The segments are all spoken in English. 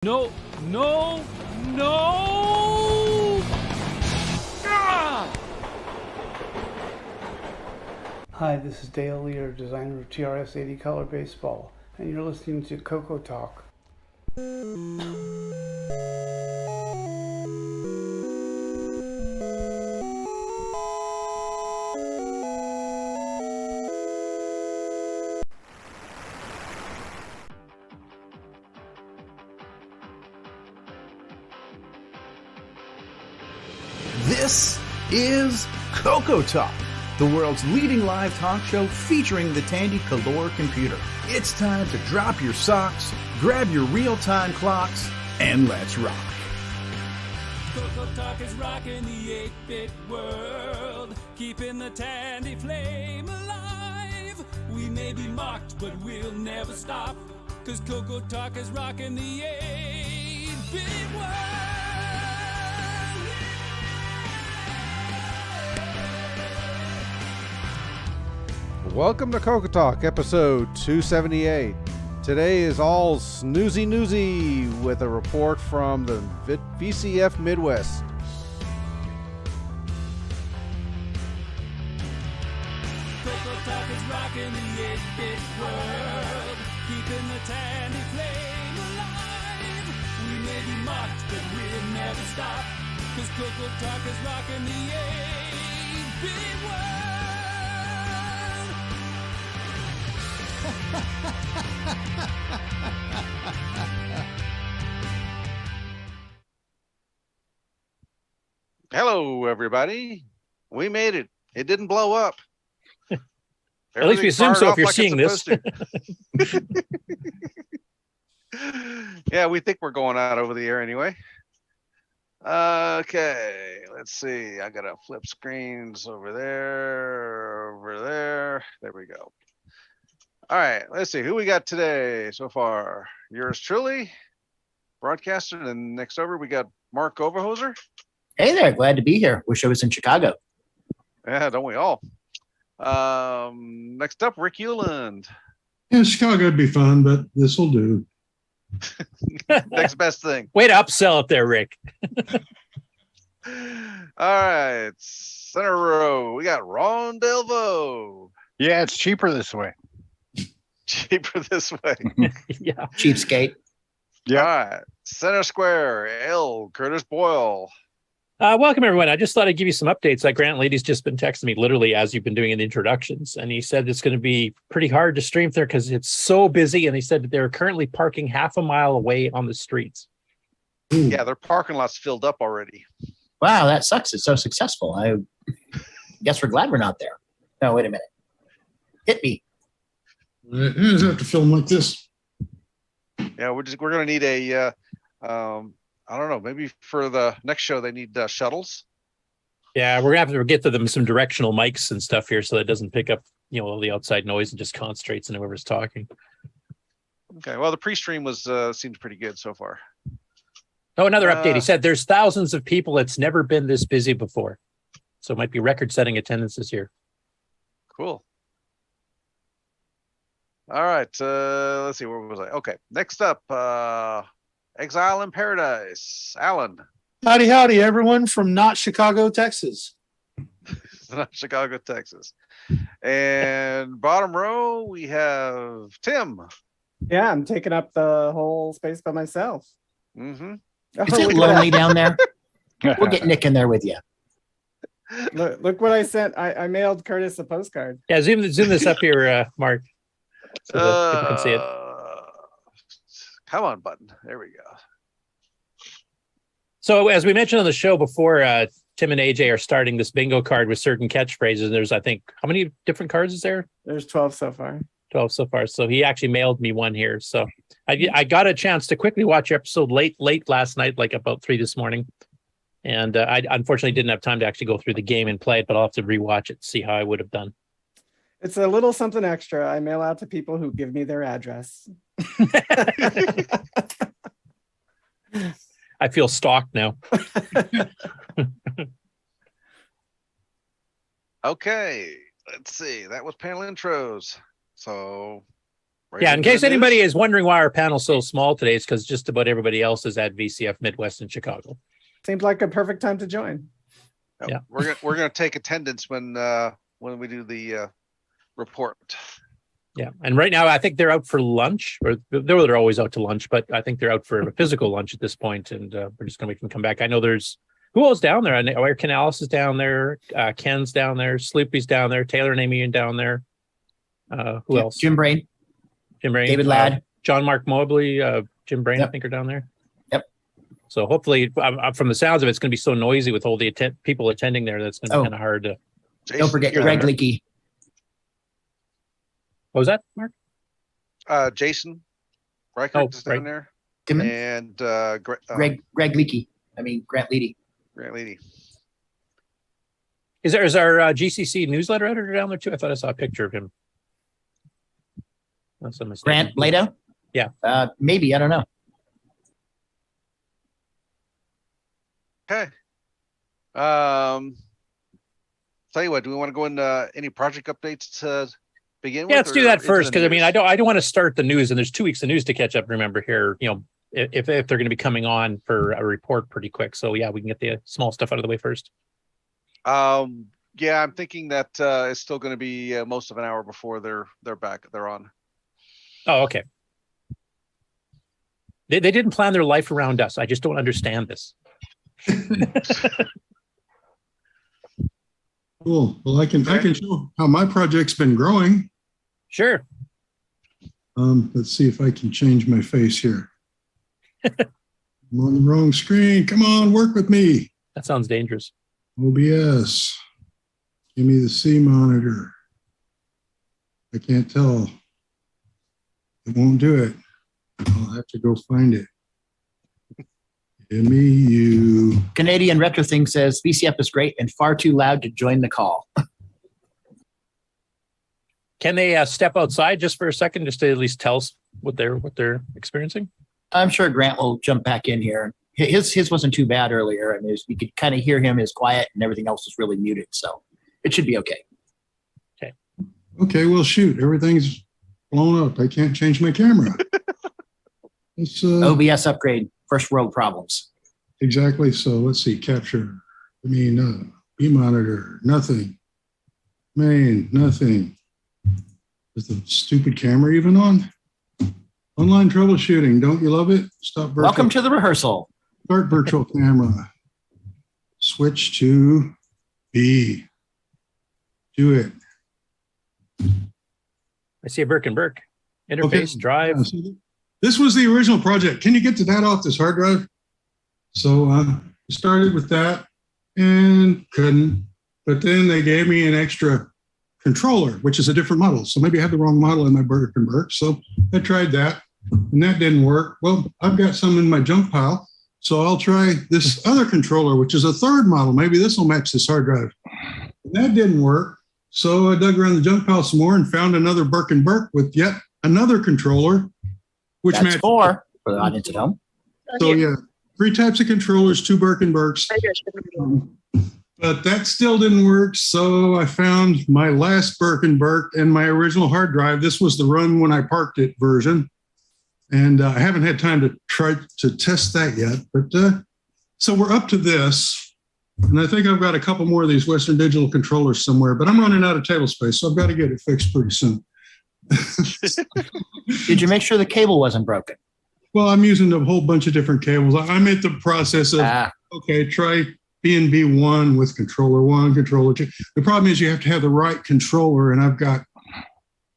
No, no, no! Ah! Hi, this is Dale Lear, designer of TRS-80 Color Baseball, and you're listening to CoCoTALK. This is CoCoTALK, the world's leading live talk show featuring the Tandy Color computer. It's time to drop your socks, grab your real-time clocks, and let's rock. CoCoTALK is rocking the 8-bit world, keeping the Tandy flame alive. We may be mocked, but we'll never stop, cause CoCoTALK is rocking the 8-bit world. Welcome to CoCoTALK, episode 278. Today is all snoozy newsy with a report from the VCF Midwest. CoCoTALK is rocking the 8-bit world, keeping the Tandy flame alive. We may be mocked, but we'll never stop, cause CoCoTALK is rocking the 8-bit world. Hello, everybody. We made it. It didn't blow up. At least we assume so if you're seeing this. Yeah, we think we're going out over the air anyway. Okay, let's see. I gotta flip screens over there. There we go. All right, let's see who we got today so far. Yours truly, broadcaster, and next over we got Mark Overhoser. Hey there, glad to be here. Wish I was in Chicago. Yeah, don't we all? Next up, Rick Euland. Yeah, Chicago would be fun, but this will do. Next best thing. Way to upsell up there, Rick. All right, center row. We got Ron Delvo. Yeah, it's cheaper this way. Cheaper this way. Yeah, cheapskate. Yeah. All right, center square. L. Curtis Boyle. Welcome, everyone. I just thought I'd give you some updates. Grant Lady's just been texting me literally as you've been doing in the introductions. And he said it's going to be pretty hard to stream there because it's so busy. And he said that they're currently parking half a mile away on the streets. Yeah, their parking lot's filled up already. Wow, that sucks. It's so successful. I guess we're glad we're not there. No, wait a minute. Hit me. You just have to film like this. Yeah, we're going to need a, I don't know, maybe for the next show, they need shuttles. Yeah, we're going to have to get to them some directional mics and stuff here so that it doesn't pick up, all the outside noise and just concentrates on whoever's talking. Okay, well, the pre-stream was seems pretty good so far. Oh, another update. He said there's thousands of people. It's never been this busy before. So it might be record-setting attendance this year. Cool. All right, let's see, where was I? Okay, next up, Exile in Paradise, Alan. Howdy, everyone from not Chicago, Texas. Not Chicago, Texas. And bottom row, we have Tim. Yeah, I'm taking up the whole space by myself. Mm-hmm. Is it lonely down there? We'll get Nick in there with you. Look what I sent. I mailed Curtis a postcard. Yeah, zoom this up here, Mark. So that people can see it. Come on, button. There we go. So as we mentioned on the show before, Tim and AJ are starting this bingo card with certain catchphrases. And there's, I think, how many different cards is there? There's 12 so far. 12 so far. So he actually mailed me one here. So I got a chance to quickly watch your episode late last night, like about 3 this morning. And I unfortunately didn't have time to actually go through the game and play it, but I'll have to rewatch it to see how I would have done. It's a little something extra. I mail out to people who give me their address. I feel stalked now. Okay, let's see. That was panel intros. So Right Yeah, in into case the news. anybody is wondering why our panel's so small today, it's because just about everybody else is at VCF Midwest in Chicago. Seems like a perfect time to join. Yeah. We're gonna take attendance when we do the report. Yeah, and right now I think they're out for lunch, or they're always out to lunch, but I think they're out for a physical lunch at this point, and we're just gonna wait for them to come back. I know there's who else down there? I know Eric Canales is down there, Ken's down there, Sloopy's down there, Taylor and Amy are down there. Who else? Jim Brain, David Ladd, John Mark Mobley, Jim Brain, I think are down there. Yep. So hopefully, from the sounds of it, it's going to be so noisy with all the people attending there that's going to be kind of hard to. Jason, don't forget Greg Leakey. What was that, Mark? Jason Reichert is down right. there. Timmons? And Greg Leakey. I mean Grant Leedy. Grant Leedy. Is our GCC newsletter editor down there too? I thought I saw a picture of him. That's a mistake. Grant Lado? Yeah. Maybe, I don't know. Okay. Tell you what, do we want to go into any project updates to begin with? Yeah, let's do or that into first, the because I mean, news? I don't want to start the news, and there's 2 weeks of news to catch up. Remember here, if they're going to be coming on for a report pretty quick. So yeah, we can get the small stuff out of the way first. Yeah, I'm thinking that it's still going to be most of an hour before they're back. They're on. Oh, okay. They didn't plan their life around us. I just don't understand this. Cool. Well, I can show how my project's been growing. Sure. Let's see if I can change my face here. I'm on the wrong screen. Come on, work with me. That sounds dangerous. OBS. Give me the C monitor. I can't tell. It won't do it. I'll have to go find it. MEU. Canadian Retro Thing says VCF is great and far too loud to join the call. Can they step outside just for a second, just to at least tell us what they're experiencing? I'm sure Grant will jump back in here. His wasn't too bad earlier. I mean, you could kind of hear him as quiet and everything else was really muted. So it should be okay. Okay, well, shoot. Everything's blown up. I can't change my camera. It's, OBS upgrade, first world problems. Exactly. So let's see. Capture. B monitor. Nothing. Main. Nothing. Is the stupid camera even on? Online troubleshooting. Don't you love it? Stop virtual. Welcome to the rehearsal. Start virtual camera. Switch to B. Do it. I see a Burke and Burke interface Okay. drive. Yeah, so this was the original project. Can you get to that off this hard drive? So started with that and couldn't. But then they gave me an extra controller, which is a different model. So maybe I had the wrong model in my Burke and Burke. So I tried that and that didn't work. Well, I've got some in my junk pile. So I'll try this other controller, which is a third model. Maybe this will match this hard drive. And that didn't work. So I dug around the junk pile some more and found another Burke and Burke with yet another controller, which That's matched. 4 for the audience at home. So yeah, 3 types of controllers, 2 Burke and Burkes. But that still didn't work. So I found my last Burke and Burke and my original hard drive. This was the run when I parked it version. And I haven't had time to try to test that yet. But so we're up to this. And I think I've got a couple more of these Western Digital controllers somewhere, but I'm running out of table space. So I've got to get it fixed pretty soon. Did you make sure the cable wasn't broken? Well, I'm using a whole bunch of different cables. I'm at the process of, okay, try B&B1 with controller 1, controller 2. The problem is you have to have the right controller, and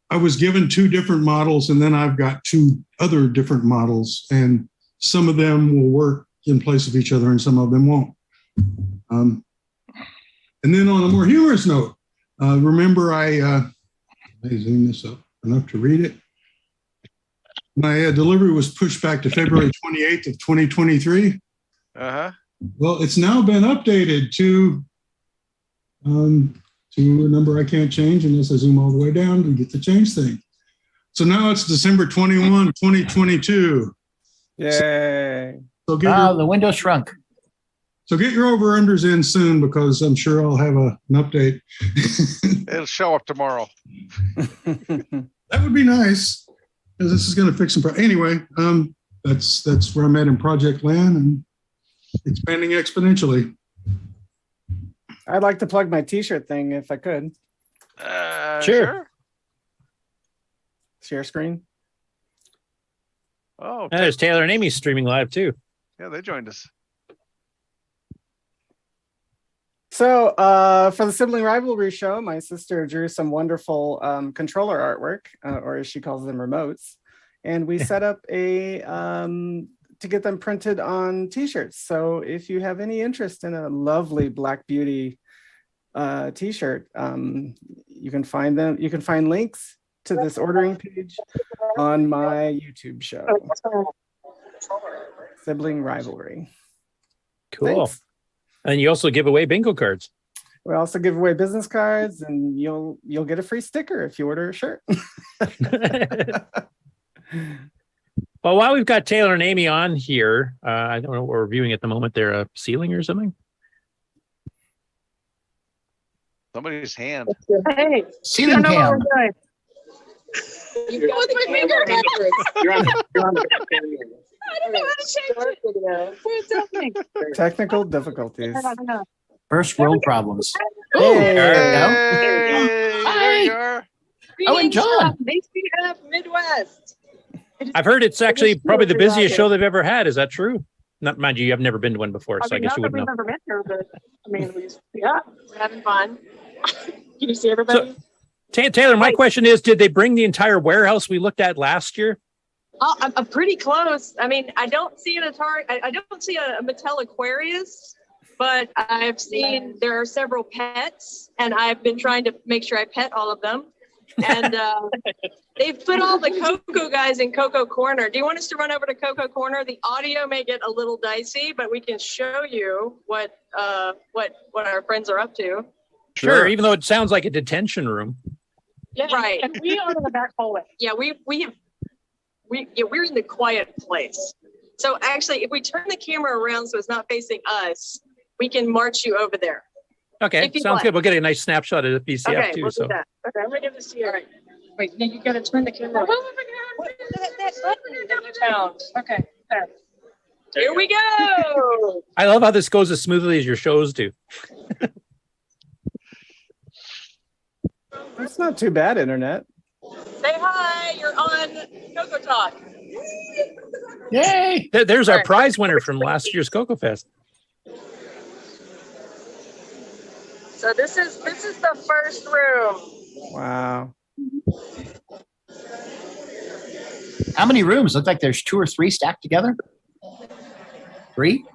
I was given 2 different models, and then I've got 2 other different models, and some of them will work in place of each other, and some of them won't. And then on a more humorous note, remember I zoom this up enough to read it. My delivery was pushed back to February 28th of 2023. Uh-huh. Well, it's now been updated to a number I can't change unless I zoom all the way down to get the change thing. So now it's December 21, 2022. Yay. So get The window shrunk. So get your over-unders in soon because I'm sure I'll have an update. It'll show up tomorrow. That would be nice. this is going to fix some. Anyway, that's where I'm at in Project Land and expanding exponentially. I'd like to plug my T-shirt thing if I could. Sure. Share screen. Oh, There's Taylor and Amy streaming live too. yeah, they joined us. So for the Sibling Rivalry show, my sister drew some wonderful controller artwork, or as she calls them, remotes. And we set up a to get them printed on T-shirts. So if you have any interest in a lovely Black Beauty T-shirt, you can find them. You can find links to this ordering page on my YouTube show, Sibling Rivalry. Cool. Thanks. And you also give away bingo cards. We also give away business cards, and you'll get a free sticker if you order a shirt. Well, while we've got Taylor and Amy on here, I don't know what we're reviewing at the moment. They're a ceiling or something. Somebody's hand. Hey, Ceiling cam. you got my finger. You're on the I don't know how to change it. What's happening? Technical difficulties. First world problems. Hey. There we go. There you are. Oh, and John. VCF Midwest. I've heard it's actually probably the busiest show they've ever had. Is that true? Not mind you, I've never been to one before, so I guess you wouldn't know. I've never been here, but I mean, we're having fun. Can you see everybody? So, Taylor, my question is, did they bring the entire warehouse we looked at last year? Oh, I'm pretty close. I mean, I don't see an Atari. I don't see a Mattel Aquarius, but I've seen there are several pets, and I've been trying to make sure I pet all of them. And they've put all the CoCo guys in CoCo Corner. Do you want us to run over to CoCo Corner? The audio may get a little dicey, but we can show you what our friends are up to. Sure, even though it sounds like a detention room. Yeah, right. And we are in the back hallway. Yeah, we're in the quiet place. So actually, if we turn the camera around so it's not facing us, we can march you over there. Okay, sounds good. We'll get a nice snapshot of the VCF okay, too. We'll do that. Okay, I'm gonna give this to you. All right. Wait, now you gotta turn the camera. Oh my God! That button that you found. Okay, there. Here we go. I love how this goes as smoothly as your shows do. That's not too bad, internet. Say hi. You're on CoCoTALK. Yay! There's our prize winner from last year's CoCo Fest. So this is the first room. Wow. How many rooms? Look like there's 2 or 3 stacked together. 3?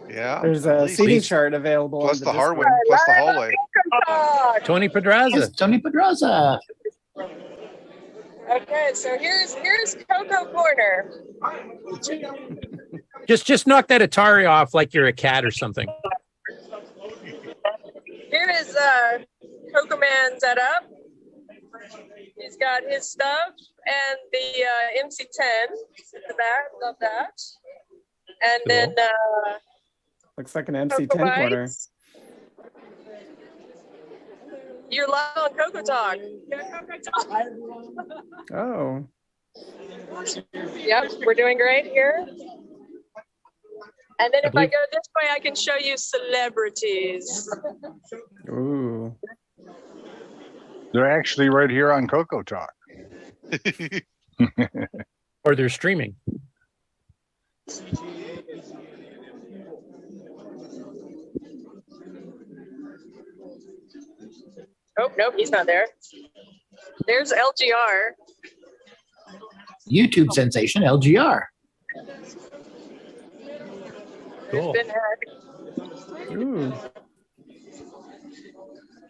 Yeah. There's a seating chart available. Plus the hallway. Discord. Plus the hallway. Tony Pedraza. Yes, Tony Pedraza. Okay, so here's CoCo Corner. Just knock that Atari off like you're a cat or something. Here is CoCo Man set up. He's got his stuff and the MC10 in the back. Love that. And Cool. then Looks like an MC10 corner. You're live on CoCoTALK. Oh. Yep, we're doing great here. And then if I go this way, I can show you celebrities. Ooh. They're actually right here on CoCoTALK. Or they're streaming. Oh, nope, he's not there. There's LGR. YouTube sensation, LGR. Cool. Been hacked. Ooh.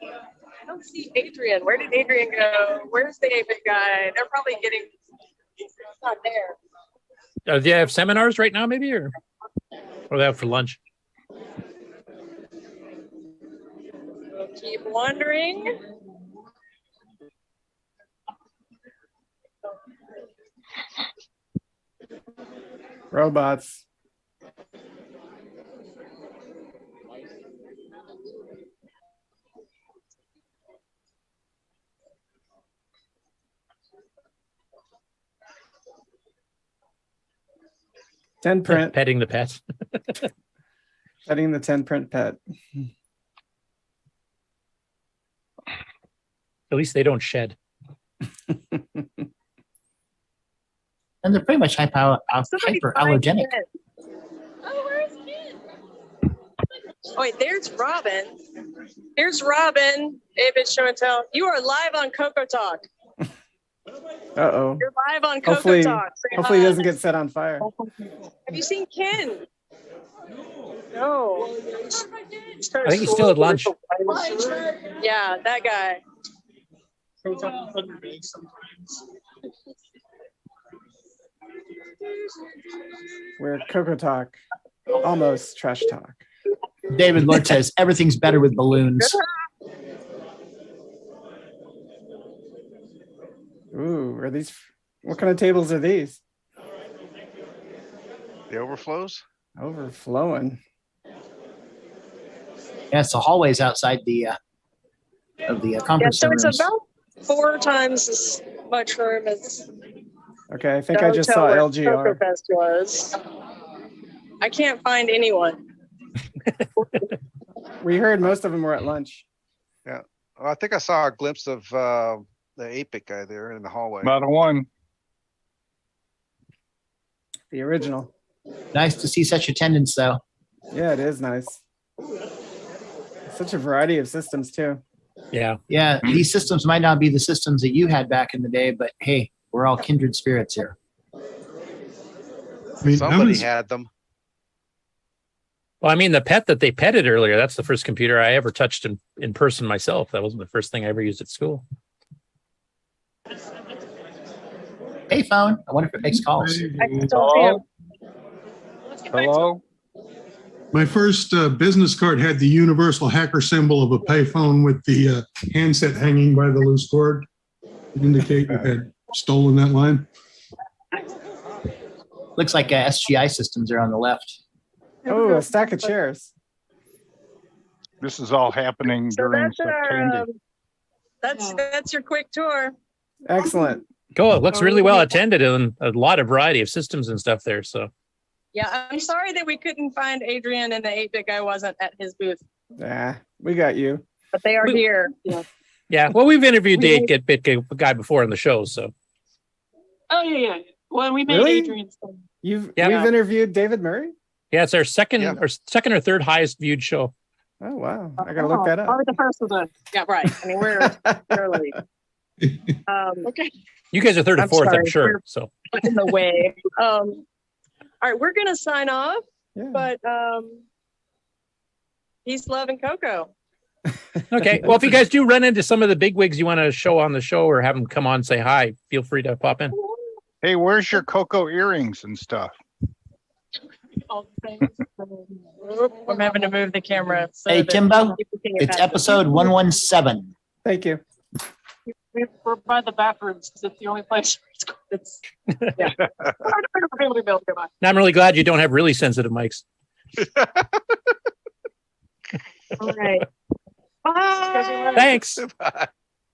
I don't see Adrian. Where did Adrian go? Where's the APIC guy? They're probably getting. It's not there. Do they have seminars right now, maybe, or they have for lunch? We'll keep wondering. Robots. 10 print. Petting the pet. Petting the 10 print pet. At least they don't shed. And they're pretty much Somebody find hyperallergenic. Ken. Oh, where's Ken? Oh, wait, there's Robin. Here's Robin. David Show and Tell. You are live on CoCoTALk. Uh-oh. You're live on Hopefully, CoCoTALk. Say hopefully he hi. doesn't get set on fire. Have you seen Ken? No. I think he's still at lunch. Yeah, that guy. We're CoCoTALK. Almost trash talk. David Lord says everything's better with balloons. Ooh, are these? What kind of tables are these? The overflows? Overflowing. Yeah, it's the hallways outside the conference So it's rooms. about 4 times as much room as Okay, I think the I just hotel saw where LGR. CoCoFest was. I can't find anyone. We heard most of them were at lunch. Yeah. Well, I think I saw a glimpse of the 8-bit guy there in the hallway. About a one. The original. Nice to see such attendance, though. Yeah, it is nice. Such a variety of systems too. Yeah. Yeah, these systems might not be the systems that you had back in the day, but hey, we're all kindred spirits here. I mean, Somebody had them. Well, I mean, the pet that they petted earlier, that's the first computer I ever touched in person myself. That wasn't the first thing I ever used at school. Hey, phone. I wonder if it makes calls. I still see him. Hello? My first business card had the universal hacker symbol of a payphone with the handset hanging by the loose cord to indicate you had stolen that line. Looks like SGI systems are on the left. Oh, a stack of chairs. This is all happening So during that's September. that's your quick tour. Excellent. Cool. It looks really well attended and a lot of variety of systems and stuff there. So Yeah, I'm sorry that we couldn't find Adrian and the 8-bit guy wasn't at his booth, Yeah, we got you. but they are here. yeah, well, we've interviewed the 8-bit guy before on the show. So Oh yeah. Well, we made Really? Adrian's thing. We've Yeah. interviewed David Murray. yeah, it's our second Yeah. or third highest viewed show. Oh wow, I gotta look that up. Probably the first of the. Yeah, right. I mean, we're early. Okay, You guys are third or I'm fourth, I'm sorry. sure. So in the way. All right, we're gonna sign off, Yeah. but peace, love, and CoCo. okay. Well, if you guys do run into some of the big wigs you want to show on the show or have them come on and say hi, feel free to pop in. Hey, where's your CoCo earrings and stuff? All the things. I'm having to move the camera. So Hey, that Timbo, people can get it's past it. episode 117. Thank you. We're by the bathrooms because it's the only place it's. Yeah. We're able to go by. Now, I'm really glad you don't have really sensitive mics. All right. Bye. Thanks.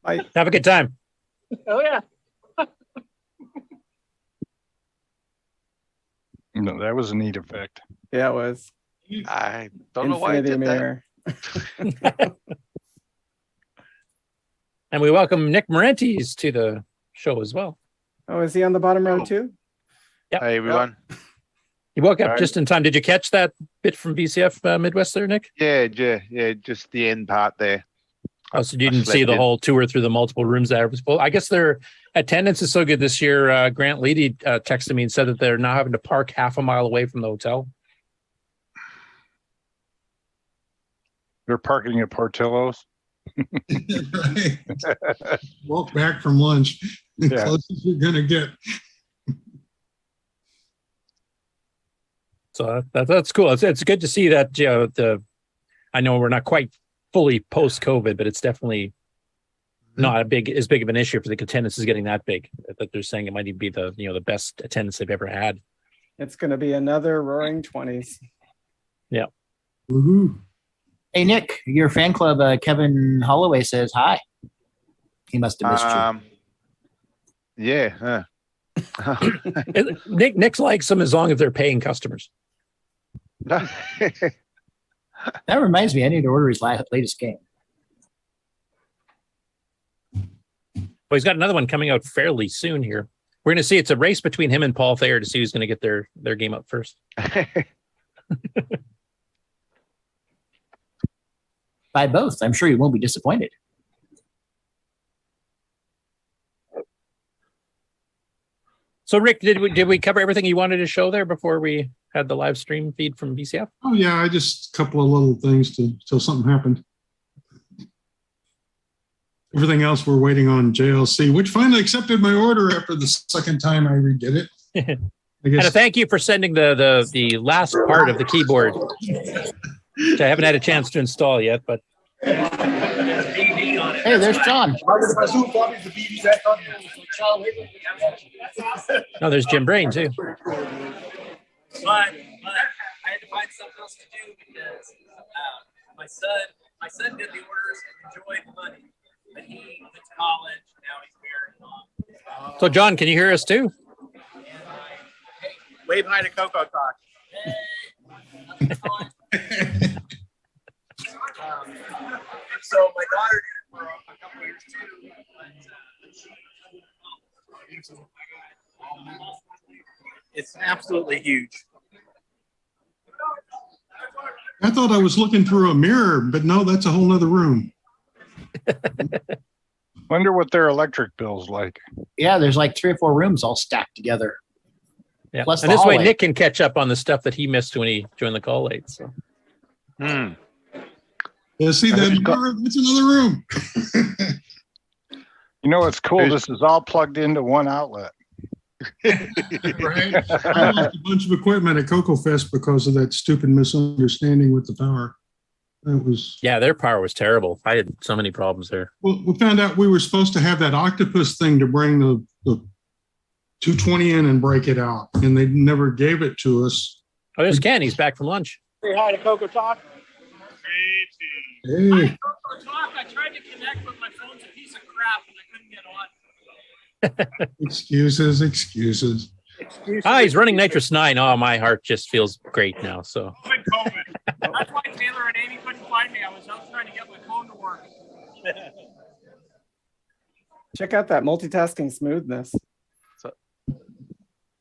Bye. Have a good time. Oh yeah. No, that was a neat effect. Yeah, it was. I don't know why I Infinity did that. mirror. And we welcome Nick Marentes to the show as well. Oh, is he on the bottom row too? Hey everyone. You woke up All right. just in time. Did you catch that bit from VCF Midwest there, Nick? Yeah, just the end part there. Oh, so you I didn't see slept the in. whole tour through the multiple rooms there. Well, I guess their attendance is so good this year. Grant Leedy texted me and said that they're now having to park half a mile away from the hotel. They're parking at Portillo's. Right. Walk back from lunch, the Yeah. closest you're gonna get. So that's cool. It's good to see that. You know, I know we're not quite fully post COVID, but it's definitely not as big of an issue for the attendance is getting that big. That they're saying it might even be the best attendance they've ever had. It's going to be another roaring 20s. Yeah. Woohoo. Hey, Nick, your fan club, Kevin Holloway says hi. He must have missed you. Yeah, Nick likes them as long as they're paying customers. That reminds me, I need to order his latest game. Well, he's got another one coming out fairly soon here. We're going to see it's a race between him and Paul Thayer to see who's going to get their game up first. Buy both. I'm sure you won't be disappointed. So, Rick, did we cover everything you wanted to show there before we had the live stream feed from VCF? Oh yeah, I just a couple of little things till something happened. Everything else we're waiting on JLC, which finally accepted my order after the second time I redid it. I guess. And thank you for sending the last part of the keyboard, which I haven't had a chance to install yet. But hey, there's John. No, there's Jim Brain too. But I had to find something else to do because my son did the orders and enjoyed the money, but he went to college. Now he's married. So, John, can you hear us too? Wave hi to CoCoTALK. So my daughter did it for a couple of years too, but it's absolutely huge. I thought I was looking through a mirror, but no, that's a whole nother room. Wonder what their electric bill's like. Yeah, there's like 3 or 4 rooms all stacked together. Yeah, Plus and the this way hallway. Nick can catch up on the stuff that he missed when he joined the call late. So, Yeah, see that mirror? That's another room. You know what's cool? This is all plugged into one outlet. Right? I lost a bunch of equipment at CoCoFest because of that stupid misunderstanding with the power. That was yeah, their power was terrible. I had so many problems there. well. We found out we were supposed to have that octopus thing to bring the 220 in and break it out, and they never gave it to us. Oh, there's Ken. He's back from lunch. Say hi to CoCoTALK. Hey, I tried to connect, but my phone's a piece of crap and I couldn't get on. excuses. He's running Nitrous 9. Oh, my heart just feels great now. So COVID. That's why Taylor and Amy couldn't find me. I was out trying to get my phone to work. Check out that multitasking smoothness.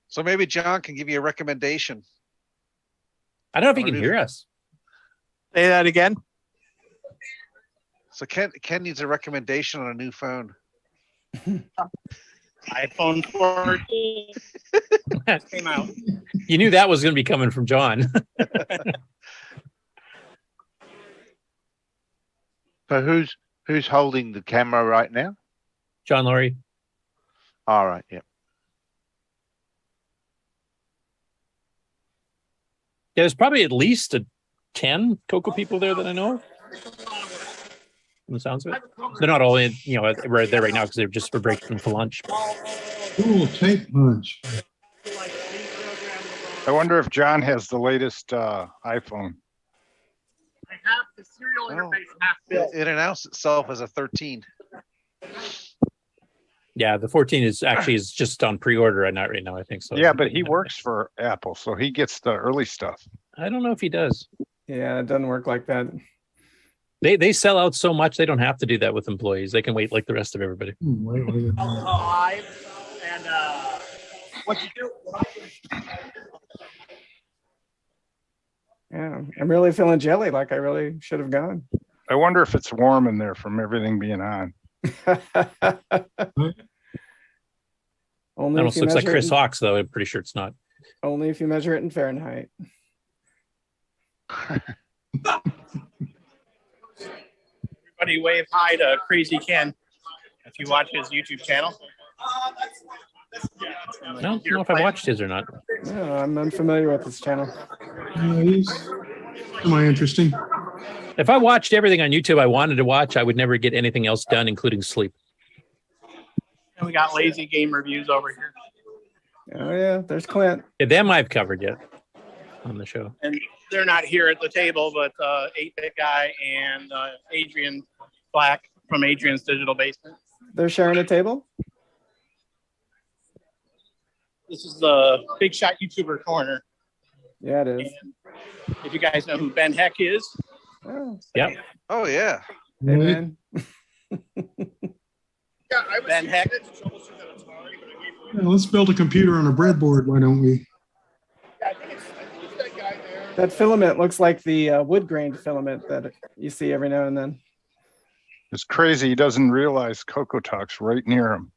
So maybe John can give you a recommendation. I don't know if he can hear us. Say that again. So Ken needs a recommendation on a new phone. iPhone 14 came out. You knew that was going to be coming from John. So who's holding the camera right now? John Laurie. All right, yeah. Yeah, there's probably at least 10 CoCo people there that I know of. From the sounds of it. They're not all in, right there right now because they're just for breaking for lunch. Cool tape punch. I wonder if John has the latest iPhone. I have the serial interface half built. It announced itself as a 13. Yeah, the 14 is just on pre-order right now, I think so. Yeah, but he works for Apple, so he gets the early stuff. I don't know if he does. Yeah, it doesn't work like that. They sell out so much they don't have to do that with employees. They can wait like the rest of everybody. Live and what you do? Yeah, I'm really feeling jelly like I really should have gone. I wonder if it's warm in there from everything being on. Only Almost looks like Chris Hawks, though. I'm pretty sure it's not. Only if you measure it in Fahrenheit. Everybody wave hi to Crazy Ken if you watch his YouTube channel. I don't know if I watched his or not. No, I'm unfamiliar with this channel. He's semi-interesting. If I watched everything on YouTube I wanted to watch, I would never get anything else done, including sleep. And we got lazy game reviews over here. Oh yeah, there's Clint. Yeah, them I've covered yet on the show. And they're not here at the table, but 8-Bit Guy and Adrian Black from Adrian's Digital Basement. They're sharing a table? This is the Big Shot YouTuber corner. Yeah, it is. And if you guys know who Ben Heck is. Oh. Yep. Oh yeah. Hey, man. Ben Heck. Yeah, let's build a computer on a breadboard. Why don't we? That filament looks like the wood grained filament that you see every now and then. It's crazy. He doesn't realize CoCoTALK's right near him.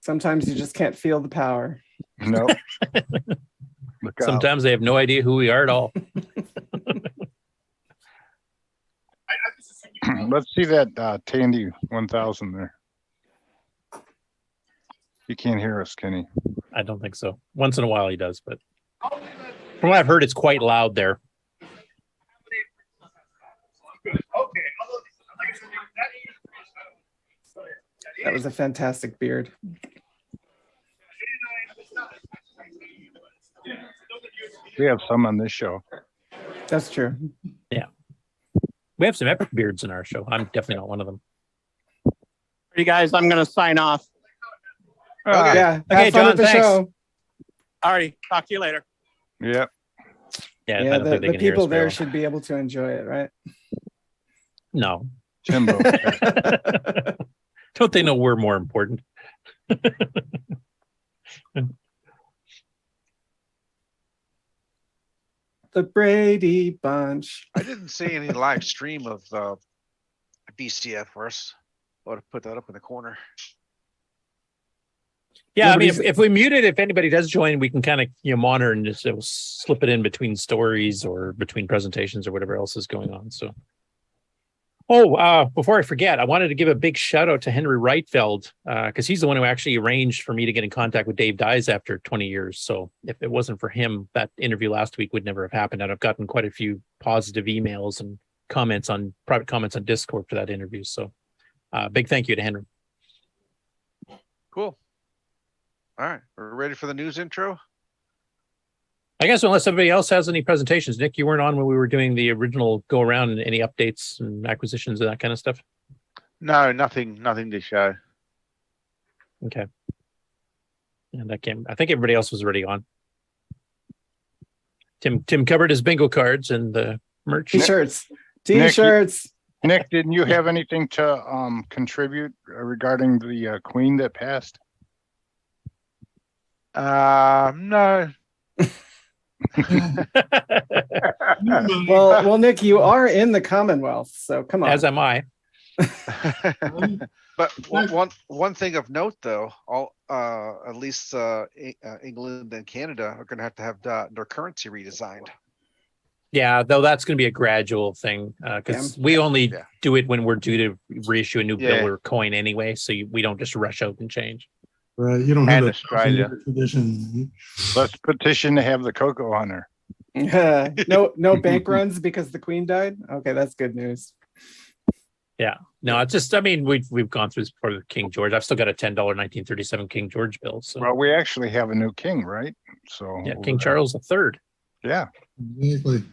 Sometimes you just can't feel the power. No. Sometimes they have no idea who we are at all. Let's see that Tandy 1000 there. He can't hear us, can he? I don't think so. Once in a while he does, but from what I've heard, it's quite loud there. That was a fantastic beard. We have some on this show. That's true. Yeah. We have some epic beards in our show. I'm definitely not one of them. You guys, I'm going to sign off. Okay. Yeah. Okay, Have fun John, at the thanks. show. Alrighty. Talk to you later. Yep. Yeah, Yeah, I don't think they the can hear people us there very should be able to enjoy it, right? well. No. Timbo. Don't they know we're more important? The Brady Bunch. I didn't see any live stream of VCF verse. I'll put that up in the corner. Yeah, I mean, Nobody's- if we mute it, if anybody does join, we can kind of monitor and just slip it in between stories or between presentations or whatever else is going on. So, before I forget, I wanted to give a big shout out to Henry Reitfeld because he's the one who actually arranged for me to get in contact with Dave Dyes after 20 years. So, if it wasn't for him, that interview last week would never have happened. And I've gotten quite a few positive emails and private comments on Discord for that interview. So, big thank you to Henry. Cool. All right, we're ready for the news intro. I guess unless everybody else has any presentations. Nick, you weren't on when we were doing the original go around and any updates and acquisitions and that kind of stuff. No, nothing to show. Okay. And I think everybody else was already on. Tim covered his bingo cards and the merch. T-shirts. T-shirts. Nick, didn't you have anything to contribute regarding the Queen that passed? No. well, Nick, you are in the Commonwealth, so come on. As am I. But one thing of note, though, at least England and Canada are going to have their currency redesigned. Yeah, though that's going to be a gradual thing because we only do it when we're due to reissue a new bill or coin anyway, so we don't just rush out and change. Right, you don't have And a Australia. tradition. Let's petition to have the Coco on her. No bank runs because the Queen died. Okay, that's good news. Yeah, no, it's just we've gone through this before with King George. I've still got a $10 1937 King George bill. So Well, we actually have a new king, right? So yeah, King Charles III. Yeah. Exactly.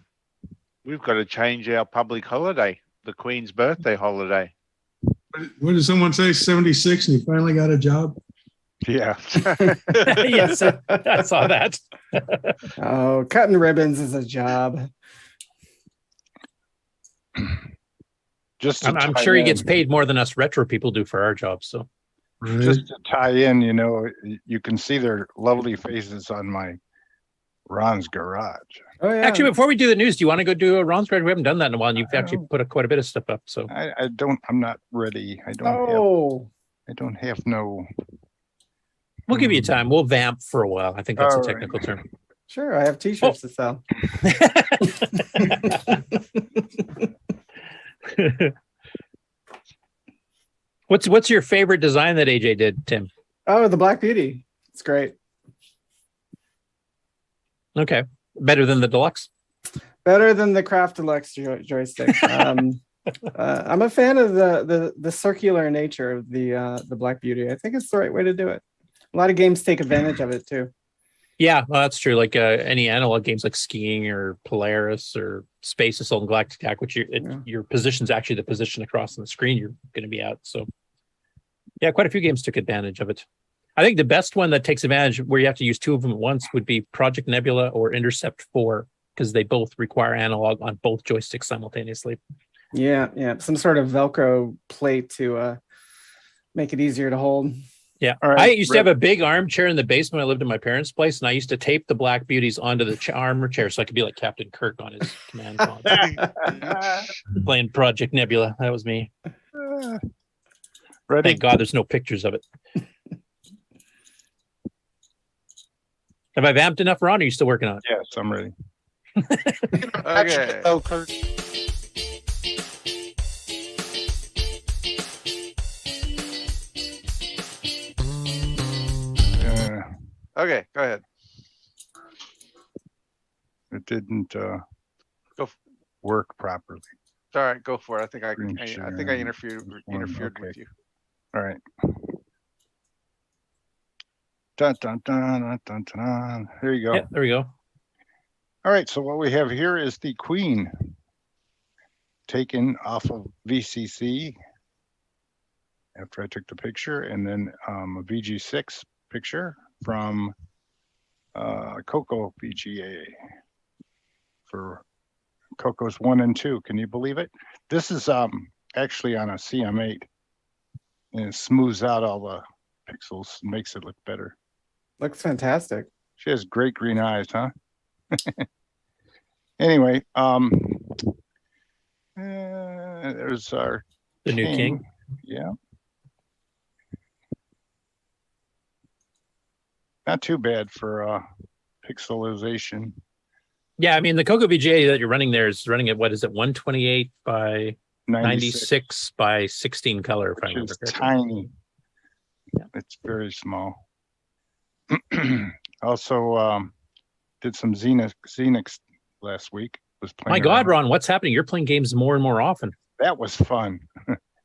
We've got to change our public holiday, the Queen's birthday holiday. What did someone say? 76 and he finally got a job? Yeah. Yes, I saw that. Oh, cutting ribbons is a job. I'm sure he gets paid more than us retro people do for our jobs. So just to tie in, you can see their lovely faces on my Ron's garage. Oh yeah. Actually, before we do the news, do you want to go do a Ron's garage? We haven't done that in a while, and you've actually put quite a bit of stuff up. So I'm not ready. I don't have no. We'll give you time. We'll vamp for a while. I think that's a technical term. Sure, I have T-shirts to sell. What's your favorite design that AJ did, Tim? Oh, the Black Beauty. It's great. Okay, better than the deluxe. Better than the Craft Deluxe joystick. I'm a fan of the circular nature of the Black Beauty. I think it's the right way to do it. A lot of games take advantage of it too. Yeah, well, that's true. Like any analog games like skiing or Polaris or Space Assault and Galactic Attack, which your position's actually the position across on the screen you're going to be at. So Yeah, quite a few games took advantage of it. I think the best one that takes advantage where you have to use two of them at once would be Project Nebula or Intercept 4, because they both require analog on both joysticks simultaneously. Yeah. Some sort of Velcro plate to make it easier to hold. Yeah. All right, I used to Brett. have a big armchair in the basement. I lived in my parents' place, and I used to tape the Black Beauties onto the armchair so I could be like Captain Kirk on his command console. Playing Project Nebula. That was me. Ready? Thank God there's no pictures of it. Have I vamped enough, Ron? Or are you still working on it? Yes, I'm ready. Okay. Oh, Kurt. Okay, go ahead. It didn't Go. work properly. All right, go for it. I think I Screen think I share. interfered Okay. with you. All right. Dun, dun, dun, dun, dun, dun. There you go. Yeah, there we go. All right, so what we have here is the Queen taken off of VCC after I took the picture, and then a VG6 picture from CoCo VGA for CoCo's 1 and 2. Can you believe it? This is actually on a CM8, and it smooths out all the pixels and makes it look better. Looks fantastic. She has great green eyes, huh? Anyway, there's our The new king. Yeah. Not too bad for pixelization. Yeah, I mean, the CoCo VGA that you're running there is running at, what is it, 128 by 96 by 16 color, if I Which remember is correctly. tiny. Yeah. It's very small. Also, did some Xenix last week. Was playing My God, around. Ron, what's happening? You're playing games more and more often. That was fun.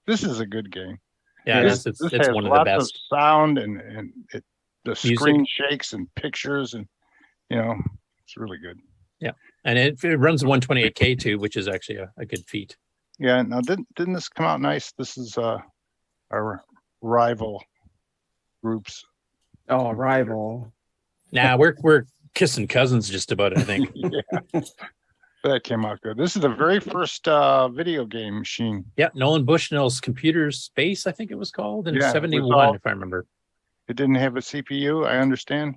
This is a good game. Yeah, This it's has one of the lots best. of sound and the Music. screen shakes and pictures, and it's really good. Yeah, and it runs 128K too, which is actually a good feat. Yeah. Now, didn't this come out nice? This is our rival groups. Oh, rival. Nah, we're kissing cousins just about, I think. Yeah. That came out good. This is the very first video game machine. Yeah, Nolan Bushnell's Computer Space, I think it was called, in Yeah, it was 71, all- if I remember. It didn't have a CPU, I understand.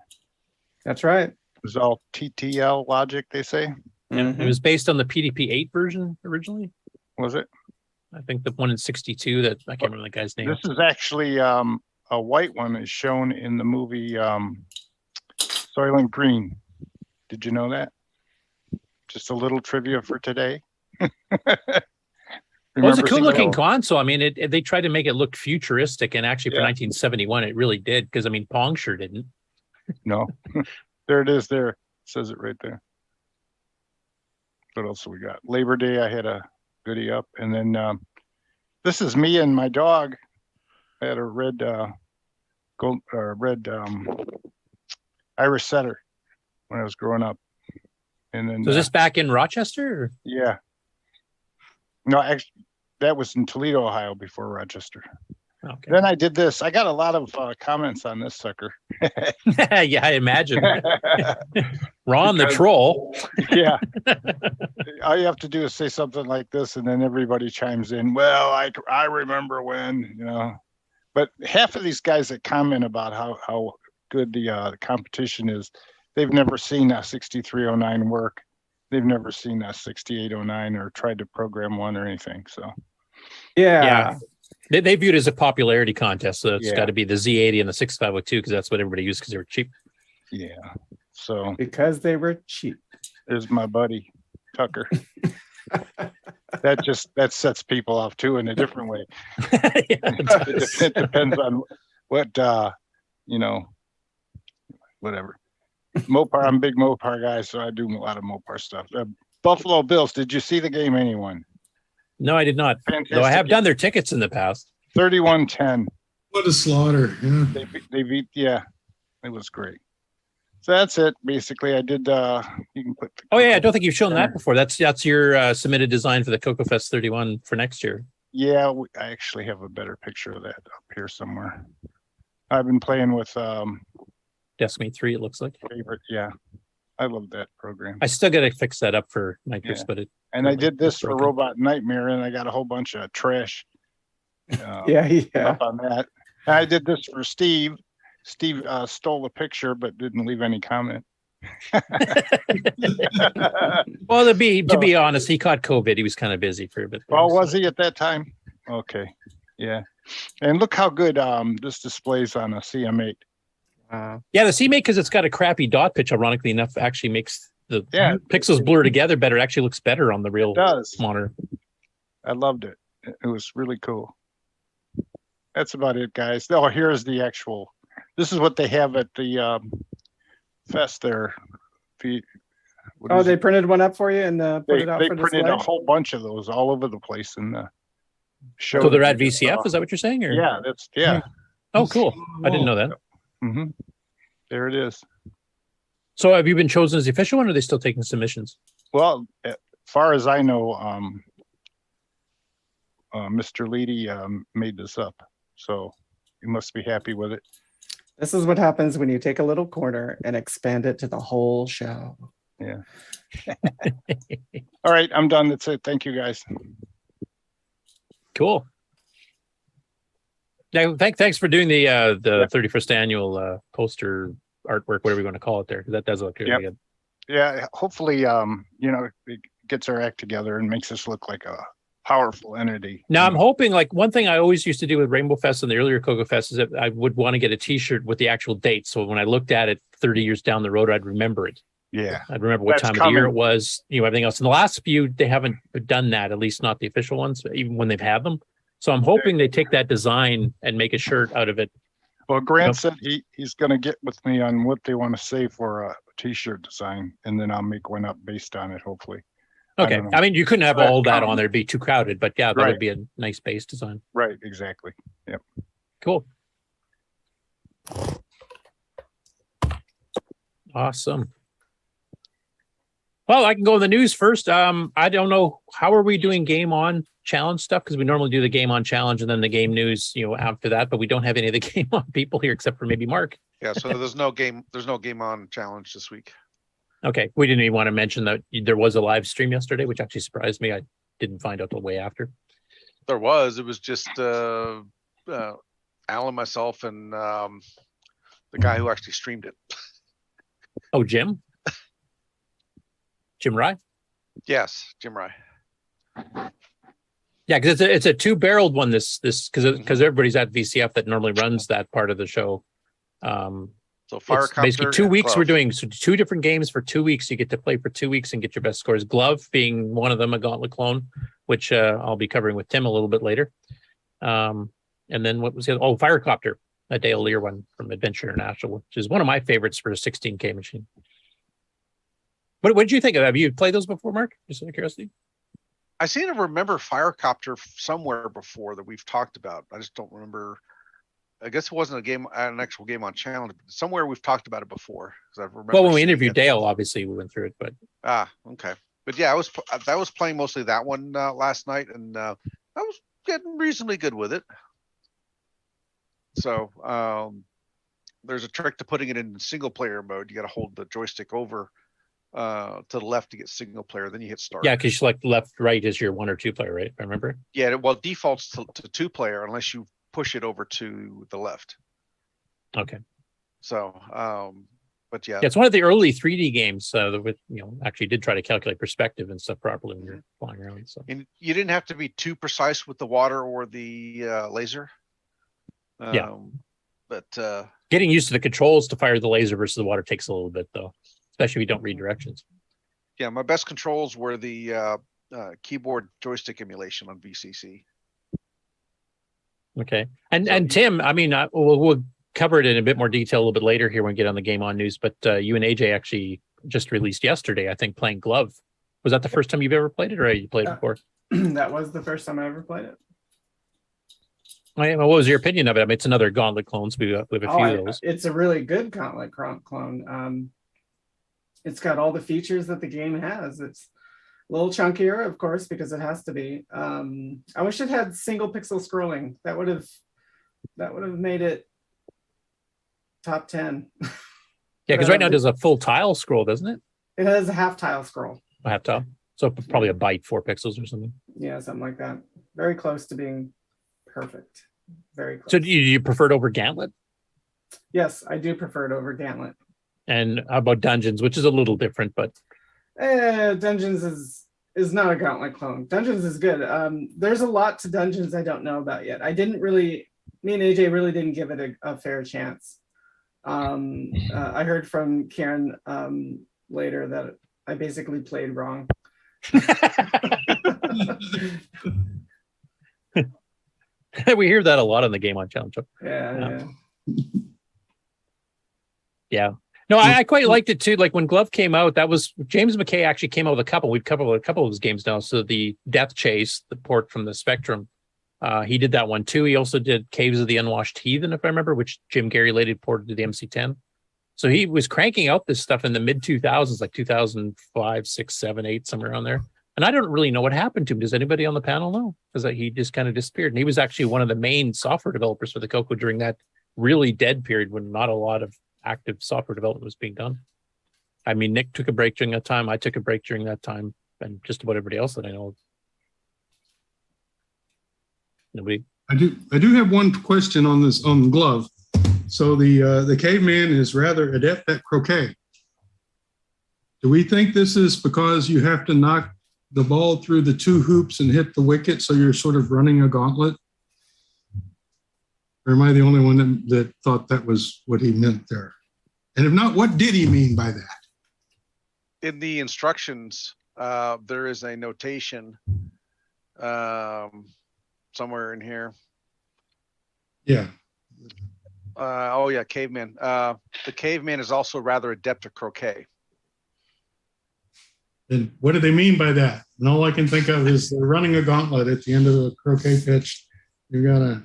That's right. It was all TTL logic, they say. Yeah, it was based on the PDP-8 version originally. Was it? I think the one in 62 that I can't remember the guy's name. This is actually a white one is shown in the movie Soylent Green. Did you know that? Just a little trivia for today. Well, it's a Remember cool looking seeing- console. I mean, they tried to make it look futuristic, and actually for Yeah. 1971, it really did. Because I mean, Pong sure didn't. No. There it is there. It says it right there. What else we got? Labor Day, I had a goodie up. And then this is me and my dog. I had a red Irish setter when I was growing up. And then So is this back in Rochester? Or? yeah. No, actually, that was in Toledo, Ohio before Rochester. Okay. Then I did this. I got a lot of comments on this sucker. Yeah, I imagine. Ron the Because- troll. Yeah. All you have to do is say something like this, and then everybody chimes in. Well, I remember when, But half of these guys that comment about how good the competition is, they've never seen a 6309 work. They've never seen a 6809 or tried to program one or anything. So Yeah. They view it as a popularity contest, so it's Yeah. got to be the Z80 and the 6502 because that's what everybody used because they were cheap. yeah. So Because they were cheap. there's my buddy Tucker. that sets people off too in a different way. It depends on what whatever. Mopar, I'm a big Mopar guy, so I do a lot of Mopar stuff. Buffalo Bills, did you see the game, anyone? No, I did not. Fantastic. Though I have done their tickets in the past. 31-10. What a slaughter. Yeah. They beat, yeah, it was great. So that's it. Basically, I did, you can put the Oh yeah, I don't think you've shown that before. That's your submitted design for the CoCo Fest 31 for next year. Yeah, I actually have a better picture of that up here somewhere. I've been playing with Destiny 3, it looks like. favorite. Yeah, I love that program. I still got to fix that up for Nitrous, Yeah. but it. And I did this it's for broken. Robot Nightmare, and I got a whole bunch of trash. Yeah. Up on that. And I did this for Steve. Steve stole the picture, but didn't leave any comment. Well, to be honest, he caught COVID. He was kind of busy for a bit. Well, was he at that time? Okay. Yeah. And look how good this displays on a CM8. Yeah, the CMake, because it's got a crappy dot pitch, ironically enough, actually makes the pixels blur together better. It actually looks better on the real monitor. I loved it. It was really cool. That's about it, guys. Oh, here's the actual. This is what they have at the fest there. They printed one up for you and put it out they for printed display? a whole bunch of those all over the place in the show. So they're at VCF, is that what you're saying? Or? Yeah, yeah. Oh, cool. I didn't know that. Mm-hmm. There it is. So have you been chosen as the official one, or are they still taking submissions? Well, as far as I know, Mr. Leedy made this up, so you must be happy with it. This is what happens when you take a little corner and expand it to the whole show. Yeah. All right, I'm done. That's it. Thank you, guys. Cool. Yeah, thanks for doing the 31st annual poster artwork, whatever you want to call it there. That does look really good. Yeah, hopefully, it gets our act together and makes us look like a powerful entity. Now, I'm hoping, like, one thing I always used to do with Rainbow Fest and the earlier CoCo Fest is that I would want to get a T-shirt with the actual date. So when I looked at it 30 years down the road, I'd remember it. Yeah. I'd remember what time of the year it was, everything else. In the last few, they haven't done that, at least not the official ones, even when they've had them. So I'm hoping they take that design and make a shirt out of it. Well, Grant said he's going to get with me on what they want to say for a T-shirt design, and then I'll make one up based on it, hopefully. Okay. I mean, you couldn't have all that on there. It'd be too crowded, but yeah, that would be a nice base design. Right. Exactly. Yep. Cool. Awesome. Well, I can go in the news first. I don't know, how are we doing game on challenge stuff? Because we normally do the game on challenge and then the game news, after that, but we don't have any of the game on people here except for maybe Mark. Yeah, so there's no game on challenge this week. Okay, we didn't even want to mention that there was a live stream yesterday, which actually surprised me. I didn't find out till way after. It was just Alan, myself, and the guy who actually streamed it. Oh, Jim? Jim Rye? Yes, Jim Rye. Yeah, because it's a two-barreled one. This because everybody's at VCF that normally runs that part of the show. So Firecopter, basically 2 weeks. Glove. We're doing two different games for 2 weeks. You get to play for 2 weeks and get your best scores. Glove being one of them, a gauntlet clone, which I'll be covering with Tim a little bit later. And then what was the other? Oh, Firecopter, a Dale Lear one from Adventure International, which is one of my favorites for a 16K machine. What did you think of that? Have you played those before, Mark? Just out of curiosity. I seem to remember Firecopter somewhere before that we've talked about. I just don't remember. I guess it wasn't an actual game on challenge, but somewhere we've talked about it before. I remember. Well, when we interviewed Dale, obviously we went through it, but okay. But yeah, I was playing mostly that one last night, and I was getting reasonably good with it. So there's a trick to putting it in single player mode. You got to hold the joystick over to the left to get single player, then you hit start. Yeah, because you select left, right as your 1 or 2 player, right? If I remember. Yeah, well, it defaults to 2 player unless you push it over to the left. Okay. So, but yeah, it's one of the early 3D games that actually did try to calculate perspective and stuff properly when you're flying around. So, and you didn't have to be too precise with the water or the laser. But getting used to the controls to fire the laser versus the water takes a little bit, though, especially if you don't read directions. Yeah, my best controls were the keyboard joystick emulation on VCC. Okay, and Tim, I mean, we'll cover it in a bit more detail a little bit later here when we get on the game on news. But you and AJ actually just released yesterday, I think, playing Glove. Was that the first time you've ever played it, or have you played it before? That was the first time I ever played it. Well, what was your opinion of it? I mean, it's another Gauntlet clone, so we have a few of those. It's a really good Gauntlet clone. It's got all the features that the game has. A little chunkier, of course, because it has to be. I wish it had single pixel scrolling. That would have made it top 10. Yeah, because right now it does a full tile scroll, doesn't it? It has a half tile scroll. A half tile. So probably a byte, 4 pixels or something. Yeah, something like that. Very close to being perfect. Very close. So do you prefer it over Gauntlet? Yes, I do prefer it over Gauntlet. And how about Dungeons, which is a little different, but Dungeons is not a Gauntlet clone. Dungeons is good. There's a lot to Dungeons I don't know about yet. Me and AJ really didn't give it a fair chance. I heard from Karen later that I basically played wrong. We hear that a lot on the Game On Challenge. Yeah. No, I quite liked it too. Like when Glove came out, that was James McKay actually came out with a couple. We've covered a couple of his games now. So the Death Chase, the port from the Spectrum, he did that one too. He also did Caves of the Unwashed Heathen, if I remember, which Jim Gary later ported to the MC10. So he was cranking out this stuff in the mid 2000s, like 2005, 6, 7, 8, somewhere around there. And I don't really know what happened to him. Does anybody on the panel know? Because he just kind of disappeared. And he was actually one of the main software developers for the CoCo during that really dead period when not a lot of active software development was being done. I mean, Nick took a break during that time. I took a break during that time, and just about everybody else that I know of. Nobody. I do have one question on this on Glove. So the caveman is rather adept at croquet. Do we think this is because you have to knock the ball through the 2 hoops and hit the wicket, so you're sort of running a gauntlet? Or am I the only one that thought that was what he meant there? And if not, what did he mean by that? In the instructions, there is a notation somewhere in here. Yeah. Caveman. The caveman is also rather adept at croquet. And what do they mean by that? And all I can think of is they're running a gauntlet at the end of the croquet pitch. You gotta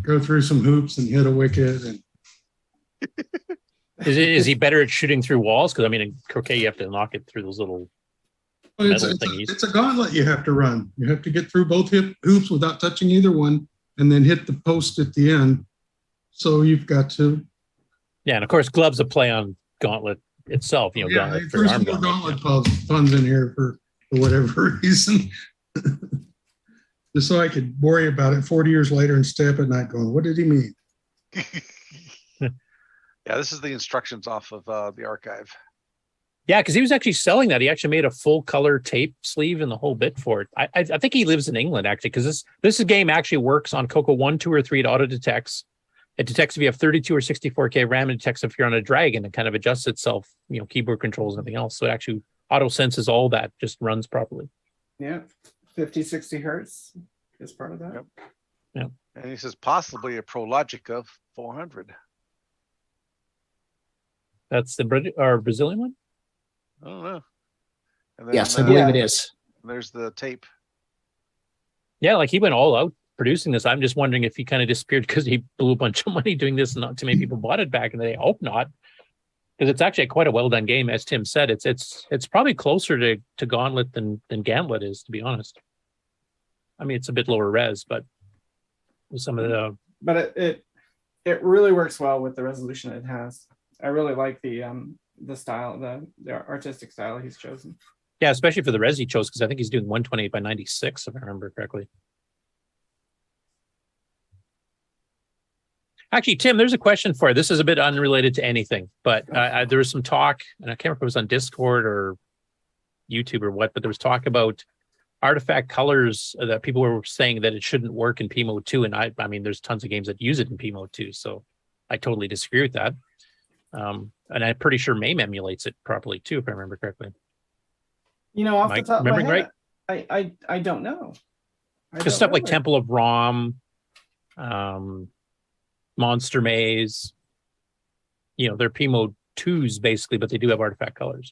go through some hoops and hit a wicket. And is he better at shooting through walls? Because I mean, in croquet you have to knock it through those little metal thingies. It's a gauntlet you have to run. You have to get through both hoops without touching either one, and then hit the post at the end. So you've got to. Yeah, and of course, Glove's a play on Gauntlet itself. You know, Yeah, Gauntlet there's some more Gauntlet puns in here for whatever reason. Just so I could worry about it 40 years later and stay up at night going, what did he mean? Yeah, this is the instructions off of the archive. Yeah, because he was actually selling that. He actually made a full color tape sleeve and the whole bit for it. I think he lives in England, actually, because this game actually works on CoCo 1, 2, or 3. It auto detects. It detects if you have 32 or 64K RAM. It detects if you're on a dragon. It kind of adjusts itself, you know, keyboard controls and everything else. So it actually auto senses all that, just runs properly. Yeah, 50, 60 hertz is part of that. Yep. Yep. And he says possibly a ProLogic of 400. That's the Brazilian one? I don't know. And then, Yes, I believe it is. There's the tape. Yeah, like he went all out producing this. I'm just wondering if he kind of disappeared because he blew a bunch of money doing this and not too many people bought it back in the day. I hope not. Because it's actually quite a well done game, as Tim said. It's probably closer to Gauntlet than Gauntlet is, to be honest. I mean, it's a bit lower res, but with some of the. But it really works well with the resolution it has. I really like the style, the artistic style he's chosen. Yeah, especially for the res he chose, because I think he's doing 128 by 96, if I remember correctly. Actually, Tim, there's a question for you. This is a bit unrelated to anything, but there was some talk, and I can't remember if it was on Discord or YouTube or what, but there was talk about artifact colors that people were saying that it shouldn't work in PMO 2. And I mean, there's tons of games that use it in PMO 2, so I totally disagree with that. And I'm pretty sure MAME emulates it properly too, if I remember correctly. You know, off the top of my head, right? I don't know. Because stuff like Temple of Rom, Monster Maze, you know, they're PMO 2s basically, but they do have artifact colors.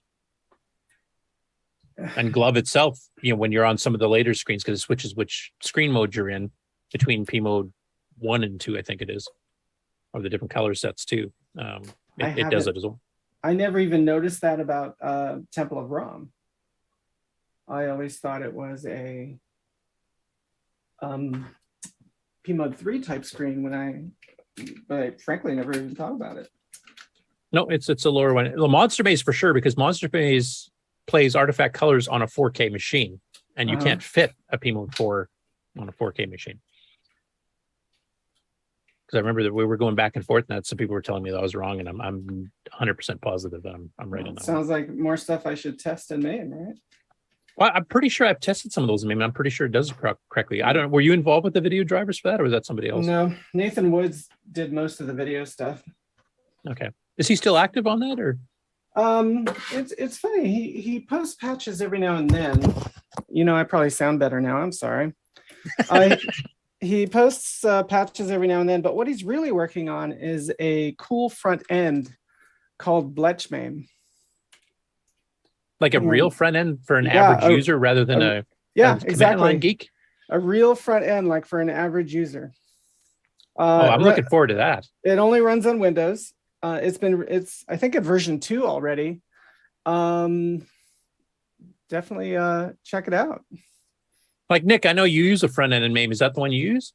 And Glove itself, you know, when you're on some of the later screens, because it switches which screen mode you're in between PMO 1 and 2, I think it is, or the different color sets too. It does it as well. I never even noticed that about Temple of Rom. I always thought it was a PMUD 3 type screen but I frankly never even thought about it. No, it's a lower one. The Monster Base for sure, because Monster Base plays artifact colors on a 4K machine, and you can't fit a PMUD 4 on a 4K machine. Because I remember that we were going back and forth, and some people were telling me that I was wrong, and I'm 100% positive that I'm right on that. Sounds like more stuff I should test in MAME, right? Well, I'm pretty sure I've tested some of those in MAME. I'm pretty sure it does it correctly. I don't know. Were you involved with the video drivers for that, or was that somebody else? No, Nathan Woods did most of the video stuff. Okay. Is he still active on that, or? It's funny. He posts patches every now and then. I probably sound better now. I'm sorry. He posts patches every now and then, but what he's really working on is a cool front end called Bletchmame. Like a real front end for an average user rather than a command line geek? A real front end, like for an average user. I'm looking forward to that. It only runs on Windows. It's I think at version 2 already. Definitely check it out. Like Nick, I know you use a front end in MAME. Is that the one you use?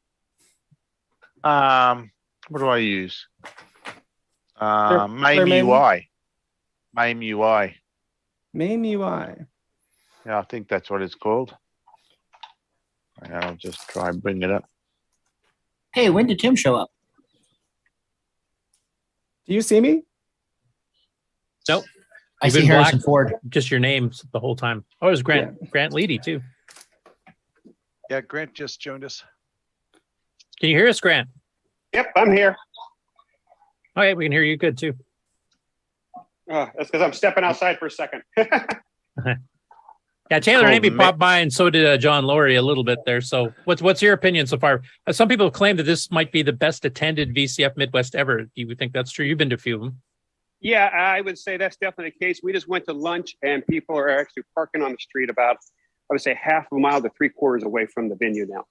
What do I use? MAME UI. MAME UI. MAME UI. Yeah, I think that's what it's called. I'll just try and bring it up. Hey, when did Tim show up? Do you see me? Nope. I see Harrison Ford. Just your name the whole time. Oh, it was Grant. Yeah. Grant Leedy too. Yeah, Grant just joined us. Can you hear us, Grant? Yep, I'm here. Okay, we can hear you good too. That's because I'm stepping outside for a second. Yeah, Taylor and Amy popped by, and so did John Laurie a little bit there. So what's your opinion so far? Some people claim that this might be the best attended VCF Midwest ever. Do you think that's true? You've been to a few of them. Yeah, I would say that's definitely the case. We just went to lunch, and people are actually parking on the street about, I would say, half a mile to 3/4 away from the venue now.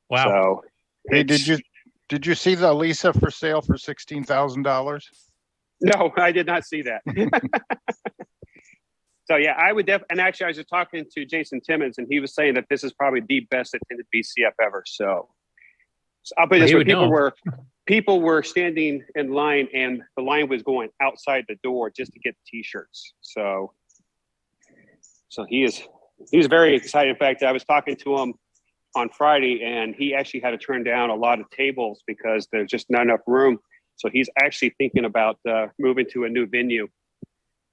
Wow. So, hey, did you see the Lisa for sale for $16,000? No, I did not see that. So yeah, I would and actually I was just talking to Jason Timmons, and he was saying that this is probably the best attended VCF ever. So I'll put it this way, people were standing in line, and the line was going outside the door just to get t-shirts. So he's very excited. In fact, I was talking to him on Friday, and he actually had to turn down a lot of tables because there's just not enough room. So he's actually thinking about moving to a new venue,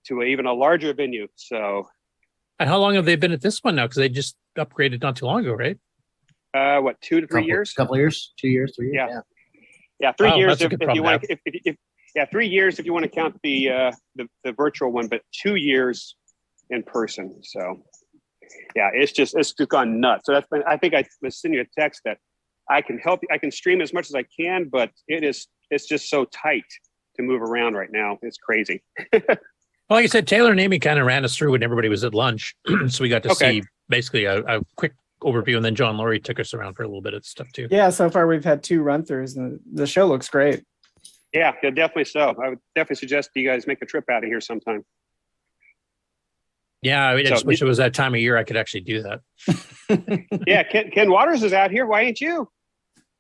to even a larger venue. So, and how long have they been at this one now? Because they just upgraded not too long ago, right? 2 to 3 years? Couple years, 2 years, 3 years. Yeah. 3 years if you want. Yeah, 3 years if you want to count the virtual one, but 2 years in person. So, yeah, it's just gone nuts. So I think I was sending you a text that I can help you. I can stream as much as I can, but it's just so tight to move around right now. It's crazy. Well, like I said, Taylor and Amy kind of ran us through when everybody was at lunch. So we got to see basically a quick overview, and then John Laurie took us around for a little bit of stuff too. Yeah, so far we've had 2 run-throughs, and the show looks great. Yeah, definitely so. I would definitely suggest you guys make a trip out of here sometime. Yeah, I just wish it was that time of year I could actually do that. Yeah, Ken Waters is out here. Why ain't you?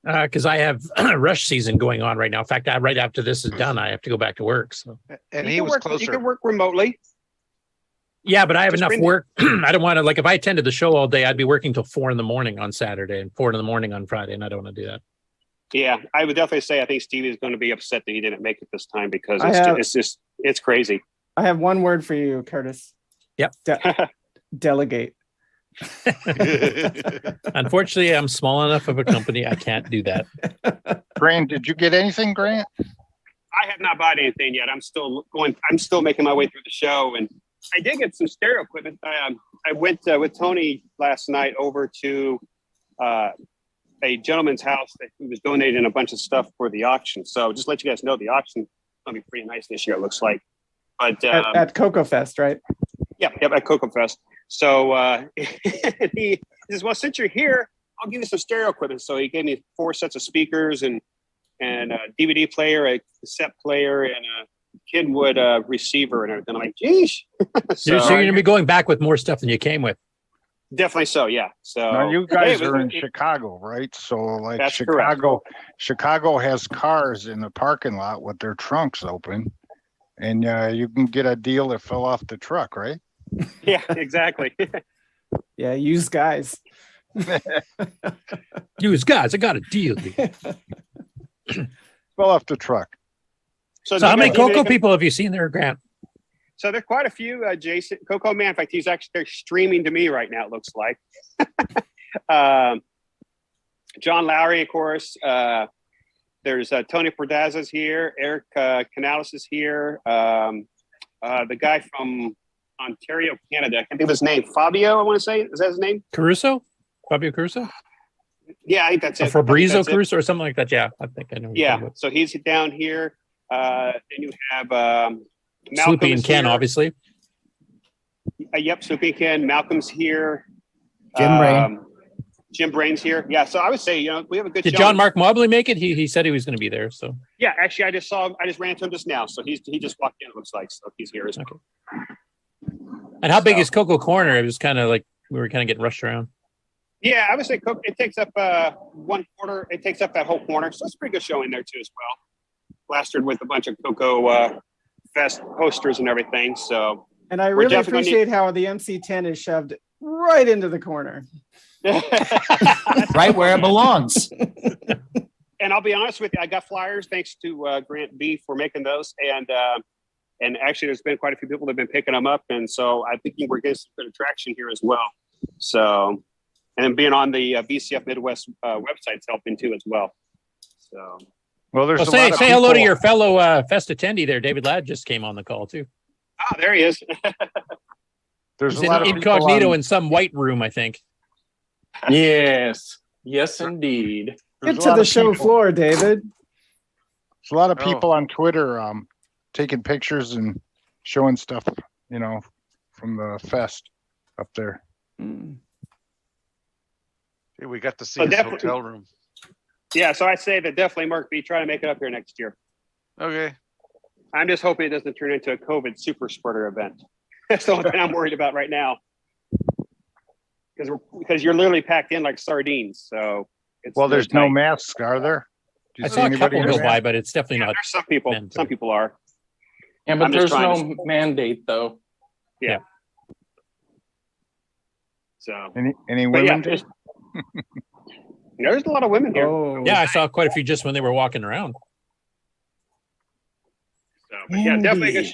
Because I have rush season going on right now. In fact, right after this is done, I have to go back to work. So, and he was closer. You can work remotely. Yeah, but I have enough work. I don't want to, like, if I attended the show all day, I'd be working till 4 a.m. on Saturday and 4 a.m. on Friday, and I don't want to do that. Yeah, I would definitely say I think Stevie is going to be upset that he didn't make it this time because it's crazy. I have one word for you, Curtis. Yep. Delegate. Unfortunately, I'm small enough of a company. I can't do that. Grant, did you get anything, Grant? I have not bought anything yet. I'm still making my way through the show, and I did get some stereo equipment. I went with Tony last night over to a gentleman's house that he was donating a bunch of stuff for the auction. So just let you guys know, the auction is going to be pretty nice this year, it looks like. But at CoCo Fest, right? Yep, at CoCo Fest. So he says, well, since you're here, I'll give you some stereo equipment. So he gave me 4 sets of speakers and a DVD player, a cassette player, and a Kenwood receiver and everything. I'm like, geez. So you're going to be going back with more stuff than you came with. Definitely so, yeah. So now you guys are in Chicago, right? So like Chicago has cars in the parking lot with their trunks open, and you can get a deal that fell off the truck, right? Yeah, exactly. Yeah, used guys. Used guys, I got a deal. Fell off the truck. So how many CoCo people have you seen there, Grant? So there's quite a few, Jason. CoCo man, in fact, he's actually streaming to me right now, it looks like. John Lowry, of course. There's Tony Perdazza's here. Eric Canales is here. The guy from Ontario, Canada. I can't think of his name. Fabio, I want to say. Is that his name? Caruso? Fabio Caruso? Yeah, I think that's it. Fabrizio Caruso or something like that. Yeah, I think I know. Yeah, so he's down here. Then you have Sloopy and Ken, obviously. Yep, Sloopy and Ken. Malcolm's here. Jim Brain's here. Yeah, so I would say, we have a good Did John Mark Mobley make it? He said he was going to be there. So yeah, actually, I just ran into him just now. So he just walked in, it looks like. So he's here as well. And how big is CoCo Corner? It was kind of like we were kind of getting rushed around. Yeah, I would say it takes up 1/4. It takes up that whole corner. So it's a pretty good showing there too as well. Plastered with a bunch of CoCo Fest posters and everything. So and I really appreciate how the MC10 is shoved right into the corner. Right where it belongs. And I'll be honest with you, I got flyers thanks to Grant B for making those. And actually, there's been quite a few people that have been picking them up. And so I'm thinking we're getting some good attraction here as well. So, and being on the VCF Midwest website's helping too as well. So, well, say hello to your fellow Fest attendee there. David Ladd just came on the call too. Oh, there he is. There's He's a lot of incognito in some white room, I think. Yes, indeed. Get to the show floor, David. There's a lot of people on Twitter taking pictures and showing stuff, from the fest up there. Hey, we got to see his hotel room. Yeah, so I say that definitely Mark B, try to make it up here next year. Okay. I'm just hoping it doesn't turn into a COVID super spreader event. That's the only thing I'm worried about right now. Because you're literally packed in like sardines. So there's no masks, are there? I saw a couple go by, but it's definitely not. There's some people. Some people are. Yeah, but there's no mandate though. Yeah. So any women? There's a lot of women here. Oh. Yeah, I saw quite a few just when they were walking around. So, but yeah, definitely a good show.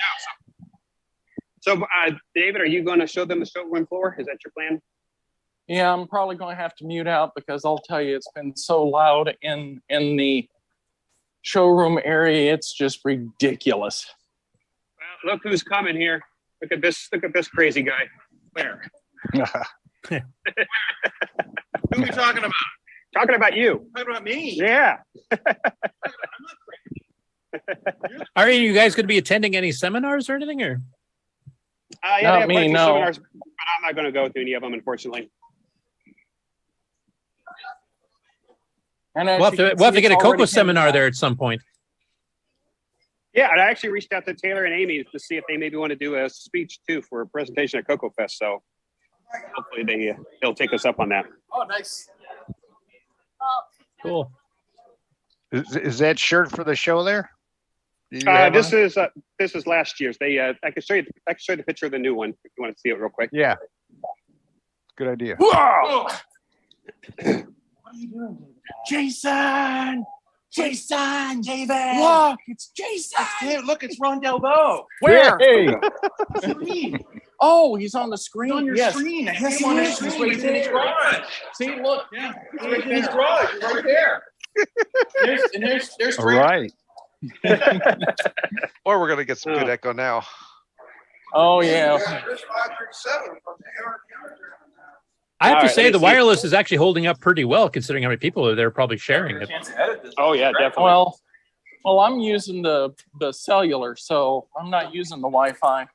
So, David, are you going to show them the showroom floor? Is that your plan? Yeah, I'm probably going to have to mute out because I'll tell you, it's been so loud in the showroom area. It's just ridiculous. Well, look who's coming here. Look at this crazy guy. Where? Who are we talking about? Talking about you. Talking about me? Yeah. I'm not crazy. Are you guys going to be attending any seminars or anything? Or? Yeah, not me, no. Seminars, but I'm not going to go to any of them, unfortunately. And we'll have to get a CoCo seminar there at some point. Yeah, and I actually reached out to Taylor and Amy to see if they maybe want to do a speech too for a presentation at CoCo Fest. So hopefully they'll take us up on that. Oh, nice. Cool. Is that shirt for the show there? This is last year's. I can show you the picture of the new one if you want to see it real quick. Yeah. Good idea. Whoa! What are you doing, Jason? Jason, David. Look, it's Jason. Look, it's Ron Delbo. Where? Hey. Oh, he's on the screen. He's on your screen. Yes, He's on your screen. He's in his garage. See, look. Yeah, he's in his garage. He's right there. There's All right. Or we're gonna get some good echo now. Oh yeah. There's 537 from the air. I have to say the wireless is actually holding up pretty well considering how many people are there probably sharing it. Oh yeah, definitely. Well, I'm using the cellular, so I'm not using the Wi-Fi.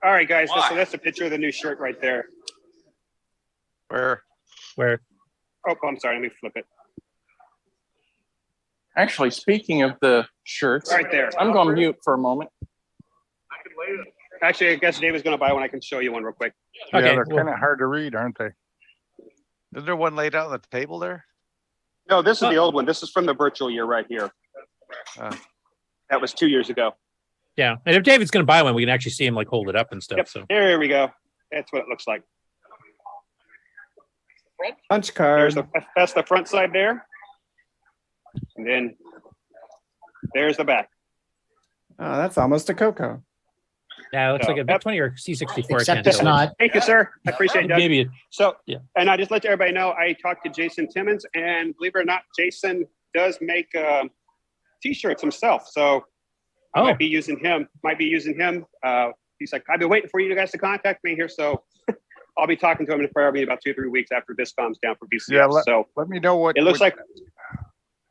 All right, guys. So that's a picture of the new shirt right there. Where? Oh, I'm sorry. Let me flip it. Actually, speaking of the shirts, Right there. I'm going to mute for a moment. Actually, I guess David's going to buy one. I can show you one real quick. Yeah, Okay, they're well- kind of hard to read, aren't they? Is there one laid out on the table there? No, this is the old one. This is from the virtual year right here. That was 2 years ago. Yeah, and if David's going to buy one, we can actually see him like hold it up and stuff. Yep. So There we go. That's what it looks like. Punch card. That's the front side there. And then there's the back. Oh, that's almost a CoCo. yeah, it looks So, like a V20 or C64. Except it's not. Thank you, sir. I appreciate that. Maybe. So, Yeah. and I just let everybody know, I talked to Jason Timmons, and believe it or not, Jason does make T-shirts himself. So I might be using him. He's like, I've been waiting for you guys to contact me here. So I'll be talking to him in probably about 2 or 3 weeks after this calms down for VCF. Yeah, so let me know what it looks like.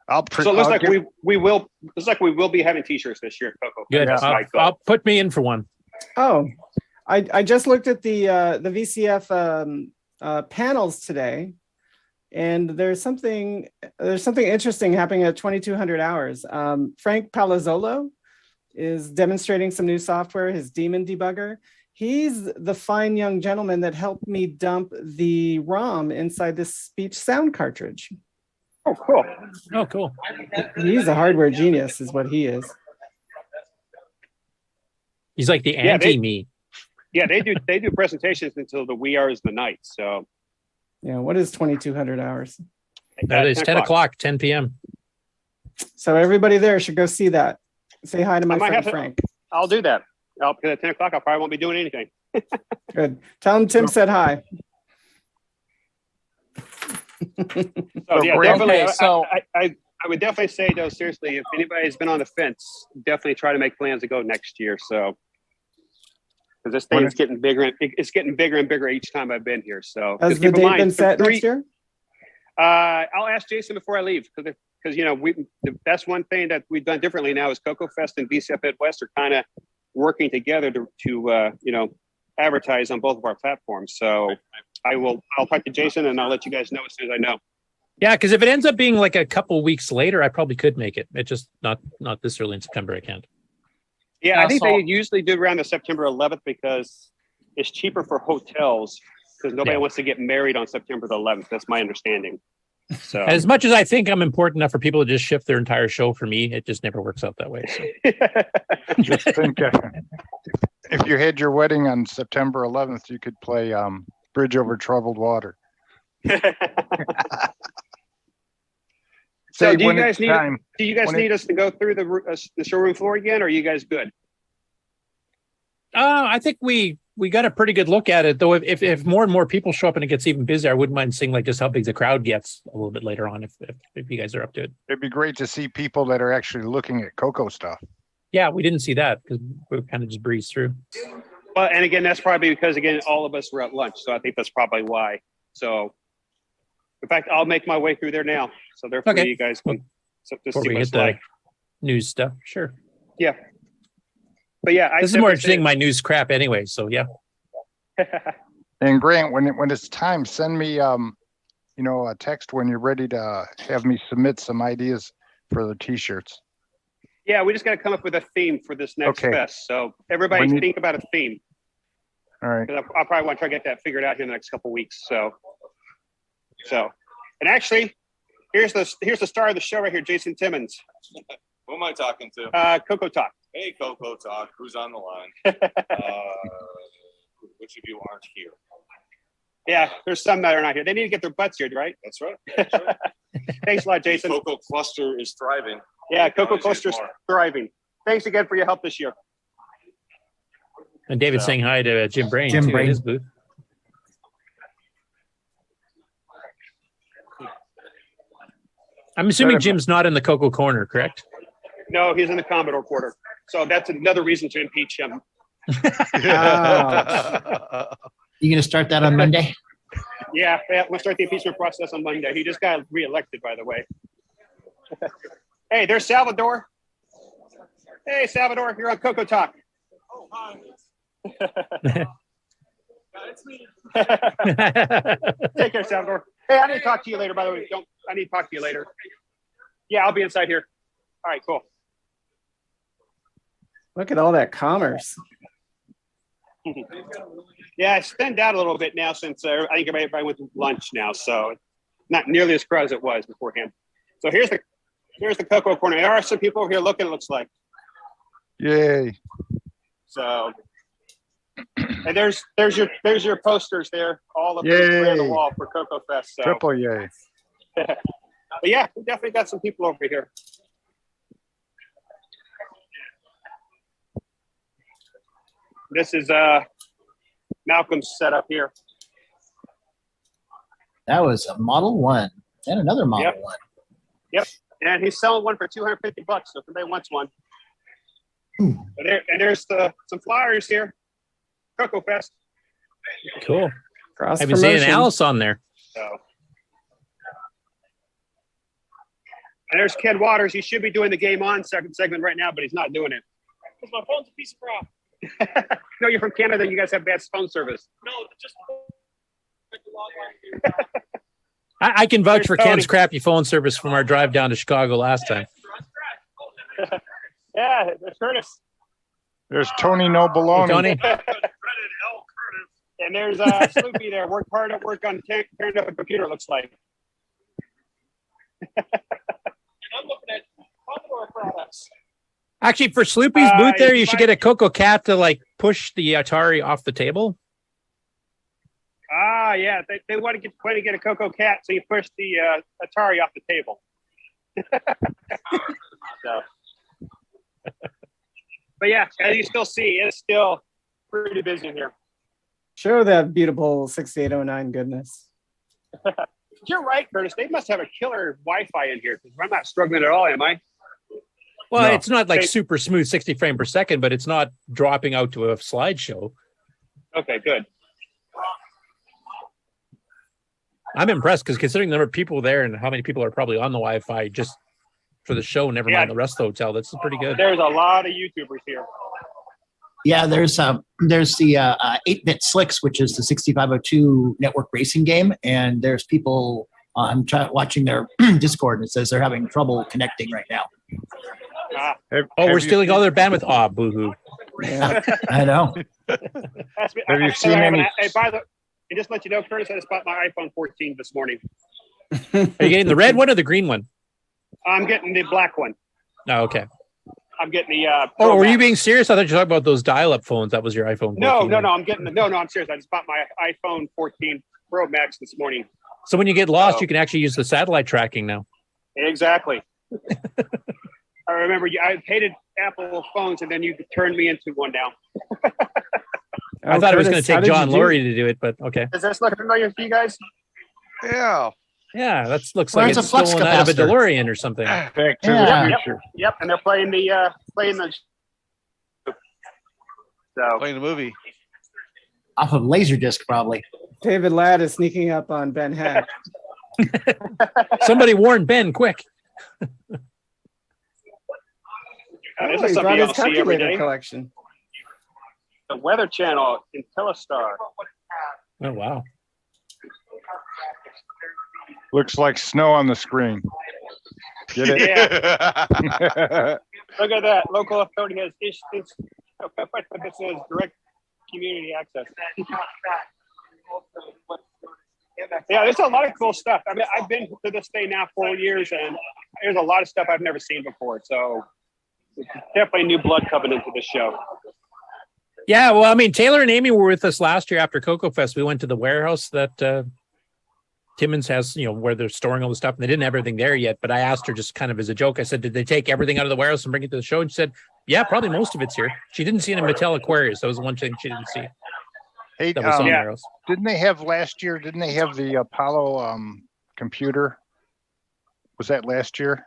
I'll So it looks like we will be having T-shirts this year at CoCo. Good. That's my goal. I'll put me in for one. Oh, I just looked at the VCF panels today, and there's something interesting happening at 2200 hours. Frank Palazzolo is demonstrating some new software, his Demon Debugger. He's the fine young gentleman that helped me dump the ROM inside this speech sound cartridge. Oh, cool. Oh, cool. He's a hardware genius, is what he is. He's like the anti-me. Yeah, they do presentations until the wee hours of the night. So Yeah, what is 2200 hours? That is 10 o'clock, 10 p.m. So everybody there should go see that. Say hi to my friend Frank. I'll do that. Because at 10 o'clock, I probably won't be doing anything. Good. Tell him Tim said hi. So yeah, definitely. I would definitely say though, seriously, if anybody's been on the fence, definitely try to make plans to go next year. So because this thing is getting bigger and it's getting bigger and bigger each time I've been here. So has the date been set next year? I'll ask Jason before I leave because you know that's one thing that we've done differently now is CoCo Fest and VCF Midwest are kind of working together to you know advertise on both of our platforms. So I'll talk to Jason and I'll let you guys know as soon as I know. Yeah, because if it ends up being like a couple weeks later, I probably could make it. It's just not this early in September. I can't. Yeah, I think they usually do around the September 11th because it's cheaper for hotels because nobody wants to get married on September the 11th. That's my understanding. So As much as I think I'm important enough for people to just shift their entire show for me, it just never works out that way. So. Just think, if you had your wedding on September 11th, you could play Bridge Over Troubled Water. So do you guys need us to go through the showroom floor again, or are you guys good? I think we got a pretty good look at it, though. If more and more people show up and it gets even busier, I wouldn't mind seeing like just how big the crowd gets a little bit later on if you guys are up to it. It'd be great to see people that are actually looking at CoCo stuff. Yeah, we didn't see that because we kind of just breezed through. Well, and again, that's probably because all of us were at lunch, so I think that's probably why. So, in fact, I'll make my way through there now, so therefore you guys can just Before see we what hit it's the like. news stuff, sure. Yeah, but yeah, this is more interesting my news crap anyway. So yeah. And Grant, when it's time, send me a text when you're ready to have me submit some ideas for the T-shirts. Yeah, we just got to come up with a theme for this next fest. So everybody think about a theme. All right. I'll probably want to try to get that figured out here in the next couple of weeks. So, and actually, here's the star of the show right here, Jason Timmons. Who am I talking to? CoCoTALK. Hey, CoCoTALK. Who's on the line? Which of you aren't here? Yeah, there's some that are not here. They need to get their butts here, right? That's right. Thanks a lot, Jason. CoCo Cluster is thriving. Yeah, CoCo Cluster's thriving. Thanks again for your help this year. And David saying hi to Jim Brain too in his booth. I'm assuming Jim's not in the CoCo corner, correct? No, he's in the Commodore quarter. So that's another reason to impeach him. You gonna start that on Monday? Yeah, we'll start the impeachment process on Monday. He just got reelected, by the way. Hey, there's Salvador. Hey, Salvador, you're on CoCoTALK. Oh, hi. It's me. Take care, Salvador. Hey, I need to talk to you later, by the way. I need to talk to you later. Yeah, I'll be inside here. All right, cool. Look at all that commerce. Yeah, it's thinned out a little bit now since I think everybody went to lunch now, so not nearly as crowded as it was beforehand. So here's the CoCo corner. There are some people over here looking. It looks like. Yay! So, and there's your posters there, all of them around the wall for CoCo Fest. So. Triple yay! But yeah, we definitely got some people over here. This is Malcolm's setup here. That was a Model 1 and another Model 1. Yep, and he's selling one for $250. So if anybody wants one, and there's some flyers here. CoCo Fest. Cool. Cross I've been seeing Alice on there. So, and there's Ken Waters. He should be doing the game on second segment right now, but he's not doing it. Because my phone's a piece of crap. No, you're from Canada. You guys have bad phone service. No, just I can vouch for Ken's crappy phone service from our drive down to Chicago last time. Yeah, there's Curtis. There's Tony No Baloney. Tony. And there's Sloopy there. Worked hard at work on tearing up a computer, looks like. And I'm looking at Commodore products. Actually, for Sloopy's booth there, you should get a CoCoCat to like push the Atari off the table. Ah, yeah. They want to get a CoCoCat, so you push the Atari off the table. So. But yeah, as you still see, it's still pretty busy in here. Show that beautiful 6809 goodness. You're right, Curtis. They must have a killer Wi-Fi in here because I'm not struggling at all, am I? Well, No. it's not like super smooth 60 frame per second, but it's not dropping out to a slideshow. Okay, good. I'm impressed because considering the number of people there and how many people are probably on the Wi-Fi just for the show, never mind the rest of the hotel, that's pretty good. There's a lot of YouTubers here. Yeah, there's the 8-bit Slicks, which is the 6502 network racing game, and there's people watching their Discord, and it says they're having trouble connecting right now. We're stealing all their bandwidth. Ah, boo-hoo. Yeah, I know. Have you seen any? Hey, by the way, just let you know, Curtis, I just bought my iPhone 14 this morning. Are you getting the red one or the green one? I'm getting the black one. Oh, okay. I'm getting the. Oh, were you being serious? I thought you were talking about those dial-up phones. That was your iPhone 14. No. I'm getting the. No, I'm serious. I just bought my iPhone 14 Pro Max this morning. So when you get lost, you can actually use the satellite tracking now. Exactly. I remember I hated Apple phones, and then you turned me into one now. I thought it was going to take John Lurie to do it, but okay. Does that look familiar for you guys? Yeah. Yeah, that looks like it's stolen out of a DeLorean or something. Back to the future. Yep, and they're playing the playing the movie off of Laserdisc, probably. David Ladd is sneaking up on Ben Heck. Somebody warn Ben, quick. This He is brought something his you'll see every calculator day. collection. The Weather Channel in Telestar. Oh, wow. Looks like snow on the screen. Get it? Yeah. Look at that. Local authority has issued. This is direct community access. Yeah, there's a lot of cool stuff. I mean, I've been to this day now 4 years, and there's a lot of stuff I've never seen before. So definitely new blood coming into this show. Yeah, well, I mean, Taylor and Amy were with us last year after CoCo Fest. We went to the warehouse that Timmons has, where they're storing all the stuff, and they didn't have everything there yet. But I asked her just kind of as a joke. I said, "Did they take everything out of the warehouse and bring it to the show?" And she said, "Yeah, probably most of it's here." She didn't see any Mattel Aquarius. That was the one thing she didn't see. Hey, that was on the warehouse. Didn't they have last year? Didn't they have the Apollo computer? Was that last year?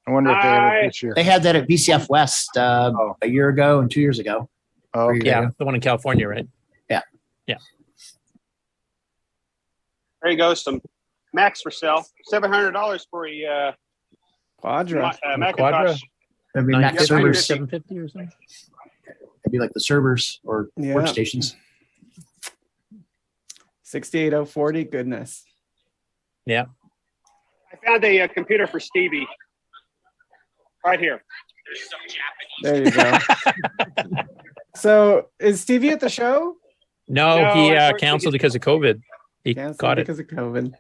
I wonder if they have it this year. They had that at VCF West a year ago and 2 years ago. Oh, yeah, the one in California, right? Yeah. Yeah. There you go. Some Macs for sale. $700 for a Quadra. Macintosh. I mean, Mac servers. $750 or something. Maybe like the servers or workstations. 68040, goodness. Yeah. I found a computer for Stevie. Right here. There you go. So is Stevie at the show? No, he canceled because of COVID. He got it because of COVID.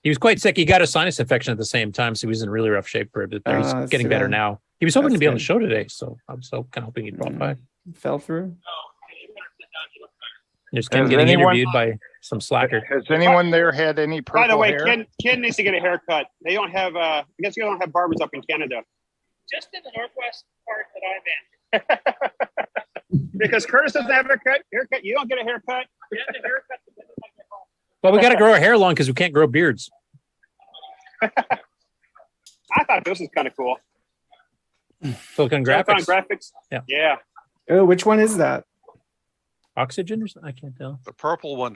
He was quite sick. He got a sinus infection at the same time, so he was in really rough shape for a bit. But he's getting better now. He was hoping to be on the show today, so I'm so kind of hoping he'd drop by. Fell through. Just getting interviewed by some slacker. Has anyone there had any purple By the way, hair? Ken needs to get a haircut. They don't have. I guess you don't have barbers up in Canada. Just in the northwest part that I'm in. Because Curtis doesn't have a haircut. You don't get a haircut. Well, we got to grow our hair long because we can't grow beards. I thought this was kind of cool. Silicon Graphics. Yeah. Yeah. Oh, which one is that? Oxygen or something? I can't tell. The purple one.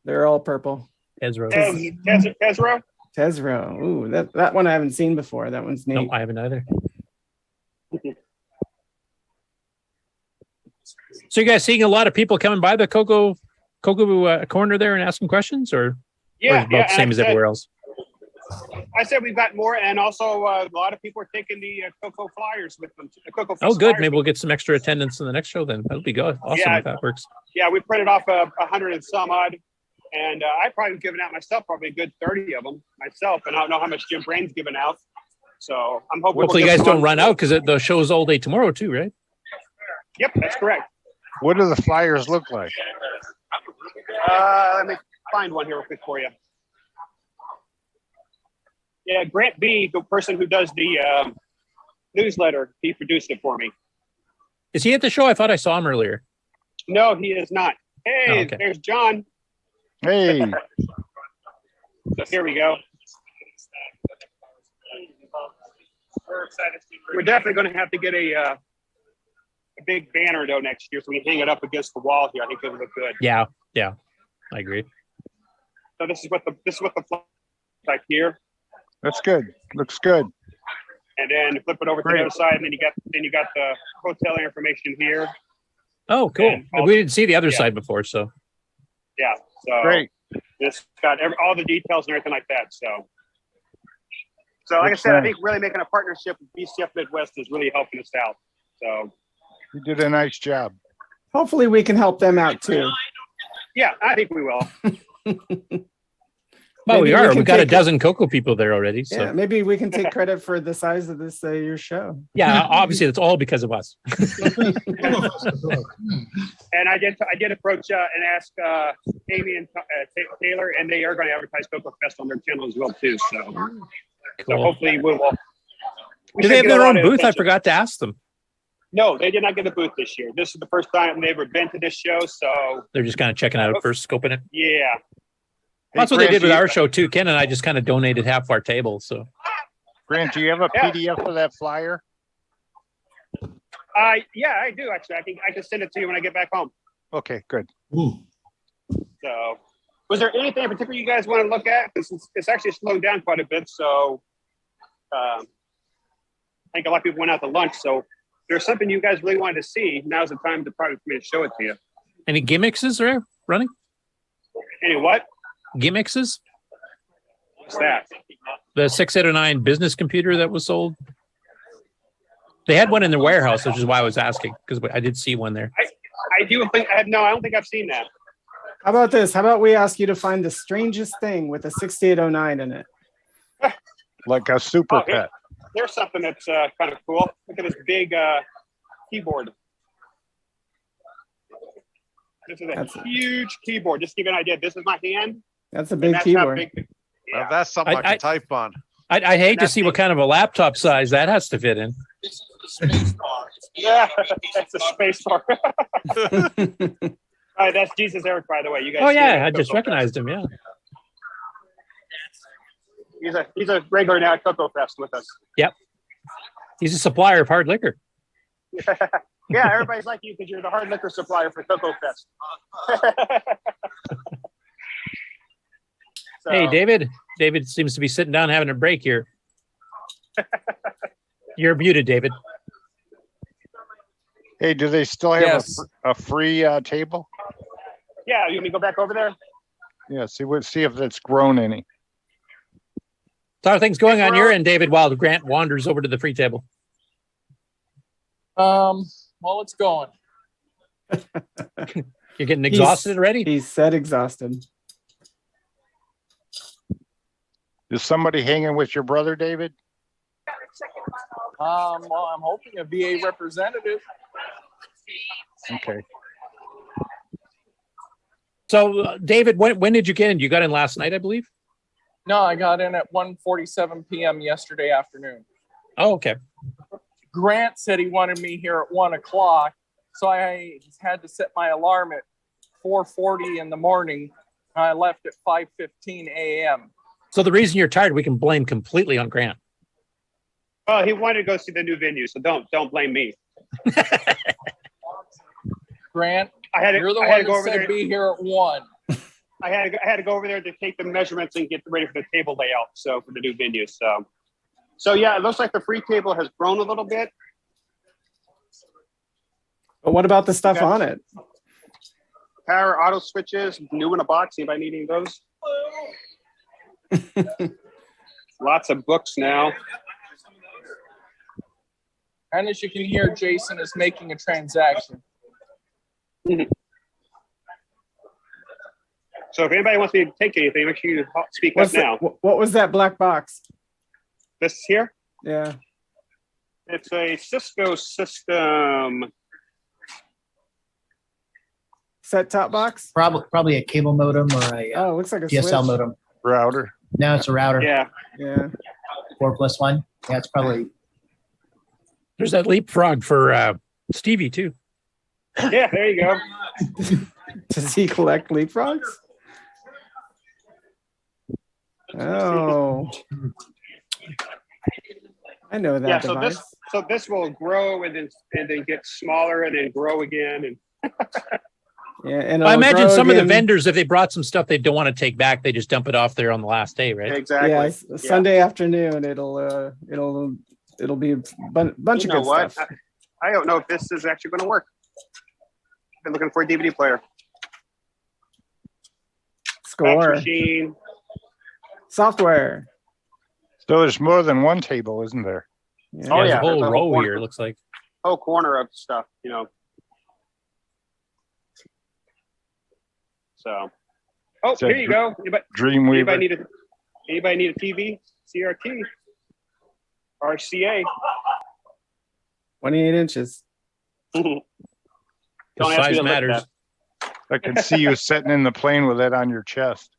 They're all purple. Ezra. Tezro? Tezro. Ooh, that one I haven't seen before. That one's neat. No, I haven't either. So you guys seeing a lot of people coming by the CoCo corner there and asking questions, or Yeah, about the same as everywhere else? I said we've got more, and also a lot of people are taking the CoCo flyers with them. The CoCo Oh, good. flyers. Maybe we'll get some extra attendance in the next show then. That'll be good. Awesome Yeah. if that works. Yeah, we printed off 100 and some odd, and I probably given out myself probably a good 30 of them myself, and I don't know how much Jim Brain's given out. So I'm hoping. Hopefully you guys don't run out because the show's all day tomorrow too, right? Yep, that's correct. What do the flyers look like? Let me find one here real quick for you. Yeah, Grant B, the person who does the newsletter, he produced it for me. Is he at the show? I thought I saw him earlier. No, he is not. Hey, Oh, okay. there's John. Hey. So here we go. We're definitely going to have to get a big banner though next year, so we can hang it up against the wall here. I think it'll look good. Yeah, I agree. So this is what the flag looks like here, That's good. Looks good. and then flip it over to Great. the other side, and then you got the hotel information here. Oh, cool. And all We didn't see the other yeah. side before, so Yeah. So Great. It's got all the details and everything like that. So like Looks I said, I nice. think really making a partnership with VCF Midwest is really helping us out. So You did a nice job. Hopefully we can help them out too. yeah, I think we will. well, Maybe we are. can We've got a take- dozen CoCo people there already. So Yeah, maybe we can take credit for the size of this your show. yeah, obviously it's all because of us. And I did approach and ask Amy and Taylor, and they are going to advertise CoCo Fest on their channel as well too. So Cool. hopefully we will. we Do should they have get a their lot own of booth? I attention. forgot to ask them. No, they did not get a booth this year. This is the first time they've ever been to this show. So They're just kind of checking out first, scoping it. yeah, That's what they did with Grant, our show too. Ken and I just kind of donated half our table. So Grant, do you have a Yeah. PDF of that flyer? yeah, I do actually. I think I can send it to you when I get back home. Okay, good. So, was there anything in particular you guys want to look at? Because it's actually slowed down quite a bit. So, I think a lot of people went out to lunch. So, if there's something you guys really wanted to see, now's the time to probably for me to show it to you. any gimmicks are running? Any what? Gimmicks? What's that? The 6809 business computer that was sold. They had one in their warehouse, which is why I was asking, because I did see one there. I do think I don't think I've seen that. How about this? How about we ask you to find the strangest thing with a 6809 in it? Like a super Oh, here- pet. There's something that's kind of cool. Look at this big keyboard. This is a huge keyboard. Just to give you an idea, this is my hand. That's a and big how keyboard. big- Now that's something I can type on. I'd hate to see what kind of a laptop size that has to fit in. Yeah, that's a space bar. All right, that's Jesus Eric, by the way. You guys. Oh see yeah, him I at just CoCo recognized him. Yeah. Fest. He's a regular now at CoCo Fest with us. Yep. He's a supplier of hard liquor. Yeah, everybody's like you because you're the hard liquor supplier for CoCo Fest. So, Hey, David. David seems to be sitting down having a break here. You're muted, David. Hey, do they still have Yes. a free table? Yeah, you want me to go back over there? Yeah, see if it's grown any. So how are things going on your end, David, while Grant wanders over to the free table? Well, it's going. You're getting exhausted already? He said exhausted. Is somebody hanging with your brother, David? Well, I'm hoping a VA representative. Okay. So, David, when did you get in? You got in last night, I believe? No, I got in at 1:47 p.m. yesterday afternoon. Oh, okay. Grant said he wanted me here at 1 o'clock, so I had to set my alarm at 4:40 in the morning. I left at 5:15 a.m. So the reason you're tired, we can blame completely on Grant. Oh, he wanted to go see the new venue, so don't blame me. Grant, you're the one that said be here at 1. I had to go over there to take the measurements and get ready for the table layout. So for the new venue, so yeah, it looks like the free table has grown a little bit. But what about the stuff on it? Power auto switches, new in a box. Anybody need any of those? Lots of books now. And as you can hear, Jason is making a transaction. So if anybody wants me to take anything, make sure you speak up now. What was that black box? This here? Yeah. It's a Cisco system. Set-top box? Probably a cable modem or a looks like a DSL switch. modem. Router. No, it's a router. Yeah. 4+1. Yeah, it's probably. There's that leapfrog for Stevie, too. Yeah, there you go. Does he collect leapfrogs? Oh. I know that Yeah, device. so this will grow and then get smaller and then grow again and yeah, and I imagine some of the again. vendors, if they brought some stuff they don't want to take back, they just dump it off there on the last day, right? Exactly. Yeah, Sunday afternoon it'll be a bunch of good stuff. I don't know if this is actually going to work. Been looking for a DVD player. Score. Fax machine. Software. So there's more than one table, isn't there? Yeah. Oh, There's yeah, a whole there's a row whole corner. here, it looks like. Whole corner of stuff, you know. So, oh, So here you go. Dreamweaver. Anybody need a TV? CRT? RCA? 28 inches. Don't The ask me size to lift matters. that. I can see you sitting in the plane with that on your chest.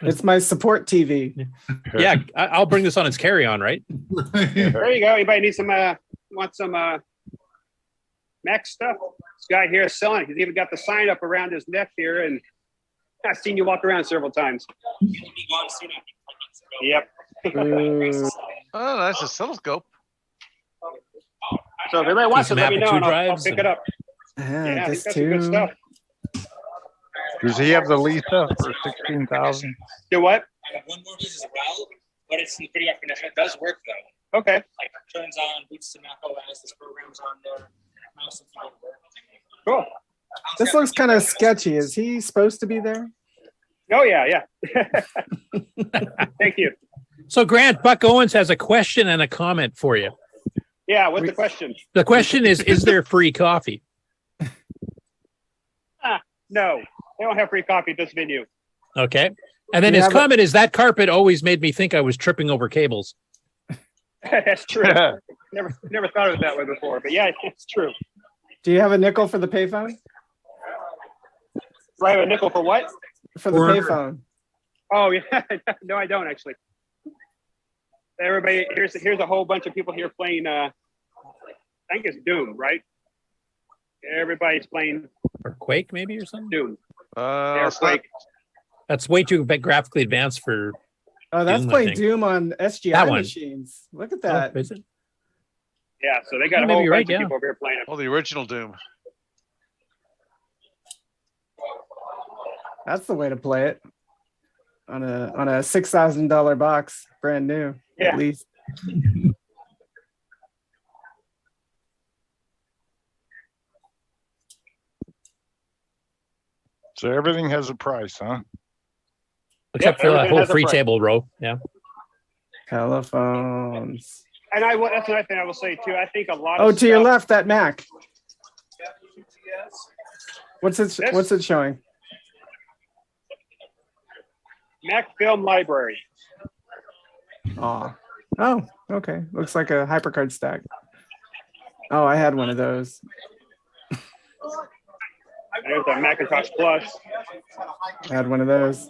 It's my support TV. Yeah, I'll bring this on its carry-on, right? There you go. Anybody need some, want some Mac stuff? This guy here is selling it. He's even got the sign up around his neck here, and I've seen you walk around several times. Yep. Oh, that's a oscilloscope. So if everybody wants Some it, let me Apple know, II and I'll drives pick and- it up. Yeah, He's this got some good too. stuff. Does he have the Lisa for 16,000? Do what? I have one more piece as well, but it's pretty air conditioning. It does work though. Okay. Like turns on, boots to Mac OS, this program's on there, mouse and keyboard work. Cool. This looks kind of sketchy. Is he supposed to be there? Oh yeah. Thank you. So, Grant, Buck Owens has a question and a comment for you. Yeah, what's the question? The question is there free coffee? No, they don't have free coffee at this venue. Okay. And then Do you his have comment is that carpet always made me think I was tripping over cables. That's true. never thought of it that way before, but yeah, it's true. Do you have a nickel for the payphone? Do I have a nickel for what? For the payphone. Oh yeah, no, I don't actually. Everybody, here's a whole bunch of people here playing. I think it's Doom, right? Everybody's playing Or Quake, maybe, or something? Doom. Quake. That's way too graphically advanced for. Oh, that's Doom, I playing think. Doom on SGI That one. machines. Look at that. Oh, is it? Yeah, so they got Oh, a maybe whole you're bunch right, of yeah. people over here playing it. Oh, the original Doom. That's the way to play it. On a $6,000 box, brand new, Yeah. at least. So everything has a price, huh? Except for the everything whole has a free price. table row. Yeah. Telephones. And that's another thing I will say too. I think a lot Oh, of to your stuff- left, that Mac. What's it showing? Mac Film Library. Oh, okay. Looks like a HyperCard stack. Oh, I had one of those. There's a Macintosh Plus. I had one of those.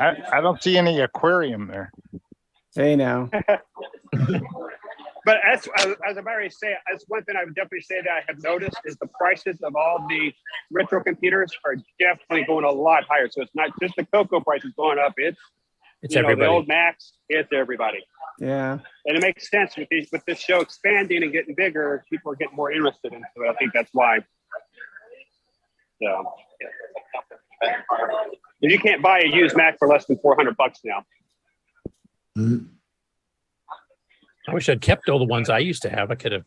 I don't see any aquarium there. Hey now. But as I've already said, that's one thing I would definitely say that I have noticed is the prices of all the retro computers are definitely going a lot higher. So it's not just the CoCo prices going up. It's everybody. The old Macs. It's everybody. Yeah. And it makes sense with this show expanding and getting bigger. People are getting more interested into it. I think that's why. So, if you can't buy a used Mac for less than $400 now. I wish I'd kept all the ones I used to have. I could have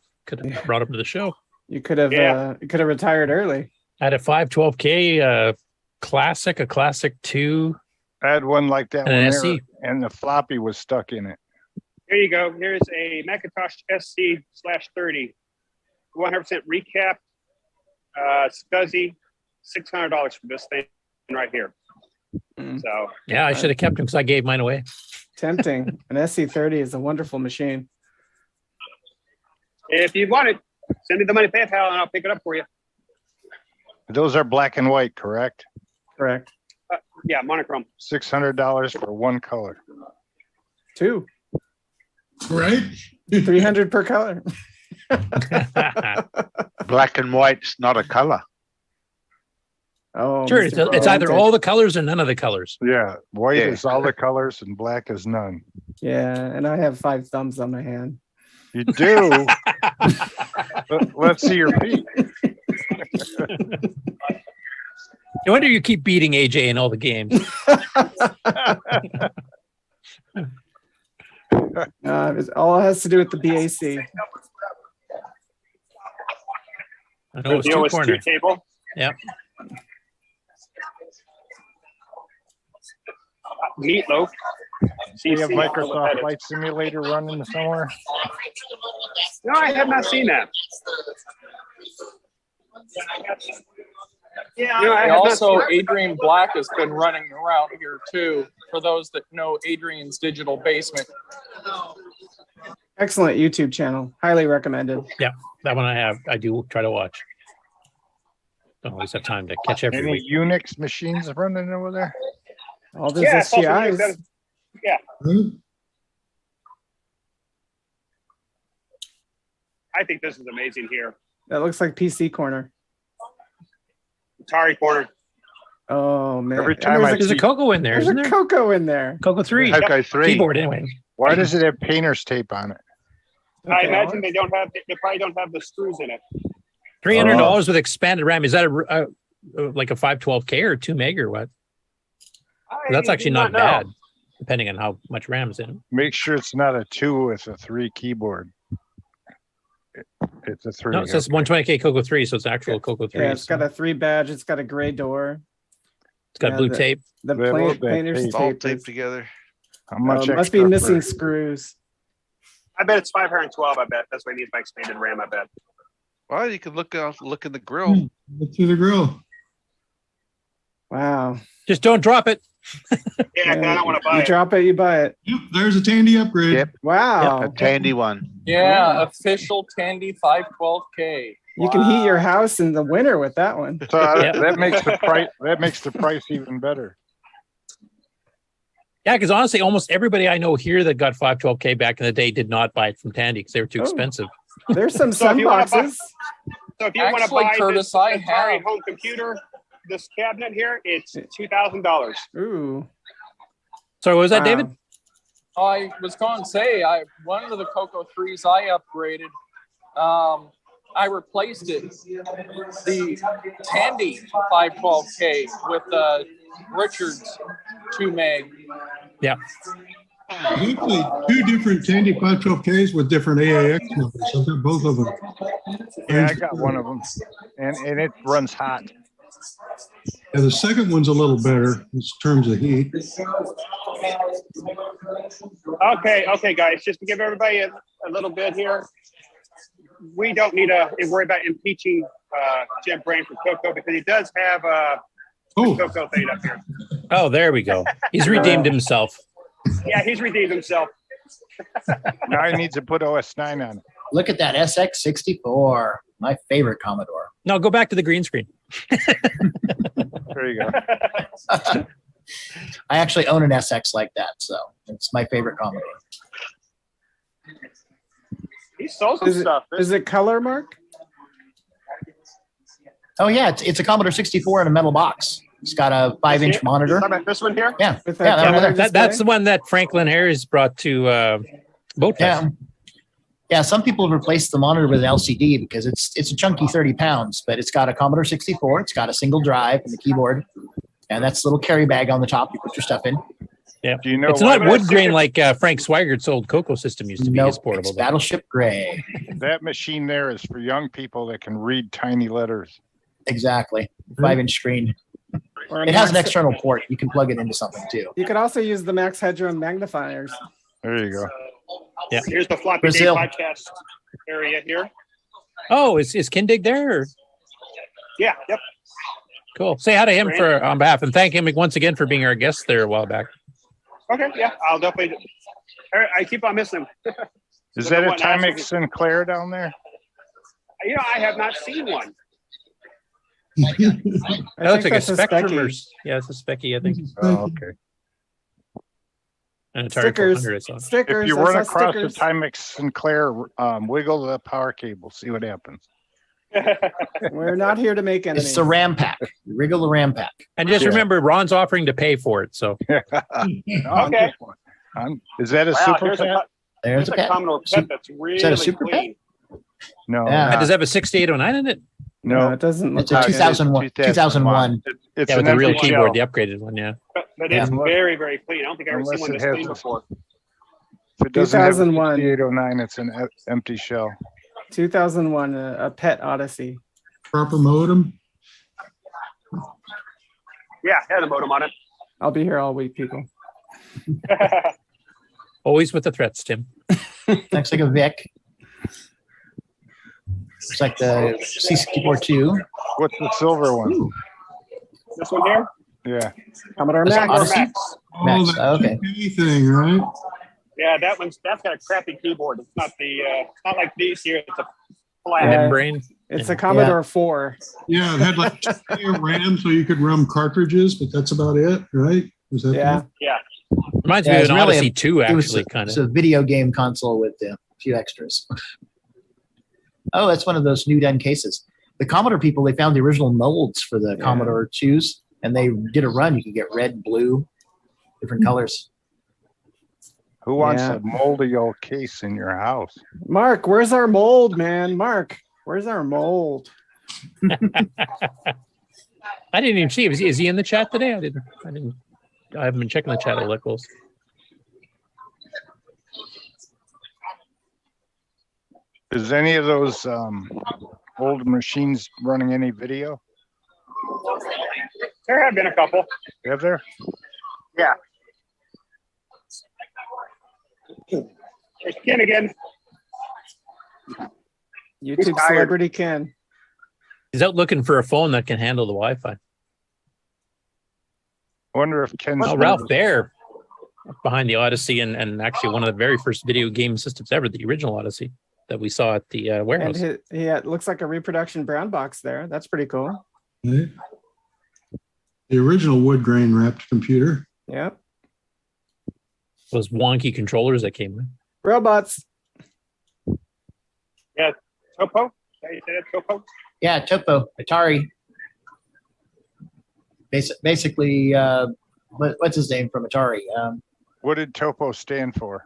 brought them to the show. You could have retired early. I had a 512K classic, a classic 2. I had one like that And one an there, SC. and the floppy was stuck in it. Here you go. Here's a Macintosh SC/30, 100% recap, SCSI, $600 for this thing right here. So Yeah, I should have kept them because I gave mine away. Tempting. An SC30 is a wonderful machine. if you want it, send me the money PayPal and I'll pick it up for you. Those are black and white, correct? Correct. Yeah, monochrome. $600 for one color. 2. Right? 300 per color. Black and white's not a color. Oh, sure, it's either all the colors or none of the colors. Yeah, white is all the colors and black is none. Yeah, and I have 5 thumbs on my hand. You do? Let's see your feet. No wonder you keep beating AJ in all the games. It all has to do with the BAC. I know it's 2 corner. Table. Yep. Meatloaf. Do you have Microsoft Flight Simulator running somewhere? No, I have not seen that. Yeah. No, And also, Adrian Black has been running around here too. For those that know Adrian's Digital Basement. Excellent YouTube channel. Highly recommended. Yeah, that one I do try to watch. Don't always have time to catch every Any week. Unix machines running over there? All those Yeah, it's also SGIs. Unix. Yeah. I think this is amazing here. That looks like PC corner. Atari corner. Oh man! Every And time There's a CoCo in there, there's isn't a there? CoCo in there. CoCo 3. CoCo 3. Keyboard anyway. Why does it have painter's tape on it? I imagine they probably don't have the screws in it. $300 with expanded RAM. Is that like a 512K or 2 meg or what? That's actually not bad, depending on how much RAM's in. Make sure it's not a 2 with a 3 keyboard. It's a 3. No, it says 120K CoCo 3, so it's actual CoCo 3. Yeah, it's got a 3 badge. It's got a gray door. It's got blue tape. The They love that painter's tape. All tape taped is, together. How much must be extra missing for- screws. I bet it's 512. I bet that's why it needs my expanded RAM. I bet. Well, you could look in the grill. Look through the grill. Wow. Just don't drop it. Yeah, 'cause I don't want to buy You it. drop it, you buy it. Yep, there's a Tandy upgrade. Yep. Wow. A Tandy one. Yeah, official Tandy 512K. You can heat your house in the winter with that one. So Yeah. that makes the price. That makes the price even better. Yeah, because honestly, almost everybody I know here that got 512K back in the day did not buy it from Tandy because they were too expensive. There's some So if sun you wanna buy- boxes. So if you want to Actually, buy Curtis, this I Atari have- home computer, this cabinet here, it's $2,000. Ooh. Sorry, what was that, Wow. David? I was going to say, one of the CoCo 3s I upgraded, I replaced it, the Tandy 512K with Richard's 2 meg. Yeah. Actually, 2 different Tandy 512Ks with different AAX numbers. I've got both of them. Yeah, I got one of them, and it runs hot. Yeah, the second one's a little better in terms of heat. Okay, guys, just to give everybody a little bit here. We don't need to worry about impeaching Jim Brain for CoCo because he does have a CoCo thing up here. Oh, there we go. He's redeemed himself. Yeah, he's redeemed himself. Now he needs to put OS 9 on it. Look at that SX64, my favorite Commodore. No, go back to the green screen. There you go. I actually own an SX like that, so it's my favorite Commodore. He sold some stuff. Is it color, Mark? Oh yeah, it's a Commodore 64 in a metal box. It's got a 5-inch monitor. This one here? Yeah, With That's the one that Franklin Harris brought to Boat Fest. Yeah, some people have replaced the monitor with an LCD because it's a chunky 30 pounds, but it's got a Commodore 64. It's got a single drive and the keyboard, and that's a little carry bag on the top. You put your stuff in. Yeah, do you know it's not wood grain like Frank Swigert's old CoCo system used to be. It's portable. It's Battleship Gray. That machine there is for young people that can read tiny letters. Exactly, 5-inch screen. It has an external port. You can plug it into something too. You could also use the max headroom magnifiers. There you go. Yeah. Here's the floppy Brazil. Dave podcast area here. Oh, is Kindig there? Or? Yeah. Yep. Cool. Say hi to him on behalf and thank him once again for being our guest there a while back. Okay. Yeah, I'll definitely. I keep on missing him. Is that a Timex Sinclair down there? You know, I have not seen one. That looks like a Spectrum or yeah, it's a Specky, I think. Oh, okay. And Atari 400, I saw. Stickers. If you run across the Timex Sinclair, wiggle the power cable, see what happens. We're not here to make enemies. It's the RAM pack. You wriggle the RAM pack. And just remember, Ron's offering to pay for it. So Okay. Is that a super pet? There's a pet. Commodore pet that's really Is that a super clean. No. Yeah. does it have a 6809 in it? No, it doesn't look It's a 2001. 2001. It's Yeah, with an the real empty keyboard, shell. the upgraded one. Yeah. But it's very, very clean. I don't think I've ever seen one Unless that's it clean has before. If it doesn't have a 2001. 6809, it's an empty shell. 2001, a Pet Odyssey. Proper modem. Yeah, had a modem on it. I'll be here all week, people. Always with the threats, Tim. Looks like a Vic. It's like the C64 2. What's the silver one? Ooh. This one here? Yeah. Commodore That's Max. Odyssey? Oh, Max. that Okay. GP thing, right? Yeah, that's got a crappy keyboard. It's not it's not like these here. It's a flat. Yeah. Membrane. It's a Commodore 4. Yeah, it had like 2 GB RAM so you could run cartridges, but that's about it, right? Was that Yeah. Yeah. Reminds Yeah, me it's of an really Odyssey 2, It was actually, kind It's of. a video game console with a few extras. Oh, that's one of those new done cases. The Commodore people, they found the original molds for the Commodore 2s, and they did a run. You could get red, blue, different colors. Who wants Yeah. a moldy old case in your house? Mark, where's our mold, man? Mark, where's our mold? I didn't even see him. Is he in the chat today? I haven't been checking the chat all that close. Is any of those old machines running any video? There have been a couple. Have there? Yeah. There's Ken again. YouTube tired. celebrity Ken. He's out looking for a phone that can handle the Wi-Fi. I wonder if Ken's. Oh, Ralph Baer behind the Odyssey and actually one of the very first video game systems ever, the original Odyssey that we saw at the warehouse. And it looks like a reproduction brown box there. That's pretty cool. Right. The original wood grain wrapped computer. Yep. Those wonky controllers that came with. Robots. Yeah. Topo? How you say that? Topo? Yeah, Topo, Atari. Basically, what's his name from Atari? What did Topo stand for?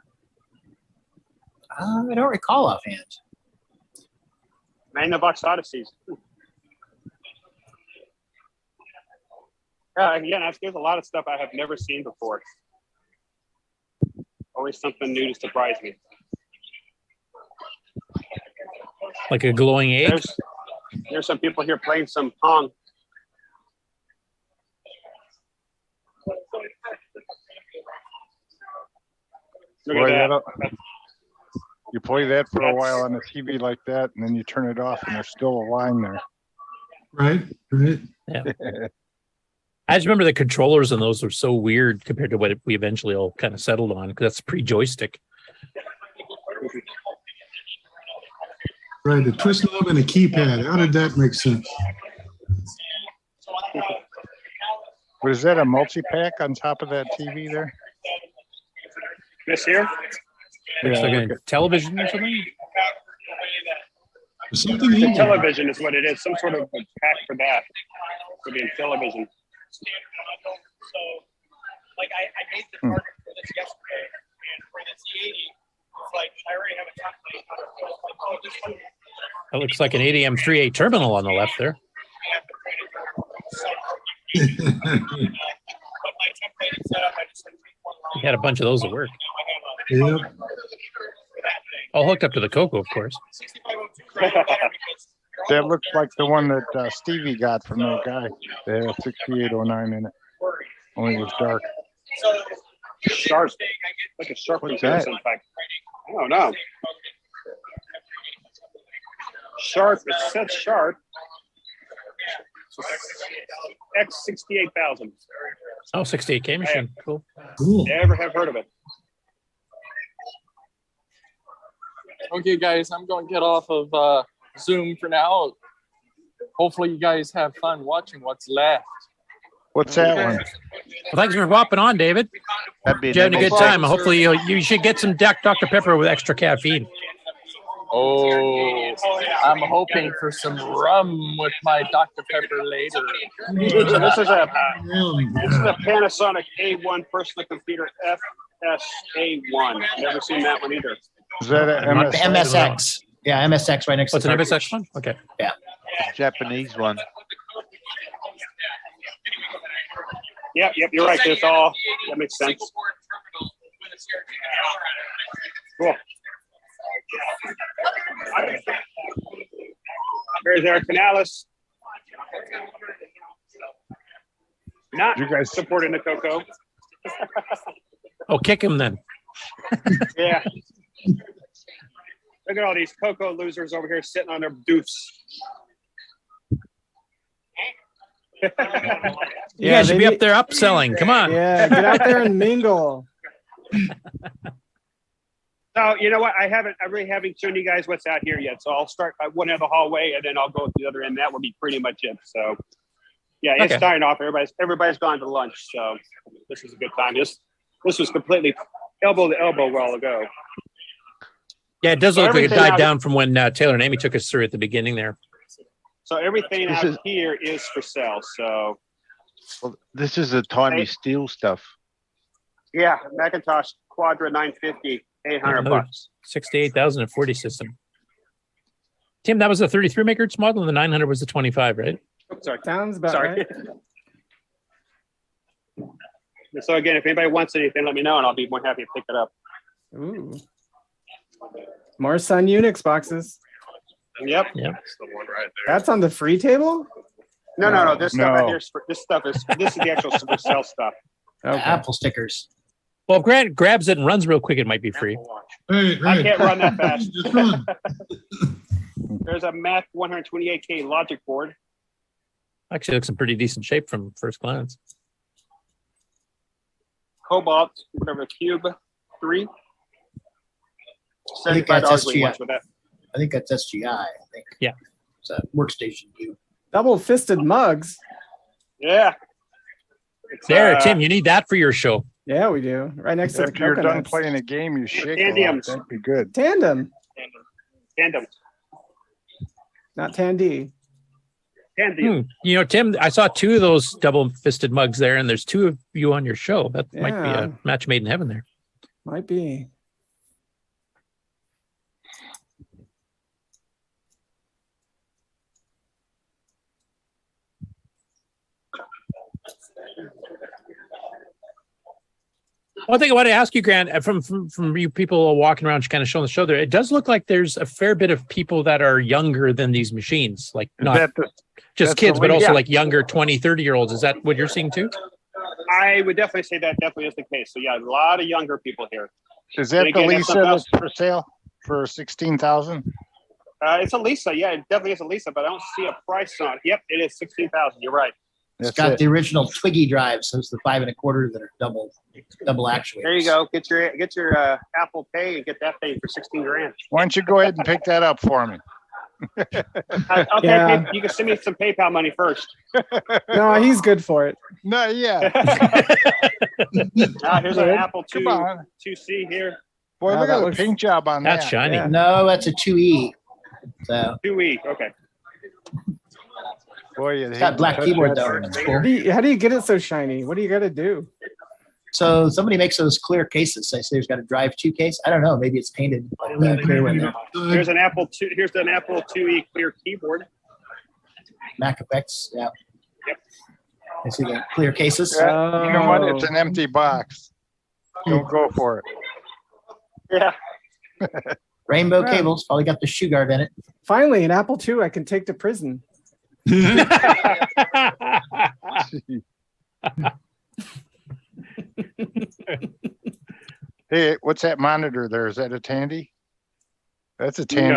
I don't recall offhand. Magnavox Odysseys. Again, there's a lot of stuff I have never seen before. Always something new to surprise me. Like a glowing egg? There's some people here playing some Pong. Look Boy, at that. you play that for a while on the TV like that, and then you turn it off, and there's still a line there. Right. Yeah. I just remember the controllers on those were so weird compared to what we eventually all kind of settled on, because that's pre-joystick. Right. The twist knob and a keypad. How did that make sense? Was that a multi-pack on top of that TV there? This here? Looks like a television or something. Something The television is what it is. Some sort of pack for that. For the television. So, like, I made the target for this yesterday, and for this E80, it's like I already have a template. Like, oh, this one. That looks like an 80M38 terminal on the left there. But my template is set up. I just had to make one line. You had a bunch of those at work. Yep. All hooked up to the CoCo, of course. That looks like the one that Stevie got from that guy. They had a 6809 in it. Only it was dark. Sharp. Like a sharp. What's that? In fact. I don't know. Sharp. It says sharp. X68000. Oh, 68K machine. Cool. Never have heard of it. Okay, guys, I'm going to get off of Zoom for now. Hopefully you guys have fun watching what's left. What's that one? Well, thanks for hopping on, David. You're having a good time. Hopefully you should get some Dr. Pepper with extra caffeine. Oh, I'm hoping for some rum with my Dr. Pepper later. So this is a Panasonic A1 personal computer FSA1. Never seen that one either. Is that an MSX? Yeah, MSX right next What's to an the MSX one? Okay. Yeah. Japanese one. Yep, you're right. That's all. That makes sense. Cool. There's Eric Canales. Not you guys supporting the CoCo. Oh, kick him then. Yeah. Look at all these CoCo losers over here sitting on their doofs. You guys should be up there upselling. Come on. Yeah, get out there and mingle. So you know what? I really haven't shown you guys what's out here yet. So I'll start by one end of the hallway and then I'll go to the other end. That will be pretty much it. So yeah, it's starting off. Everybody's gone to lunch. So this is a good time. This was completely elbow to elbow a while ago. Yeah, it does look like it died down from when Taylor and Amy took us through at the beginning there. So everything out here is for sale. So well, this is the tiny steel stuff. Yeah, Macintosh Quadra 950, $800. 68,040 system. Tim, that was a 33 megahertz model, and the 900 was the 25, right? Oops, sorry. Sounds about right. So again, if anybody wants anything, let me know, and I'll be more happy to pick it up. Ooh. More Sun Unix boxes. Yep. That's the one right there. That's on the free table? No. This stuff right here is this is the actual for sale stuff. Okay. Apple stickers. Well, if Grant grabs it and runs real quick, it might be free. Hey, I can't run that fast. Just run. There's a Mac 128K logic board. Actually, looks in pretty decent shape from first glance. Cobalt, whatever, Cube 3. I think that's $75 SGI. I think that's SGI. I think. Yeah. It's a workstation view. Double-fisted mugs. Yeah. There, Tim, you need that for your show. Yeah, we do. Right next to the After you're done coconuts. playing a game, you shake a lot. That'd be good. Tandem. Not Tandy. Tandy. You know, Tim, I saw two of those double-fisted mugs there, and there's two of you on your show. That might be Yeah. a match made in heaven there. Might be. One thing I want to ask you, Grant, from you people walking around, kind of showing the show there, it does look like there's a fair bit of people that are younger than these machines, like not just kids, but also like younger 20, 30-year-olds. Is that what you're seeing too? I would definitely say that definitely is the case. So yeah, a lot of younger people here. Is that the Again, that's Lisa something that's else. for sale for 16,000? It's a Lisa. Yeah, it definitely is a Lisa, but I don't see a price on it. Yep, it is 16,000. You're right. It's That's got it. the original Twiggy drives. Those the 5 1/4 that are double actuators. There you go. Get your Apple Pay and get that thing for 16 grand. Why don't you go ahead and pick that up for me? Okay, Yeah. you can send me some PayPal money first. No, he's good for it. No, yeah. Here's an Good. Apple Come on. 2C here. Boy, Wow, look that at the looks- paint job on That's that. shiny. Yeah. No, that's a 2E. So 2E. Okay. Boy, you it's got black keyboard though. It's cool. How do you get it so shiny? What do you got to do? So somebody makes those clear cases. I say there's got a drive 2 case. I don't know. Maybe it's painted clear with the Here's an Apple 2. Here's an Apple 2E clear keyboard. Mac effects. Yeah. Yep. I see the clear cases. Yeah, you know what? It's Oh. an empty box. Don't go for it. Yeah. Rainbow Yeah. cables. Probably got the shoe guard in it. Finally, an Apple II I can take to prison. Hey, what's that monitor there? Is that a Tandy? That's a Tandy.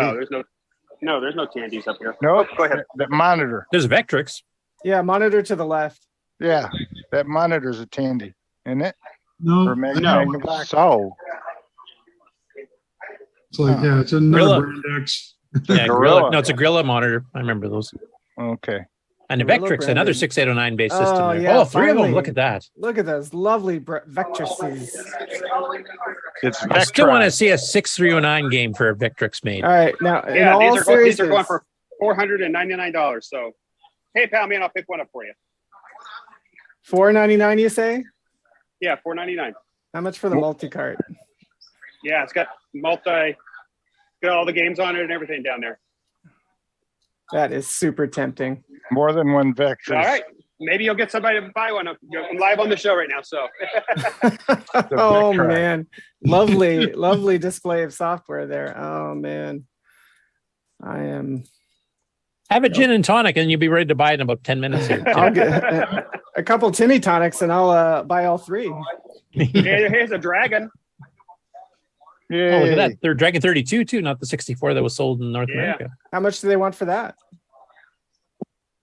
No, there's no Tandies up here. No, Go ahead. that monitor. There's Vectrix. Yeah, monitor to the left. Yeah, that monitor's a Tandy, isn't it? No, Or Magnavox? So, it's like, yeah, it's another Gorilla. brand X. Yeah, Gorilla. Gorilla. No, it's a Gorilla monitor. I remember those. Okay. And a Gorilla Vectrix, another branded. 6809 based Oh, system. There. yeah, Oh, three of them. finally. Look at that. Look at those lovely Vectruses. It's I still Vectron. want to see a 6309 game for a Vectrix made. All right, now in Yeah, all these are seriousness, going for $499. So PayPal me and I'll pick one up for you. $499. You say? Yeah, $499. How much for the multi-cart? Yeah, it's got got all the games on it and everything down there. That is super tempting. More than one Vector. All right. Maybe you'll get somebody to buy one. I'm live on the show right now. So Oh man, lovely display of software there. Oh man, I am. Have a gin and tonic, and you'll be ready to buy it in about 10 minutes. Here. I'll get a couple Timmy tonics, and I'll buy all three. here's a dragon. Oh, look at that. They're Dragon 32 too, not the 64 that was sold in North America. How much do they want for that?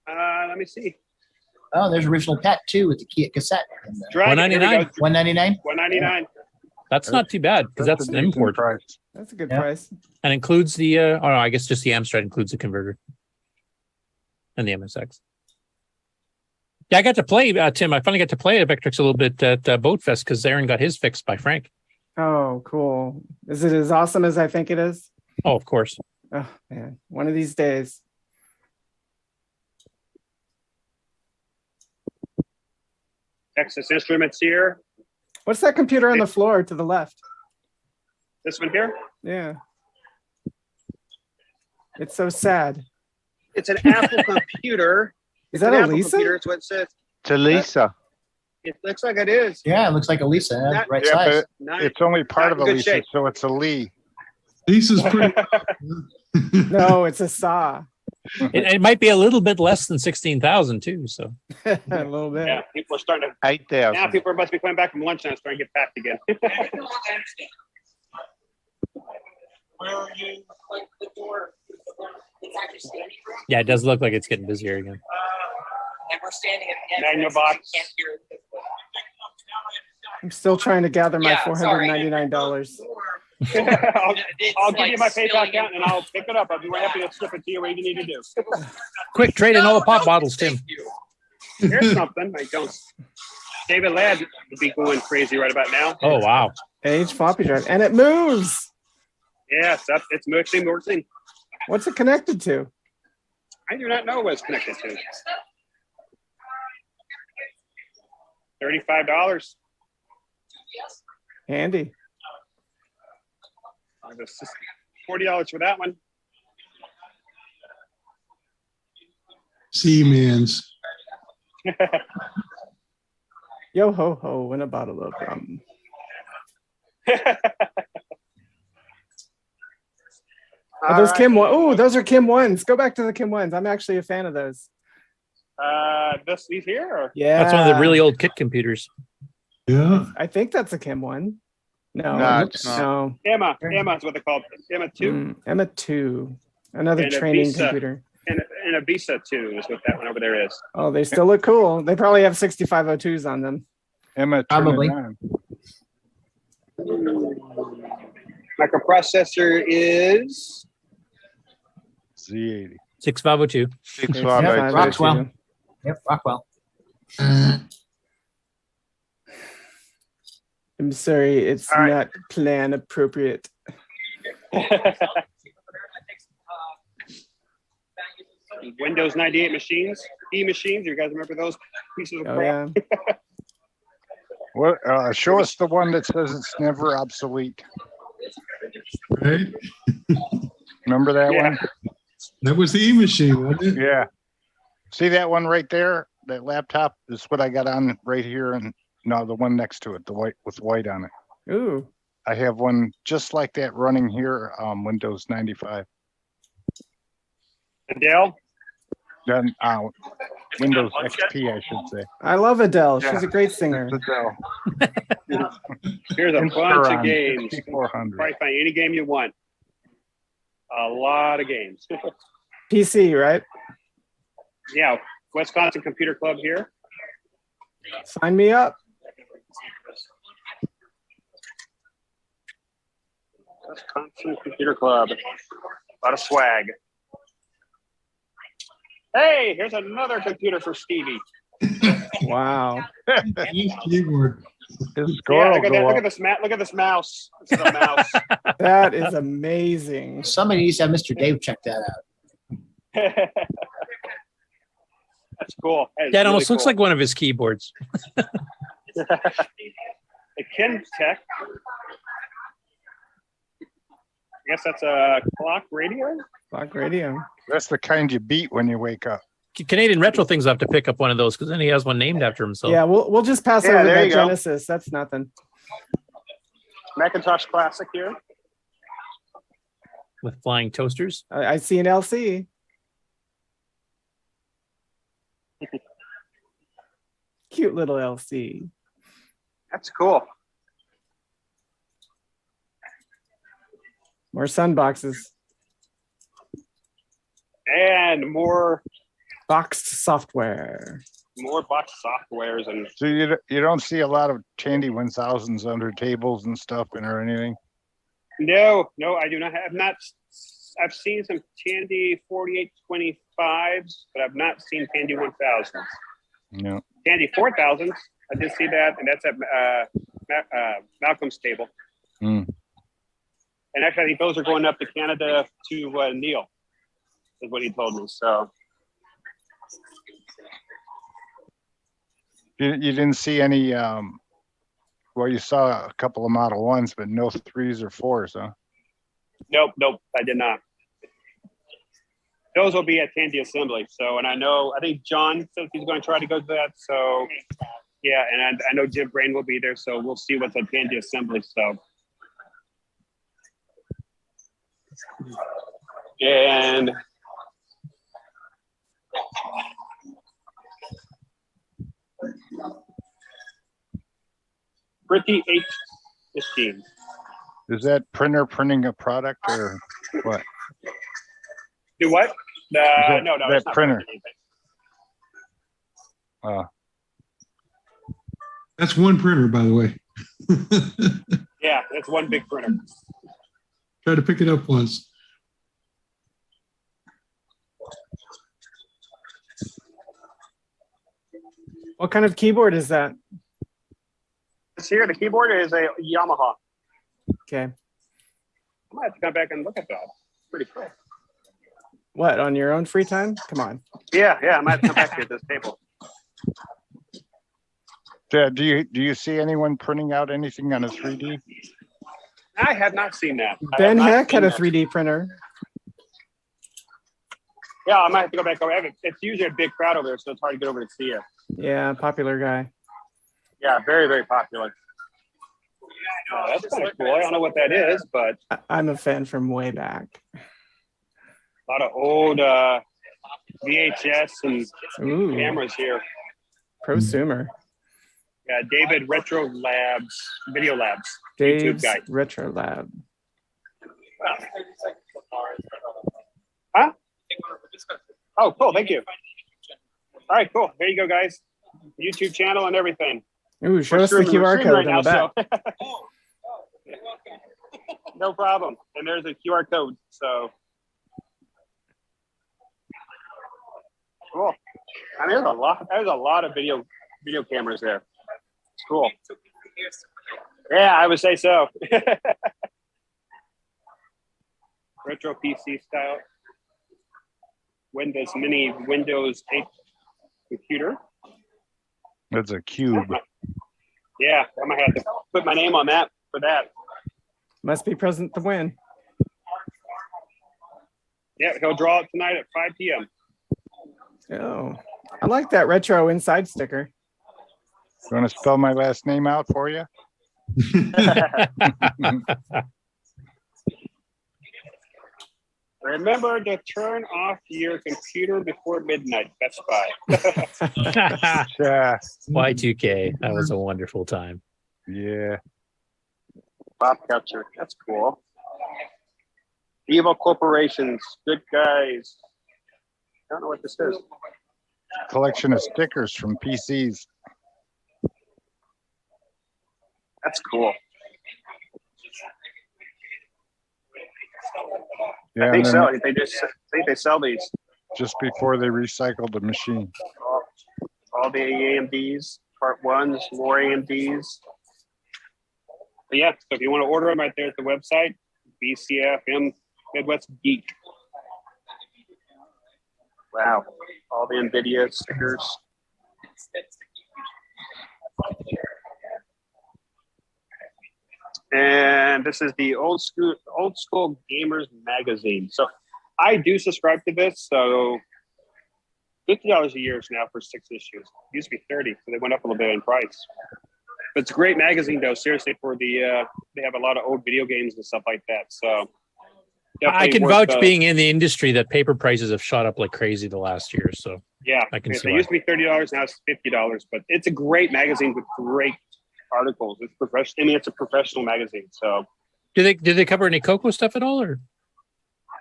Let me see. Oh, there's original Pet too with the key cassette. Dragon, here we go. $199. $199. That's not too bad because that's an import. Price. That's a good price. And includes the, I guess just the Amstrad includes the converter and the MSX. Yeah, I got to play, Tim. I finally got to play a Vectrix a little bit at Boat Fest because Aaron got his fixed by Frank. Oh, cool. Is it as awesome as I think it is? Oh, of course. Oh man, one of these days. Texas Instruments here. What's that computer on the floor to the left? This one here. Yeah. It's so sad. It's an Apple computer. Is It's that an a Apple Lisa? computer. It's what it says. to Lisa. It looks like it is. Yeah, it looks like a Lisa. Not- Right Yeah, size. but it's only part not of in a good Lisa, shape. so it's a Lee. Lisa's pretty. No, it's a saw. It might be a little bit less than 16,000 too. So A little bit. Yeah, people are starting to. 8,000. Now people must be coming back from lunch now, starting to get packed again. Where are you? Like the door. It's actually standing room. yeah, it does look like it's getting busier again. And we're standing at the entrance. Magnavox. You can't hear it. I'm still trying to gather my Yeah, sorry. $499. I'll give you my PayPal account and I'll pick it up. I'll be happy to slip it to you what you need to do. Quick, trade in all the pop bottles, Tim. Here's something. I don't. David Ladd would be going crazy right about now. Oh, wow. Age floppy drive. And it moves. Yeah, it's actually working. What's it connected to? I do not know what it's connected to. $35. Handy. $40 for that one. Seaman's. Yo ho ho, and a bottle of rum. Oh, those Kim one. Oh, those are Kim ones. Go back to the Kim ones. I'm actually a fan of those. These here? Or? Yeah, That's one of the really old kit computers. Yeah. I think that's a Kim one. No, it's not. no. Emma is what they call it. Emma 2. Emma 2. Another And a training Visa. computer. And a Visa 2 is what that one over there is. Oh, they still look cool. They probably have 6502s on them. Emma, Probably. Microprocessor is Z80. 6502. 6502. Rockwell. Yep, Rockwell. I'm sorry, it's not plan appropriate. Windows 98 machines, E-machines. You guys remember those pieces of crap? Yeah. What? Show us the one that says it's never obsolete. Right? Remember that one? That was the E-machine, wasn't it? Yeah. See that one right there? That laptop is what I got on right here, and no, the one next to it, the white with white on it. Ooh. I have one just like that running here, Windows 95. Adele? Then Windows XP, I should say. I love Adele. She's a great singer. Adele. Here's a bunch of games. 400. Probably find any game you want. A lot of games. PC, right? Yeah, Wisconsin Computer Club here. Sign me up. Wisconsin Computer Club. A lot of swag. Hey, here's another computer for Stevie. Wow. Keyboard. Yeah, look at this mouse. This is a mouse. That is amazing. Somebody needs to have Mr. Dave check that out. That's cool. That really almost looks like one of his keyboards. The Ken Tech. I guess that's a clock radio. Clock radio. That's the kind you beat when you wake up. Canadian Retro Things will have to pick up one of those because then he has one named after himself. Yeah, we'll just pass over that Genesis. That's nothing. Macintosh Classic here. With flying toasters. I see an LC. Cute little LC. That's cool. More sun boxes. And more boxed software. More boxed softwares and so you don't see a lot of Tandy 1000s under tables and stuff or anything. No, I do not have I've seen some Tandy 4825s, but I've not seen Tandy 1000s. No. Tandy 4000s, I did see that, and that's at Malcolm's table. Mm. And actually, I think those are going up to Canada to Neil, is what he told me. So you didn't see any. Well, you saw a couple of Model 1s, but no 3s or 4s, huh? Nope, I did not. Those will be at Tandy Assembly. So, and I think John said he's going to try to go to that. So, yeah, and I know Jim Brain will be there. So we'll see what's at Tandy Assembly. So, and Pretty H15. Is that printer printing a product or what? Do what? No, that it's not printer. That's one printer, by the way. Yeah, it's one big printer. Tried to pick it up once. What kind of keyboard is that? This here, the keyboard is a Yamaha. Okay. I might have to come back and look at that. It's pretty cool. What, on your own free time? Come on. Yeah, I might have to come back to this table. Do you see anyone printing out anything on a 3D? I have not seen that. Ben Heck had a 3D printer. Yeah, I might have to go back over. It's usually a big crowd over there, so it's hard to get over to see it. Yeah, popular guy. Yeah, very, very popular. That's kind of cool. I don't know what that is, but I'm a fan from way back. A lot of old VHS and cameras here. Prosumer. David Retro Labs, Video Labs, YouTube Dave's guy. Retro Lab. Huh? Oh, cool. Thank you. All right, cool. There you go, guys. YouTube channel and everything. Ooh, show We're us the streaming QR code right on the now, back. so- No problem. And there's a QR code. So cool. And there's a lot of video cameras there. It's cool. Yeah, I would say so. Retro PC style. Windows Mini Windows 8 computer. That's a cube. Yeah, I might have to put my name on that for that. Must be present to win. Yeah, he'll draw it tonight at 5 p.m. Oh, I like that retro inside sticker. You want to spell my last name out for you? Remember to turn off your computer before midnight. Best Buy. Yeah. Y2K. That was a wonderful time. Yeah. Pop culture. That's cool. Evil corporations. Good guys. I don't know what this is. Collection of stickers from PCs. That's cool. Yeah, I think and so. then I think they sell these. just before they recycled the machine. All the AMDs, part ones, more AMDs. But yeah, so if you want to order them right there at the website, VCF Midwest Geek. Wow, all the NVIDIA stickers. And this is the old school gamers magazine. So I do subscribe to this. So $50 a year is now for 6 issues. It used to be $30, so they went up a little bit in price. But it's a great magazine, though. Seriously, for the they have a lot of old video games and stuff like that. So I can worth, vouch, being in the industry, that paper prices have shot up like crazy the last year. So yeah, I can it see why. used to be $30, now it's $50. But it's a great magazine with great articles. It's professional. I mean, it's a professional magazine. So Do they cover any CoCo stuff at all, or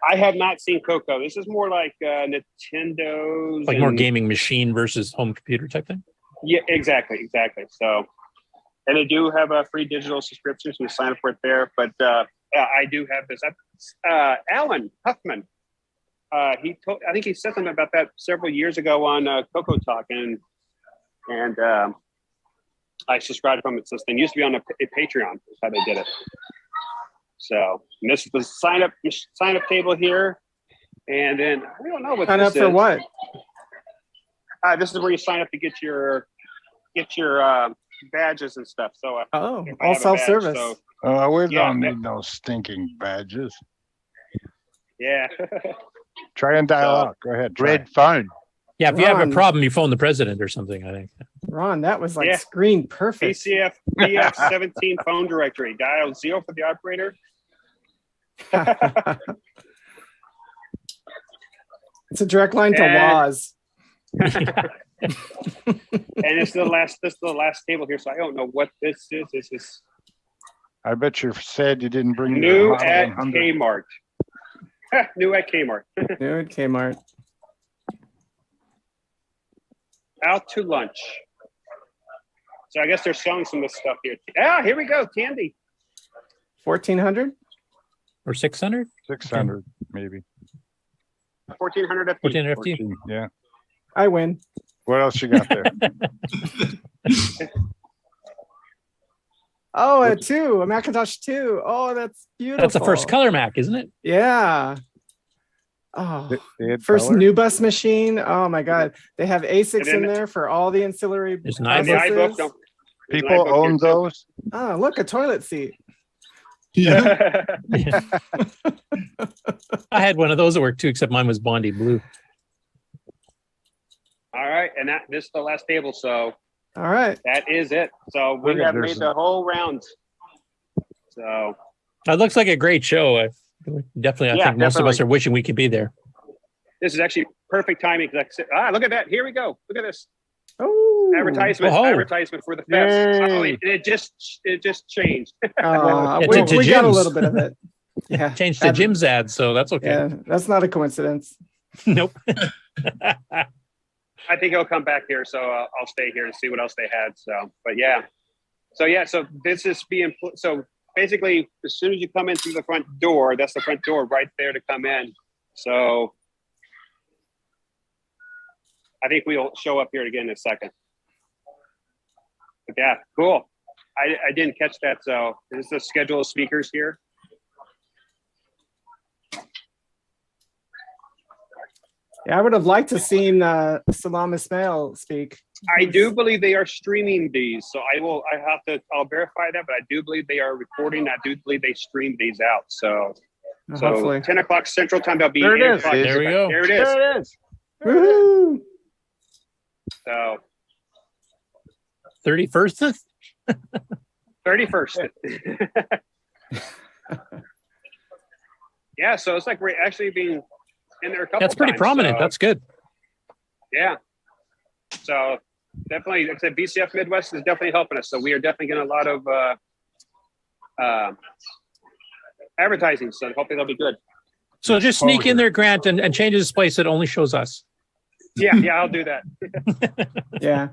I have not seen CoCo. This is more like Nintendo's, like more gaming machine versus home computer type thing? Yeah, exactly. So, and they do have a free digital subscription, so you sign up for it there. But yeah, I do have this. Alan Huffman. I think he said something about that several years ago on CoCoTALK, and I subscribed from it since then. It used to be on a Patreon. That's how they did it. So, and this is the sign up table here, and then we don't know what Sign this up for is. what? This is where you sign up to get your badges and stuff. So if I all have a badge, self-service. so, We Yeah, don't yeah. need no stinking badges. yeah. Try and dial out. Go ahead. Try. Red phone. Yeah, if you have a Ron. problem, you phone the president or something, I think. Ron, that was like Yeah. screen perfect. VCF 17 phone directory. Dial 0 for the operator. It's a direct line to And- Woz. And this is the last table here, so I don't know what this is. This is I bet you're sad you didn't bring your new Model at 100. Kmart. New at Kmart. New at Kmart. Out to lunch. So I guess they're selling some of this stuff here. Ah, here we go. Candy. 1400? Or 600? 600 maybe. 1400 FT. 1400 FT? 14, yeah. I win. What else you got there? Oh, a 2, a Macintosh 2. Oh, that's beautiful. That's the first color Mac, isn't it? Yeah. Oh, They had first color? new bus machine. Oh my God. They have ASICs And then- in there for all the ancillary There's an And the iBook. iBook. buses. There's an People iBook here, own too. those? Oh, look, a toilet seat. Yeah. I had one of those at work too, except mine was Bondi blue. All right, and this is the last table, so All right. that is it. So we Okay, have there's made the whole round. So It looks like a great show. I think most of definitely. us are wishing we could be there. this is actually perfect timing because look at that. Here we go. Look at this. Oh, advertisement for the fest. Oh, it just changed. we got a little bit of it. Yeah, changed to Jim's ad, so that's okay. Yeah, that's not a coincidence. Nope. I think he'll come back here, so I'll stay here and see what else they had. So this is being so basically as soon as you come in through the front door, that's the front door right there to come in. So I think we'll show up here again in a second. But yeah, cool. I didn't catch that. So this is the schedule of speakers here. Yeah, I would have liked to seen Salam Ismail speak. I do believe they are streaming these, so I'll verify that, but I do believe they are recording. I do believe they stream these out. So Hopefully. 10 o'clock Central Time, that'll be There it 8 is. o'clock. There we go. There it is. There it is. Woohoo! So 31st? 31st. Yeah, so it's like we're actually being in there a couple That's pretty times, prominent. so- That's good. Yeah. So definitely, like I said, VCF Midwest is definitely helping us. So we are definitely getting a lot of advertising. So hopefully they'll be good. So just sneak in there, Grant, and change his place. It only shows us. Yeah, I'll do that. Yeah.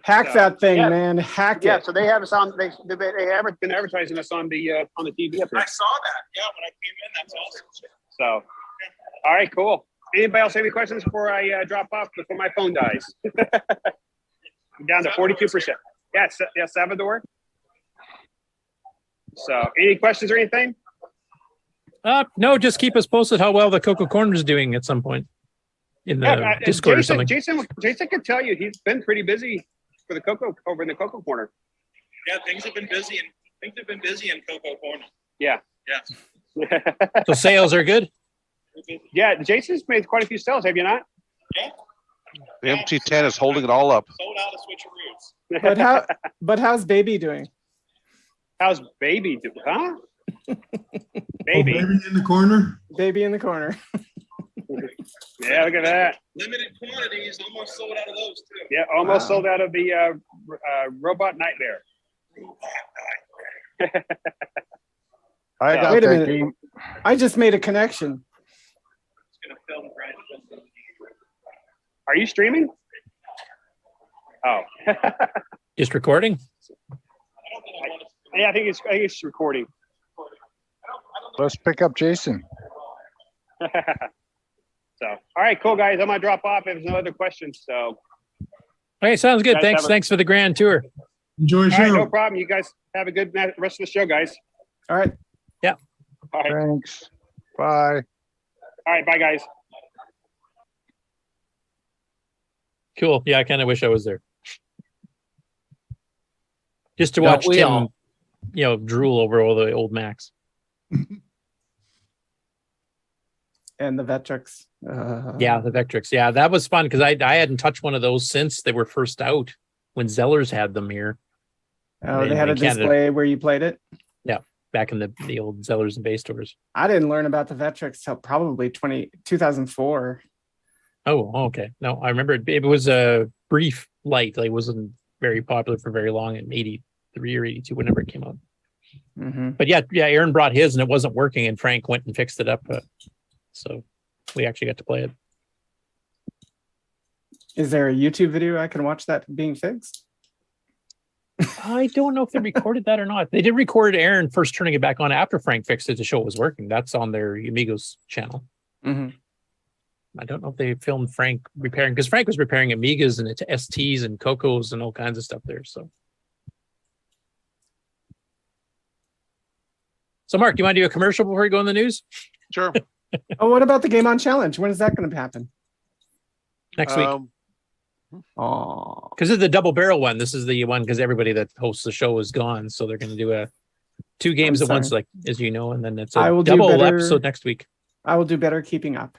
Hack that thing, man. Hack it. Yeah, so they have us on. They have been advertising us on the TV up here. I saw that. Yeah, when I came in, that's awesome. So, all right, cool. Anybody else have any questions before I drop off before my phone dies? I'm down to 42%. Yeah, Salvador. So, any questions or anything? No, just keep us posted how well the CoCo Corner is doing at some point in the Discord or something. Jason can tell you he's been pretty busy for the CoCo over in the CoCo Corner. Yeah, things have been busy in CoCo Corner. Yeah. Yeah. So sales are good? Yeah, Jason's made quite a few sales, have you not? Yeah. The MT10 is holding it all up. Sold out of switcheroos. But how's baby doing? How's baby doing? Huh? Baby in the corner. Baby in the corner. Yeah, look at that. Limited quantities, almost sold out of those too. Yeah, almost sold out of the Robot Nightmare. I got Wait a that minute. game. I just made a connection. Are you streaming? Oh. Just recording? Yeah, I think it's recording. Let's pick up Jason. So, all right, cool guys. I'm gonna drop off if there's no other questions. So, Okay, sounds good. Guys, Thanks for the grand tour. Enjoy the all right, show. no problem. You guys have a good rest of the show, guys. All right. Yeah. All right. Thanks. Bye. All right, bye guys. Cool. Yeah, I kind of wish I was there. Just to Don't watch we Tim, all? drool over all the old Macs. And the Vectrix. Yeah, the Vectrix. Yeah, that was fun because I hadn't touched one of those since they were first out when Zellers had them here. Oh, they had a display where you played it? Yeah, back in the old Zellers and Bay stores. I didn't learn about the Vectrix till probably 2004. Oh, okay. No, I remember it was a brief light. Like, it wasn't very popular for very long in 83 or 82, whenever it came out. Mm-hmm. But yeah, Aaron brought his and it wasn't working, and Frank went and fixed it up. So we actually got to play it. Is there a YouTube video I can watch that being fixed? I don't know if they recorded that or not. They did record Aaron first turning it back on after Frank fixed it to show it was working. That's on their Amigos channel. Mm-hmm. I don't know if they filmed Frank repairing, because Frank was repairing Amigas and STs and CoCos and all kinds of stuff there. So Mark, you want to do a commercial before we go in the news? Sure. Oh, what about the Game On Challenge? When is that going to happen? Next week. Oh, because it's the double barrel one. This is the one because everybody that hosts the show is gone, so they're going to do two games at once, like as you know, and then it's a double episode next week. I will do better keeping up.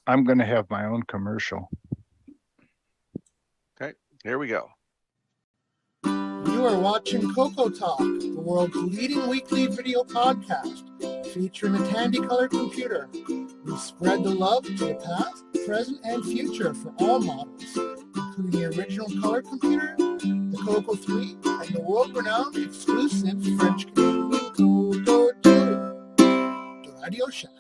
I'm going to have my own commercial. Okay, here we go. You are watching CoCoTALK, the world's leading weekly video podcast, featuring the Tandy Color computer. We spread the love to the past, present, and future for all models. including the original color computer, the CoCo 3, and the world-renowned exclusive French-Canadian CoCo 2. The Radio Shack.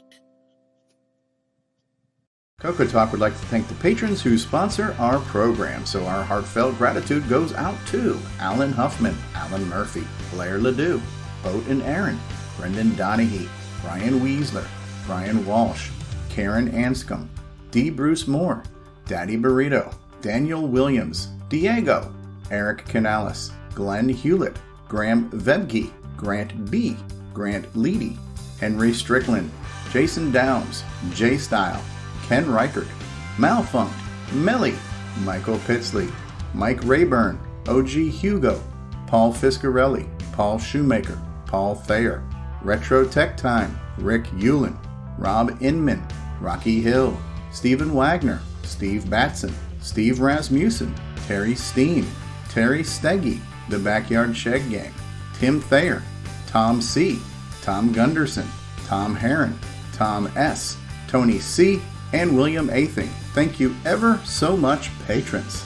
CoCoTALK would like to thank the patrons who sponsor our program, so our heartfelt gratitude goes out to Alan Huffman, Alan Murphy, Blair Ledoux, Boat and Aaron, Brendan Donahue, Brian Weasler, Brian Walsh, Karen Anscombe, D. Bruce Moore, Daddy Burrito, Daniel Williams, Diego, Eric Canales, Glenn Hewlett, Graham Vebke, Grant B., Grant Leedy, Henry Strickland, Jason Downs, J Style, Ken Reichert, Malfunct, Melly, Michael Pitsley, Mike Rayburn, OG Hugo, Paul Fiscarelli, Paul Shoemaker, Paul Thayer, Retro Tech Time, Rick Hewlin, Rob Inman, Rocky Hill, Stephen Wagner, Steve Batson, Steve Rasmussen, Terry Steen, Terry Steggy, The Backyard Shed Gang, Tim Thayer, Tom C., Tom Gunderson, Tom Heron, Tom S., Tony C., and William Athing. Thank you ever so much, patrons.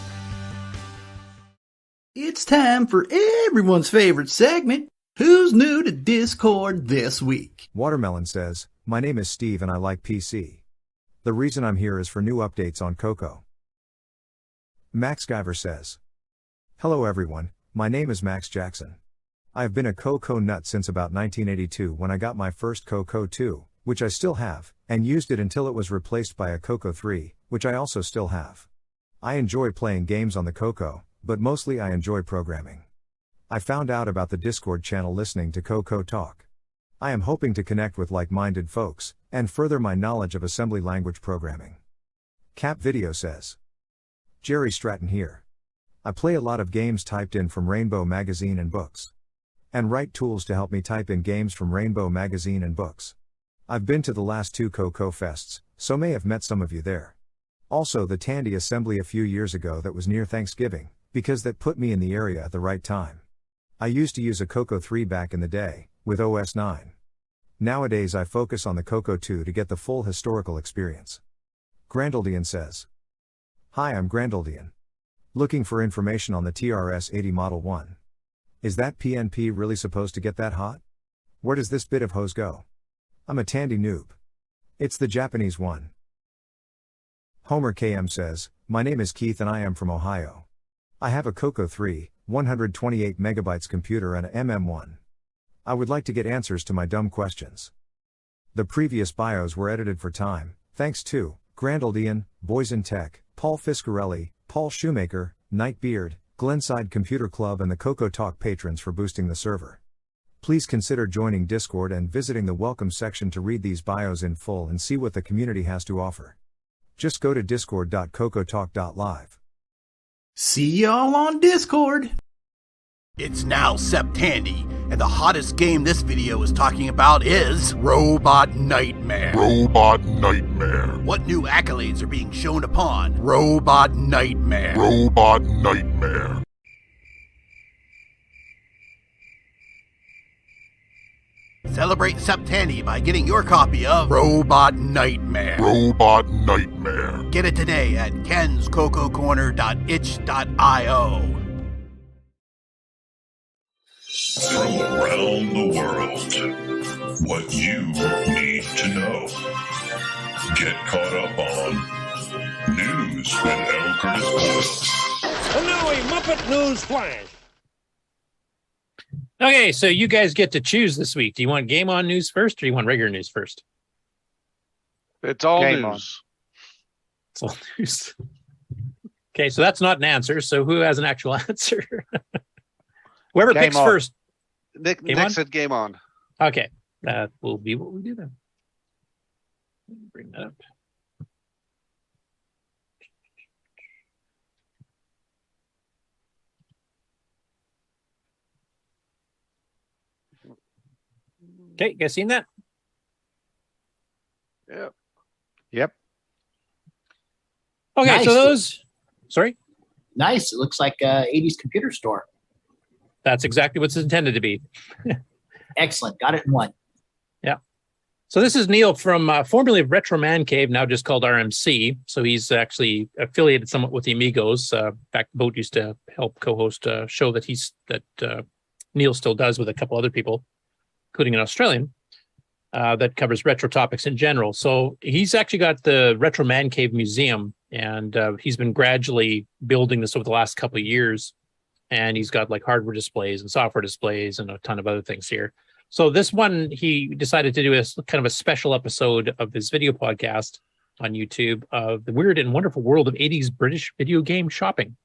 It's time for everyone's favorite segment, Who's New to Discord This Week? Watermelon says, my name is Steve and I like PC. The reason I'm here is for new updates on CoCo. Max Guyver says, hello everyone, my name is Max Jackson. I've been a CoCo nut since about 1982 when I got my first CoCo 2, which I still have, and used it until it was replaced by a CoCo 3, which I also still have. I enjoy playing games on the CoCo, but mostly I enjoy programming. I found out about the Discord channel listening to CoCoTALK. I am hoping to connect with like-minded folks, and further my knowledge of assembly language programming. Cap Video says, Jerry Stratton here. I play a lot of games typed in from Rainbow Magazine and books. And write tools to help me type in games from Rainbow Magazine and books. I've been to the last 2 CoCo fests, so may have met some of you there. Also the Tandy Assembly a few years ago that was near Thanksgiving, because that put me in the area at the right time. I used to use a CoCo 3 back in the day, with OS 9. Nowadays I focus on the CoCo 2 to get the full historical experience. Grandaldian says, hi, I'm Grandaldian. Looking for information on the TRS-80 Model 1. Is that PNP really supposed to get that hot? Where does this bit of hose go? I'm a Tandy noob. It's the Japanese one. Homer KM says, my name is Keith and I am from Ohio. I have a CoCo 3, 128 megabytes computer and a MM1. I would like to get answers to my dumb questions. The previous bios were edited for time, thanks to Grandaldian, Boys in Tech, Paul Fiscarelli, Paul Shoemaker, Nightbeard, Glenside Computer Club and the CoCoTALK patrons for boosting the server. Please consider joining Discord and visiting the welcome section to read these bios in full and see what the community has to offer. Just go to discord.cocotalk.live. See y'all on Discord! It's now Septandy, and the hottest game this video is talking about is Robot Nightmare. Robot Nightmare. What new accolades are being shown upon Robot Nightmare? Robot Nightmare. Celebrate Septandy by getting your copy of Robot Nightmare. Robot Nightmare. Get it today at kenscococorner.itch.io. From around the world, what you need to know. Get caught up on News with L. Curtis Boyle. And now a Muppet News Flash. Okay, so you guys get to choose this week. Do you want Game On news first or do you want regular news first? It's all Game news. It's all news. Okay, so that's not an answer. So who has an actual answer? Whoever Game picks on. first. Nick on? said game on. Okay, that will be what we do then. Bring that up. Okay, you guys seen that? Yep. Yep. Okay, Nice. so those. Sorry? Nice. It looks like a 80s computer store. That's exactly what's intended to be. Excellent. Got it in one. Yeah. So this is Neil from formerly Retro Man Cave, now just called RMC. So he's actually affiliated somewhat with the Amigos. In fact, Boat used to help co-host a show that Neil still does with a couple other people, including an Australian, that covers retro topics in general. So he's actually got the Retro Man Cave Museum, and he's been gradually building this over the last couple of years. And he's got like hardware displays and software displays and a ton of other things here. So this one, he decided to do a kind of a special episode of his video podcast on YouTube of the weird and wonderful world of 80s British video game shopping.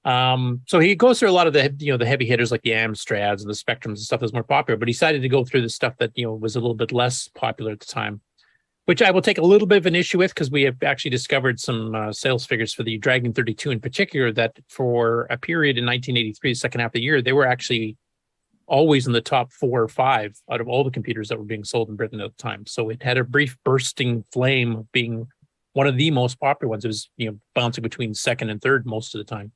So he goes through a lot of the heavy hitters like the Amstrads and the Spectrums and stuff that's more popular, but he decided to go through the stuff that was a little bit less popular at the time, which I will take a little bit of an issue with because we have actually discovered some sales figures for the Dragon 32 in particular that for a period in 1983, the second half of the year, they were actually always in the top 4 or 5 out of all the computers that were being sold in Britain at the time. So it had a brief bursting flame of being one of the most popular ones. It was, bouncing between second and third most of the time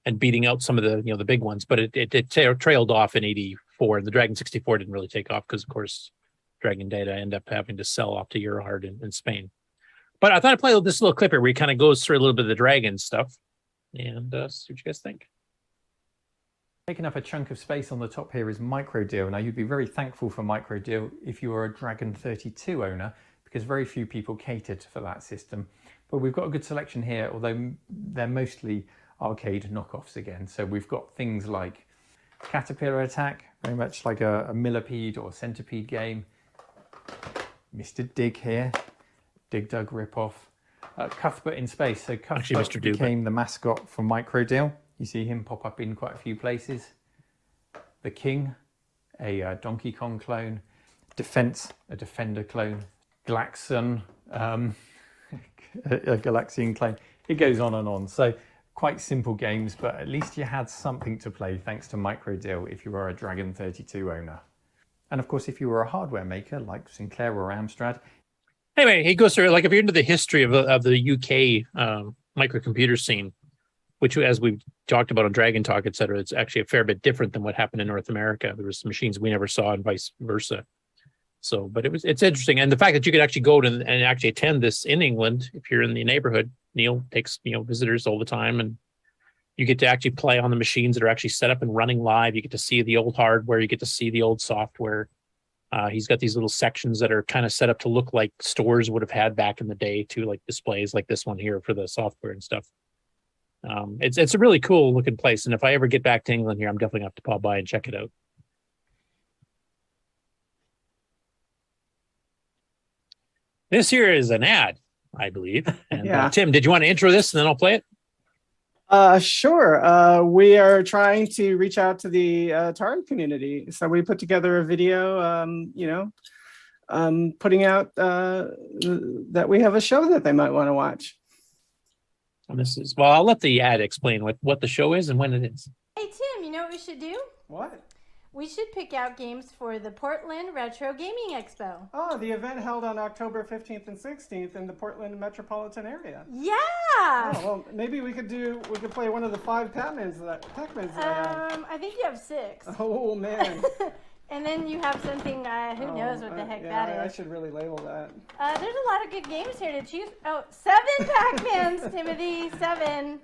and beating out some of the, the big ones. But it trailed off in 84. And the Dragon 64 didn't really take off because, of course, Dragon Data ended up having to sell off to Eurohard in Spain. But I thought I'd play this little clip here where he kind of goes through a little bit of the Dragon stuff and see what you guys think. Taking up a chunk of space on the top here is Microdeal. Now, you'd be very thankful for Microdeal if you were a Dragon 32 owner, because very few people catered for that system. But we've got a good selection here, although they're mostly arcade knockoffs again. So we've got things like Caterpillar Attack, very much like a millipede or centipede game. Mr. Dig here, Dig Dug ripoff. Cuthbert in Space. So Cuthbert became the mascot for Microdeal. You see him pop up in quite a few places. The King, a Donkey Kong clone. Defense, a Defender clone. Glaxon, a Galaxian clone. It goes on and on. So quite simple games, but at least you had something to play thanks to Microdeal if you were a Dragon 32 owner. And of course, if you were a hardware maker like Sinclair or Amstrad. Anyway, he goes through, like if you're into the history of the UK microcomputer scene, which, as we've talked about on Dragon Talk, et cetera, it's actually a fair bit different than what happened in North America. There was machines we never saw and vice versa. So, but it's interesting. And the fact that you could actually go to and actually attend this in England, if you're in the neighborhood, Neil takes, visitors all the time, and you get to actually play on the machines that are actually set up and running live. You get to see the old hardware. You get to see the old software. He's got these little sections that are kind of set up to look like stores would have had back in the day too, like displays like this one here for the software and stuff. It's a really cool looking place. And if I ever get back to England here, I'm definitely going to have to pop by and check it out. This here is an ad, I believe. And Yeah. Tim, did you want to intro this and then I'll play it? Sure. We are trying to reach out to the Tarn community. So we put together a video, putting out that we have a show that they might want to watch. And this is, well, I'll let the ad explain what the show is and when it is. Hey, Tim, you know what we should do? What? We should pick out games for the Portland Retro Gaming Expo. Oh, the event held on October 15th and 16th in the Portland metropolitan area. Yeah! Oh, well, maybe we could play one of the 5 Pac-Mans that I have. I think you have 6. Oh, man. And then you have something, who knows what the heck that is. I should really label that. There's a lot of good games here to choose. Oh, 7 Pac-Mans, Timothy, 7.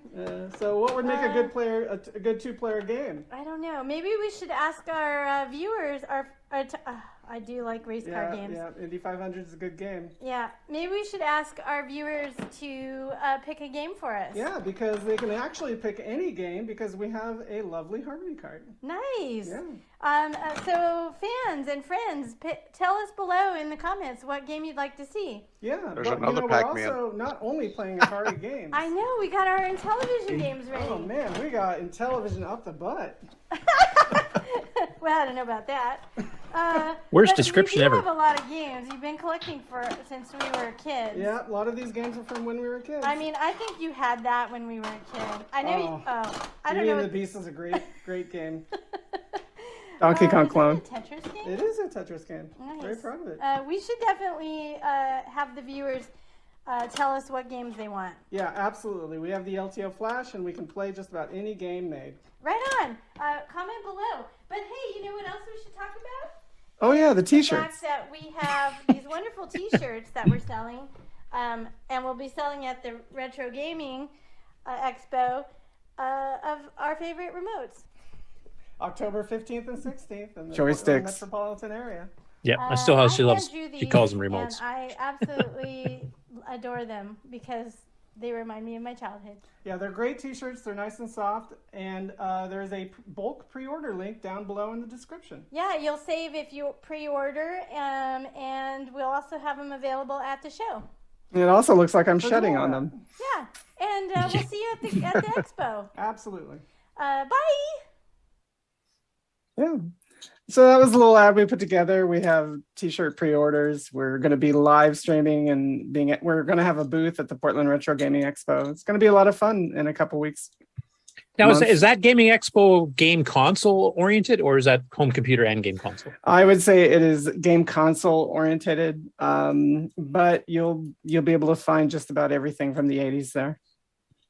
So what would make a good player, a good 2-player game? I don't know. Maybe we should ask our viewers, I do like race car games. Yeah, Indy 500 is a good game. Yeah, maybe we should ask our viewers to pick a game for us. Yeah, because they can actually pick any game because we have a lovely Harmony card. Nice. Yeah. So fans and friends, tell us below in the comments what game you'd like to see. Yeah, There's but another we're Pac-Man. also not only playing Atari games. I know, we got our Intellivision games ready. Oh man, we got Intellivision up the butt. Well, I don't know about that. Worst but description you ever. have a lot of games. You've been collecting since we were kids. Yeah, a lot of these games are from when we were kids. I mean, I think you had that when we were a kid. I know. I don't Beauty know. and the Beast is a great game. Donkey Kong clone. Is it a Tetris game? It is a Tetris game. Nice. Very proud of it. We should definitely have the viewers tell us what games they want. Yeah, absolutely. We have the LTO Flash, and we can play just about any game made. Right on. Comment below. But hey, you know what else we should talk about? Oh yeah, the The T-shirts. fact that we have these wonderful T-shirts that we're selling, and we'll be selling at the Retro Gaming Expo of our favorite remotes. October 15th and 16th in the Joysticks. Portland metropolitan area. Yeah, I still how she loves. hand drew She calls these, them remotes. And I absolutely adore them because they remind me of my childhood. Yeah, they're great T-shirts. They're nice and soft, and there's a bulk pre-order link down below in the description. Yeah, you'll save if you pre-order, and we'll also have them available at the show. It also looks like I'm shedding on them. Yeah, and we'll see you at the expo. Absolutely. Bye. Yeah. So that was a little ad we put together. We have T-shirt pre-orders. We're going to be live streaming and we're going to have a booth at the Portland Retro Gaming Expo. It's going to be a lot of fun in a couple weeks. Now, is that Gaming Expo game console oriented, or is that home computer and game console? I would say it is game console oriented, but you'll be able to find just about everything from the 80s there.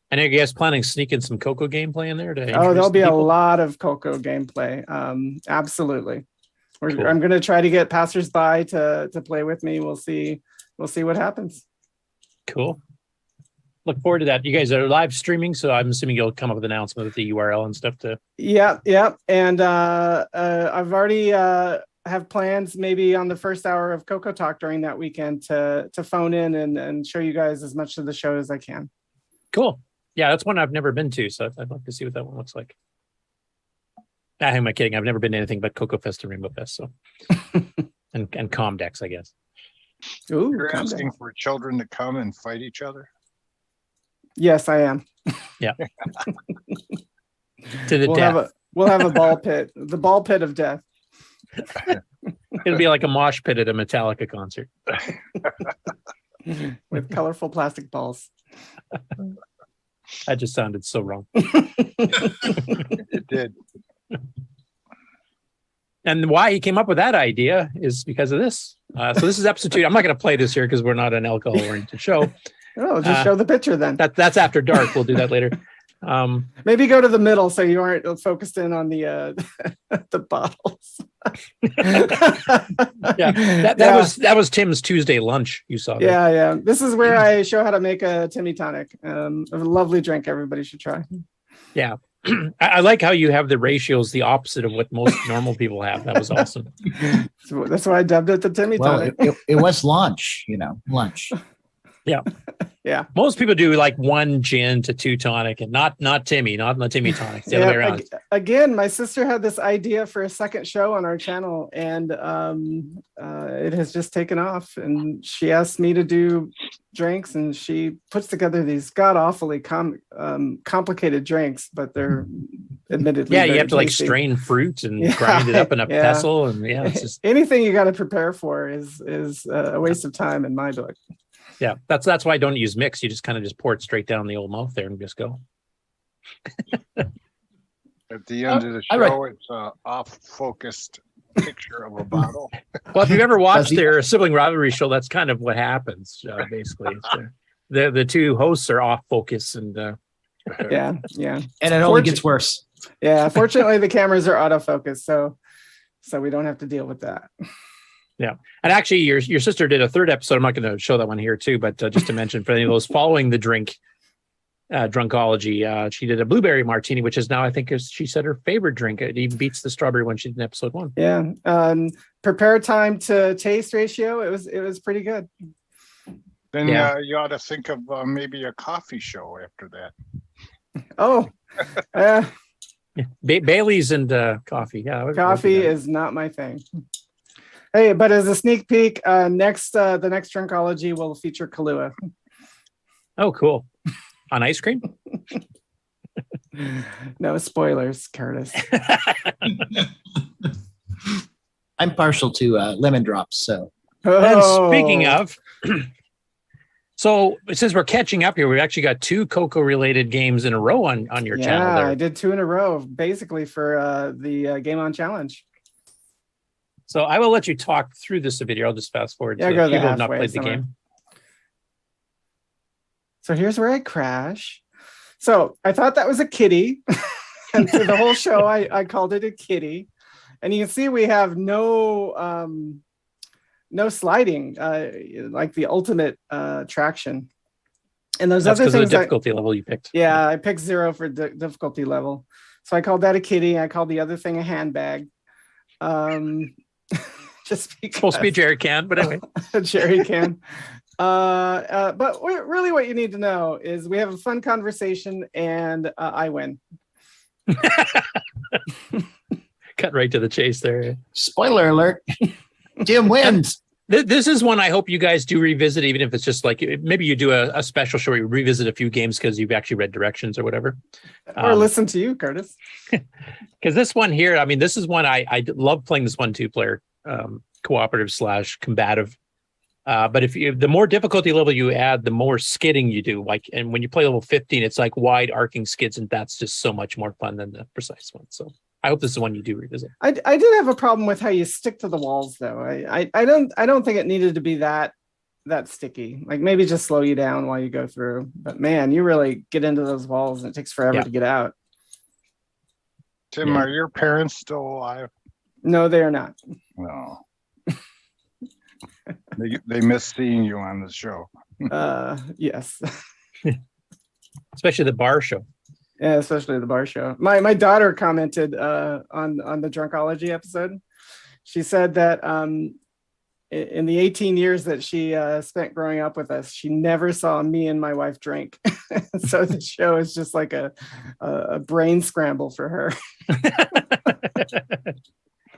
And are you guys planning sneaking some CoCo gameplay in there? There'll be a lot of CoCo gameplay. Absolutely. Cool. I'm going to try to get passersby to play with me. We'll see what happens. Cool. Look forward to that. You guys are live streaming, so I'm assuming you'll come up with an announcement with the URL and stuff too. Yeah. And I've already have plans maybe on the first hour of CoCoTALK during that weekend to phone in and show you guys as much of the show as I can. Cool. Yeah, that's one I've never been to, so I'd like to see what that one looks like. Who am I kidding? I've never been to anything but CoCo Fest and Rainbow Fest, so and Comdex, I guess. Ooh, you're asking for children to come and fight each other? Yes, I am. Yeah. To the death. We'll have a ball pit, the ball pit of death. It'll be like a mosh pit at a Metallica concert. With colorful plastic balls. That just sounded so wrong. It did. And why he came up with that idea is because of this. So this is episode 2. I'm not going to play this here because we're not an alcohol-oriented show. Oh, just show the picture then. That's after dark. We'll do that later. Maybe go to the middle so you aren't focused in on the the bottles. That was Tim's Tuesday lunch. You saw that. Yeah. This is where I show how to make a Timmy tonic. A lovely drink everybody should try. Yeah. I like how you have the ratios the opposite of what most normal people have. That was awesome. So that's why I dubbed it the Timmy tonic. It was lunch, lunch. Yeah. Yeah. Most people do like 1 gin to 2 tonic, and not Timmy, not the Timmy tonic. The other way around. Again, my sister had this idea for a second show on our channel, and it has just taken off. And she asked me to do drinks, and she puts together these god awfully complicated drinks, but they're admittedly you have to like tasty. strain fruit and grind it up in a pestle, and it's just anything you got to prepare for is a waste of time in my book. Yeah, that's why I don't use mix. You just kind of just pour it straight down the old mouth there and just go. At the end of the show, it's an off-focused picture of a bottle. Well, if you've ever watched their sibling rivalry show, that's kind of what happens. Basically, the two hosts are off focus, and yeah, and it only gets worse. Yeah, fortunately, the cameras are autofocus, so we don't have to deal with that. Yeah. And actually, your sister did a 3rd episode. I'm not going to show that one here too, but just to mention for any of those following the drunkology, she did a blueberry martini, which is now, I think, she said her favorite drink. It even beats the strawberry one she did in episode 1. Yeah. Prepare time to taste ratio. It was pretty good. Then you ought to think of maybe a coffee show after that. Oh, Bailey's and coffee. Yeah. Coffee is not my thing. Hey, but as a sneak peek, the next drunkology will feature Kahlua. Oh, cool. On ice cream? No spoilers, Curtis. I'm partial to lemon drops, so. And speaking of, so since we're catching up here, we've actually got 2 CoCo related games in a row on your channel. Yeah, there. I did 2 in a row, basically for the Game On Challenge. So I will let you talk through this video. I'll just fast forward to go people who have not halfway played somewhere. the game. So here's where I crash. So I thought that was a kitty. And through the whole show, I called it a kitty. And you can see we have no sliding, like the ultimate traction. And those That's other because of things, the difficulty level you picked. yeah, I picked 0 for difficulty level. So I called that a kitty. I called the other thing a handbag. Just because. Supposed to be a jerry can, but anyway. A jerry can. But really what you need to know is we have a fun conversation and I win. Cut right to the chase there. Spoiler alert. Jim wins. This is one I hope you guys do revisit, even if it's just like maybe you do a special show where you revisit a few games because you've actually read directions or whatever. Or listen to you, Curtis. Because this one here, I mean, this is one I love playing this 1-2-player cooperative / combative. But if the more difficulty level you add, the more skidding you do. Like, and when you play level 15, it's like wide arcing skids, and that's just so much more fun than the precise one. So I hope this is one you do revisit. I did have a problem with how you stick to the walls, though. I don't think it needed to be that sticky. Like maybe just slow you down while you go through. But man, you really get into those walls, and it takes forever to get out. Tim, are your parents still alive? No, they are not. No. They miss seeing you on the show. Yes. Especially the bar show. Yeah, especially the bar show. My daughter commented on the Drunkology episode. She said that in the 18 years that she spent growing up with us, she never saw me and my wife drink. So the show is just like a brain scramble for her.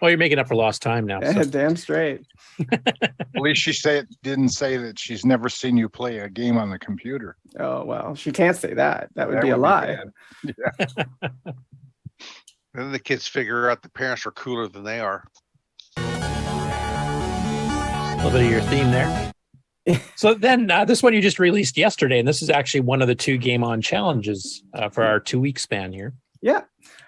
Well, you're making up for lost time now. So. Damn straight. At least she didn't say that she's never seen you play a game on the computer. Oh, well, she can't say that. That would be a lie. Yeah. Then the kids figure out the parents are cooler than they are. A little bit of your theme there. So then this one you just released yesterday, and this is actually one of the 2 Game On challenges for our 2-week span here. Yeah.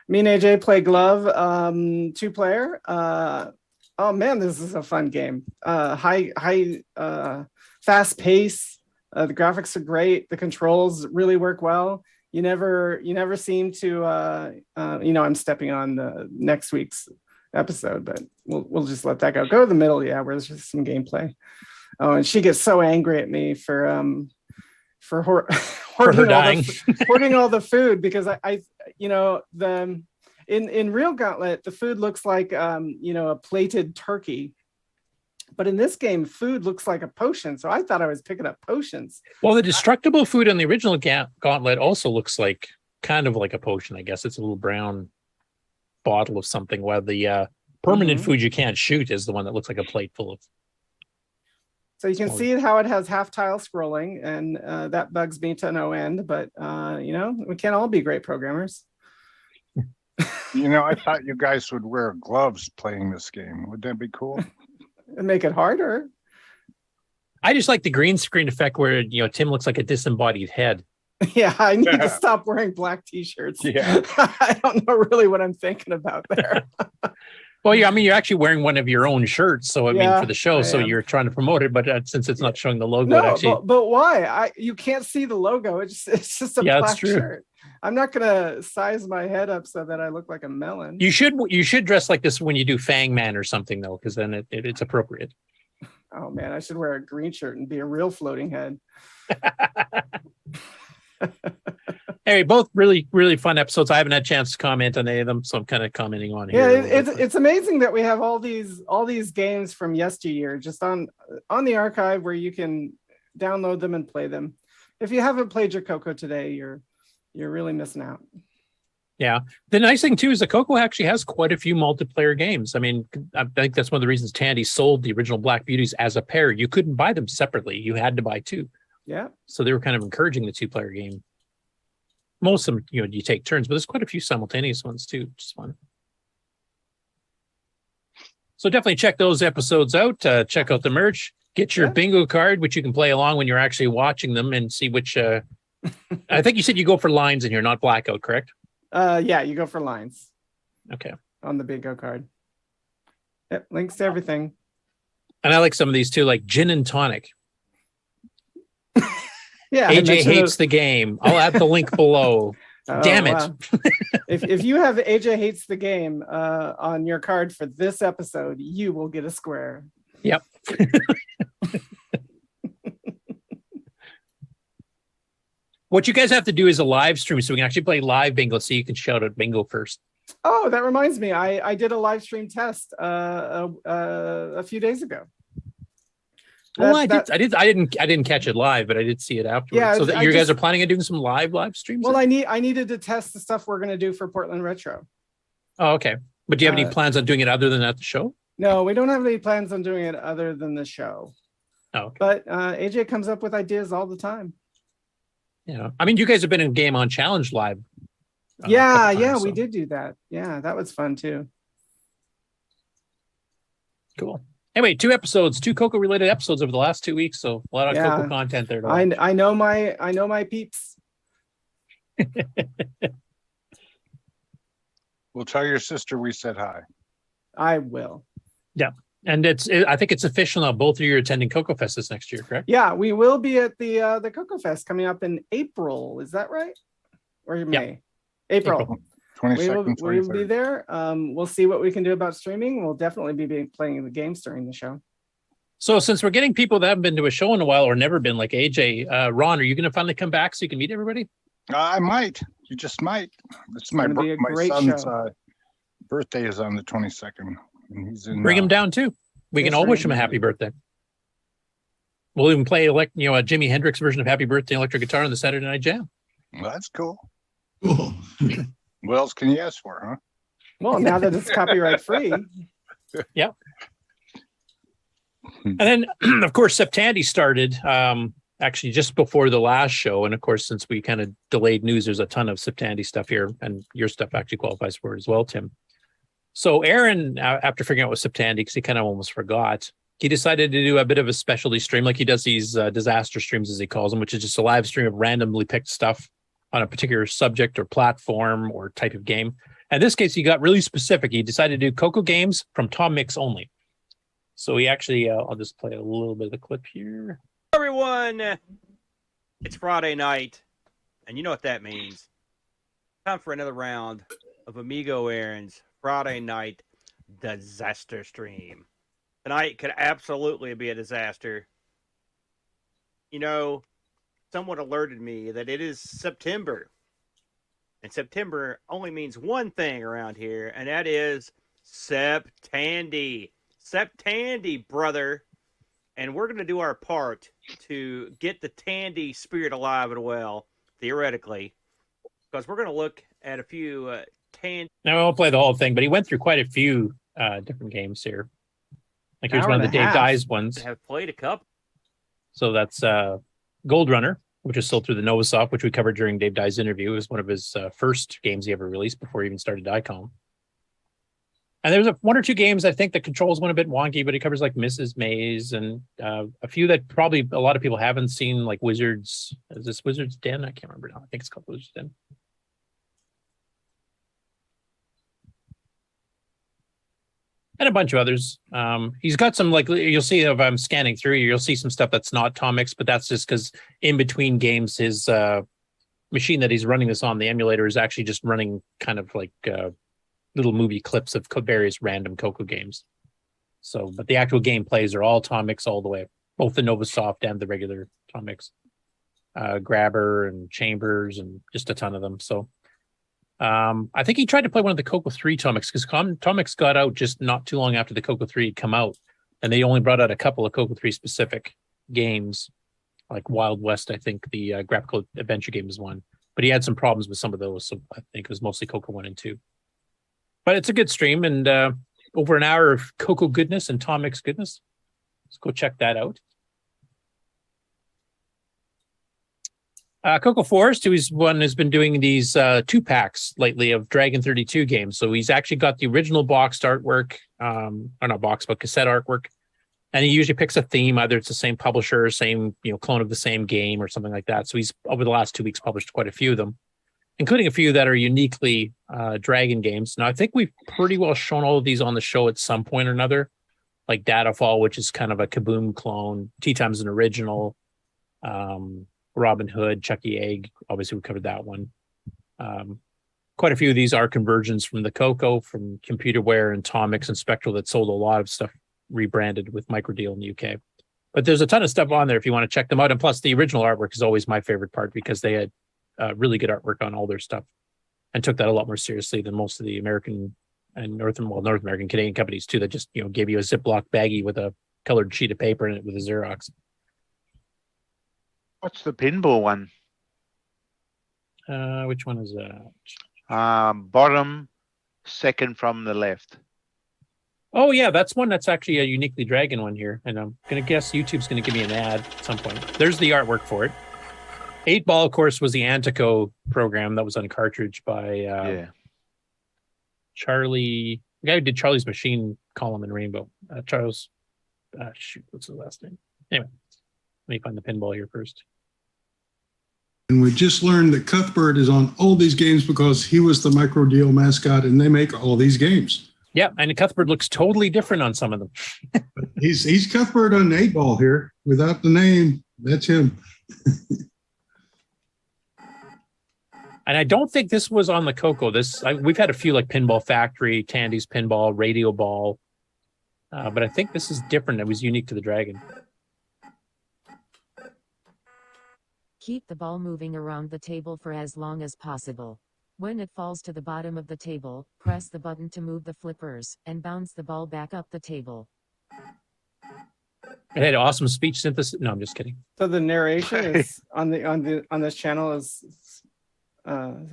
Me and AJ play Glove 2-player. Oh man, this is a fun game. High fast pace. The graphics are great. The controls really work well. You never seem to I'm stepping on the next week's episode, but we'll just let that go. Go to the middle, where there's just some gameplay. Oh, and she gets so angry at me for hoarding all the food, because in real Gauntlet, the food looks like a plated turkey, but in this game, food looks like a potion. So I thought I was picking up potions. Well, the destructible food on the original Gauntlet also looks like kind of like a potion. I guess it's a little brown bottle of something, while the permanent food you can't shoot is the one that looks like a plate full of. So you can see how it has half tile scrolling, and that bugs me to no end, but we can't all be great programmers. I thought you guys would wear gloves playing this game. Would that be cool? And make it harder. I just like the green screen effect where, Tim looks like a disembodied head. Yeah, I need to stop wearing black t-shirts. Yeah. I don't know really what I'm thinking about there. Well, you're actually wearing one of your own shirts, so for the show, so you're trying to promote it, but since it's not showing the logo, but why? You can't see the logo. It's just a black shirt. I'm not gonna size my head up so that I look like a melon. You should dress like this when you do Fang Man or something, though, because then it's appropriate. Oh man, I should wear a green shirt and be a real floating head. Anyway, both really, really fun episodes. I haven't had a chance to comment on any of them, so I'm kind of commenting on here. Yeah, it's amazing that we have all these games from yesteryear just on the archive where you can download them and play them. If you haven't played your CoCo today, you're really missing out. Yeah. The nice thing too is the CoCo actually has quite a few multiplayer games. I mean, I think that's one of the reasons Tandy sold the original Black Beauties as a pair. You couldn't buy them separately. You had to buy 2. Yeah. So they were kind of encouraging the 2-player game. Most of them, you take turns, but there's quite a few simultaneous ones too, which is fun. So definitely check those episodes out. Check out the merch. Get your bingo card, which you can play along when you're actually watching them, and see which. I think you said you go for lines in here, not blackout, correct? Yeah, you go for lines. Okay. On the bingo card. Yep, links to everything. And I like some of these too, like gin and tonic. Yeah, AJ hates the game. I'll add the link below. Damn it. Wow. if you have AJ hates the game on your card for this episode, you will get a square. Yep. What you guys have to do is a live stream so we can actually play live bingo, so you can shout out bingo first. Oh, that reminds me. I did a live stream test a few days ago. I didn't catch it live, but I did see it afterwards. Yeah, so you guys are planning on doing some live streams? Well, I needed to test the stuff we're going to do for Portland Retro. Oh, okay. But do you have any plans on doing it other than at the show? No, we don't have any plans on doing it other than the show. Oh, okay. But AJ comes up with ideas all the time. Yeah, I mean, you guys have been in Game On Challenge live. Yeah, we did do that. Yeah, that was fun too. Cool. Anyway, 2 CoCo related episodes over the last 2 weeks. So a lot of CoCo content there. I know my peeps. We'll tell your sister we said hi. I will. Yeah. And I think it's official now. Both of you are attending CoCo Fest this next year, correct? Yeah, we will be at the CoCo Fest coming up in April. Is that right? Or May? April. 22nd, We will be there. We'll see what we can do about streaming. We'll definitely be playing the games during the show. So since we're getting people that haven't been to a show in a while or never been, like AJ, Ron, are you going to finally come back so you can meet everybody? I might. You just might. It's my son's birthday is on the 22nd. And he's in. Bring him down too. We can all wish him a happy birthday. We'll even play a Jimi Hendrix version of Happy Birthday electric guitar on the Saturday Night Jam. Well, that's cool. What else can you ask for, huh? Well, now that it's copyright free. Yeah. And then, of course, Septandy started actually just before the last show. And of course, since we kind of delayed news, there's a ton of Septandy stuff here, and your stuff actually qualifies for it as well, Tim. So Aaron, after figuring out what Septandy, because he kind of almost forgot, he decided to do a bit of a specialty stream, like he does these disaster streams, as he calls them, which is just a live stream of randomly picked stuff on a particular subject or platform or type of game. In this case, he got really specific. He decided to do CoCo games from Tom Mix only. So he actually, I'll just play a little bit of the clip here. Everyone, it's Friday night, and you know what that means. Time for another round of Amigo Aaron's Friday night disaster stream. Tonight could absolutely be a disaster. You know, someone alerted me that it is September. And September only means one thing around here, and that is Septandy. Septandy, brother. And we're going to do our part to get the Tandy spirit alive and well, theoretically, because we're going to look at a few Tandy. Now, I won't play the whole thing, but he went through quite a few different games here. Like here's one of the Dave Dyes ones. Have played a couple. So that's Gold Runner, which is sold through the Novasoft, which we covered during Dave Dyes' interview. It was one of his first games he ever released before he even started Diecom. And there's one or two games I think the controls went a bit wonky, but he covers like Mrs. Maze and a few that probably a lot of people haven't seen, like Wizards. Is this Wizards Den? I can't remember now. I think it's called Wizards Den. And a bunch of others. He's got some, like, you'll see if I'm scanning through, you'll see some stuff that's not Tom Mix, but that's just because in between games, his machine that he's running this on, the emulator, is actually just running kind of like little movie clips of various random CoCo games. So, but the actual gameplays are all Tom Mix all the way, both the Novasoft and the regular Tom Mix. Grabber and Chambers and just a ton of them. So I think he tried to play one of the CoCo 3 Tom Mix, because Tom Mix got out just not too long after the CoCo 3 had come out, and they only brought out a couple of CoCo 3 specific games, like Wild West. I think the graphical adventure game is one, but he had some problems with some of those, so I think it was mostly CoCo 1 and 2. But it's a good stream, and over an hour of CoCo goodness and Tom Mix goodness. Let's go check that out. CoCo Forest, who's one has been doing these 2-packs lately of Dragon 32 games. So he's actually got the original boxed artwork, or not box, but cassette artwork. And he usually picks a theme, either it's the same publisher, same clone of the same game or something like that. So he's, over the last 2 weeks, published quite a few of them, including a few that are uniquely Dragon games. Now, I think we've pretty well shown all of these on the show at some point or another, like Datafall, which is kind of a Kaboom clone, Tea Time's an original, Robin Hood, Chucky Egg, obviously we covered that one. Quite a few of these are conversions from the CoCo, from Computerware and Tomix and Spectral that sold a lot of stuff rebranded with Microdeal in the UK. But there's a ton of stuff on there if you want to check them out. And plus, the original artwork is always my favorite part because they had really good artwork on all their stuff and took that a lot more seriously than most of the American and North American, Canadian companies too, that just, gave you a Ziploc baggie with a colored sheet of paper in it with a Xerox. What's the pinball one? Which one is that? Bottom second from the left. Oh yeah, that's one that's actually a Uniquely Dragon one here. And I'm going to guess YouTube's going to give me an ad at some point. There's the artwork for it. 8-Ball, of course, was the Antico program that was on cartridge by Charlie, the guy who did Charlie's Machine column in Rainbow. Charles, what's his last name? Anyway, let me find the pinball here first. And we just learned that Cuthbert is on all these games because he was the Microdeal mascot and they make all these games. Yeah, and Cuthbert looks totally different on some of them. He's Cuthbert on 8-Ball here without the name. That's him. And I don't think this was on the CoCo. We've had a few like Pinball Factory, Tandy's Pinball, Radio Ball, but I think this is different. It was unique to the Dragon. Keep the ball moving around the table for as long as possible. When it falls to the bottom of the table, press the button to move the flippers and bounce the ball back up the table. It had awesome speech synthesis. No, I'm just kidding. So the narration is on this channel is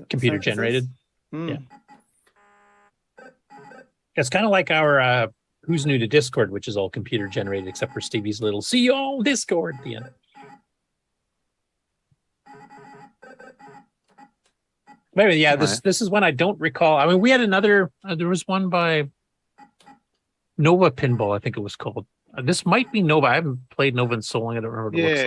computer generated. Yeah. It's kind of like our Who's New to Discord, which is all computer generated except for Stevie's little "See you all Discord" at the end. Maybe, yeah, this is one I don't recall. I mean, we had another, there was one by Nova Pinball, I think it was called. This might be Nova. I haven't played Nova in so long, I don't remember what it looks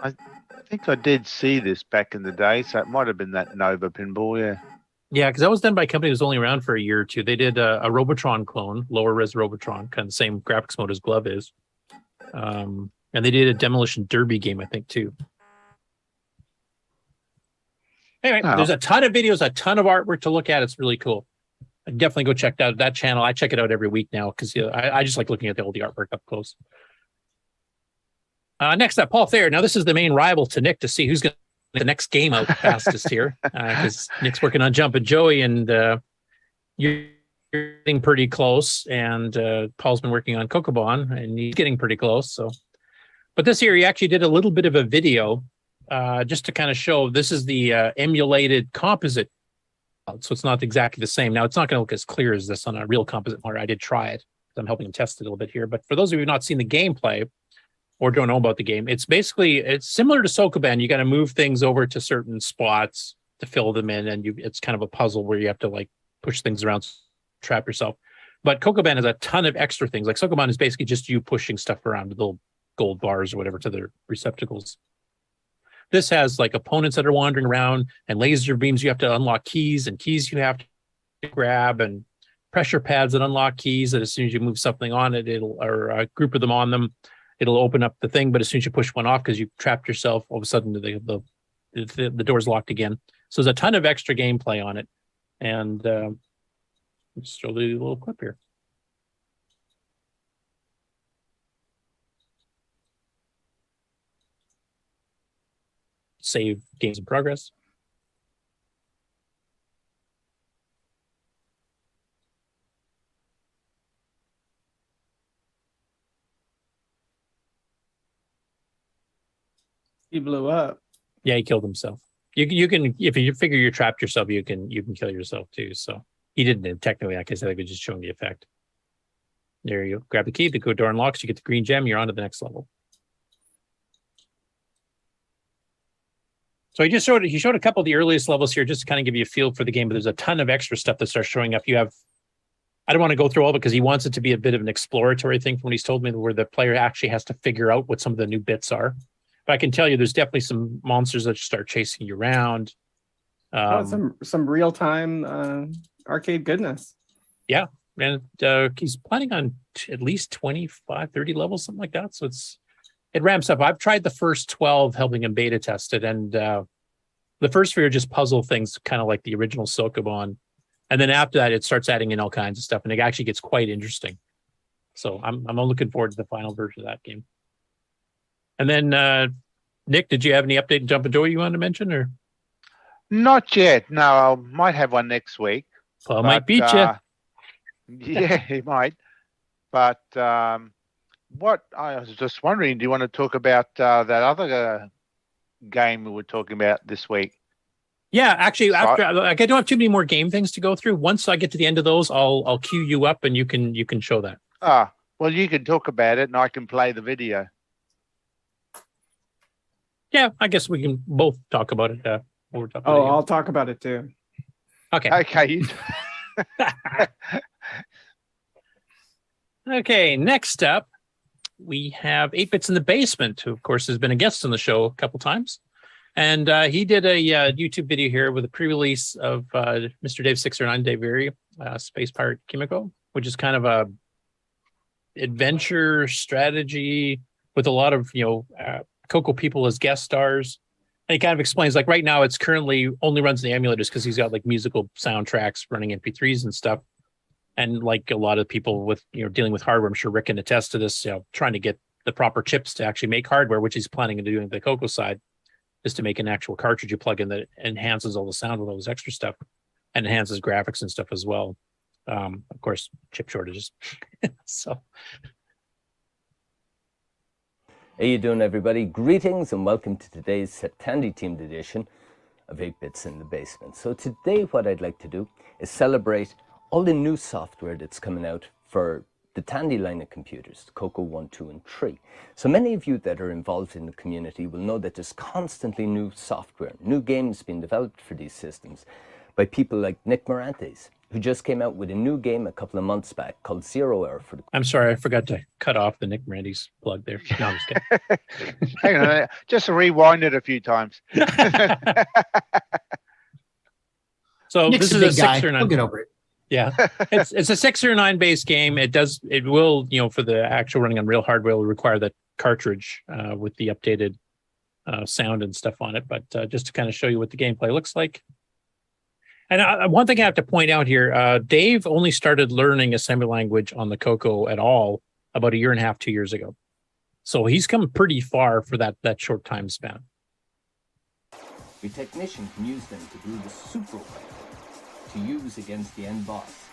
like. I think I did see this back in the day, so it might have been that Nova Pinball, yeah. Yeah, because that was done by a company that was only around for a year or two. They did a Robotron clone, lower res Robotron, kind of the same graphics mode as Glove is. And they did a Demolition Derby game, I think, too. Anyway, there's a ton of videos, a ton of artwork to look at. It's really cool. Definitely go check out that channel. I check it out every week now because I just like looking at all the artwork up close. Next up, Paul Thayer. Now, this is the main rival to Nick to see who's going to get the next game out fastest here. Because Nick's working on Jumpin' Joey, and you're getting pretty close. And Paul's been working on Cocobon, and he's getting pretty close. So, but this year, he actually did a little bit of a video just to kind of show this is the emulated composite. So it's not exactly the same. Now, it's not going to look as clear as this on a real composite monitor. I did try it. I'm helping him test it a little bit here. But for those of you who have not seen the gameplay or don't know about the game, it's similar to Sokoban. You got to move things over to certain spots to fill them in. And it's kind of a puzzle where you have to like push things around, trap yourself. But Kokoban has a ton of extra things. Like Sokoban is basically just you pushing stuff around with little gold bars or whatever to their receptacles. This has like opponents that are wandering around and laser beams you have to unlock keys and keys you have to grab and pressure pads that unlock keys that as soon as you move something on it, or a group of them on them, it'll open up the thing. But as soon as you push one off because you've trapped yourself, all of a sudden the door's locked again. So there's a ton of extra gameplay on it. And just show you a little clip here. Save games in progress. He blew up. Yeah, he killed himself. You can, if you figure you're trapped yourself, you can kill yourself too. So he didn't technically, like I said, I was just showing the effect. There you go. Grab the key, the code door unlocks, you get the green gem, you're on to the next level. So he showed a couple of the earliest levels here just to kind of give you a feel for the game, but there's a ton of extra stuff that starts showing up. I don't want to go through all of it because he wants it to be a bit of an exploratory thing from what he's told me, where the player actually has to figure out what some of the new bits are. But I can tell you there's definitely some monsters that start chasing you around. Some real-time arcade goodness. Yeah, and he's planning on at least 25, 30 levels, something like that. So it ramps up. I've tried the first 12 helping him beta test it, and The first few are just puzzle things, kind of like the original Sokobon. And then after that, it starts adding in all kinds of stuff, and it actually gets quite interesting. So I'm looking forward to the final version of that game. And then, Nick, did you have any update on Jump and Joy you wanted to mention, or? Not yet. No, I might have one next week. Well, I might beat you. Yeah, he might. But what I was just wondering, do you want to talk about that other game we were talking about this week? Yeah, actually, after I don't have too many more game things to go through. Once I get to the end of those, I'll queue you up and you can show that. Ah, well, you can talk about it and I can play the video. Yeah, I guess we can both talk about it. I'll talk about it too. Okay. Okay. Okay, next up, we have 8-Bits in the Basement, who, of course, has been a guest on the show a couple times. And he did a YouTube video here with a pre-release of Mr. Dave 609, Dave Very, Space Pirate Kimiko, which is kind of a adventure strategy with a lot of, CoCo people as guest stars. And he kind of explains, like, right now it's currently only runs the emulators because he's got like musical soundtracks running MP3s and stuff. And like a lot of people with, dealing with hardware, I'm sure Rick can attest to this, trying to get the proper chips to actually make hardware, which he's planning on doing the CoCo side, is to make an actual cartridge you plug in that enhances all the sound with all this extra stuff and enhances graphics and stuff as well. Of course, chip shortages. So. How you doing, everybody? Greetings and welcome to today's Septandy teamed edition of 8-Bits in the Basement. So today what I'd like to do is celebrate all the new software that's coming out for the Tandy line of computers, CoCo 1, 2, and 3. So many of you that are involved in the community will know that there's constantly new software, new games being developed for these systems by people like Nick Morantes, who just came out with a new game a couple of months back called Zero Hour for the... I'm sorry, I forgot to cut off the Nick Morantes plug there. No, I'm just kidding. Hang on a minute. Just rewind it a few times. So Nick's this a is big a guy. 6 or 9. He'll get over it. Yeah, it's a 6 or 9 base game. It will, for the actual running on real hardware, will require that cartridge with the updated sound and stuff on it. But just to kind of show you what the gameplay looks like. And one thing I have to point out here, Dave only started learning assembly language on the CoCo at all about 1.5 years, 2 years ago. So he's come pretty far for that short time span. The technician can use them to build a super weapon to use against the end boss.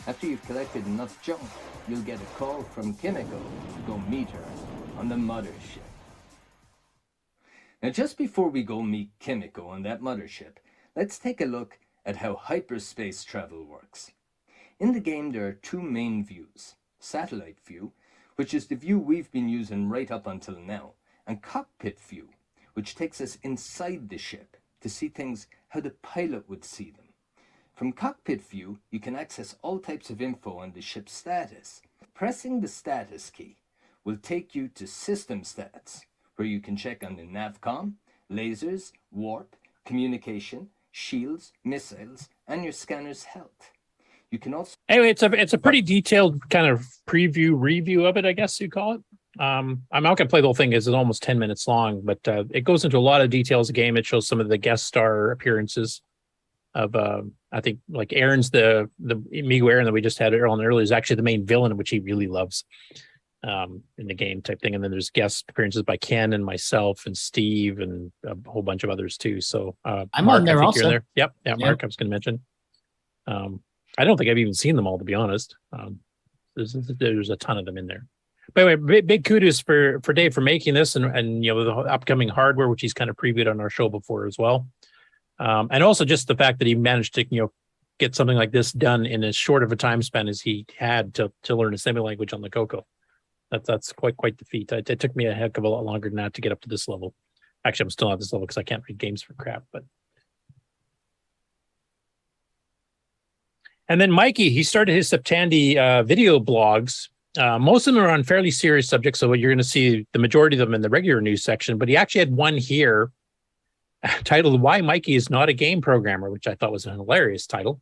After you've collected enough junk, you'll get a call from Kimiko to go meet her on the mothership. Now, just before we go meet Kimiko on that mothership, let's take a look at how hyperspace travel works. In the game, there are 2 main views: satellite view, which is the view we've been using right up until now, and cockpit view, which takes us inside the ship to see things how the pilot would see them. From cockpit view, you can access all types of info on the ship's status. Pressing the status key will take you to system stats, where you can check on the navcom, lasers, warp, communication, shields, missiles, and your scanner's health. You can also... Anyway, it's a pretty detailed kind of preview review of it, I guess you call it. I'm not going to play the whole thing, as it's almost 10 minutes long, but it goes into a lot of details of the game. It shows some of the guest star appearances of I think like Aaron's the Amigo Aaron that we just had earlier is actually the main villain, which he really loves in the game type thing. And then there's guest appearances by Ken and myself and Steve and a whole bunch of others too. So I'm Mark, on there I think also. you're in there. Yep. Yeah, Mark, I was going to mention. I don't think I've even seen them all, to be honest. There's a ton of them in there. But anyway, big kudos for Dave for making this and the upcoming hardware, which he's kind of previewed on our show before as well. And also just the fact that he managed to, get something like this done in as short of a time span as he had to learn assembly language on the CoCo. That's quite the feat. It took me a heck of a lot longer than that to get up to this level. Actually, I'm still at this level because I can't read games for crap. And then Mikey, he started his Septandy video blogs. Most of them are on fairly serious subjects, so you're going to see the majority of them in the regular news section. But he actually had one here titled "Why Mikey is Not a Game Programmer," which I thought was a hilarious title.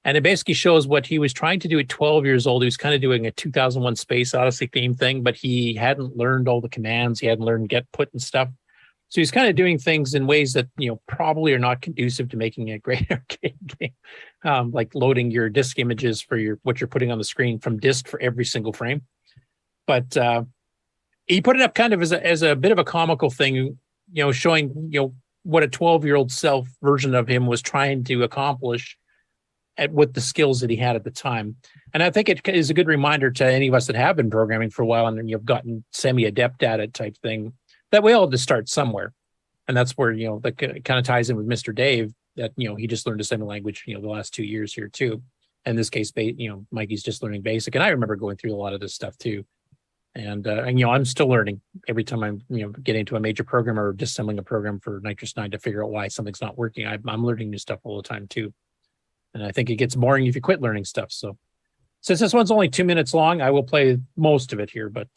And it basically shows what he was trying to do at 12 years old. He was kind of doing a 2001 Space Odyssey theme thing, but he hadn't learned all the commands. He hadn't learned get, put, and stuff. So he's kind of doing things in ways that, probably are not conducive to making a great arcade game, like loading your disk images for what you're putting on the screen from disk for every single frame. But he put it up kind of as a bit of a comical thing, showing, what a 12-year-old self version of him was trying to accomplish with the skills that he had at the time. And I think it is a good reminder to any of us that have been programming for a while and you've gotten semi-adept at it type thing, that we all have to start somewhere. And that's where, that kind of ties in with Mr. Dave, that, he just learned assembly language, the last 2 years here too. In this case, Mikey's just learning basic. And I remember going through a lot of this stuff too. And I'm still learning every time I'm, getting into a major program or disassembling a program for Nitrous 9 to figure out why something's not working. I'm learning new stuff all the time too. And I think it gets boring if you quit learning stuff. So since this one's only 2 minutes long, I will play most of it here, but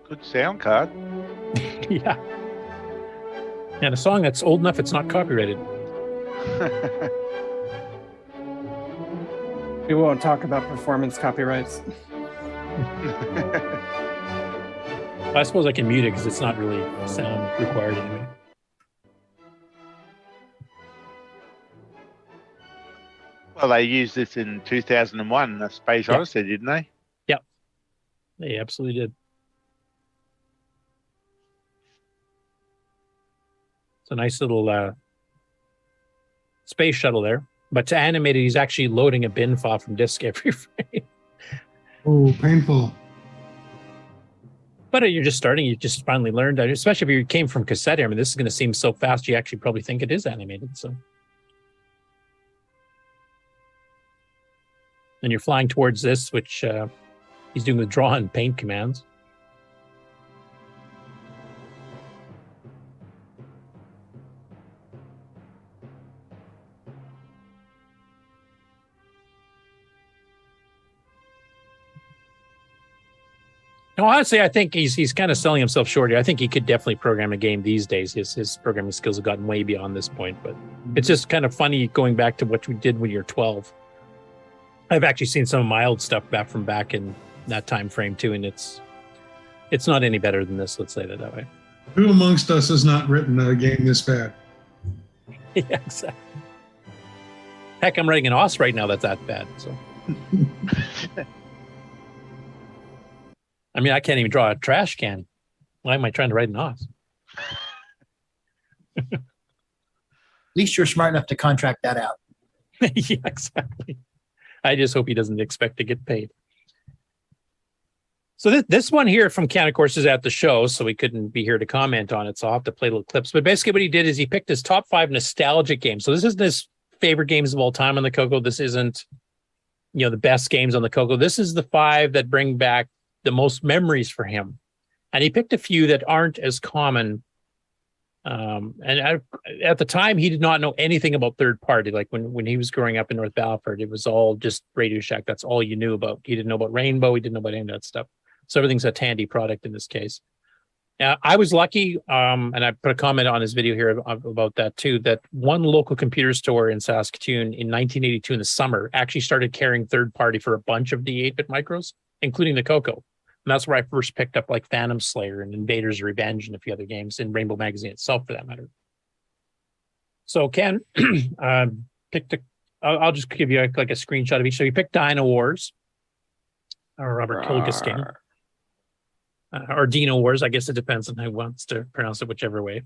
Good sound card. yeah. And a song that's old enough it's not copyrighted. We won't talk about performance copyrights. I suppose I can mute it because it's not really sound required anyway. Well, they used this in 2001, the Space Odyssey, didn't they? Yep. They absolutely did. It's a nice little space shuttle there. But to animate it, he's actually loading a bin file from disk every frame. Oh, painful. But you're just starting. You just finally learned, especially if you came from cassette. I mean, this is going to seem so fast, you actually probably think it is animated. So, and you're flying towards this, which he's doing with draw and paint commands. No, honestly, I think he's kind of selling himself short here. I think he could definitely program a game these days. His programming skills have gotten way beyond this point, but it's just kind of funny going back to what we did when you're 12. I've actually seen some of my old stuff back in that time frame too, and it's not any better than this. Let's say that way. Who amongst us has not written a game this bad? Yeah, exactly. Heck, I'm writing an OS right now that's that bad. So. I mean, I can't even draw a trash can. Why am I trying to write an OS? At least you're smart enough to contract that out. Yeah, exactly. I just hope he doesn't expect to get paid. So this one here from Ken, of course, is at the show, so we couldn't be here to comment on it, so I'll have to play little clips. But basically what he did is he picked his top 5 nostalgic games. So this isn't his favorite games of all time on the CoCo. This isn't, the best games on the CoCo. This is the 5 that bring back the most memories for him. And he picked a few that aren't as common. At the time, he did not know anything about third party. Like when he was growing up in North Battleford, it was all just Radio Shack. That's all you knew about. He didn't know about Rainbow. He didn't know about any of that stuff. So everything's a Tandy product in this case. I was lucky, and I put a comment on his video here about that too, that one local computer store in Saskatoon in 1982 in the summer actually started carrying third party for a bunch of the 8-bit micros, including the CoCo. And that's where I first picked up like Phantom Slayer and Invader's Revenge and a few other games in Rainbow Magazine itself, for that matter. So Ken picked I'll just give you like a screenshot of each. So he picked Dino Wars, or Robert Kilgus game, or Dino Wars. I guess it depends on who wants to pronounce it, whichever way.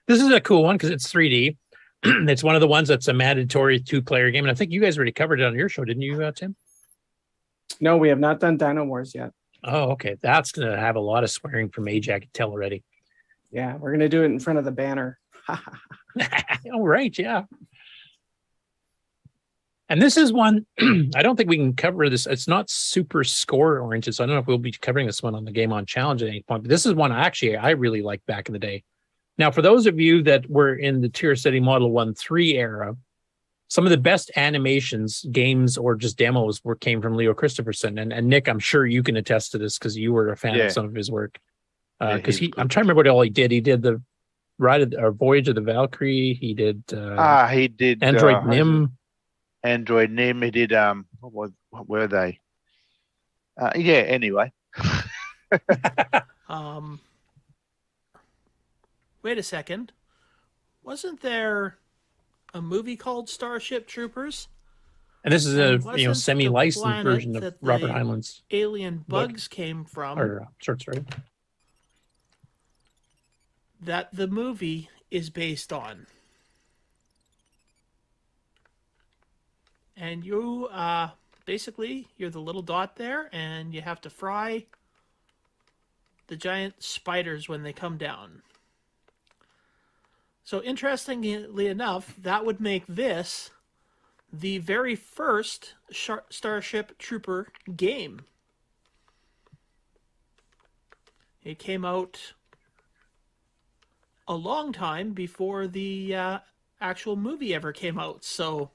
This is a cool one because it's 3D. It's one of the ones that's a mandatory 2-player game. And I think you guys already covered it on your show, didn't you, Tim? No, we have not done Dino Wars yet. Oh, okay. That's going to have a lot of swearing from Age, I can tell already. Yeah, we're going to do it in front of the banner. All right, yeah. And this is one, I don't think we can cover this. It's not super score oriented, so I don't know if we'll be covering this one on the Game On Challenge at any point. But this is one I really liked back in the day. Now, for those of you that were in the Tier City Model 1.3 era, some of the best animations, games, or just demos came from Leo Christopherson. And Nick, I'm sure you can attest to this because you were a fan of some of his work. Because I'm trying to remember what all he did. He did the Voyage of the Valkyrie. He did he did Android Nim. Android Nim. He did what were they? Anyway. Wait a second. Wasn't there a movie called Starship Troopers? And this is a semi-licensed version of Robert Heinlein's alien bugs came from, or short story, that the movie is based on. And you basically you're the little dot there, and you have to fry the giant spiders when they come down. So interestingly enough, that would make this the very first Starship Trooper game. It came out a long time before the actual movie ever came out. So,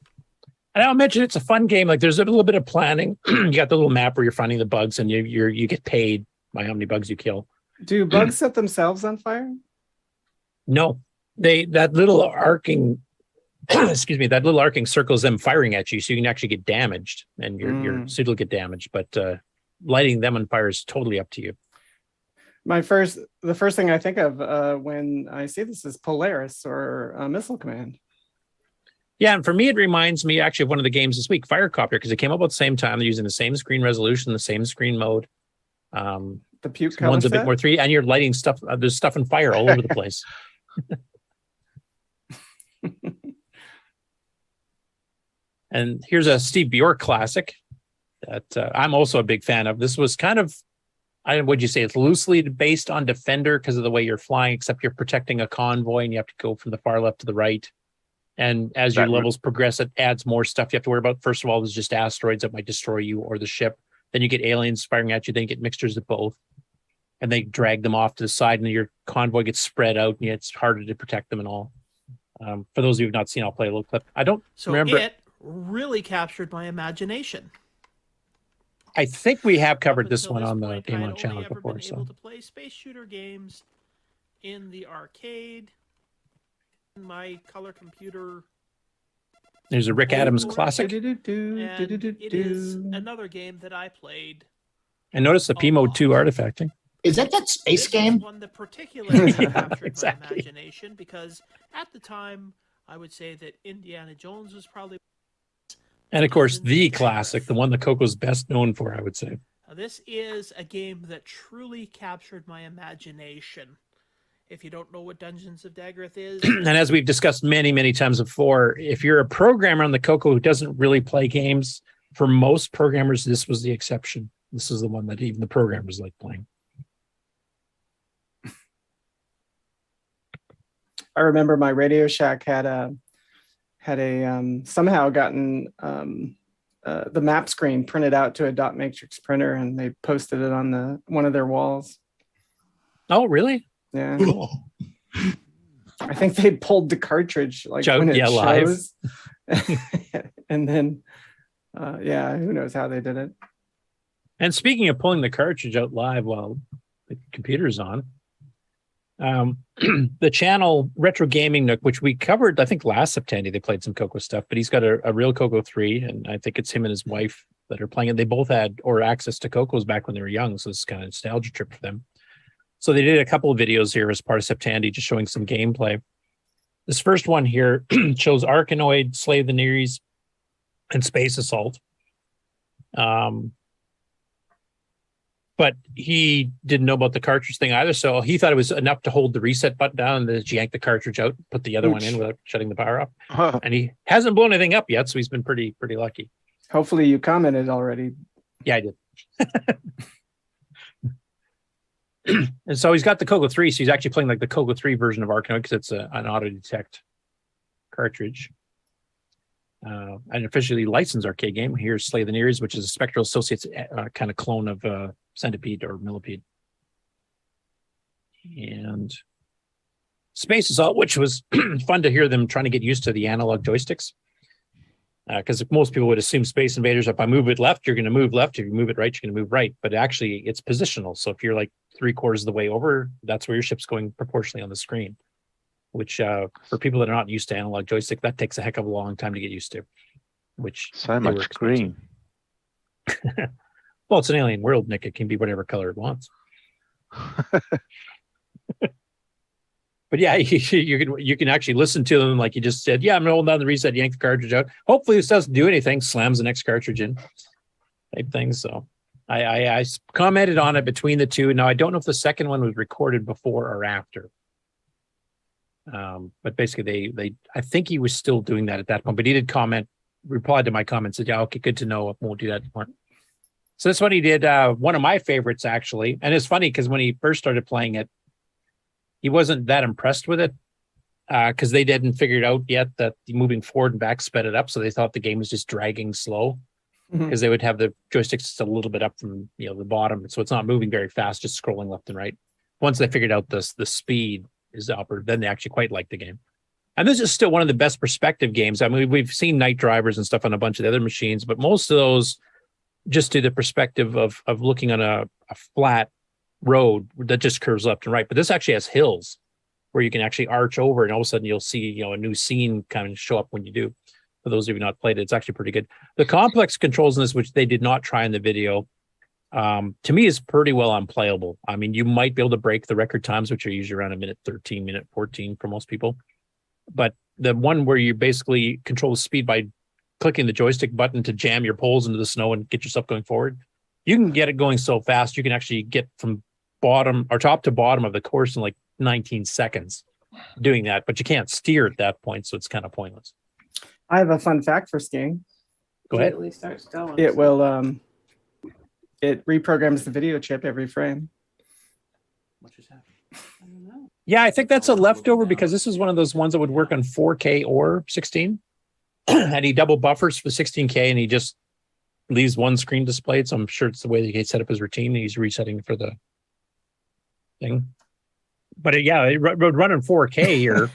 and I'll mention it's a fun game. Like there's a little bit of planning. You got the little map where you're finding the bugs, and you get paid by how many bugs you kill. Do bugs set themselves on fire? No. That little arcing that little arcing circles them firing at you, so you can actually get damaged, and your suit will get damaged. But lighting them on fire is totally up to you. The first thing I think of when I see this is Polaris or Missile Command. Yeah, and for me, it reminds me actually of one of the games this week, Firecopter, because it came out about the same time. They're using the same screen resolution, the same screen mode. The puke one's a bit set? more 3D, and you're lighting stuff. There's stuff on fire all over the place. And here's a Steve Bjork classic that I'm also a big fan of. This was kind of, would you say it's loosely based on Defender because of the way you're flying, except you're protecting a convoy and you have to go from the far left to the right. And as your levels progress, it adds more stuff you have to worry about. First of all, there's just asteroids that might destroy you or the ship. Then you get aliens firing at you. Then you get mixtures of both. And they drag them off to the side, and your convoy gets spread out, and it's harder to protect them and all. For those of you who have not seen, I'll play a little clip. I don't remember. It really captured my imagination. I think we have covered this one on the Game On channel before. Been able to play space shooter games in the arcade. My color computer. There's a Rick Adams classic. And it is another game that I played. And notice the P Mode 2 artifacting. Is that space game? One that particularly captured my imagination because at the time I would say that Indiana Jones was probably. And of course, the classic, the one that CoCo's best known for, I would say. Now, this is a game that truly captured my imagination. If you don't know what Dungeons of Daggerth is. And as we've discussed many, many times before, if you're a programmer on the CoCo who doesn't really play games, for most programmers, this was the exception. This is the one that even the programmers like playing. I remember my Radio Shack had a somehow gotten the map screen printed out to a dot matrix printer, and they posted it on one of their walls. Oh, really? Yeah. I think they pulled the cartridge when it shows. And then who knows how they did it. And speaking of pulling the cartridge out live while the computer's on, the channel Retro Gaming Nook, which we covered, I think last September, they played some CoCo stuff, but he's got a real CoCo 3, and I think it's him and his wife that are playing it. They both had access to CoCos back when they were young, so it's kind of a nostalgia trip for them. So they did a couple of videos here as part of September, just showing some gameplay. This first one here shows Arkanoid, Slay the Neres, and Space Assault. But he didn't know about the cartridge thing either, so he thought it was enough to hold the reset button down and then yank the cartridge out, put the other one in without shutting the power off. And he hasn't blown anything up yet, so he's been pretty lucky. Hopefully you commented already. Yeah, I did. And so he's got the CoCo 3, so he's actually playing like the CoCo 3 version of Arkanoid because it's an auto-detect cartridge. An officially licensed arcade game. Here's Slay the Neres, which is a Spectral Associates kind of clone of Centipede or Millipede. And Space Assault, which was fun to hear them trying to get used to the analog joysticks. Because most people would assume Space Invaders, if I move it left, you're going to move left. If you move it right, you're going to move right. But actually, it's positional. So if you're like 3/4 of the way over, that's where your ship's going proportionally on the screen. Which for people that are not used to analog joystick, that takes a heck of a long time to get used to. Which So much screen. Well, it's an alien world, Nick. It can be whatever color it wants. But yeah, you can actually listen to them like you just said. Yeah, I'm holding down the reset, yank the cartridge out. Hopefully this doesn't do anything. Slams the next cartridge in, type thing. So I commented on it between the two. Now I don't know if the second one was recorded before or after. But basically they I think he was still doing that at that point. But he did comment, replied to my comment, said, "Yeah, okay, good to know. Won't do that anymore." So that's what he did. One of my favorites actually, and it's funny because when he first started playing it, he wasn't that impressed with it because they didn't figure it out yet that moving forward and back sped it up. So they thought the game was just dragging slow because they would have the joysticks just a little bit up from the bottom. So it's not moving very fast, just scrolling left and right. Once they figured out the speed is upward, then they actually quite liked the game. And this is still one of the best perspective games. I mean, we've seen Night Drivers and stuff on a bunch of the other machines, but most of those just do the perspective of looking on a flat road that just curves left and right. But this actually has hills where you can actually arch over, and all of a sudden you'll see a new scene kind of show up when you do. For those of you not played it, it's actually pretty good. The complex controls in this, which they did not try in the video, to me is pretty well unplayable. I mean, you might be able to break the record times, which are usually around 1:13, 1:14 for most people. But the one where you basically control the speed by clicking the joystick button to jam your poles into the snow and get yourself going forward, you can get it going so fast you can actually get from bottom or top to bottom of the course in like 19 seconds doing that, but you can't steer at that point, so it's kind of pointless. I have a fun fact for skiing. Go ahead. It will it reprograms the video chip every frame. Yeah, I think that's a leftover because this is one of those ones that would work on 4K or 16. And he double buffers for 16K and he just leaves one screen displayed. So I'm sure it's the way that he set up his routine. He's resetting for the thing. But it run in 4K here.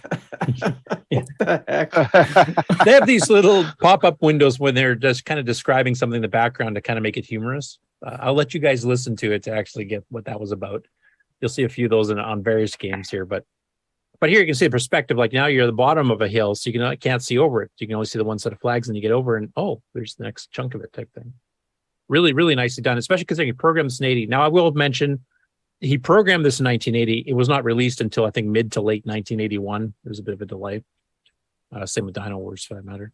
They have these little pop-up windows when they're just kind of describing something in the background to kind of make it humorous. I'll let you guys listen to it to actually get what that was about. You'll see a few of those on various games here, but here you can see the perspective. Like now you're at the bottom of a hill, so you can't see over it. You can only see the one set of flags, and you get over, and oh, there's the next chunk of it type thing. Really, really nicely done, especially because he programmed this in 80. Now I will mention he programmed this in 1980. It was not released until I think mid to late 1981. There's a bit of a delay. Same with Dino Wars for that matter.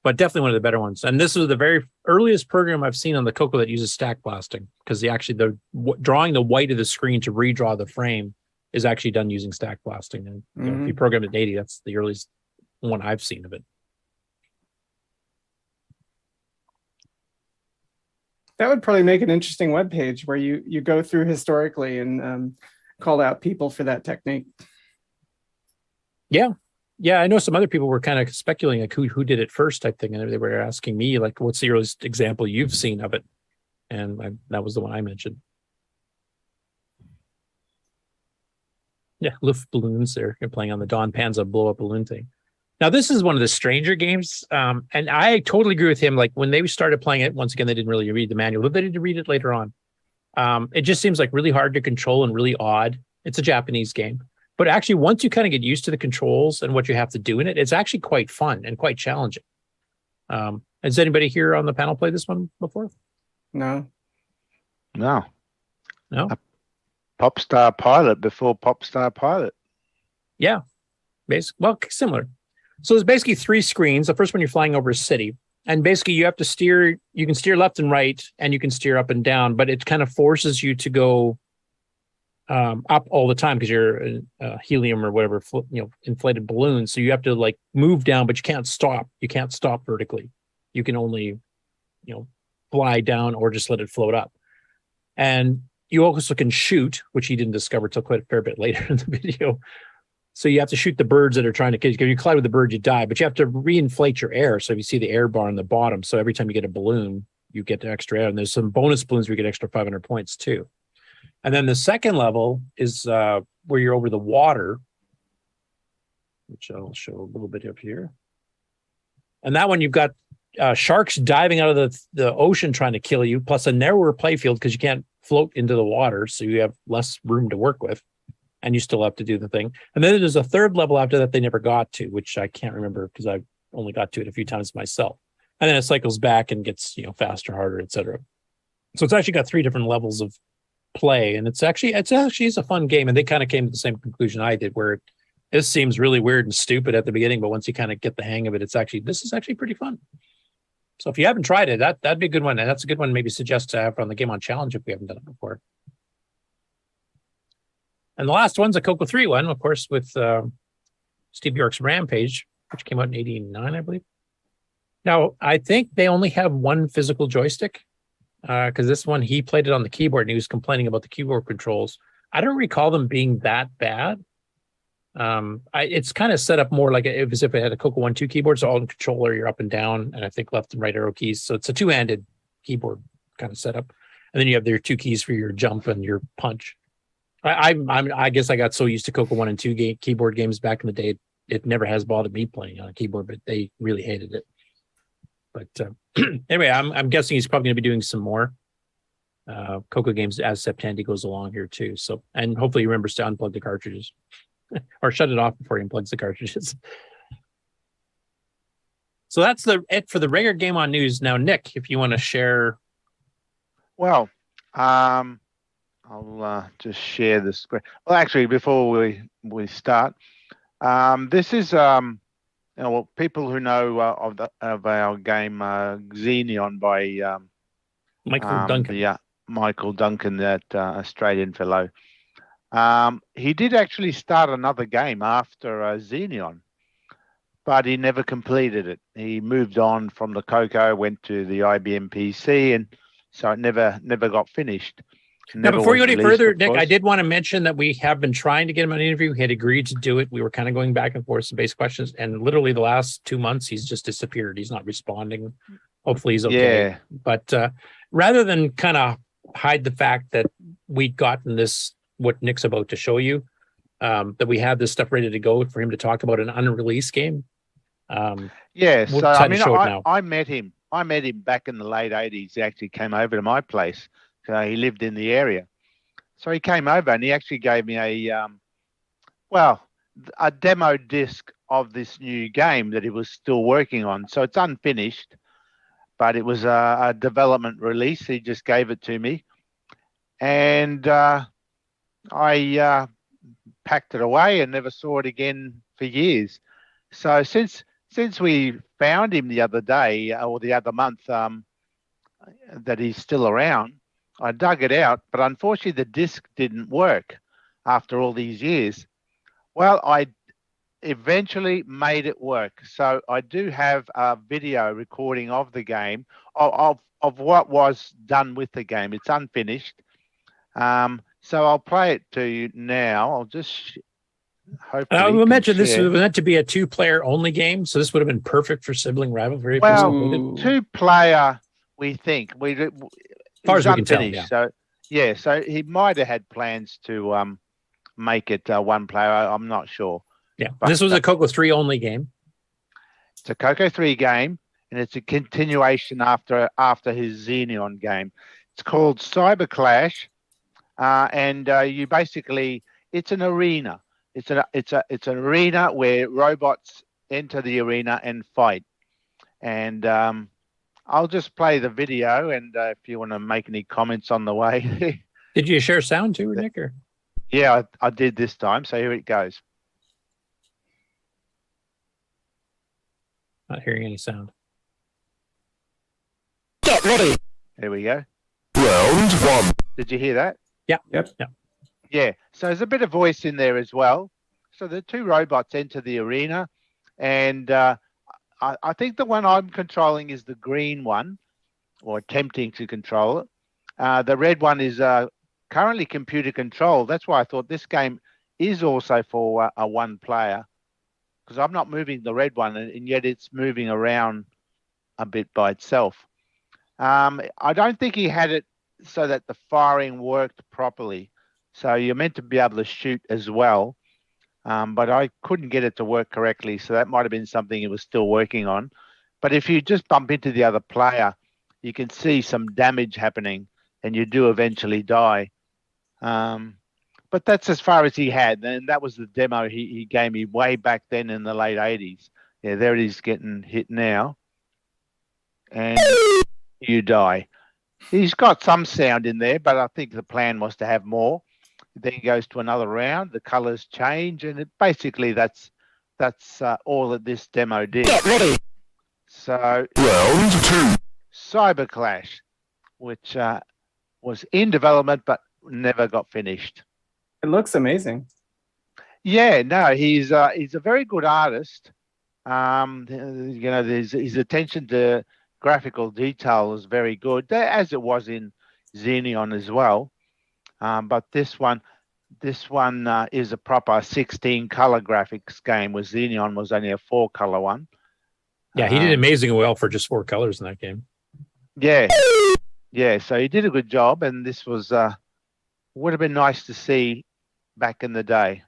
But definitely one of the better ones. And this was the very earliest program I've seen on the CoCo that uses stack blasting, because the drawing the white of the screen to redraw the frame is actually done using stack blasting. And if you programmed it in 80, that's the earliest one I've seen of it. That would probably make an interesting web page where you go through historically and call out people for that technique. Yeah, I know some other people were kind of speculating like who did it first type thing, and they were asking me like, what's the earliest example you've seen of it? And that was the one I mentioned. Yeah, Luft balloons there. You're playing on the Don Panza blow up balloon thing. Now, this is one of the stranger games, and I totally agree with him. Like when they started playing it, once again, they didn't really read the manual, but they did read it later on. It just seems like really hard to control and really odd. It's a Japanese game. But actually, once you kind of get used to the controls and what you have to do in it, it's actually quite fun and quite challenging. Has anybody here on the panel played this one before? No. Popstar Pilot before Popstar Pilot. Yeah, similar. So there's basically 3 screens. The first one, you're flying over a city. And basically, you have to steer. You can steer left and right, and you can steer up and down. But it kind of forces you to go up all the time because you're helium or whatever, inflated balloons. So you have to like move down, but you can't stop. You can't stop vertically. You can only, fly down or just let it float up. And you also can shoot, which he didn't discover till quite a fair bit later in the video. So you have to shoot the birds that are trying to, because you collide with the bird, you die, but you have to reinflate your air. So if you see the air bar on the bottom, so every time you get a balloon, you get the extra air. And there's some bonus balloons where you get extra 500 points too. And then the second level is where you're over the water, which I'll show a little bit up here. And that one, you've got sharks diving out of the ocean trying to kill you, plus a narrower playfield because you can't float into the water, so you have less room to work with, and you still have to do the thing. And then there's a third level after that they never got to, which I can't remember because I've only got to it a few times myself. And then it cycles back and gets, faster, harder, etc. So it's actually got 3 different levels of play, and it's actually a fun game. And they kind of came to the same conclusion I did, where this seems really weird and stupid at the beginning, but once you kind of get the hang of it, this is actually pretty fun. So if you haven't tried it, that'd be a good one, and that's a good one maybe suggest to have on the Game On Challenge if we haven't done it before. And the last one's a CoCo 3 one, of course, with Steve Bjork's Rampage, which came out in '89, I believe. Now, I think they only have one physical joystick, because this one, he played it on the keyboard, and he was complaining about the keyboard controls. I don't recall them being that bad. It's kind of set up more like as if it had a CoCo 1-2 keyboard, so all in controller, you're up and down, and I think left and right arrow keys. So it's a 2-handed keyboard kind of setup, and then you have your 2 keys for your jump and your punch. I guess I got so used to CoCo 1 and 2 keyboard games back in the day, it never has bothered me playing on a keyboard, but they really hated it. But anyway, I'm guessing he's probably going to be doing some more CoCo games as Septandy goes along here too. So, and hopefully he remembers to unplug the cartridges or shut it off before he unplugs the cartridges. So that's it for the regular Game On news. Now, Nick, if you want to share. Well, I'll just share the screen. Well, actually, before we start, this is people who know of our game Xenion by Michael Duncan. Michael Duncan, that Australian fellow. He did actually start another game after Xenion, but he never completed it. He moved on from the CoCo, went to the IBM PC, and so it never got finished. Now, before you go any further, Nick, I did want to mention that we have been trying to get him an interview. He had agreed to do it. We were kind of going back and forth some base questions, and literally the last 2 months, he's just disappeared. He's not responding. Hopefully he's okay. Yeah. But rather than kind of hide the fact that we'd gotten this, what Nick's about to show you, that we have this stuff ready to go for him to talk about an unreleased game. Yes, we'll I mean, I met him. I met him back in the late '80s. He actually came over to my place. He lived in the area, so he came over and he actually gave me a demo disc of this new game that he was still working on. So it's unfinished, but it was a development release. He just gave it to me, and I packed it away and never saw it again for years. So since we found him the other day or the other month, that he's still around, I dug it out, but unfortunately the disc didn't work after all these years. Well, I eventually made it work. So I do have a video recording of the game, of what was done with the game. It's unfinished. So I'll play it to you now. I'll just hopefully. We'll mention this was meant to be a 2-player only game, so this would have been perfect for sibling rivalry. Well, 2-player, we think. As far as we can tell, yeah. So so he might have had plans to make it 1-player. I'm not sure. Yeah, but this was a CoCo 3 only game. It's a CoCo 3 game, and it's a continuation after his Xenion game. It's called Cyber Clash, and you basically, it's an arena. It's an arena where robots enter the arena and fight. And I'll just play the video, and if you want to make any comments on the way. Did you share sound too, Nick? Or? Yeah, I did this time. So here it goes. Not hearing any sound. Get ready. There we go. Round 1. Did you hear that? Yeah. Yep. Yeah. Yeah. So there's a bit of voice in there as well. So the 2 robots enter the arena, and I think the one I'm controlling is the green one, or attempting to control it. The red one is currently computer controlled. That's why I thought this game is also for a 1-player, because I'm not moving the red one, and yet it's moving around a bit by itself. I don't think he had it so that the firing worked properly. So you're meant to be able to shoot as well. But I couldn't get it to work correctly, so that might have been something he was still working on. But if you just bump into the other player, you can see some damage happening, and you do eventually die. But that's as far as he had, and that was the demo he gave me way back then in the late 80s. Yeah, there it is getting hit now. And you die. He's got some sound in there, but I think the plan was to have more. Then he goes to another round, the colors change, and basically that's all that this demo did. Get ready. So round 2. Cyber Clash, which was in development but never got finished. It looks amazing. Yeah, no, he's a very good artist. His attention to graphical detail is very good, as it was in Xenon as well. But this one is a proper 16 color graphics game, where Xenon was only a 4 color one. Yeah, he did amazingly well for just 4 colors in that game. Yeah. So he did a good job, and this was would have been nice to see back in the day.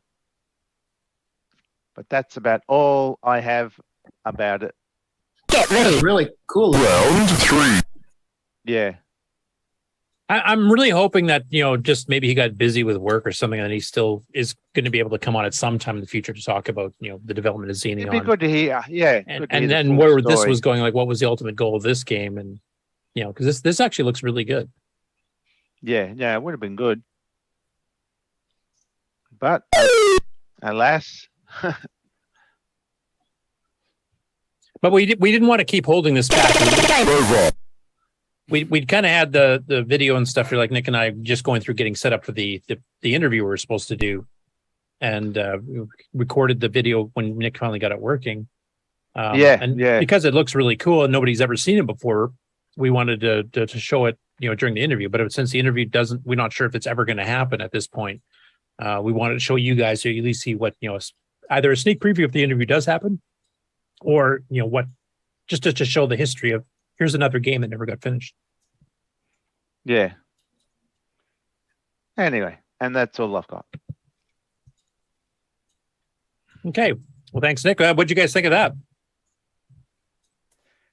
But that's about all I have about it. Get ready. Really cool. Round 3. Yeah. I'm really hoping that, just maybe he got busy with work or something, and he still is going to be able to come on at some time in the future to talk about, the development of Xenon. It'd be good to hear. Yeah. And then where this was going, like, what was the ultimate goal of this game? And, because this actually looks really good. Yeah, it would have been good. But alas. But we didn't want to keep holding this back. We'd kind of had the video and stuff here, like Nick and I just going through getting set up for the interview we were supposed to do, and recorded the video when Nick finally got it working. Because it looks really cool and nobody's ever seen it before, we wanted to show it during the interview. But since the interview we're not sure if it's ever going to happen at this point. We wanted to show you guys so you at least see what either a sneak preview if the interview does happen, or what just to show the history of here's another game that never got finished. Yeah. Anyway, and that's all I've got. Okay. Well, thanks, Nick. What'd you guys think of that?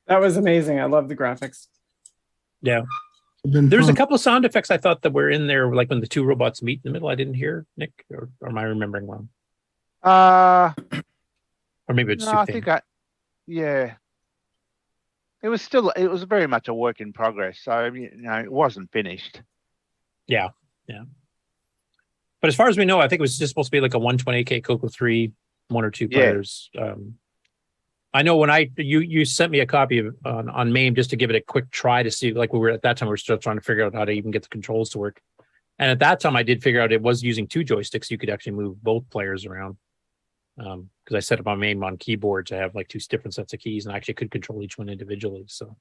That was amazing. I love the graphics. Yeah. There's a couple of sound effects I thought that were in there, like when the 2 robots meet in the middle. I didn't hear, Nick, or am I remembering wrong? Or maybe it's no, yeah. It was very much a work in progress. So, it wasn't finished. Yeah. But as far as we know, I think it was just supposed to be like a 128K CoCo 3, 1 or 2 players. I know when you sent me a copy of on MAME just to give it a quick try to see, like we were at that time, we were still trying to figure out how to even get the controls to work. And at that time, I did figure out it was using 2 joysticks. You could actually move both players around. Because I set up my MAME on keyboard to have like 2 different sets of keys, and I actually could control each one individually. So,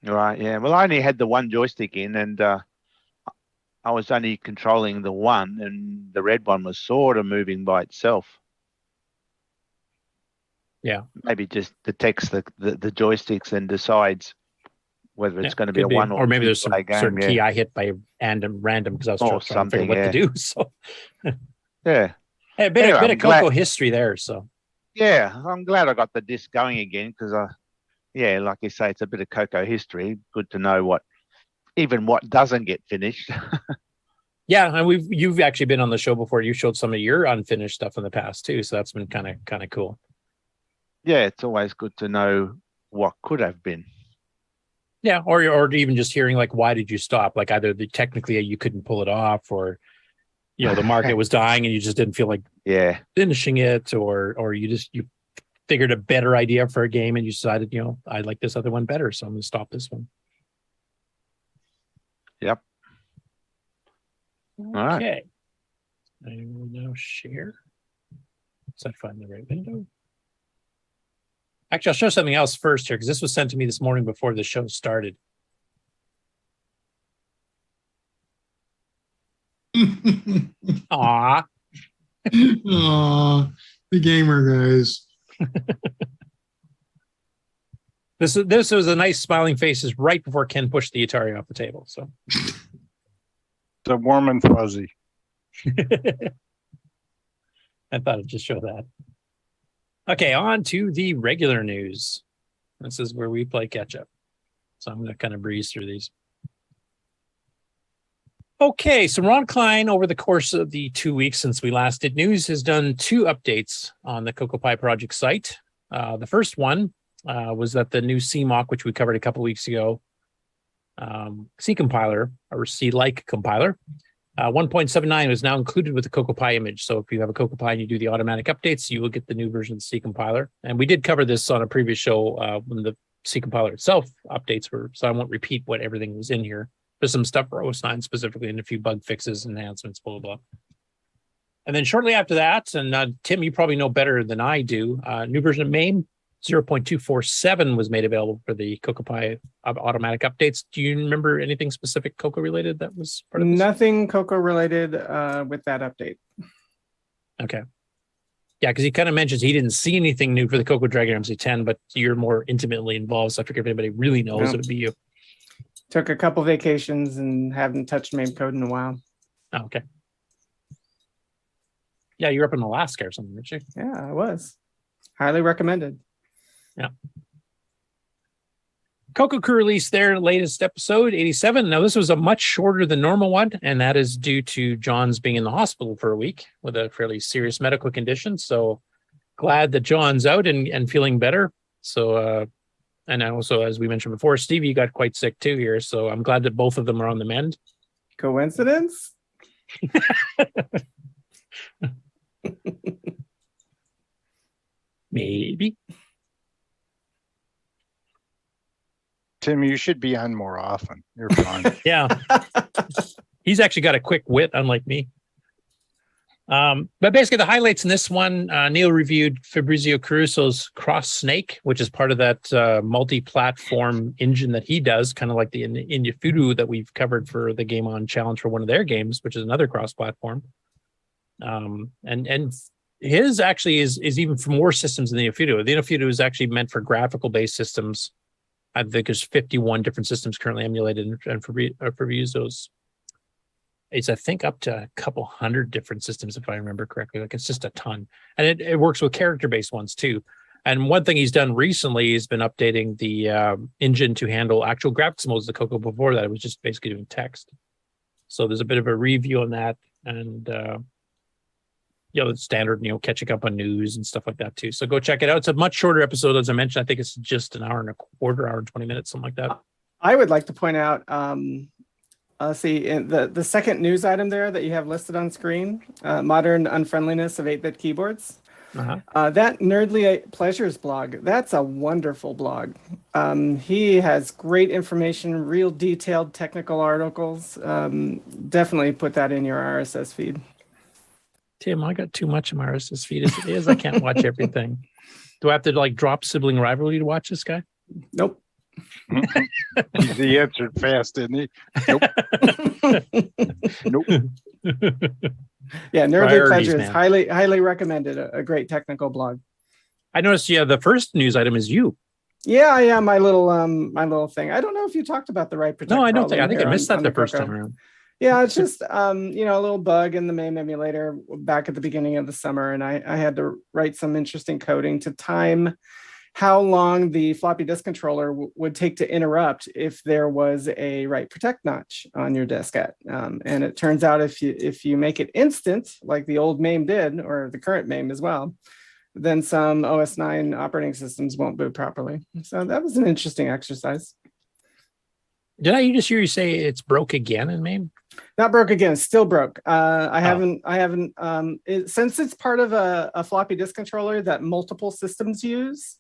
right, yeah. Well, I only had the 1 joystick in, and I was only controlling the 1, and the red one was sort of moving by itself. Yeah, maybe just detects the joysticks and decides whether it's going to be a 1 or maybe there's some certain key I hit by random because I was trying to figure what to do. So, yeah. Hey, a bit of CoCo history there, so. Yeah, I'm glad I got the disc going again because, like you say, it's a bit of CoCo history. Good to know what doesn't get finished. Yeah, and you've actually been on the show before. You showed some of your unfinished stuff in the past too, so that's been kind of cool. Yeah, it's always good to know what could have been. Yeah, or even just hearing like why did you stop? Like either technically you couldn't pull it off, or the market was dying and you just didn't feel like finishing it, or you figured a better idea for a game and you decided, I like this other one better, so I'm gonna stop this one. Yep. Okay. All right. I will now share. Let's I find the right window. Actually, I'll show something else first here because this was sent to me this morning before the show started. Aw. Aw, the gamer guys. This was a nice smiling faces right before Ken pushed the Atari off the table. So the warm and fuzzy. I thought I'd just show that. Okay, on to the regular news. This is where we play catch up. So I'm going to kind of breeze through these. Okay, so Ron Klein, over the course of the 2 weeks since we last did news, has done 2 updates on the CoCoPie project site. The first one was that the new CMOC, which we covered a couple weeks ago, C compiler or C-like compiler, 1.79 was now included with the CoCoPie image. So if you have a CoCoPie and you do the automatic updates, you will get the new version of the C compiler. And we did cover this on a previous show when the C compiler itself updates were, so I won't repeat what everything was in here. There's some stuff for OS 9 specifically and a few bug fixes, enhancements, blah, blah, blah. And then shortly after that, and Tim, you probably know better than I do, new version of MAME 0.247 was made available for the CoCoPie automatic updates. Do you remember anything specific CoCo related that was part of this? Nothing CoCo related with that update. Okay. Yeah, because he kind of mentions he didn't see anything new for the CoCo Dragon MC10, but you're more intimately involved. So I figure if anybody really knows, it would be you. Took a couple vacations and haven't touched MAME code in a while. Oh, okay. Yeah, you're up in Alaska or something, weren't you? Yeah, I was. Highly recommended. Yeah. CoCo Crew released their latest episode, 87. Now, this was a much shorter than normal one, and that is due to John's being in the hospital for a week with a fairly serious medical condition. So glad that John's out and feeling better. So, and also, as we mentioned before, Stevie got quite sick too here. So I'm glad that both of them are on the mend. Coincidence? Maybe. Tim, you should be on more often. You're fine. Yeah. He's actually got a quick wit, unlike me. But basically the highlights in this one, Neil reviewed Fabrizio Caruso's Cross Snake, which is part of that multi-platform engine that he does, kind of like the Inyafudu that we've covered for the Game On Challenge for one of their games, which is another cross-platform. And his actually is even for more systems than the Inyafudu. The Inyafudu is actually meant for graphical-based systems. I think there's 51 different systems currently emulated, and Fabrizio's it's, I think, up to a couple hundred different systems, if I remember correctly. Like, it's just a ton. And it works with character-based ones, too. And one thing he's done recently has been updating the engine to handle actual graphics modes of the CoCo. Before that, it was just basically doing text. So there's a bit of a review on that. And, the standard, catching up on news and stuff like that, too. So go check it out. It's a much shorter episode, as I mentioned. I think it's just an hour and a quarter, hour and 20 minutes, something like that. I would like to point out... see, in the second news item there that you have listed on screen, modern unfriendliness of 8-bit keyboards. That Nerdly Pleasures blog, that's a wonderful blog. He has great information, real detailed technical articles. Definitely put that in your RSS feed. Tim, I got too much in my RSS feed as it is. I can't watch everything. Do I have to drop Sibling Rivalry to watch this guy? Nope. He answered fast, didn't he? Nope. Nope. Yeah, Nerdly Pleasures, highly recommended. A great technical blog. I noticed, the first news item is you. Yeah, my little thing. I don't know if you talked about the write protect. No, I don't think. I think I missed that the first time around. Yeah, it's just a little bug in the MAME emulator back at the beginning of the summer, and I had to write some interesting coding to time how long the floppy disk controller would take to interrupt if there was a write protect notch on your diskette. And it turns out if you make it instant, like the old MAME did, or the current MAME as well, then some OS 9 operating systems won't boot properly. So that was an interesting exercise. Did I just hear you say it's broke again in MAME? Not broke again, still broke. I haven't since it's part of a floppy disk controller that multiple systems use.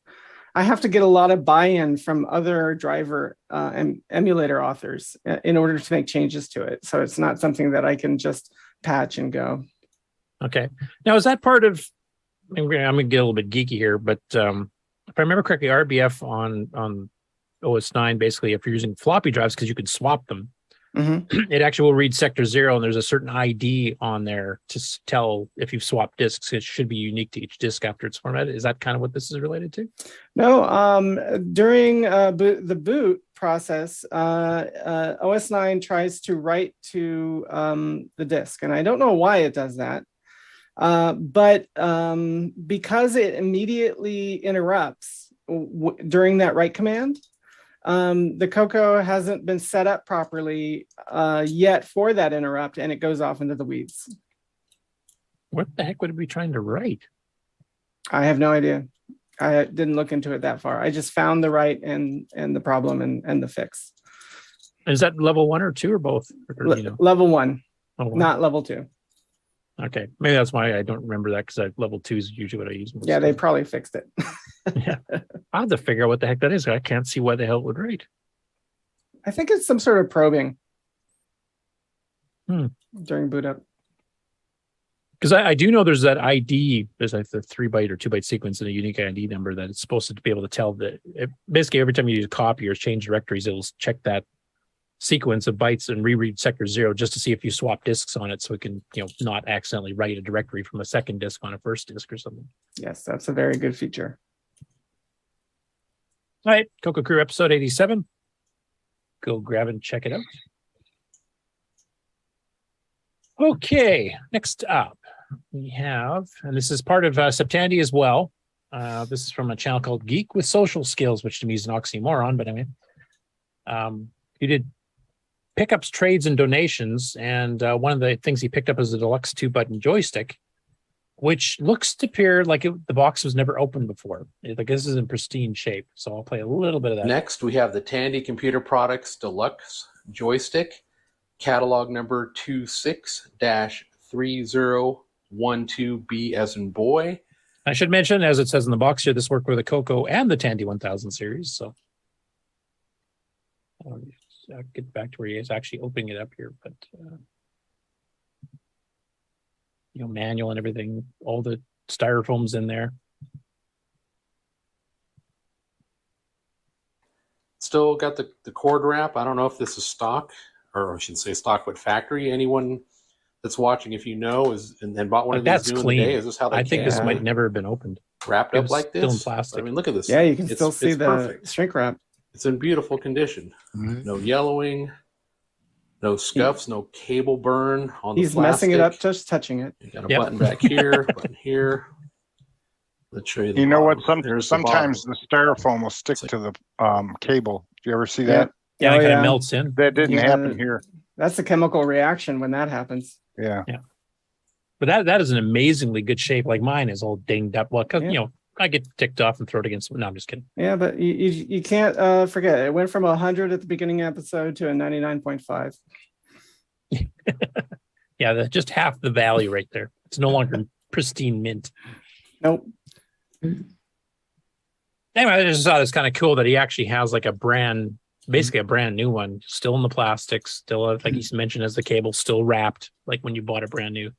I have to get a lot of buy-in from other driver and emulator authors in order to make changes to it. So it's not something that I can just patch and go. Okay. Now, is that part of, I'm going to get a little bit geeky here, but if I remember correctly, RBF on OS 9, basically, if you're using floppy drives, because you can swap them, it actually will read sector 0, and there's a certain ID on there to tell if you've swapped disks. It should be unique to each disk after it's formatted. Is that kind of what this is related to? No, during the boot process, OS 9 tries to write to the disk, and I don't know why it does that. But because it immediately interrupts during that write command. The CoCo hasn't been set up properly yet for that interrupt, and it goes off into the weeds. What the heck would it be trying to write? I have no idea. I didn't look into it that far. I just found the write and the problem and the fix. Is that level 1 or 2 or both? Or, you know? Level 1, Oh, wow. not level 2. Okay, maybe that's why I don't remember that, because level 2 is usually what I use. Yeah, they probably fixed it. Yeah, I have to figure out what the heck that is. I can't see why the hell it would write. I think it's some sort of probing Hmm. during boot up. Because I do know there's that ID, there's like the 3-byte or 2-byte sequence and a unique ID number that it's supposed to be able to tell that basically every time you use copy or change directories, it'll check that sequence of bytes and reread sector 0 just to see if you swap disks on it, so it can, you know, not accidentally write a directory from a second disk on a first disk or something. Yes, that's a very good feature. All right, CoCo Crew episode 87. Go grab and check it out. Okay, next up we have, and this is part of Septandy as well. This is from a channel called Geek with Social Skills, which to me is an oxymoron, but I mean, he did pickups, trades, and donations, and one of the things he picked up is a deluxe 2-button joystick, which looks to appear like the box was never opened before. Like this is in pristine shape, so I'll play a little bit of that. Next, we have the Tandy Computer Products Deluxe Joystick, catalog number 26-3012B as in boy. I should mention, as it says in the box here, this worked with the CoCo and the Tandy 1000 series. So I'll get back to where he is actually opening it up here, but you know, manual and everything, all the styrofoam's in there. Still got the cord wrap. I don't know if this is stock, or I should say stock, but factory. Anyone that's watching, if you know, and bought one of these new today, is this how they I think this might never have been opened. Wrapped It up was like this? still in plastic. I mean, look at this. Yeah, you can It's- still see it's the perfect. shrink wrap. It's in beautiful condition. No yellowing, no scuffs, no cable burn on the He's plastic. messing it up, just touching it. You got a button back here, button here. Let's show you the You know what? bottom. There's the Sometimes the styrofoam will stick to the cable. Do you ever see that? Yeah, Oh, it kind yeah. of melts in. That didn't Yeah. happen here. That's a chemical reaction when that happens. Yeah. Yeah. But that is an amazingly good shape. Like mine is all dinged up. Well, 'cause, you know, I get ticked off and throw it against. No, I'm just kidding. Yeah, but you can't forget it. It went from 100 at the beginning episode to a 99.5. Yeah, just half the value right there. It's no longer pristine mint. Nope. Anyway, I just thought it's kind of cool that he actually has like basically a brand new one, still in the plastic, still like he's mentioned as the cable, still wrapped, like when you bought a brand new.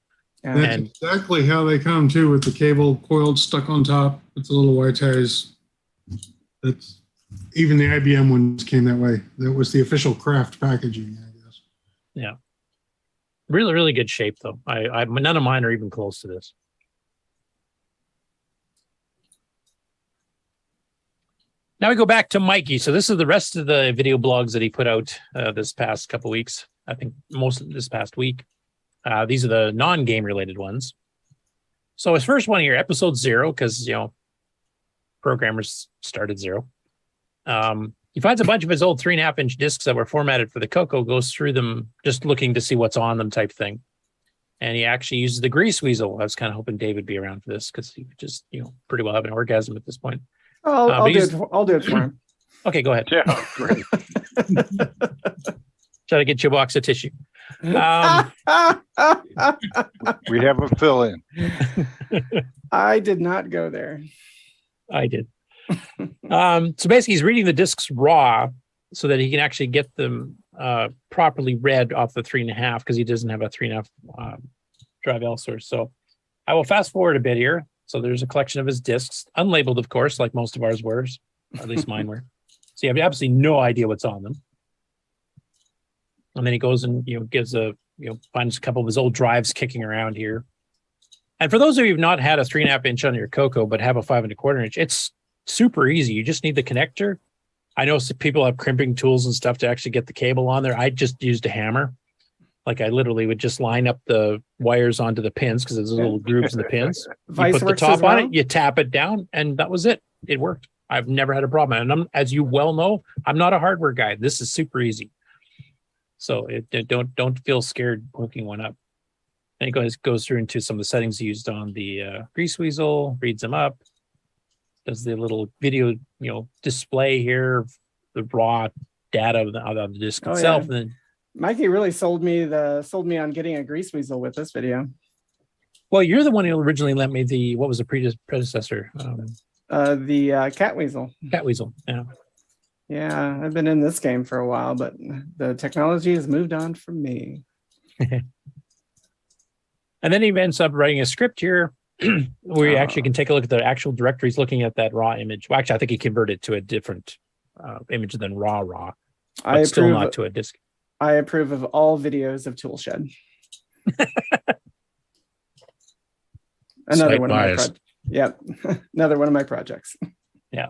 That's And exactly how they come too, with the cable coiled stuck on top with the little white ties. That's even the IBM ones came that way. That was the official craft packaging, I guess. yeah, really, really good shape though. I none of mine are even close to this. Now we go back to Mikey. So this is the rest of the video blogs that he put out this past couple weeks. I think most of this past week. These are the non-game related ones. So his first one here, episode 0, because, you know, programmers started 0. He finds a bunch of his old 3.5-inch discs that were formatted for the CoCo, goes through them just looking to see what's on them type thing. And he actually uses the grease weasel. I was kind of hoping Dave would be around for this because he would just, you know, pretty well have an orgasm at this point. I'll do it for him. Okay, go ahead. Yeah, great. Try to get you a box of tissue. We have a fill in. I did not go there. I did. So basically, he's reading the discs raw so that he can actually get them properly read off the 3.5 because he doesn't have a 3.5 drive L source. So I will fast forward a bit here. So there's a collection of his discs, unlabeled, of course, like most of ours were, at least mine were. So you have absolutely no idea what's on them. And then he goes and, you know, gives finds a couple of his old drives kicking around here. And for those of you who've not had a 3.5-inch on your CoCo, but have a 5.25-inch, it's super easy. You just need the connector. I know some people have crimping tools and stuff to actually get the cable on there. I just used a hammer. Like I literally would just line up the wires onto the pins because there's little grooves in the pins. You Vice put the works top as well? on it, you tap it down, and that was it. It worked. I've never had a problem. And as you well know, I'm not a hardware guy. This is super easy. So don't feel scared hooking one up. And it goes through into some of the settings used on the Grease Weasel, reads them up, does the little video, display here, the raw data of the disc itself. Yeah. And then, Mikey really sold me on getting a Grease Weasel with this video. well, you're the one who originally lent me what was the predecessor? The Cat Weasel. Cat Weasel, yeah. Yeah, I've been in this game for a while, but the technology has moved on from me. And then he ends up writing a script here where you actually can take a look at the actual directories looking at that raw image. Well, actually, I think he converted to a different image than raw, but still not to a disk. I approve of all videos of Toolshed. Another one of my projects. Yep. Another one of my projects. Yeah.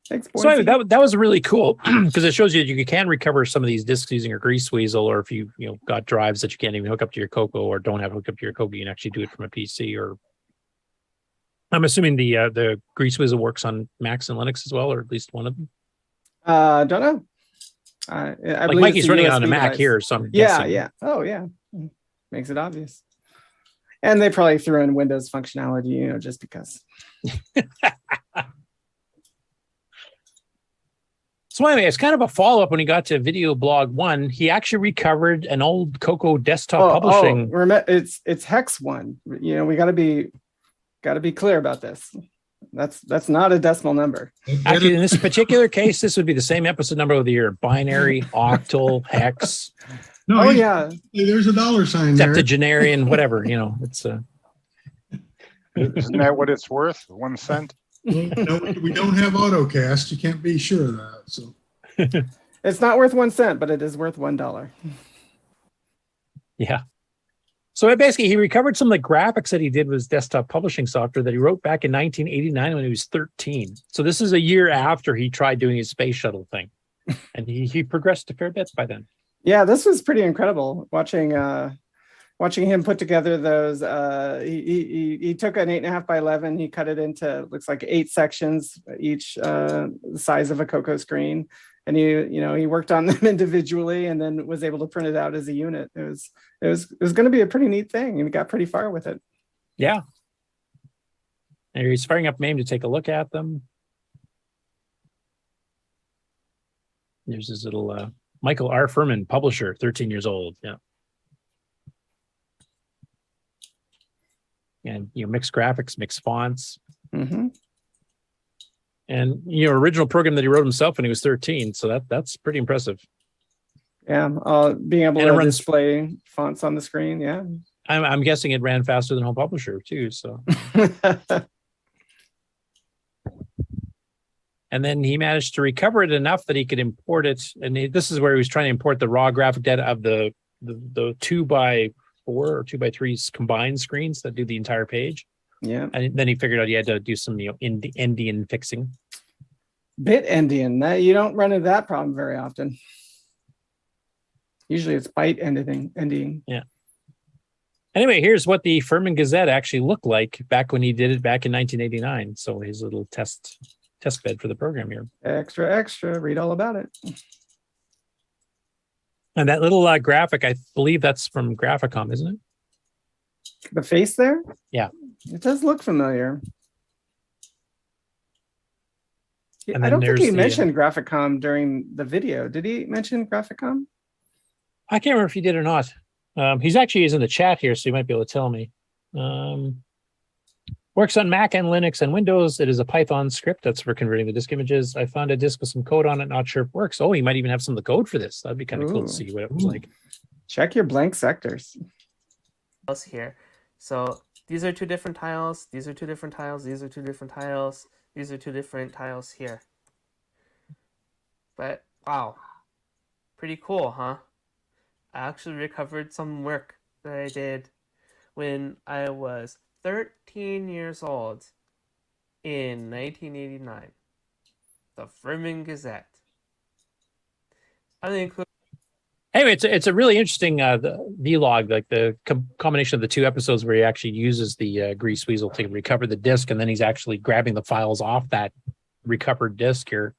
Thanks, so anyway, that was really cool because it shows you can recover some of these disks using a Grease Weasel, or if you got drives that you can't even hook up to your CoCo or don't have hooked up to your CoCo, you can actually do it from a PC. Or I'm assuming the Grease Weasel works on Macs and Linux as well, or at least one of them. Don't know. I like believe Mikey's it's a running USB on a Mac device. here, so I'm Yeah, guessing. yeah. Oh, yeah. Makes it obvious. And they probably threw in Windows functionality, just because. So anyway, it's kind of a follow-up when he got to Video Blog 1. He actually recovered an old CoCo desktop publishing. It's Hex 1. We got to be clear about this. That's not a decimal number. Actually, in this particular case, this would be the same episode number of the year: binary, octal, hex. No, yeah. There's a dollar sign there. Septuagenarian, whatever. It's Isn't that what it's worth? 1 cent? No, we don't have AutoCast. You can't be sure of that. So it's not worth 1 cent, but it is worth $1. Yeah. So basically, he recovered some of the graphics that he did with his desktop publishing software that he wrote back in 1989 when he was 13. So this is a year after he tried doing his space shuttle thing, and he progressed a fair bit by then. Yeah, this was pretty incredible watching him put together those. He took an 8.5 by 11. He cut it into, looks like 8 sections, each the size of a CoCo screen, and he worked on them individually, and then was able to print it out as a unit. It was going to be a pretty neat thing, and he got pretty far with it. Yeah. And he's firing up MAME to take a look at them. There's his little Michael R. Furman, publisher, 13 years old. Yeah. And mixed graphics, mixed fonts, mm-hmm. and original program that he wrote himself when he was 13. So that's pretty impressive. Yeah, being able to display fonts on the screen. Yeah, I'm guessing it ran faster than Home Publisher too. So, and then he managed to recover it enough that he could import it. And this is where he was trying to import the raw graphic data of the 2x4 or 2x3 combined screens that do the entire page. Yeah. And then he figured out he had to do some, endian fixing. Bit endian. You don't run into that problem very often. Usually it's byte endian. Yeah. Anyway, here's what the Furman Gazette actually looked like back when he did it back in 1989. So his little test bed for the program here. Extra. Read all about it. And that little graphic, I believe that's from Graphicom, isn't it? The face there? Yeah. It does look familiar. And I don't think he mentioned Graphicom during the video. Did he mention Graphicom? I can't remember if he did or not. He's in the chat here, so he might be able to tell me. Works on Mac and Linux and Windows. It is a Python script that's for converting the disk images. I found a disk with some code on it. Not sure if it works. Oh, he might even have some of the code for this. That'd be kind of cool to see what it was like. Check your blank sectors. Here. So these are 2 different tiles. These are 2 different tiles. These are 2 different tiles. These are 2 different tiles here. But wow, pretty cool, huh? I actually recovered some work that I did when I was 13 years old in 1989. The Furman Gazette. I think. Anyway, it's a really interesting vlog, like the combination of the 2 episodes where he actually uses the Grease Weasel to recover the disk, and then he's actually grabbing the files off that recovered disk here,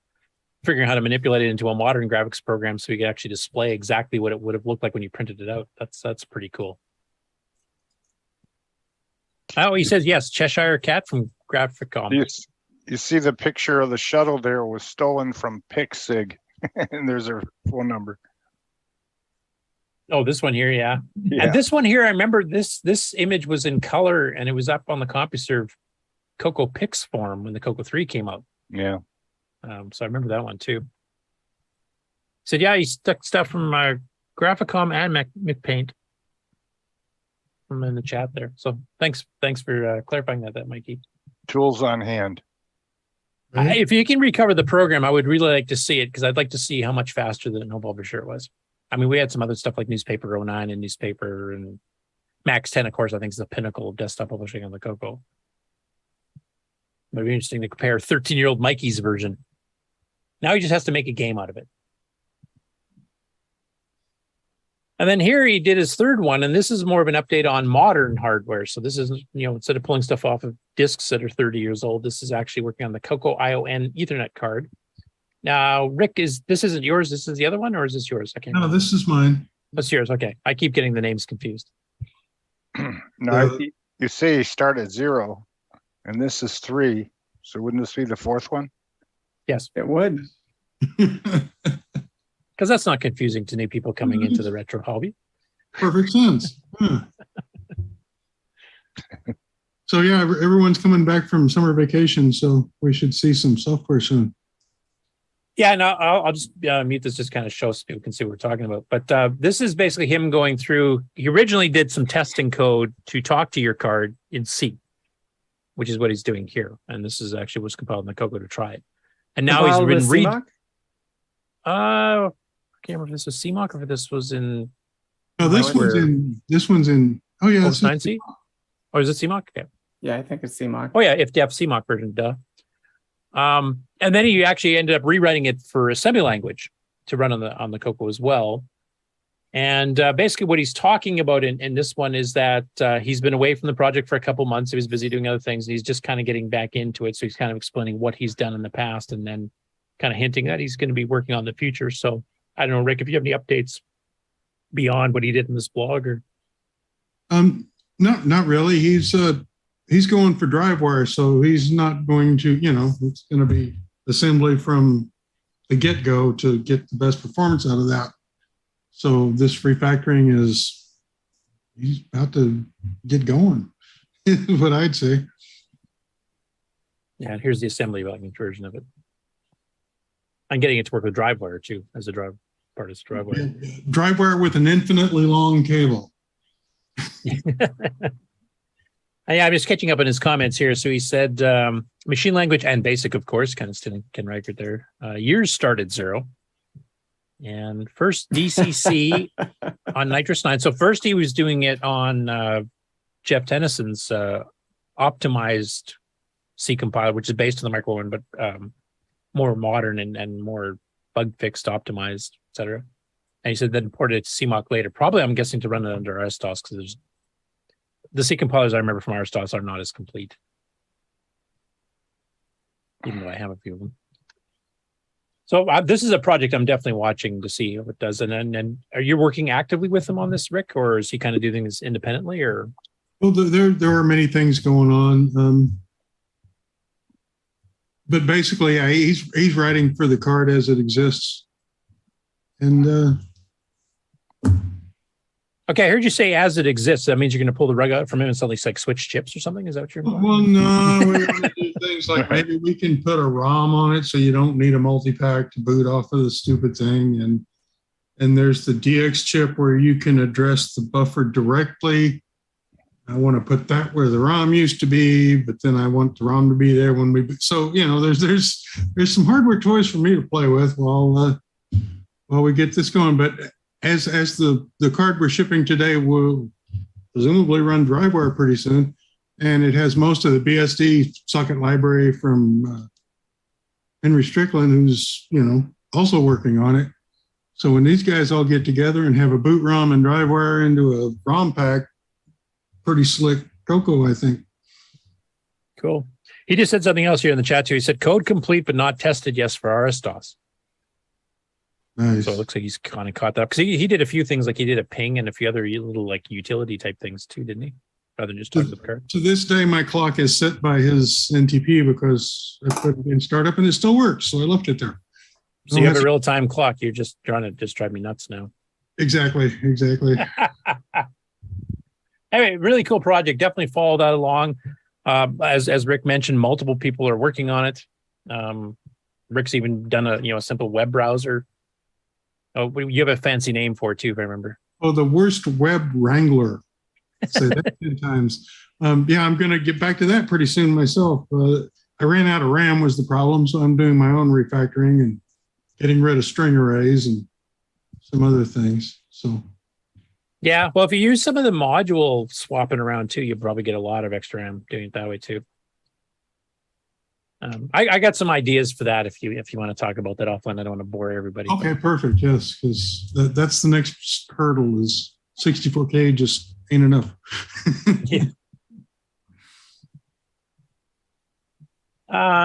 figuring out how to manipulate it into a modern graphics program so we could actually display exactly what it would have looked like when you printed it out. That's pretty cool. Oh, he says yes, Cheshire Cat from Graphicom. You see the picture of the shuttle there was stolen from Pixig, and there's their phone number. Oh, this one here, yeah. And this one here, I remember this image was in color, and it was up on the CompuServe CoCo Pix forum when the CoCo 3 came out. Yeah. So I remember that one too. Said, yeah, he stuck stuff from Graphicom and McPaint from in the chat there. So thanks for clarifying that, Mikey. Tools on hand. If you can recover the program, I would really like to see it because I'd like to see how much faster than No Publisher it was. I mean, we had some other stuff like Newspaper 09 and Newspaper and Max 10, of course, I think is the pinnacle of desktop publishing on the CoCo. But it'd be interesting to compare 13-year-old Mikey's version. Now he just has to make a game out of it. And then here he did his third one, and this is more of an update on modern hardware. So this is, instead of pulling stuff off of disks that are 30 years old, this is actually working on the CoCo ION Ethernet card. Now, Rick, this isn't yours. This is the other one, or is this yours? I can't remember. This is mine. That's yours. Okay. I keep getting the names confused. No, you say start at 0, and this is 3. So wouldn't this be the 4th one? Yes. It would. Because that's not confusing to new people coming into the retro hobby. Perfect sense. Huh. So yeah, everyone's coming back from summer vacation, so we should see some software soon. Yeah, no, I'll just mute this, just kind of show so people can see what we're talking about. But this is basically him going through. He originally did some testing code to talk to your card in C, which is what he's doing here. And this is actually what's compiled in the CoCo to try it. And now he's been I can't remember if this was CMOC or if this was in. No, this one's in. Oh yeah, it's 9C. Or is it CMOC? Okay. Yeah, I think it's CMOC. Oh yeah, if def CMOC version, duh. And then he actually ended up rewriting it for assembly language to run on the CoCo as well. And basically what he's talking about in this one is that he's been away from the project for a couple months. He was busy doing other things, and he's just kind of getting back into it. So he's kind of explaining what he's done in the past and then kind of hinting that he's going to be working on the future. So I don't know, Rick, if you have any updates beyond what he did in this blog or. Not really. He's going for drive wire, so he's not going to, it's going to be assembly from the get-go to get the best performance out of that. So this refactoring he's about to get going, is what I'd say. Yeah, and here's the assembly language version of it. I'm getting it to work with drive wire too, as a drive part is drive wire. Drive wire with an infinitely long cable. Yeah, I'm just catching up on his comments here. So he said machine language and basic, of course, kind of still Ken Reichert there. Years started 0. And first DCC on Nitrous 9. So first he was doing it on Jeff Tennyson's optimized C compiler, which is based on the micro one, but more modern and more bug fixed, optimized, etc. And he said then ported it to CMOC later. Probably, I'm guessing, to run it under RSDOS because the C compilers I remember from RSDOS are not as complete, even though I have a few of them. So this is a project I'm definitely watching to see how it does. And then are you working actively with him on this, Rick, or is he kind of doing things independently? Or well, there are many things going on, but basically, he's writing for the card as it exists, and. Okay, I heard you say as it exists. That means you're going to pull the rug out from him and suddenly like switch chips or something? Is that what you're doing? Well, no, we're going to do things like maybe we can put a ROM on it so you don't need a multi-pack to boot off of the stupid thing. And there's the DX chip where you can address the buffer directly. I want to put that where the ROM used to be, but then I want the ROM to be there when we. So there's some hardware toys for me to play with while we get this going, but. As the card we're shipping today will presumably run DriveWire pretty soon, and it has most of the BSD socket library from Henry Strickland, who's also working on it. So when these guys all get together and have a boot ROM and DriveWire into a ROM pack, pretty slick CoCo, I think. Cool. He just said something else here in the chat too. He said code complete but not tested. Yes, for RSDOS. Nice. So it looks like he's kind of caught that because he did a few things, like he did a ping and a few other little like utility type things too, didn't he? Rather than just talking to the card. To this day, my clock is set by his NTP because I put it in startup and it still works. So I left it there. So you have a real time clock. You're just trying to just drive me nuts now. Exactly. Anyway, really cool project. Definitely follow that along. As Rick mentioned, multiple people are working on it. Rick's even done a simple web browser. Oh, you have a fancy name for it too, if I remember. Oh, the worst web wrangler. Say that 10 times. Yeah, I'm going to get back to that pretty soon myself. I ran out of RAM was the problem, so I'm doing my own refactoring and getting rid of string arrays and some other things. So. Yeah, well, if you use some of the module swapping around too, you probably get a lot of extra RAM doing it that way too. I got some ideas for that if you want to talk about that offline. I don't want to bore everybody. Okay, perfect. Yes, because that's the next hurdle is 64K just ain't enough. Yeah.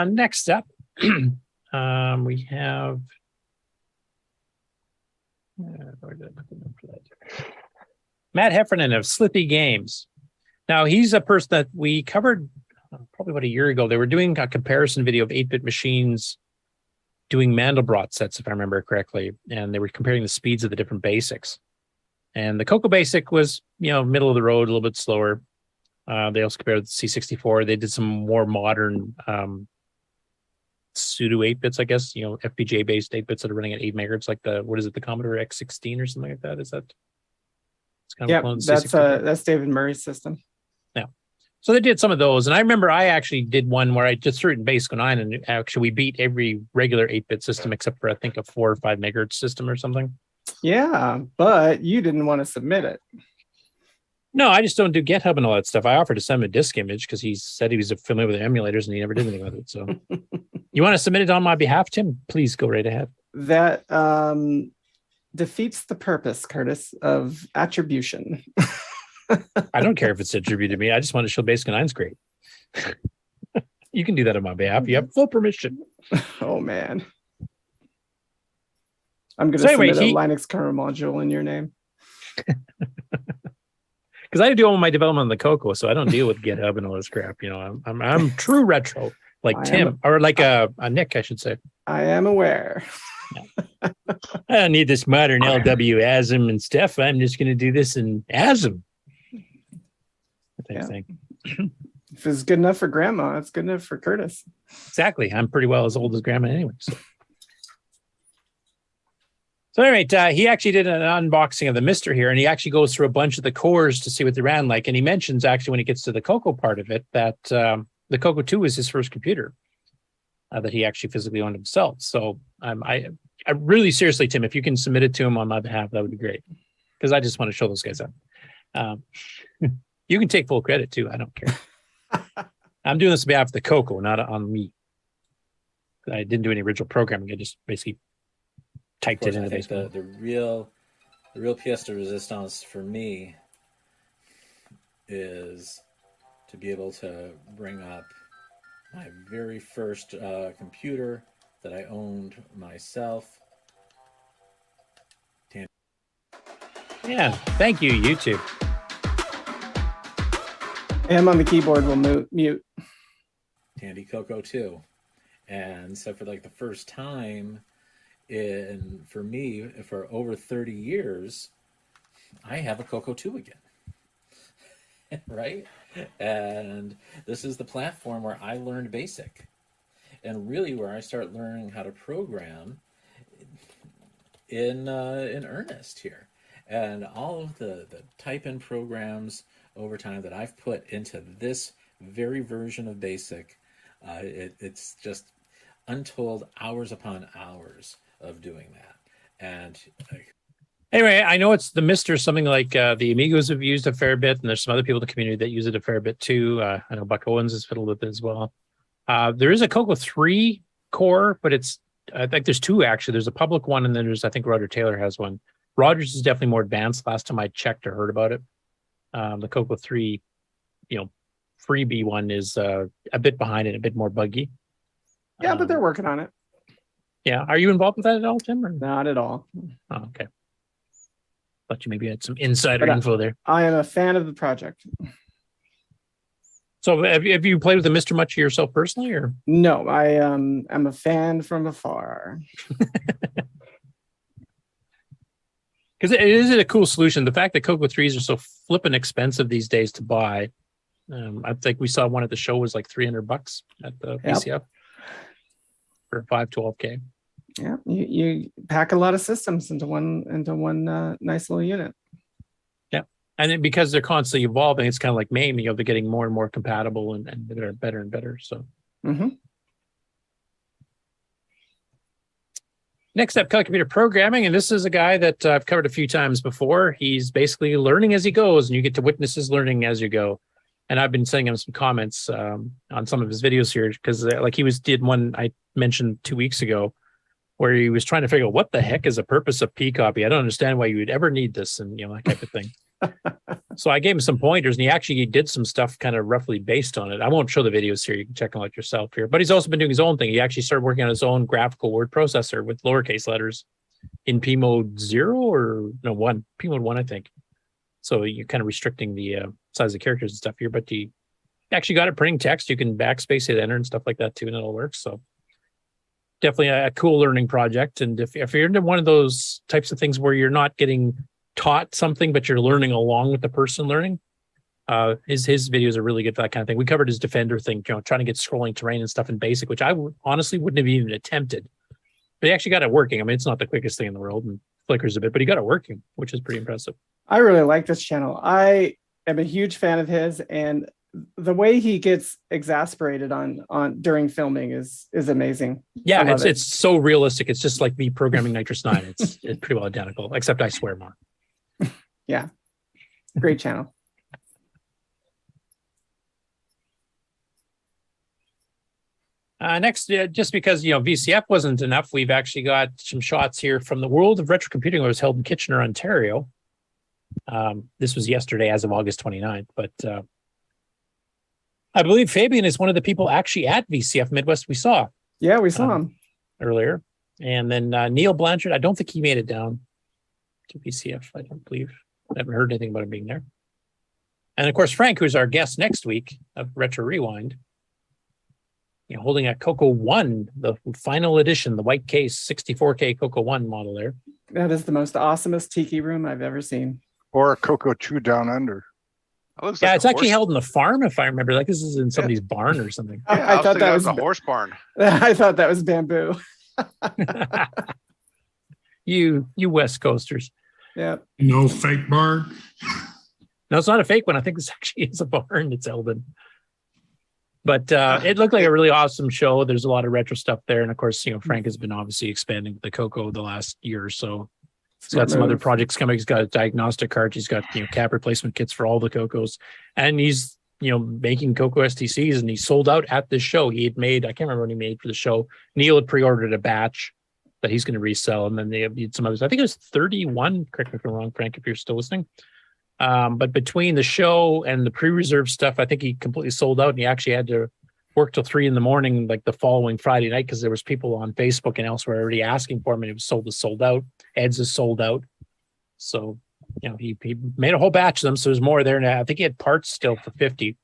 Next up, we have. Matt Heffernan of Slippy Games. Now, he's a person that we covered probably about a year ago. They were doing a comparison video of 8-bit machines doing Mandelbrot sets, if I remember correctly, and they were comparing the speeds of the different basics. And the CoCo Basic was, middle of the road, a little bit slower. They also compared the C64. They did some more modern pseudo 8-bits, I guess, FPGA-based 8-bits that are running at 8 megahertz, like the Commodore X16 or something like that. Is that? Yeah, that's David Murray's system. Yeah. So they did some of those. And I remember I actually did one where I just threw it in basic 09 and actually we beat every regular 8-bit system except for, I think, a 4 or 5 megahertz system or something. Yeah, but you didn't want to submit it. No, I just don't do GitHub and all that stuff. I offered to send him a disk image because he said he was familiar with emulators and he never did anything with it. So you want to submit it on my behalf, Tim? Please go right ahead. That defeats the purpose, Curtis, of attribution. I don't care if it's attributed to me. I just want to show Basic 9's great. You can do that on my behalf. You have full permission. Oh, man. I'm going to submit a Linux kernel module in your name. Because I do all my development on the CoCo, so I don't deal with GitHub and all this crap. I'm true retro, like Tim, or like a Nick, I should say. I am aware. I don't need this modern LW ASM and stuff. I'm just going to do this in ASM. If it's good enough for Grandma, it's good enough for Curtis. Exactly. I'm pretty well as old as Grandma anyway. So anyway, he actually did an unboxing of the Mister here, and he actually goes through a bunch of the cores to see what they ran like. And he mentions actually when he gets to the CoCo part of it that the CoCo 2 was his first computer that he actually physically owned himself. So I really seriously, Tim, if you can submit it to him on my behalf, that would be great because I just want to show those guys up. You can take full credit too. I don't care. I'm doing this on behalf of the CoCo, not on me. I didn't do any original programming. I just basically typed it into the real pièce de resistance for me is to be able to bring up my very first computer that I owned myself. Yeah, thank you, YouTube. M on the keyboard will mute. Tandy CoCo 2. And so for like the first time for me, for over 30 years, I have a CoCo 2 again. Right? And this is the platform where I learned BASIC. And really where I start learning how to program in earnest here. And all of the type-in programs over time that I've put into this very version of BASIC, it's just untold hours upon hours of doing that. And anyway, I know it's the Mister, something like the Amigos have used a fair bit, and there's some other people in the community that use it a fair bit too. I know Buck Owens has fiddled with it as well. There is a CoCo 3 core, but I think there's two actually. There's a public one, and then I think Roger Taylor has one. Rogers is definitely more advanced. Last time I checked or heard about it, the CoCo 3, freebie one is a bit behind and a bit more buggy. Yeah, but they're working on it. Yeah. Are you involved with that at all, Tim? Or? Not at all. Oh, okay. Thought you maybe had some insider But info there. I am a fan of the project. So have you played with the Mr. Much yourself personally, or? No, I am a fan from afar. Because it is a cool solution. The fact that CoCo 3s are so flippin' expensive these days to buy. I think we saw one at the show was like $300 at the VCF for 512K. Yeah, you pack a lot of systems into one nice little unit. Yeah, and then because they're constantly evolving, it's kind of like MAME. They're getting more and more compatible and better and better. So. Mm-hmm. Next up, computer programming, and this is a guy that I've covered a few times before. He's basically learning as he goes, and you get to witness his learning as you go. And I've been sending him some comments on some of his videos here because, like, he did one I mentioned 2 weeks ago, where he was trying to figure out what the heck is the purpose of P-copy. I don't understand why you would ever need this, and that type of thing. So I gave him some pointers, and he actually did some stuff kind of roughly based on it. I won't show the videos here. You can check them out yourself here. But he's also been doing his own thing. He actually started working on his own graphical word processor with lowercase letters in P mode 0 or no 1, P mode 1, I think. So you're kind of restricting the size of characters and stuff here. But he actually got it printing text. You can backspace it, enter, and stuff like that too, and it all works. So definitely a cool learning project. And if you're into one of those types of things where you're not getting taught something, but you're learning along with the person learning, his videos are really good for that kind of thing. We covered his Defender thing, trying to get scrolling terrain and stuff in BASIC, which I honestly wouldn't have even attempted. But he actually got it working. I mean, it's not the quickest thing in the world and flickers a bit, but he got it working, which is pretty impressive. I really like this channel. I am a huge fan of his, and the way he gets exasperated on during filming is amazing. Yeah, it's so realistic. It's just like me programming Nitrous 9. It's pretty well identical, except I swear more. Yeah, great channel. Next, just because VCF wasn't enough, we've actually got some shots here from the World of Retro Computing that was held in Kitchener, Ontario. This was yesterday as of August 29th, but I believe Fabian is one of the people actually at VCF Midwest we saw. Yeah, we saw him earlier. And then Neil Blanchard, I don't think he made it down to VCF, I don't believe. I haven't heard anything about him being there. And of course, Frank, who's our guest next week of Retro Rewind, holding a CoCo 1, the final edition, the white case, 64K CoCo 1 model there. That is the most awesomest tiki room I've ever seen. Or a CoCo 2 down under. Yeah, it's actually held in the farm, if I remember. Like this is in somebody's barn or something. I thought that was a horse barn. I thought that was bamboo. You West Coasters. Yeah. No fake barn. No, it's not a fake one. I think this actually is a barn that's held in. But it looked like a really awesome show. There's a lot of retro stuff there. And of course, Frank has been obviously expanding the CoCo the last year or so. He's got some other projects coming. He's got a diagnostic cart. He's got cap replacement kits for all the CoCos. And he's making CoCo STCs, and he sold out at this show. He had made, I can't remember what he made for the show. Neil had pre-ordered a batch that he's going to resell. And then they had some others. I think it was 31. Correct me if I'm wrong, Frank, if you're still listening. But between the show and the pre-reserve stuff, I think he completely sold out, and he actually had to work till 3 a.m. like the following Friday night, because there was people on Facebook and elsewhere already asking for him, and it was sold out. Ed's is sold out. So, he made a whole batch of them. So there's more there now. I think he had parts still for 50.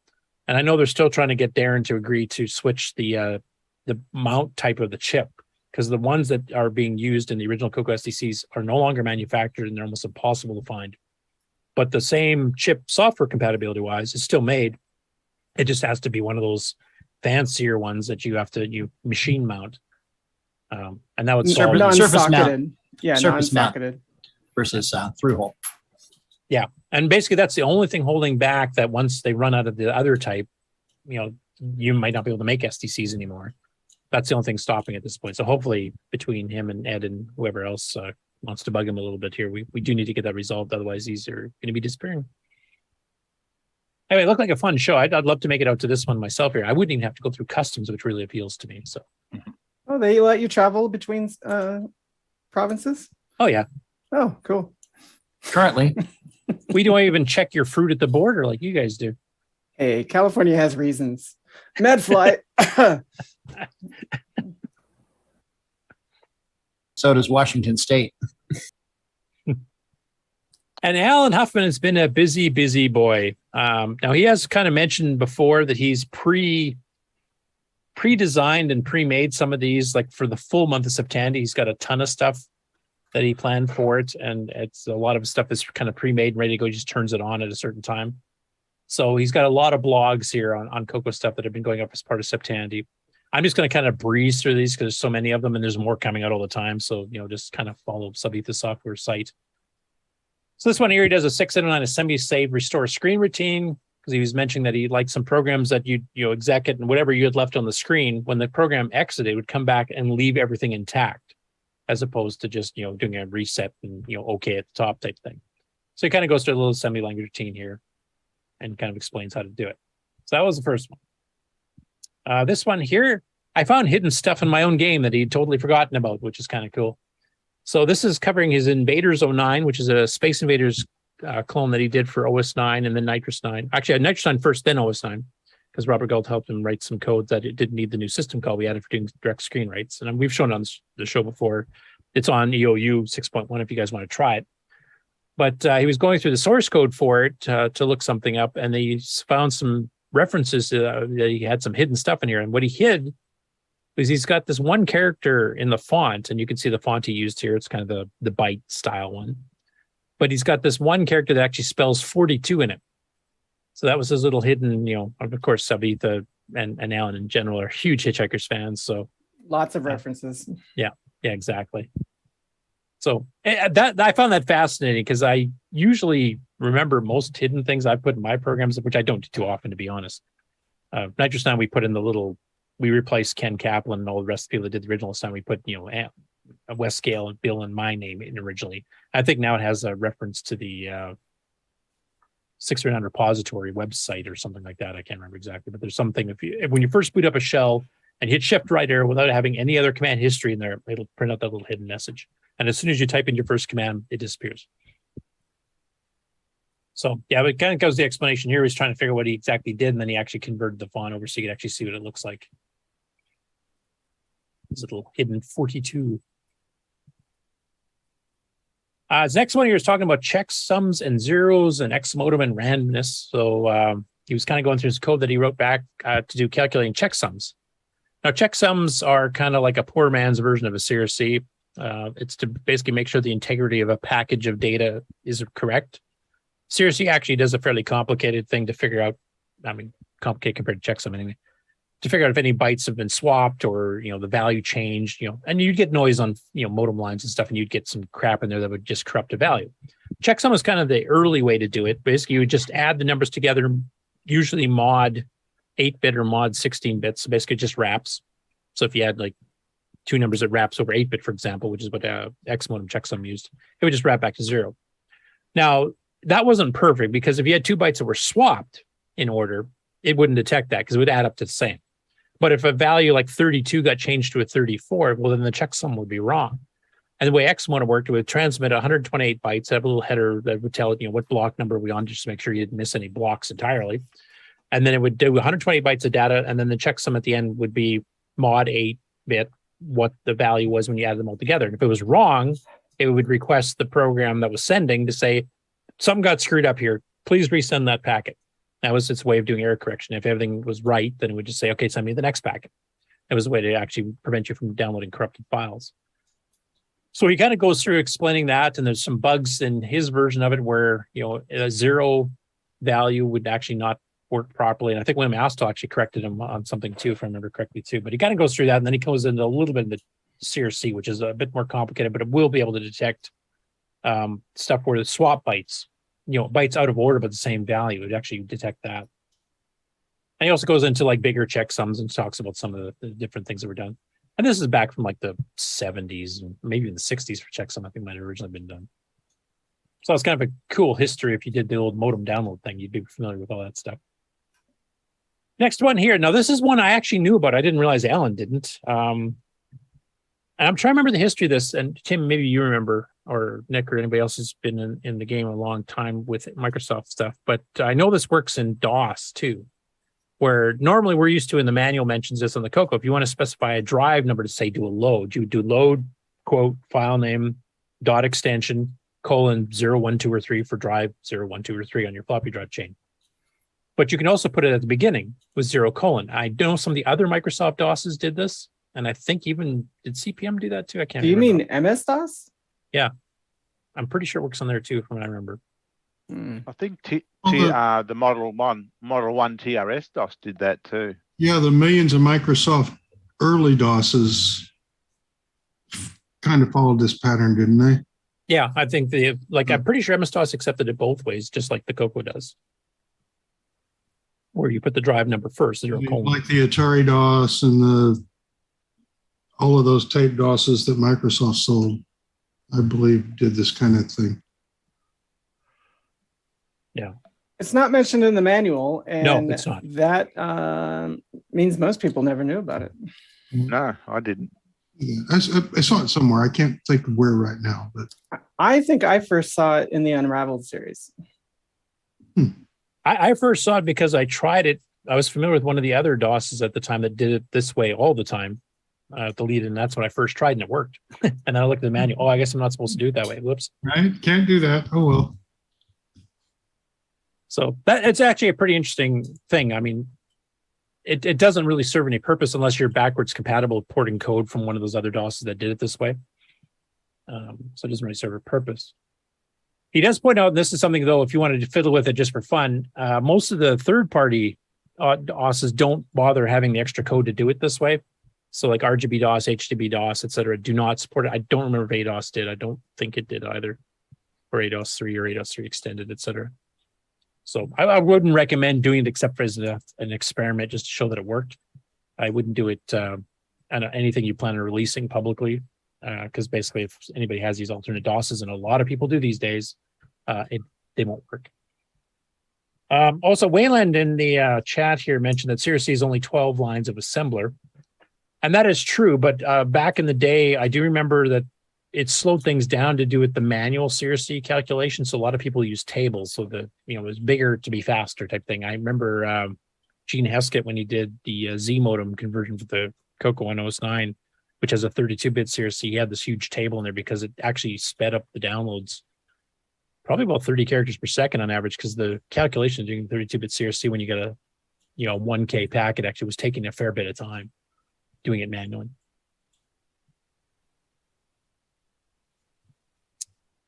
And I know they're still trying to get Darren to agree to switch the mount type of the chip, because the ones that are being used in the original CoCo STCs are no longer manufactured, and they're almost impossible to find. But the same chip software compatibility wise is still made. It just has to be one of those fancier ones that you have to machine mount. And that would solve surface mount. Yeah, surface non-socketed mount versus through hole. Yeah. And basically that's the only thing holding back that once they run out of the other type, you might not be able to make STCs anymore. That's the only thing stopping at this point. So hopefully between him and Ed and whoever else wants to bug him a little bit here, we do need to get that resolved. Otherwise, these are going to be disappearing. Anyway, it looked like a fun show. I'd love to make it out to this one myself here. I wouldn't even have to go through customs, which really appeals to me. So, oh, they let you travel between provinces? Oh yeah. Oh, cool. Currently, we don't even check your fruit at the border like you guys do. Hey, California has reasons. Medflight. So does Washington State. And Alan Huffman has been a busy, busy boy. Now he has kind of mentioned before that he's pre-designed and pre-made some of these, like for the full month of September. He's got a ton of stuff that he planned for it, and it's a lot of stuff that's kind of pre-made and ready to go. He just turns it on at a certain time. So he's got a lot of blogs here on CoCo stuff that have been going up as part of September. I'm just going to kind of breeze through these because there's so many of them and there's more coming out all the time. So, just kind of follow Subetha Software site. So this one here, he does a 609 assembly save restore screen routine, because he was mentioning that he liked some programs that you exec it and whatever you had left on the screen, when the program exited, it would come back and leave everything intact, as opposed to just, doing a reset and, okay at the top type thing. So he kind of goes through a little assembly language routine here and kind of explains how to do it. So that was the first one. This one here, I found hidden stuff in my own game that he'd totally forgotten about, which is kind of cool. So this is covering his Invaders 09, which is a Space Invaders clone that he did for OS 9 and then Nitrous 9. Actually, I had Nitrous 9 first, then OS 9, because Robert Galt helped him write some code that it didn't need the new system call we added for doing direct screen writes. And we've shown it on the show before. It's on EOU 6.1 if you guys want to try it. But he was going through the source code for it to look something up, and he found some references that he had some hidden stuff in here. And what he hid was he's got this one character in the font, and you can see the font he used here. It's kind of the byte style one. But he's got this one character that actually spells 42 in it. So that was his little hidden, of course, Sabitha and Alan in general are huge Hitchhikers fans. So lots of references. Yeah, exactly. So that I found that fascinating, because I usually remember most hidden things I put in my programs, which I don't do too often, to be honest. Nitrous 9, we put in we replaced Ken Kaplan and all the rest of the people that did the original time. We put, West Scale and Bill and my name in originally. I think now it has a reference to the 609 repository website or something like that. I can't remember exactly, but there's something when you first boot up a shell and hit Shift right arrow without having any other command history in there, it'll print out that little hidden message. And as soon as you type in your first command, it disappears. So yeah, but it kind of goes the explanation here. He's trying to figure out what he exactly did, and then he actually converted the font over so you could actually see what it looks like. This little hidden 42. His next one here is talking about checksums and zeros and Xmodem and randomness. So he was kind of going through his code that he wrote back to do calculating checksums. Now, checksums are kind of like a poor man's version of a CRC. It's to basically make sure the integrity of a package of data is correct. CRC actually does a fairly complicated thing to figure out. I mean, complicated compared to checksum anyway. To figure out if any bytes have been swapped or, the value changed, and you'd get noise on, modem lines and stuff, and you'd get some crap in there that would just corrupt a value. Checksum is kind of the early way to do it. Basically, you would just add the numbers together, usually mod 8-bit or mod 16 bits. So basically just wraps. So if you had like two numbers that wraps over 8-bit, for example, which is what Xmodem checksum used, it would just wrap back to 0. Now, that wasn't perfect, because if you had 2 bytes that were swapped in order, it wouldn't detect that because it would add up to the same. But if a value like 32 got changed to a 34, well, then the checksum would be wrong. And the way Xmodem worked, it would transmit 128 bytes, have a little header that would tell it, what block number we're on, just to make sure you didn't miss any blocks entirely. And then it would do 128 bytes of data, and then the checksum at the end would be mod 8-bit, what the value was when you added them all together. And if it was wrong, it would request the program that was sending to say, something got screwed up here. Please resend that packet. That was its way of doing error correction. If everything was right, then it would just say, okay, send me the next packet. It was a way to actually prevent you from downloading corrupted files. So he kind of goes through explaining that, and there's some bugs in his version of it where, a 0 value would actually not work properly. And I think William Astle actually corrected him on something too, if I remember correctly too. But he kind of goes through that, and then he goes into a little bit of the CRC, which is a bit more complicated, but it will be able to detect stuff where the swap bytes, bytes out of order but the same value. It would actually detect that. And he also goes into like bigger checksums and talks about some of the different things that were done. And this is back from like the 70s, and maybe even the 60s for checksum, I think might have originally been done. So it's kind of a cool history. If you did the old modem download thing, you'd be familiar with all that stuff. Next one here. Now, this is one I actually knew about. I didn't realize Alan didn't. And I'm trying to remember the history of this. And Tim, maybe you remember. or Nick or anybody else who's been in the game a long time with Microsoft stuff, but I know this works in DOS too, where normally we're used to in the manual mentions this on the CoCo. If you want to specify a drive number to say do a load, you would do load, quote, file name, dot extension, colon 0, 1, 2, or 3 for drive 0, 1, 2, or 3 on your floppy drive chain. But you can also put it at the beginning with 0 colon. I know some of the other Microsoft DOSs did this, and I think even, did CPM do that too? I can't Do you remember. mean MS-DOS? Yeah. I'm pretty sure it works on there too, from what I remember. I think the Model 1 TRS DOS did that too. Yeah, the millions of Microsoft early DOSes kind of followed this pattern, didn't they? Yeah, I think I'm pretty sure MS-DOS accepted it both ways, just like the CoCo does. Where you put the drive number first, 0 colon. Like the Atari DOS and all of those tape DOSes that Microsoft sold, I believe, did this kind of thing. Yeah. It's not mentioned in the manual, and no, it's not. That means most people never knew about it. No, I didn't. Yeah, I saw it somewhere. I can't think of where right now, but I think I first saw it in the Unraveled series. I first saw it because I tried it. I was familiar with one of the other DOSes at the time that did it this way all the time, deleted, and that's when I first tried, and it worked. And then I looked at the manual. Oh, I guess I'm not supposed to do it that way. Whoops. right, can't do that. Oh well. So it's actually a pretty interesting thing. I mean, it doesn't really serve any purpose unless you're backwards compatible porting code from one of those other DOSes that did it this way. So it doesn't really serve a purpose. He does point out, and this is something, though, if you wanted to fiddle with it just for fun, most of the third-party DOSes don't bother having the extra code to do it this way. So like RGB DOS, HDB DOS, et cetera, do not support it. I don't remember if ADOS did. I don't think it did either. Or ADOS 3 or ADOS 3 extended, et cetera. So I wouldn't recommend doing it except for as an experiment just to show that it worked. I wouldn't do it on anything you plan on releasing publicly, because basically if anybody has these alternate DOSes, and a lot of people do these days, they won't work. Also, Wayland in the chat here mentioned that CRC is only 12 lines of assembler. And that is true, but back in the day, I do remember that it slowed things down to do it the manual CRC calculation. So a lot of people use tables, so that it was bigger to be faster type thing. I remember Gene Heskett when he did the Z modem conversion for the CoCo 109, which has a 32-bit CRC. He had this huge table in there because it actually sped up the downloads probably about 30 characters per second on average, because the calculation of doing 32-bit CRC when you get a 1K packet actually was taking a fair bit of time doing it manually.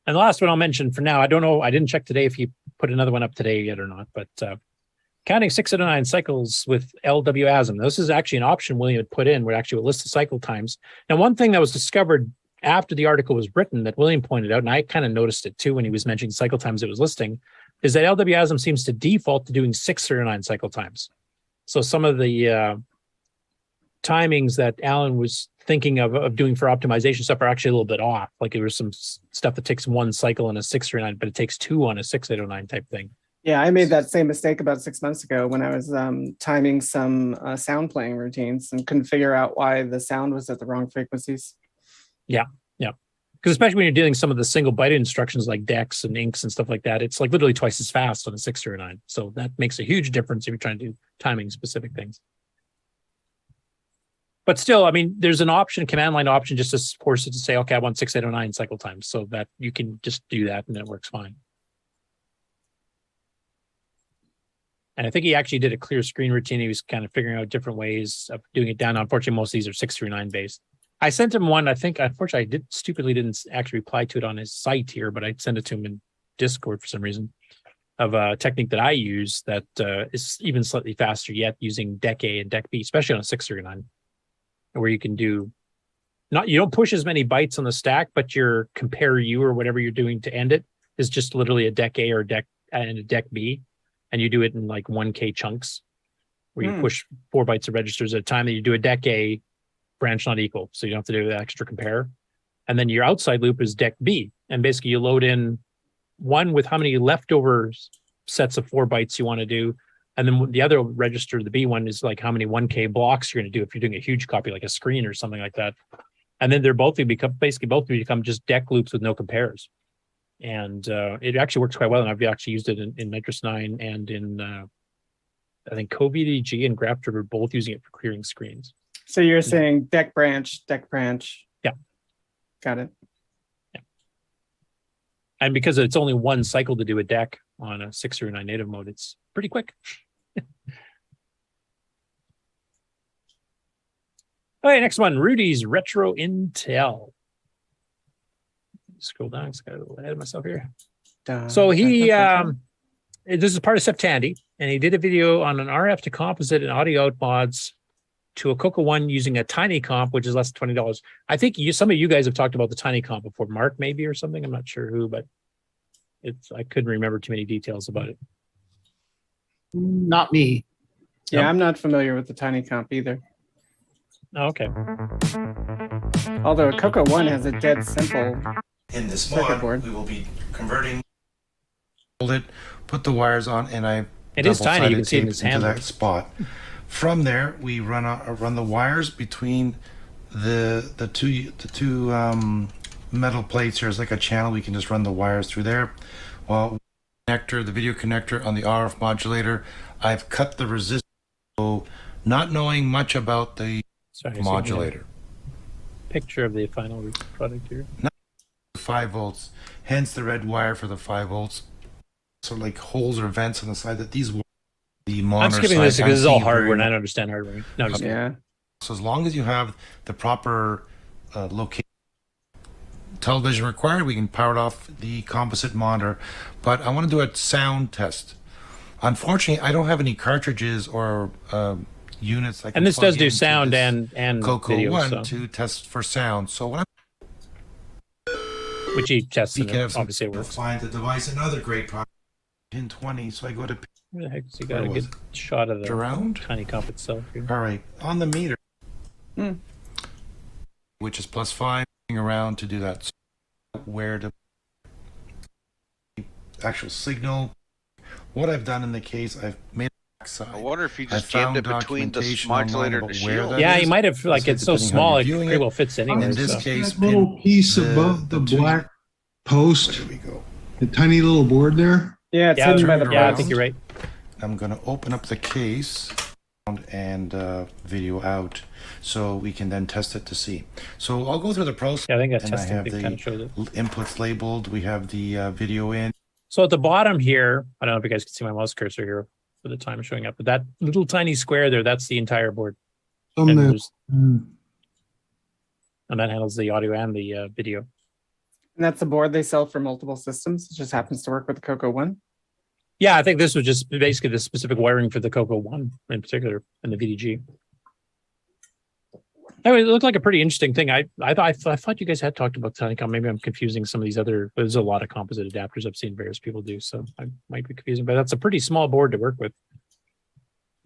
And the last one I'll mention for now, I don't know, I didn't check today if he put another one up today yet or not, but counting 609 cycles with LWASM. This is actually an option William had put in where actually a list of cycle times. Now, one thing that was discovered after the article was written that William pointed out, and I kind of noticed it too when he was mentioning cycle times it was listing, is that LWASM seems to default to doing 609 cycle times. So some of the timings that Alan was thinking of doing for optimization stuff are actually a little bit off. Like there was some stuff that takes one cycle on a 609, but it takes two on a 6809 type thing. Yeah, I made that same mistake about 6 months ago when I was timing some sound playing routines and couldn't figure out why the sound was at the wrong frequencies. Yeah. Because especially when you're dealing some of the single byte instructions like DEX and INCs and stuff like that, it's like literally twice as fast on a 609. So that makes a huge difference if you're trying to do timing specific things. But still, I mean, there's an option, command line option, just to force it to say, okay, I want 6809 cycle times, so that you can just do that and it works fine. And I think he actually did a clear screen routine. He was kind of figuring out different ways of doing it down. Unfortunately, most of these are 639 based. I sent him one, I think, unfortunately, I stupidly didn't actually reply to it on his site here, but I sent it to him in Discord for some reason, of a technique that I use that is even slightly faster yet, using DEC A and DEC B, especially on a 639. Where you can do you don't push as many bytes on the stack, but your compare U or whatever you're doing to end it is just literally a DEC A or a DEC B, and you do it in like 1K chunks where you push 4 bytes of registers at a time. That you do a DEC A branch not equal, so you don't have to do the extra compare, and then your outside loop is DEC B, and basically you load in one with how many leftover sets of 4 bytes you want to do. And then the other register, the B one, is like how many 1K blocks you're going to do if you're doing a huge copy, like a screen or something like that. And then they're both become just deck loops with no compares. And it actually works quite well. And I've actually used it in Nitrous 9 and in, I think, CoVDG and GraphDriver are both using it for clearing screens. So you're saying deck branch. Yeah. Got it. Yeah. And because it's only one cycle to do a deck on a 609 native mode, it's pretty quick. All right, next one, Rudy's Retro Intel. Scroll down, I got a little ahead of myself here. So he, this is part of Septandy, and he did a video on an RF to composite and audio out mods to a CoCo One using a tiny comp, which is less than $20. I think some of you guys have talked about the tiny comp before, Mark maybe or something. I'm not sure who, but I couldn't remember too many details about it. Not me. Yeah, Nope. I'm not familiar with the tiny comp either. Oh, okay. Although a CoCo One has a dead simple In this circuit mod, board. we will be converting. Hold it, put the wires on, and I. It is tiny. You can see it in double-sided his tape hand. into that spot. From there, we run the wires between the two metal plates. Here is like a channel. We can just run the wires through there. Well, the video connector on the RF modulator. I've cut the resistance. So, not knowing much about the modulator. Picture of the final product here. 5 volts, hence the red wire for the 5 volts. So like holes or vents on the side that these the I'm monitor skipping side this because it's all can't see hardware very and I well. don't understand hardware. No, just Yeah. So as long as you have the proper location, television required, we can power it off the composite monitor. But I want to do a sound test. Unfortunately, I don't have any cartridges or units. I can And this plug does do into sound this and CoCo video, One so. to test for sound. So when Which he tests you and can have some, obviously it works. find the device, another great product. Pin 20. So I go to Where the heck has he got Where a was good shot of the Around? tiny comp itself here? All right, on the meter, which is +5, around to do that. So where to actual signal. What I've done in the case, I've made a backside. I wonder if you I just jammed it found between the documentation online modulator and about the where shield. that Yeah, is. he might have, like, So it's so depending how small, you're it viewing pretty well fits anywhere. In this so. case, That little piece above the black post, the tiny little board there. Yeah, it's Yeah, hidden by the yeah, I post. think you're right. I'm going to open up the case and video out so we can then test it to see. So I'll go through the process. Yeah, I think that and I testing have thing the kind of shows it. inputs labeled. We have the video in. So at the bottom here, I don't know if you guys can see my mouse cursor here for the time showing up, but that little tiny square there, that's the entire board. And, and that handles the audio and the video. And that's the board they sell for multiple systems. It just happens to work with the CoCo One. Yeah, I think this was just basically the specific wiring for the CoCo One in particular and the VDG. Anyway, it looked like a pretty interesting thing. I thought you guys had talked about Tinycom. Maybe I'm confusing some of these other. There's a lot of composite adapters I've seen various people do, so I might be confusing. But that's a pretty small board to work with.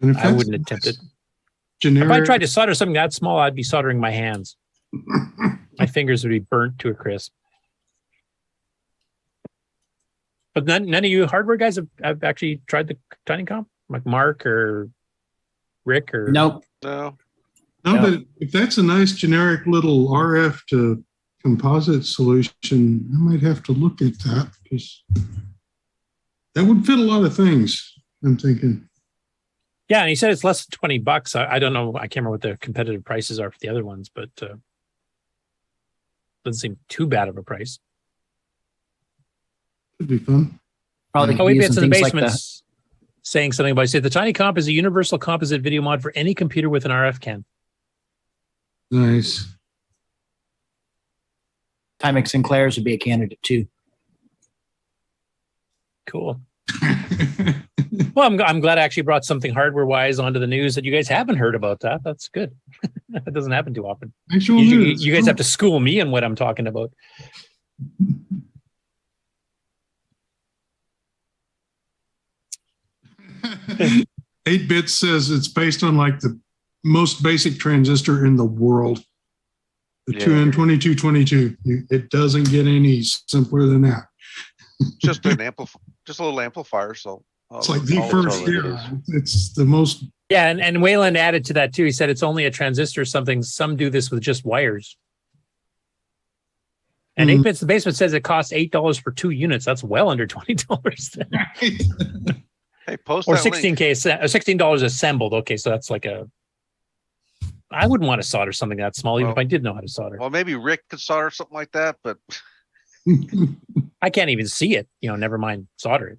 And if I that's wouldn't attempt it. generic, If I tried to solder something that small, I'd be soldering my hands. My fingers would be burnt to a crisp. But none of you hardware guys have actually tried the Tinycom, like Mark or Rick or Nope. No. No, but if that's a nice generic little RF to composite solution, I might have to look at that because that would fit a lot of things. I'm thinking. Yeah, and he said it's less than $20. I don't know. I can't remember what the competitive prices are for the other ones, but doesn't seem too bad of a price. Could be fun. Probably Oh, wait, use it's some in the things like basement saying something about. Say the Tiny Comp is a universal composite video mod for any computer with an RF can. Nice. Timex Sinclair's would be a candidate too. Cool. Well, I'm glad I actually brought something hardware-wise onto the news that you guys haven't heard about. That's good. That doesn't happen too often. Actual Usually, news. you guys have to school me on what I'm talking about. 8-bit says it's based on like the most basic transistor in the world. The 2N2222. It doesn't get any simpler than that. Just an just a little amplifier. So It's like the first year. It's the most. Yeah, and Wayland added to that too. He said it's only a transistor or something. Some do this with just wires. And 8-Bits the Basement says it costs $8 for 2 units. That's well under $20. Hey, post Or that link. $16 assembled. Okay, so that's like I wouldn't want to solder something that small, even if I did know how to solder. Well, maybe Rick could solder something like that, but I can't even see it. Never mind solder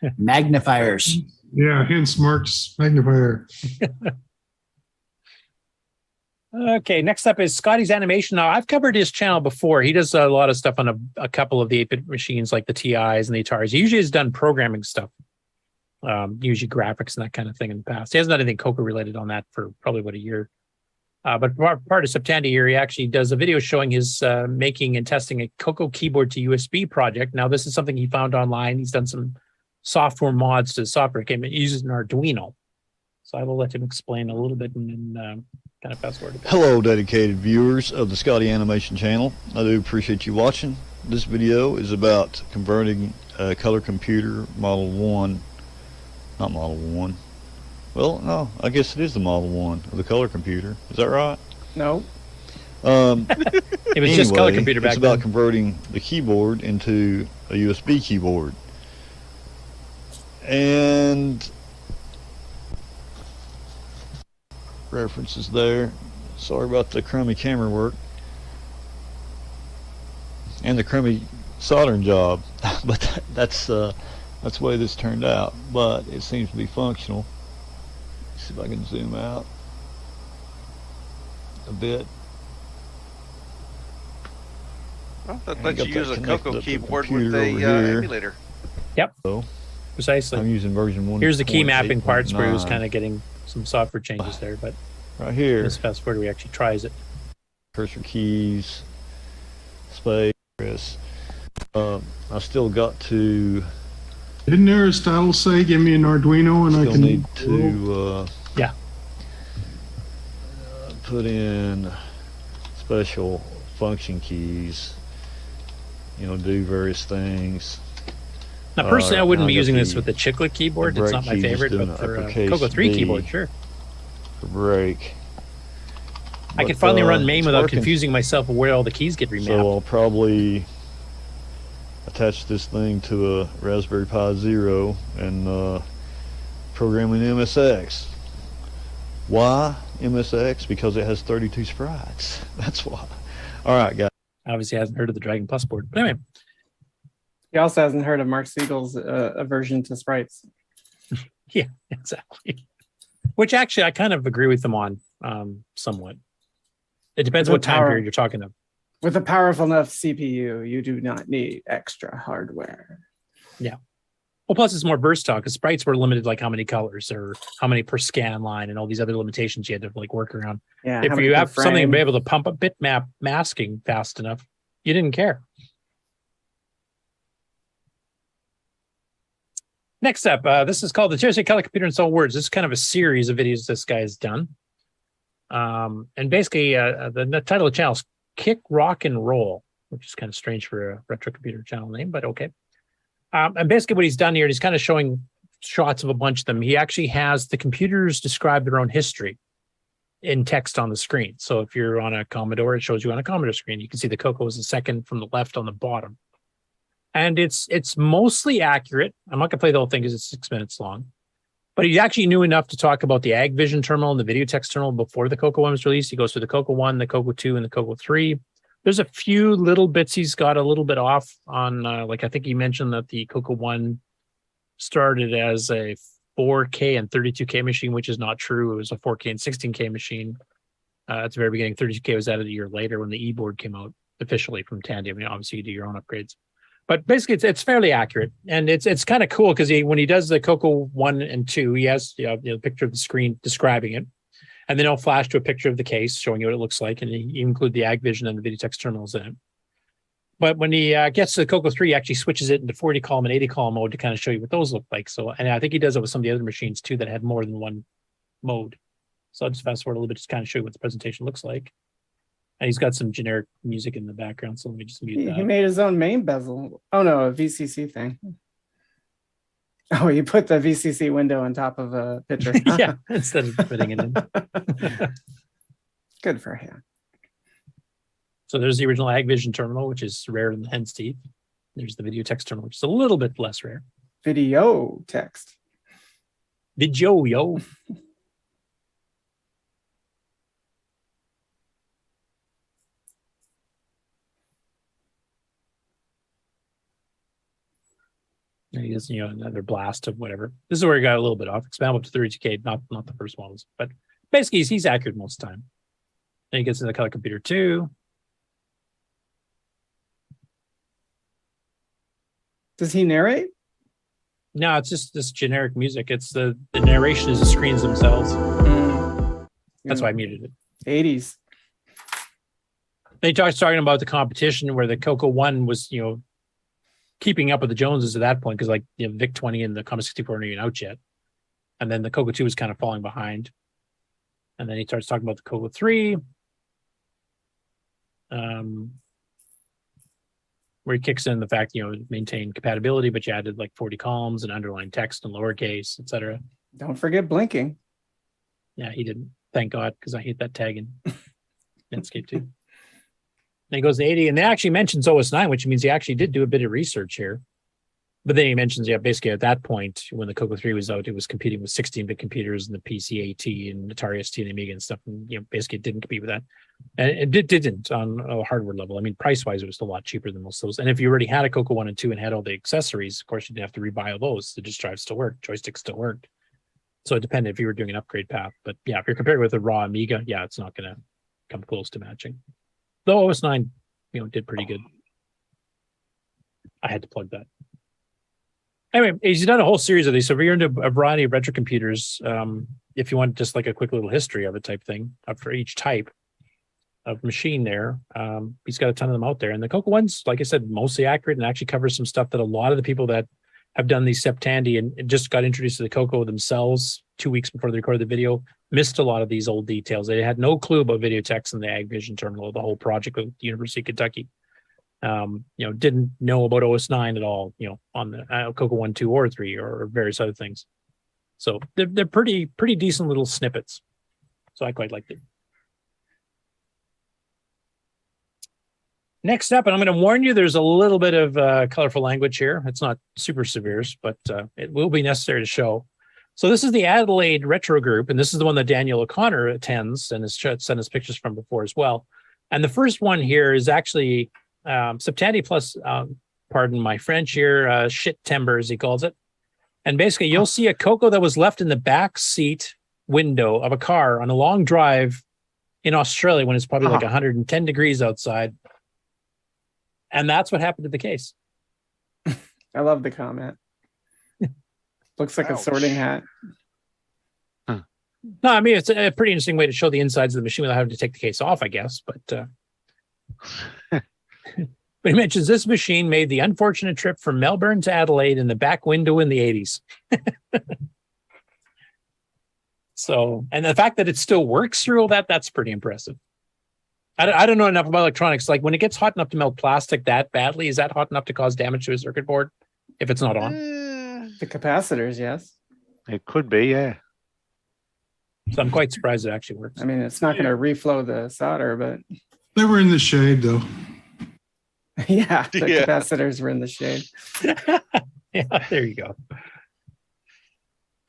it. Magnifiers. Yeah, hence Mark's magnifier. Okay, next up is Scotty's Animation. Now, I've covered his channel before. He does a lot of stuff on a couple of the 8-bit machines, like the TIs and the Ataris. He usually has done programming stuff, usually graphics and that kind of thing in the past. He hasn't done anything CoCo related on that for probably about a year. But part of September here, he actually does a video showing his making and testing a CoCo keyboard to USB project. Now, this is something he found online. He's done some software mods to the software. It uses an Arduino. So I will let him explain a little bit and then kind of fast forward a bit. Hello, dedicated viewers of the Scotty Animation channel. I do appreciate you watching. This video is about converting a color computer Model 1, not Model 1. Well, no, I guess it is the Model 1 of the color computer. Is that right? No. It was just color computer back It's about then. converting the keyboard into a USB keyboard. And references there. Sorry about the crummy camera work and the crummy soldering job, but that's the way this turned out. But it seems to be functional. Let's see if I can zoom out a bit. well, that And lets got you that use a connected CoCo up to the keyboard computer with a over here. emulator. Yep. So Precisely. I'm using version 1. Here's the key mapping parts where he was kind of getting some software changes there, but right here. Let's fast forward where he actually tries it. Cursor keys, space. I still got to. Didn't Aristotle say, give me an Arduino and I Still can need to yeah, put in special function keys, do various things. Now, personally, I wouldn't be got using this the- with the chiclet keyboard. the It's break not my key, just favorite, doing but an for a uppercase CoCo 3 B keyboard, sure. For break. I could But, finally run MAME it's without working. confusing myself of where all the keys get remapped. So I'll probably attach this thing to a Raspberry Pi Zero and program in MSX. Why MSX? Because it has 32 sprites. That's why. All right, guys. Obviously, hasn't heard of the Dragon Plus board. But anyway, He also hasn't heard of Mark Siegel's aversion to sprites. yeah, exactly. Which actually, I kind of agree with them on somewhat. It depends The what time power- period you're talking of. With a powerful enough CPU, you do not need extra hardware. Yeah. Well, plus it's more versatile because sprites were limited, like how many colors or how many per scan line and all these other limitations you had to work around. Yeah, how If many you per have something to frame. be able to pump up bitmap masking fast enough, you didn't care. Next up, this is called the TRC Color Computer in Soul Words. This is kind of a series of videos this guy has done. And basically, the title of the channel is Kick, Rock, and Roll, which is kind of strange for a retro computer channel name, but okay. And basically what he's done here, he's kind of showing shots of a bunch of them. He actually has the computers describe their own history in text on the screen. So if you're on a Commodore, it shows you on a Commodore screen. You can see the CoCo is the second from the left on the bottom. And it's mostly accurate. I'm not going to play the whole thing because it's 6 minutes long. But he actually knew enough to talk about the AgVision terminal and the video text terminal before the CoCo 1 was released. He goes through the CoCo 1, the CoCo 2, and the CoCo 3. There's a few little bits he's got a little bit off on, like I think he mentioned that the CoCo 1 started as a 4K and 32K machine, which is not true. It was a 4K and 16K machine. At the very beginning, 32K was added a year later when the e-board came out officially from Tandy. I mean, obviously you do your own upgrades. But basically, it's fairly accurate, and it's kind of cool because when he does the CoCo 1 and 2, he has the picture of the screen describing it, and then he'll flash to a picture of the case showing you what it looks like, and you include the AgVision and the video text terminals in it. But when he gets to the CoCo 3, he actually switches it into 40 column and 80 column mode to kind of show you what those look like. So, and I think he does it with some of the other machines too that had more than one mode. So I'll just fast forward a little bit, just kind of show you what the presentation looks like. And he's got some generic music in the background, so let me just mute that. He made his own main bezel. Oh no, a VCC thing. Oh, you put the VCC window on top of a picture. Yeah, instead of putting it in. Good for him. So there's the original AgVision terminal, which is rarer than the hen's teeth. There's the video text terminal, which is a little bit less rare. Video text. Video, yo. And he does, another blast of whatever. This is where he got a little bit off. Expandable up to 32K, not the first models, but basically he's accurate most of the time. Then he gets into the color computer 2. Does he narrate? No, it's just this generic music. It's the narration is the screens themselves. That's why I muted it. 80s. They talking about the competition where the CoCo 1 was, keeping up with the Joneses at that point, because VIC 20 and the Commodore 64 aren't even out yet. And then the CoCo 2 was kind of falling behind. And then he starts talking about the CoCo 3. Where he kicks in the fact, maintain compatibility, but you added like 40 columns and underlined text and lowercase, etc. Don't forget blinking. Yeah, he didn't. Thank God, because I hate that tag in Netscape too. Then he goes to 80, and they actually mentions OS 9, which means he actually did do a bit of research here. But then he mentions, basically at that point, when the CoCo 3 was out, it was competing with 16-bit computers and the PC-AT and Atari ST and Amiga and stuff, and basically it didn't compete with that. And it didn't on a hardware level. I mean, price-wise, it was still a lot cheaper than most of those. And if you already had a CoCo 1 and 2 and had all the accessories, of course, you didn't have to rebuy all those. The disk drive still worked, joystick still worked. So it depended if you were doing an upgrade path. But yeah, if you're comparing with a raw Amiga, it's not going to come close to matching. Though OS 9, did pretty good. I had to plug that. Anyway, he's done a whole series of these. So if you're into a variety of retro computers, if you want just like a quick little history of it type thing for each type of machine there, he's got a ton of them out there. And the CoCo one's, like I said, mostly accurate and actually covers some stuff that a lot of the people that have done these Septandi and just got introduced to the CoCo themselves 2 weeks before they recorded the video, missed a lot of these old details. They had no clue about video text and the AgVision terminal, the whole project with the University of Kentucky. Didn't know about OS 9 at all, on the CoCo 1, 2, or 3, or various other things. So they're pretty decent little snippets. So I quite liked it. Next up, and I'm going to warn you, there's a little bit of colorful language here. It's not super severe, but it will be necessary to show. So this is the Adelaide Retro Group, and this is the one that Daniel O'Connor attends and has sent us pictures from before as well. And the first one here is actually Septandi plus, pardon my French here, shit timber, as he calls it. And basically, you'll see a CoCo that was left in the back seat window of a car on a long drive in Australia when it's probably like 110 degrees outside. And that's what happened to the case. I love the comment. Looks like a sorting hat. No, I mean, it's a pretty interesting way to show the insides of the machine without having to take the case off, I guess. But but he mentions this machine made the unfortunate trip from Melbourne to Adelaide in the back window in the 80s. So, and the fact that it still works through all that, that's pretty impressive. I don't know enough about electronics. Like when it gets hot enough to melt plastic that badly, is that hot enough to cause damage to a circuit board if it's not on? The capacitors, yes. It could be, yeah. So I'm quite surprised it actually works. I mean, it's not going to reflow the solder, but They were in the shade, though. yeah, the capacitors were in the shade. Yeah, there you go.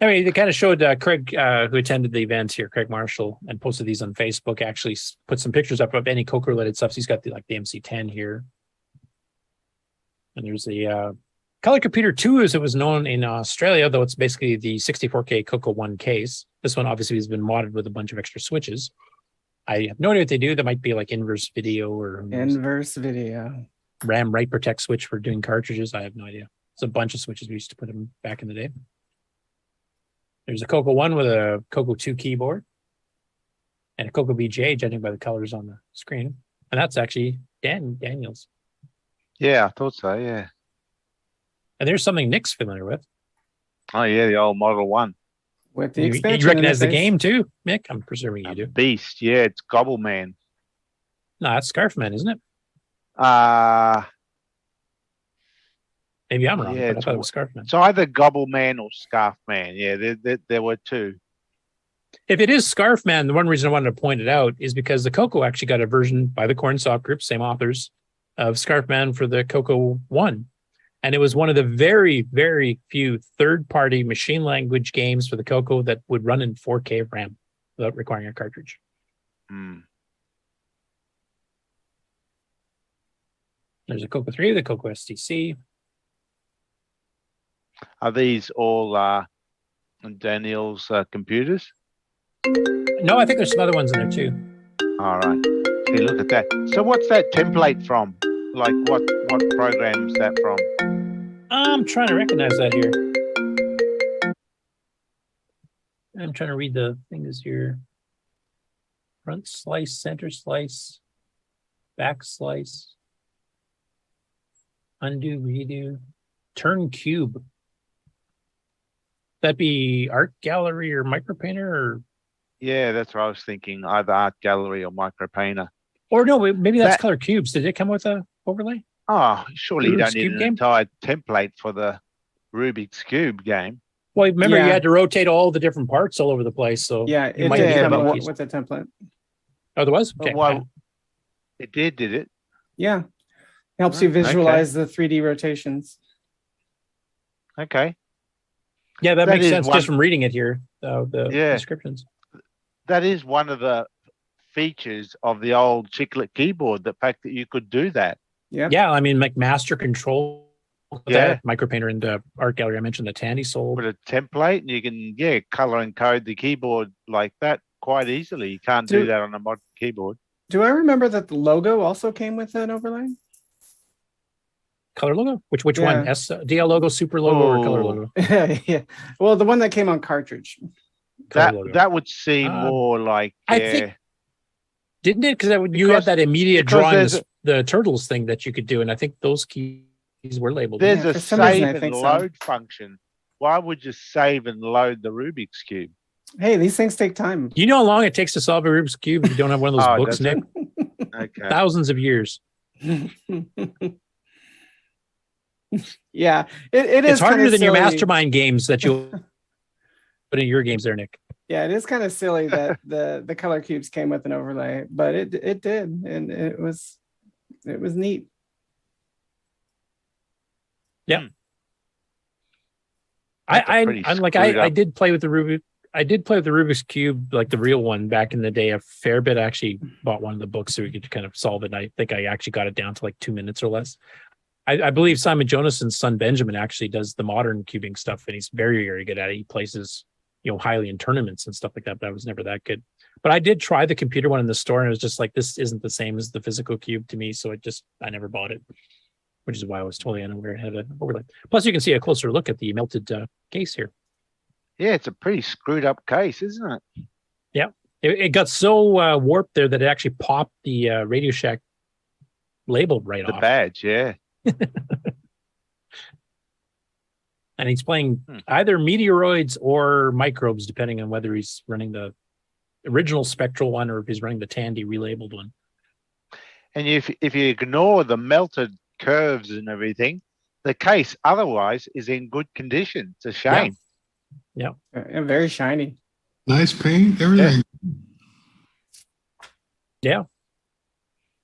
I mean, they kind of showed Craig, who attended the event here, Craig Marshall, and posted these on Facebook, actually put some pictures up of any CoCo related stuff. So he's got the MC10 here. And there's the Color Computer 2, as it was known in Australia, though it's basically the 64K CoCo 1 case. This one obviously has been modded with a bunch of extra switches. I have no idea what they do. That might be like inverse video or inverse video. RAM write protect switch for doing cartridges. I have no idea. It's a bunch of switches we used to put them back in the day. There's a CoCo 1 with a CoCo 2 keyboard and a CoCo VGA, judging by the colors on the screen. And that's actually Daniel's. Yeah, I thought so, yeah. And there's something Nick's familiar with. Oh, yeah, the old Model 1. With the You expansion recognize the interface. game too, Mick? I'm presuming you do. Beast, yeah, it's Gobble Man. No, that's Scarfman, isn't it? Maybe I'm wrong, yeah, but I thought it was Scarfman. It's either Gobble Man or Scarf Man. Yeah, there were two. If it is Scarf Man, the one reason I wanted to point it out is because the CoCo actually got a version by the Cornsoft Group, same authors, of Scarf Man for the CoCo 1. And it was one of the very, very few third-party machine language games for the CoCo that would run in 4K RAM without requiring a cartridge. There's a CoCo 3, the CoCo STC. Are these all Daniel's computers? No, I think there's some other ones in there too. All right. See, look at that. So what's that template from? Like what program is that from? I'm trying to recognize that here. I'm trying to read the things here. Front slice, center slice, back slice, undo, redo, turn cube. That be Art Gallery or Micropainter or? Yeah, that's what I was thinking. Either Art Gallery or Micropainter. Or no, maybe that's Color Cubes. Did it come with a overlay? Oh, surely you Rubik's don't need Cube an game? entire template for the Rubik's Cube game. Well, remember Yeah. you had to rotate all the different parts all over the place. So Yeah, you it might did need come one with, piece. with a template. Oh, there was? But Okay. why? It did it? Yeah, helps you Okay. visualize the 3D rotations. Okay. Yeah, that That makes is sense one- just from reading it here. The Yeah. descriptions. That is one of the features of the old chiclet keyboard, the fact that you could do that. Yeah, I mean, like master control. Yeah. Micropainter and Art Gallery. I mentioned the Tandy sold. With a template, and you can color and code the keyboard like that quite easily. You can't do Do- that on a modern keyboard. Do I remember that the logo also came with an overlay? Color logo? Which one? Yeah. DL logo, super logo, or color Oh. logo? Yeah. Well, the one that came on cartridge. Color That logo. that would seem more like I think- Didn't it? Because you had that immediate because drawing, there's the turtles thing that you could do, and I think those keys were labeled. there's a for some reason, save I and think so. load function. Why would you save and load the Rubik's Cube? Hey, these things take time. You know how long it takes to solve a Rubik's Cube if you don't have one of those Oh, books, does it? Nick? Okay. Thousands of years. Yeah, it is. It's harder kinda than your silly. mastermind games that you'll put in your games there, Nick. Yeah, it is kind of silly that the color cubes came with an overlay, but it did, and it was neat. Yeah. That's a pretty I'm like screwed I up- did play with the Rubik's Cube, like the real one, back in the day a fair bit. I actually bought one of the books so we could kind of solve it. And I think I actually got it down to like 2 minutes or less. I believe Simon Jonason's son Benjamin actually does the modern cubing stuff, and he's very, very good at it. He places, highly in tournaments and stuff like that, but I was never that good. But I did try the computer one in the store, and it was just like, this isn't the same as the physical cube to me. So I never bought it, which is why I was totally unaware it had an overlay. Plus, you can see a closer look at the melted case here. Yeah, it's a pretty screwed up case, isn't it? Yeah, it got so warped there that it actually popped the Radio Shack label right The off. badge, yeah. And he's playing either meteoroids or microbes, depending on whether he's running the original spectral one or if he's running the Tandy relabeled one. And if you ignore the melted curves and everything, the case otherwise is in good condition. It's a shame. Yeah. And very shiny. Nice paint, everything. Yeah.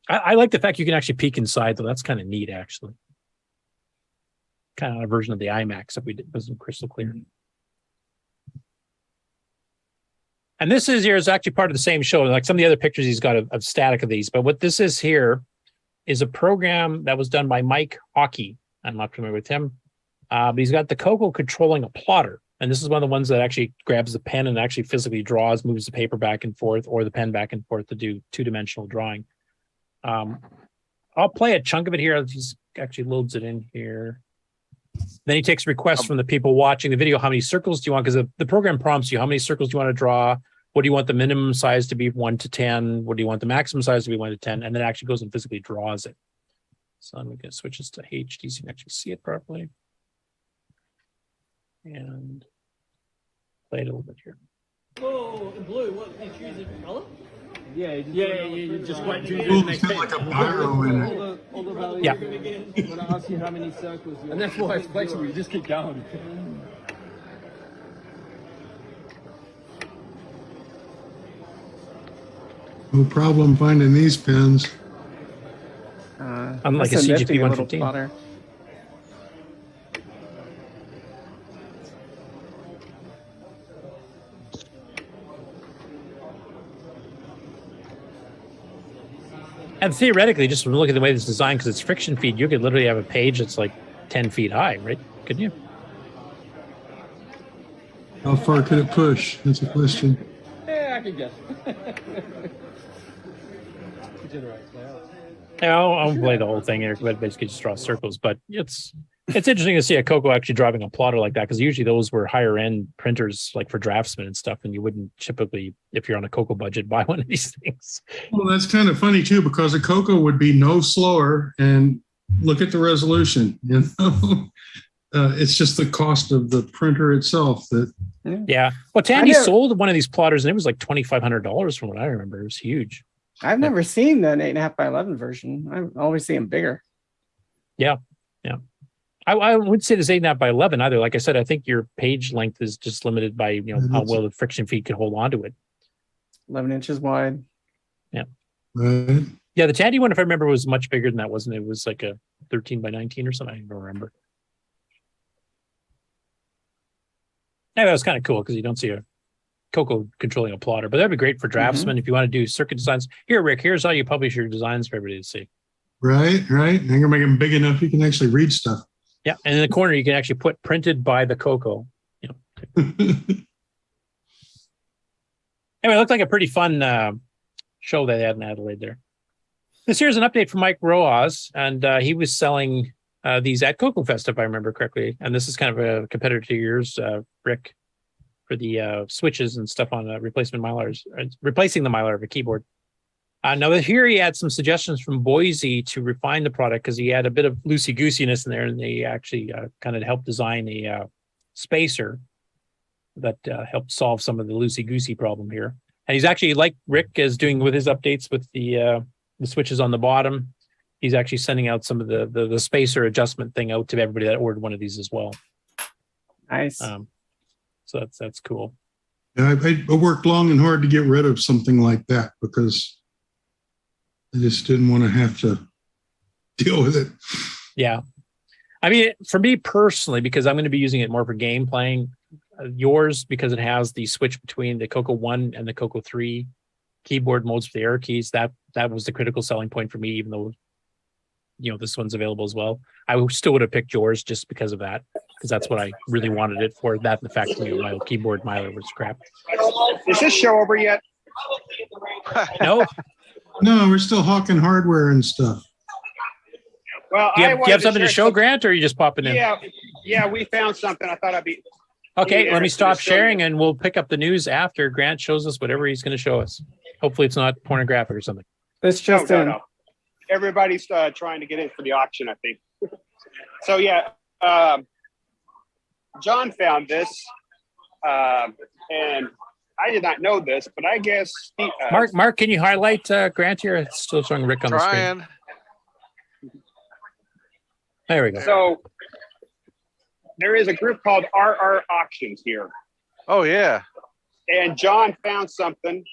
I like the fact you can actually peek inside, though. That's kind of neat, actually. Kind of a version of the IMAX that we did wasn't crystal clear. And this is actually part of the same show. Like some of the other pictures he's got of static of these. But what this is here is a program that was done by Mike Hockey. I'm not familiar with him. But he's got the CoCo controlling a plotter. And this is one of the ones that actually grabs the pen and actually physically draws, moves the paper back and forth or the pen back and forth to do two-dimensional drawing. I'll play a chunk of it here. He actually loads it in here. Then he takes requests from the people watching the video. How many circles do you want? Because the program prompts you, how many circles do you want to draw? What do you want the minimum size to be, 1 to 10? What do you want the maximum size to be, 1 to 10? And then it actually goes and physically draws it. So I'm going to switch this to HD so you can actually see it properly. And play it a little bit here. Oh, in blue, what? You choose a color? Yeah, you just wait Ooh, it's got like a pyro in it. all the values Yeah. you're going to get when I ask you how many circles you and that's why it's flexible, you just keep going. No problem finding these pins. Unlike a that's CGP nifty little 115. plotter. And theoretically, just from looking at the way this is designed, because it's friction feed, you could literally have a page that's like 10 feet high, right? Couldn't you? How far could it push? That's a question. Yeah, I can guess. Generate now. Yeah, I won't play the whole thing here, but basically just draw circles. But it's interesting to see a CoCo actually driving a plotter like that, because usually those were higher end printers, like for draftsmen and stuff, and you wouldn't typically, if you're on a CoCo budget, buy one of these things. Well, that's kind of funny too, because a CoCo would be no slower, and look at the resolution. You know, it's just the cost of the printer itself that. Yeah. Well, Tandy sold one of these plotters, and it was like $2,500 from what I remember. It was huge. I've never seen the 8.5 by 11 version. I always see them bigger. Yeah. Yeah. I wouldn't say this 8.5 by 11 either. Like I said, I think your page length is just limited by, you know, how well the friction feed can hold on to it. 11 inches wide. Yeah. Right. Yeah. The Tandy one, if I remember, was much bigger than that, wasn't it? It was like a 13 by 19 or something. I don't remember. Yeah, that was kind of cool because you don't see a CoCo controlling a plotter, but that'd be great for draftsmen if you want to do circuit designs. Here, Rick, here's how you publish your designs for everybody to see. Right. I'm gonna make them big enough you can actually read stuff. Yeah, and in the corner you can actually put printed by the CoCo. You know. Anyway, it looked like a pretty fun show they had in Adelaide there. This here's an update from Mike Roaz, and he was selling these at CoCo Fest, if I remember correctly. And this is kind of a competitor to yours, Rick, for the switches and stuff on replacing the Mylar of a keyboard. Now here he had some suggestions from Boise to refine the product, because he had a bit of loosey-goosiness in there, and they actually kind of helped design a spacer that helped solve some of the loosey-goosey problem here. And he's actually, like Rick is doing with his updates with the switches on the bottom, he's actually sending out some of the spacer adjustment thing out to everybody that ordered one of these as well. Nice. So that's cool. Yeah, I worked long and hard to get rid of something like that because I just didn't want to have to deal with it. Yeah. I mean, for me personally, because I'm going to be using it more for game playing, yours, because it has the switch between the CoCo 1 and the CoCo 3 keyboard modes for the arrow keys, that was the critical selling point for me, even though, you know, this one's available as well. I still would have picked yours just because of that, because that's what I really wanted it for. That and the fact that, you know, my keyboard Mylar was crap. Is this show over yet? No. No, we're still hawking hardware and stuff. Well, Do you have something to show, Grant, or are you just popping in? Yeah, we found something. I thought I'd be. Okay, let me stop sharing and we'll pick up the news after Grant shows us whatever he's going to show us. Hopefully it's not pornographic or something. It's just no. Everybody's trying to get in for the auction, I think. So yeah, John found this, and I did not know this, but I guess Mark, can you highlight Grant here? It's still showing Rick on the screen. There we go. So there is a group called RR Auctions here. Oh yeah. And John found something,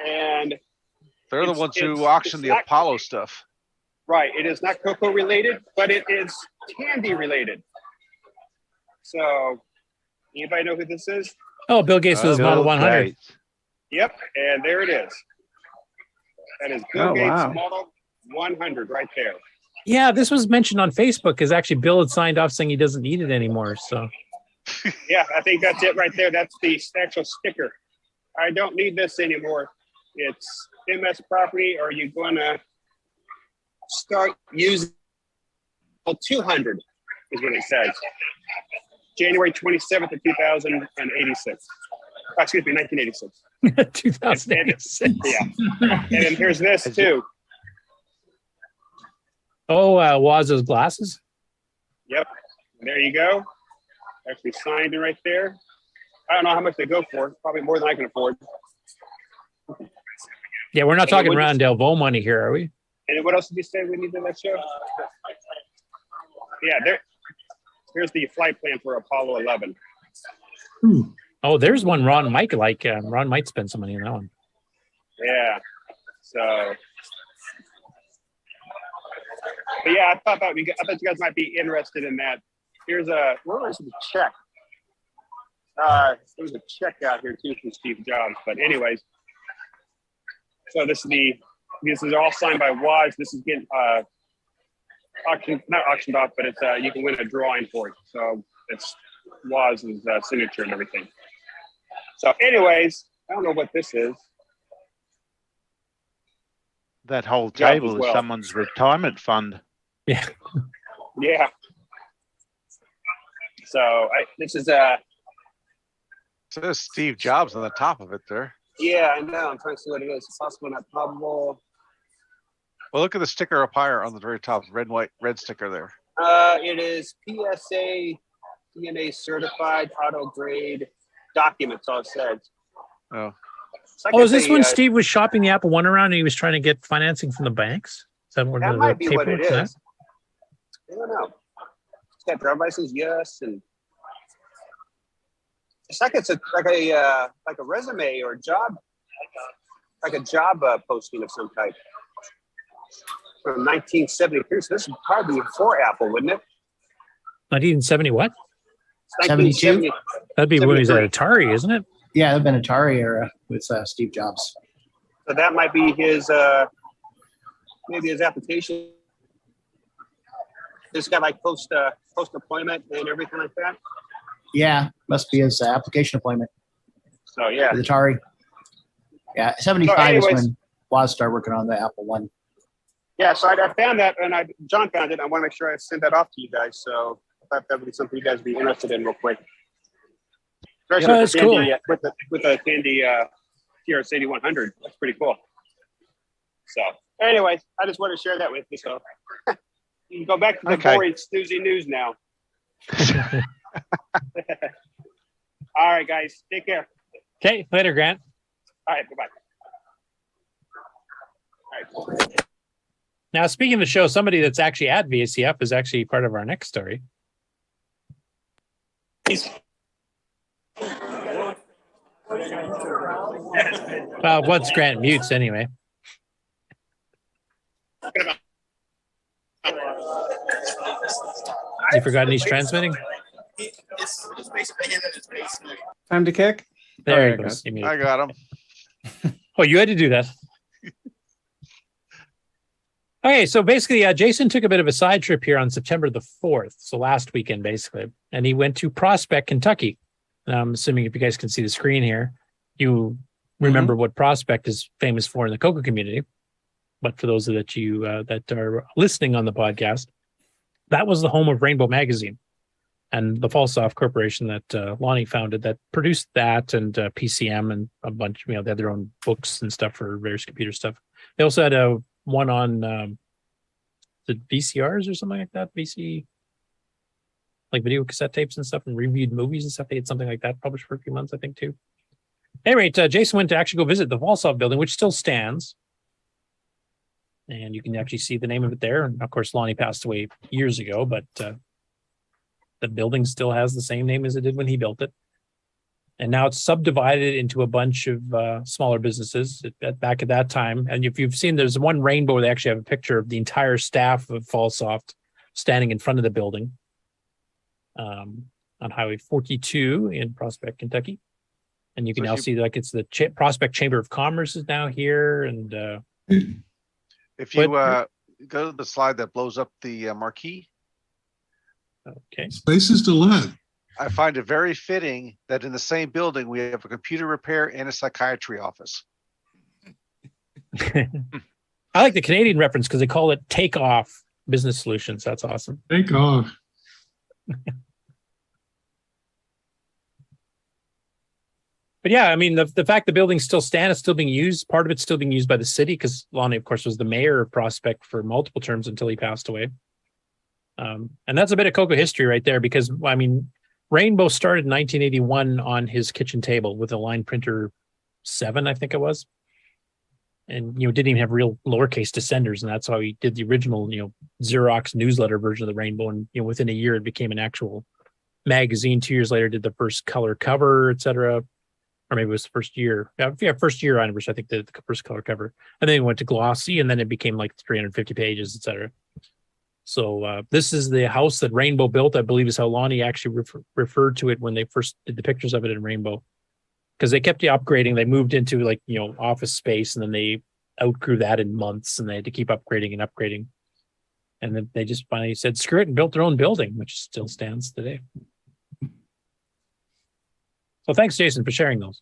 and they're the ones who auction the Apollo stuff. Right. It is not CoCo related, but it is Tandy related. So, anybody know who this is? Oh, Bill Gates with his Model 100. Gates. Yep, and there it is. That is Bill Gates' Model 100 right there. Yeah, this was mentioned on Facebook because actually Bill had signed off saying he doesn't need it anymore. So, yeah, I think that's it right there. That's the actual sticker. I don't need this anymore. It's MS property. Are you going to start using 200 is what it says. January 27th of 2086. Excuse me, 1986. 2086. Yeah. And then here's this too. Oh, Waz's glasses? Yep. There you go. Actually signed it right there. I don't know how much they go for. Probably more than I can afford. Yeah, we're not talking Ron Delvaux money here, are we? And what else did you say we need in that show? Yeah, here's the flight plan for Apollo 11. Oh, there's one Ron might like. Ron might spend some money on that one. Yeah. So, but yeah, I thought you guys might be interested in that. Here's where was the check? There was a check out here too from Steve Jobs. But anyways, so this is all signed by Waz. This is getting not auctioned off, but it's you can win a drawing for it. So it's Waz's signature and everything. So anyways, I don't know what this is. That whole Job table as is well. someone's retirement fund. Yeah. Yeah. So this is It says Steve Jobs on the top of it there. yeah, I know. I'm trying to see what it is. Possible, not probable. Well, look at the sticker up higher on the very top, red sticker there. It is PSA DNA certified auto grade documents. All it says. Oh. It's like Oh, is this when a, Steve was shopping the Apple One around and he was trying to get financing from the banks? Is that what that the might be what it paperwork is. said? I don't know. It's got driver's license, yes, and it's like like a resume or a job, like a job posting of some type from 1973. So this would probably be before Apple, wouldn't it? 1970 what? 72? That'd be when he was at 73. Atari, isn't it? Yeah, that'd been Atari era with Steve Jobs. So that might be his maybe his application. This got like post appointment and everything like that. Yeah, must be his application appointment So yeah. with Atari. Yeah, 75 So is anyways- when Woz started working on the Apple One. Yeah, so I found that, and John found it. I want to make sure I send that off to you guys. So I thought that would be something you guys would be interested in real quick. Especially Yeah, with that's the cool. Tandy, with the Tandy TRS 8100. That's pretty cool. So, anyways, I just want to share that with you. So you can go back to the Okay. boring, snoozy news now. All right, guys, take care. Okay, later, Grant. All right, bye-bye. All right. Now, speaking of the show, somebody that's actually at VCF is actually part of our next story. Well, once Grant mutes, anyway. Has he forgotten he's transmitting? Time to kick. There he it goes. He I muted. got him. Oh, you had to do that. Okay, so basically, Jason took a bit of a side trip here on September the 4th, so last weekend, basically, and he went to Prospect, Kentucky. And I'm assuming if you guys can see the screen here, you remember what Prospect is famous for in the CoCo community. But for those that you that are listening on the podcast, that was the home of Rainbow Magazine and the Falsoft Corporation that Lonnie founded that produced that and PCM and a bunch, they had their own books and stuff for various computer stuff. They also had a one on the VCRs or something like that, VC, like video cassette tapes and stuff, and reviewed movies and stuff. They had something like that published for a few months, I think, too. Anyway, Jason went to actually go visit the Falsoft building, which still stands. And you can actually see the name of it there. And of course, Lonnie passed away years ago, but the building still has the same name as it did when he built it. And now it's subdivided into a bunch of smaller businesses back at that time. And if you've seen, there's one rainbow, they actually have a picture of the entire staff of Falsoft standing in front of the building on Highway 42 in Prospect, Kentucky. And you can now see like it's the Prospect Chamber of Commerce is now here. And if you go to the slide that blows up the marquee. Okay. Spaces to let. I find it very fitting that in the same building we have a computer repair and a psychiatry office. I like the Canadian reference because they call it Takeoff Business Solutions. That's awesome. Take off. But yeah, I mean, the fact the building still stands, it's still being used. Part of it's still being used by the city because Lonnie, of course, was the mayor of Prospect for multiple terms until he passed away. And that's a bit of CoCo history right there because, I mean, Rainbow started in 1981 on his kitchen table with a line printer 7, I think it was. And, didn't even have real lowercase descenders. And that's how he did the original, Xerox newsletter version of the Rainbow. And, within a year, it became an actual magazine. 2 years later, did the first color cover, etc. or maybe it was the first year. Yeah, first year anniversary. I think the first color cover, and then it went to glossy, and then it became like 350 pages, etc. So this is the house that Rainbow built. I believe is how Lonnie actually referred to it when they first did the pictures of it in Rainbow, because they kept upgrading. They moved into like office space, and then they outgrew that in months, and they had to keep upgrading and upgrading. And then they just finally said, screw it, and built their own building, which still stands today. So thanks, Jason, for sharing those.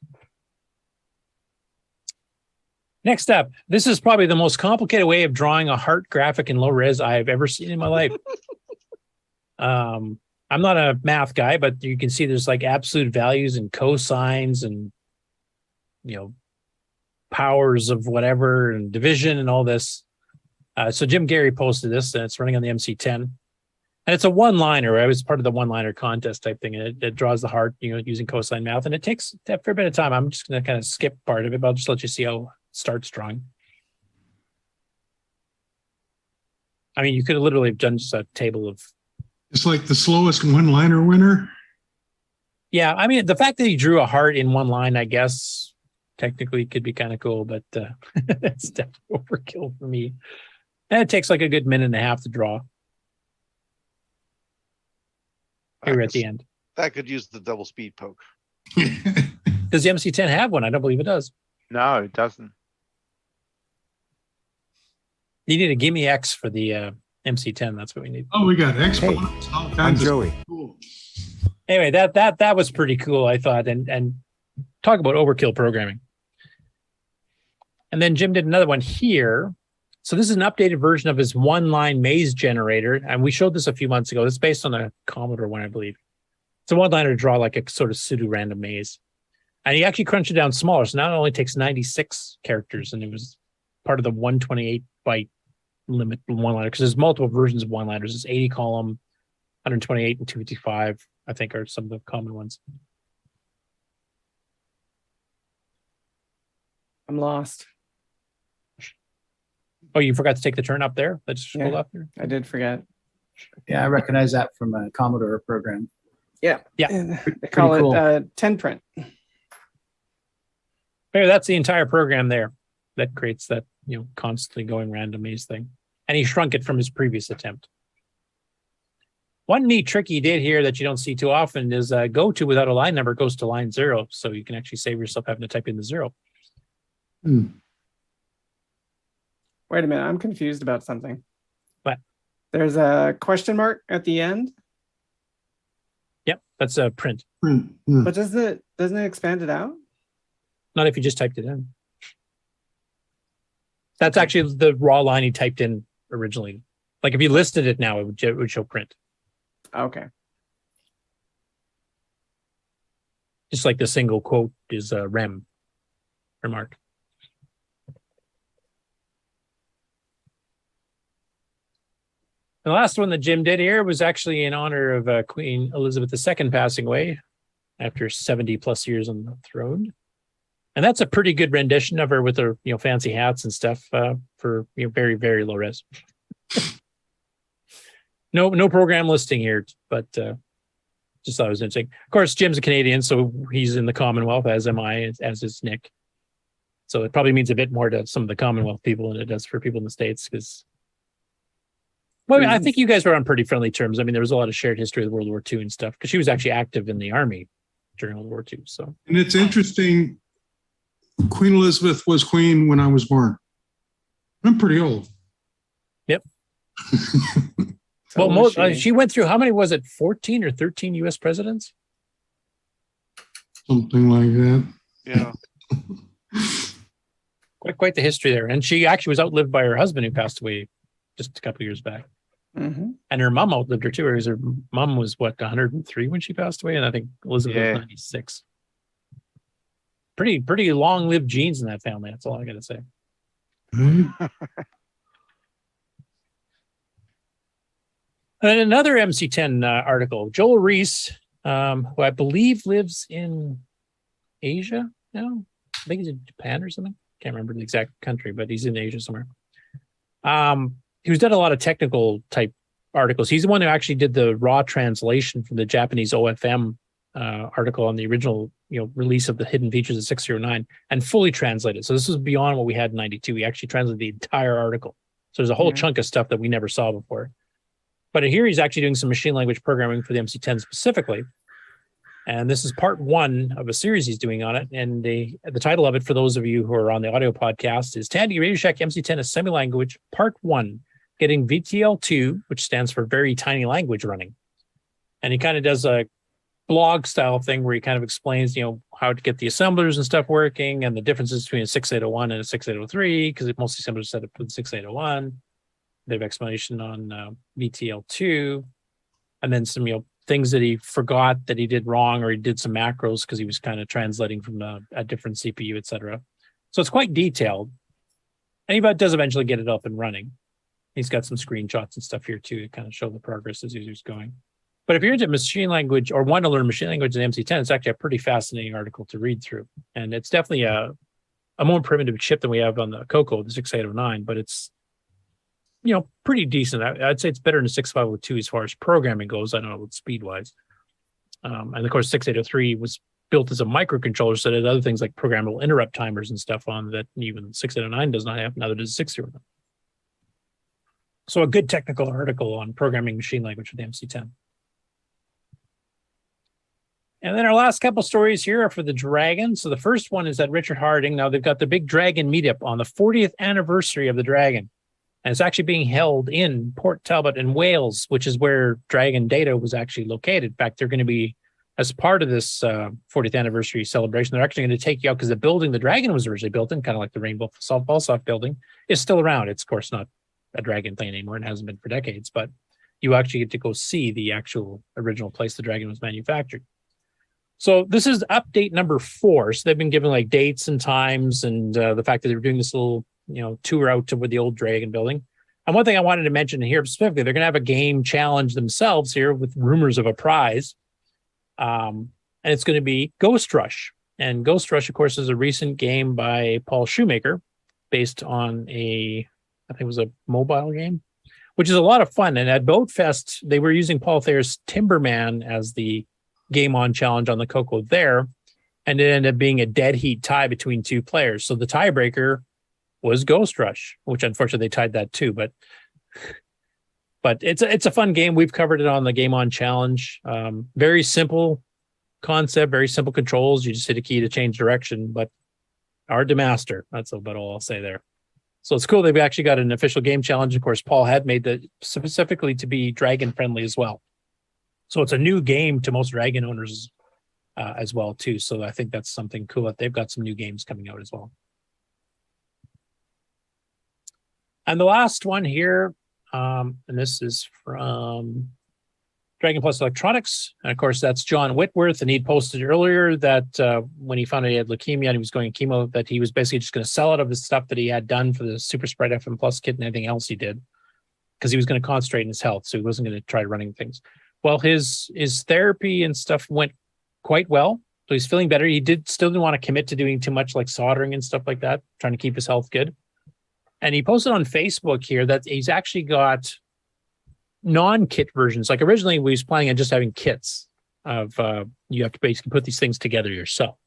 Next up, this is probably the most complicated way of drawing a heart graphic in low res I've ever seen in my life. I'm not a math guy, but you can see there's like absolute values and cosines and, powers of whatever and division and all this. So Jim Gary posted this, and it's running on the MC10. And it's a one-liner. I was part of the one-liner contest type thing, and it draws the heart, using cosine math. And it takes a fair bit of time. I'm just going to kind of skip part of it, but I'll just let you see how it starts drawing. I mean, you could have literally done just a table of... It's like the slowest one-liner winner. Yeah, I mean, the fact that he drew a heart in one line, I guess, technically could be kind of cool, but it's definitely overkill for me. And it takes like a good minute and a half to draw. Here we're at the end. That could use the double speed poke. Does the MC10 have one? I don't believe it does. No, it doesn't. You need a gimme X for the MC10. That's what we need. Oh, we got exponents. All kinds I'm of Joey. Cool. Anyway, that was pretty cool, I thought, and talk about overkill programming. And then Jim did another one here. So this is an updated version of his one-line maze generator, and we showed this a few months ago. It's based on a Commodore one, I believe. It's a one-liner to draw like a sort of pseudo-random maze. And he actually crunched it down smaller, so now it only takes 96 characters, and it was part of the 128-byte limit one-liner, because there's multiple versions of one-liners. There's 80 column, 128, and 255, I think, are some of the common ones. I'm lost. Oh, you forgot to take the turn up there? Let's scroll up there. I did forget. Yeah, I recognize that from a Commodore program. Yeah. Yeah. They call Pretty cool. it 10 print. There, that's the entire program there that creates that, constantly going random maze thing. And he shrunk it from his previous attempt. One neat trick he did here that you don't see too often is go to without a line number goes to line 0. So you can actually save yourself having to type in the 0. Wait a minute. I'm confused about something. What? There's a question mark at the end. Yep, that's a print. But doesn't it expand it out? Not if you just typed it in. That's actually the raw line he typed in originally. Like if you listed it now, it would show print. Okay. Just like the single quote is a rem remark. The last one that Jim did here was actually in honor of Queen Elizabeth II passing away after 70 plus years on the throne. And that's a pretty good rendition of her with her, fancy hats and stuff for very, very low res. No program listing here, but just thought it was interesting. Of course, Jim's a Canadian, so he's in the Commonwealth, as am I, as is Nick. So it probably means a bit more to some of the Commonwealth people than it does for people in the States, because well, I think you guys were on pretty friendly terms. I mean, there was a lot of shared history of World War II and stuff, because she was actually active in the army during World War II. So, and it's interesting. Queen Elizabeth was queen when I was born. I'm pretty old. Yep. Well, she went through, how many was it? 14 or 13 U.S. presidents? Something like that. Yeah. Quite the history there. And she actually was outlived by her husband, who passed away just a couple of years back. Mm-hmm. And her mom outlived her too. Her mom was 103 when she passed away, and I think Elizabeth was 96. Pretty long-lived genes in that family. That's all I got to say. And another MC10 article. Joel Reese, who I believe lives in Asia now. I think he's in Japan or something. Can't remember the exact country, but he's in Asia somewhere. He's done a lot of technical type articles. He's the one who actually did the raw translation from the Japanese OFM article on the original, release of the hidden features of 609 and fully translated. So this was beyond what we had in 92. We actually translated the entire article. So there's a whole chunk of stuff that we never saw before. But here he's actually doing some machine language programming for the MC10 specifically. And this is part 1 of a series he's doing on it. And the title of it, for those of you who are on the audio podcast, is Tandy Radio Shack MC10 Assembly Language Part 1, getting VTL2, which stands for Very Tiny Language, running. And he kind of does a blog style thing where he kind of explains, how to get the assemblers and stuff working and the differences between a 6801 and a 6803, because most assemblers are set up for the 6801. They have explanation on VTL2, and then some, things that he forgot that he did wrong, or he did some macros because he was kind of translating from a different CPU, etc. So it's quite detailed. And he does eventually get it up and running. He's got some screenshots and stuff here too to kind of show the progress as he's going. But if you're into machine language or want to learn machine language in MC10, it's actually a pretty fascinating article to read through. And it's definitely a more primitive chip than we have on the CoCo, the 6809, but it's, pretty decent. I'd say it's better than the 6502 as far as programming goes. I don't know, speed-wise. And of course, 6803 was built as a microcontroller, so it had other things like programmable interrupt timers and stuff on that even 6809 does not have, now that it's 609. So a good technical article on programming machine language with the MC10. And then our last couple stories here are for the Dragon. So the first one is that Richard Harding. Now they've got the big Dragon meetup on the 40th anniversary of the Dragon. And it's actually being held in Port Talbot in Wales, which is where Dragon Data was actually located. In fact, they're going to be, as part of this 40th anniversary celebration, they're actually going to take you out because the building the Dragon was originally built in, kind of like the Rainbow Ballsoft building, is still around. It's, of course, not a Dragon thing anymore and hasn't been for decades, but you actually get to go see the actual original place the Dragon was manufactured. So this is update number 4. So they've been given like dates and times and the fact that they're doing this little tour out to the old Dragon building. And one thing I wanted to mention here specifically, they're going to have a game challenge themselves here with rumors of a prize. And it's going to be Ghost Rush. And Ghost Rush, of course, is a recent game by Paul Shoemaker based on I think it was a mobile game, which is a lot of fun. And at Boat Fest, they were using Paul Thayer's Timberman as the game on challenge on the CoCo there. And it ended up being a dead heat tie between 2 players. So the tiebreaker was Ghost Rush, which unfortunately they tied that too, but it's a fun game. We've covered it on the Game On Challenge. Very simple concept, very simple controls. You just hit a key to change direction, but hard to master. That's about all I'll say there. So it's cool. They've actually got an official game challenge. Of course, Paul had made that specifically to be Dragon friendly as well. So it's a new game to most Dragon owners as well too. So I think that's something cool that they've got some new games coming out as well. And the last one here, and this is from Dragon Plus Electronics. And of course, that's John Whitworth. And he'd posted earlier that when he found out he had leukemia and he was going chemo, that he was basically just going to sell out of the stuff that he had done for the Super Sprite FM Plus kit and anything else he did, because he was going to concentrate on his health. So he wasn't going to try running things. Well, his therapy and stuff went quite well. So he's feeling better. He still didn't want to commit to doing too much like soldering and stuff like that, trying to keep his health good. And he posted on Facebook here that he's actually got non-kit versions. Like originally we was planning on just having kits of you have to basically put these things together yourself.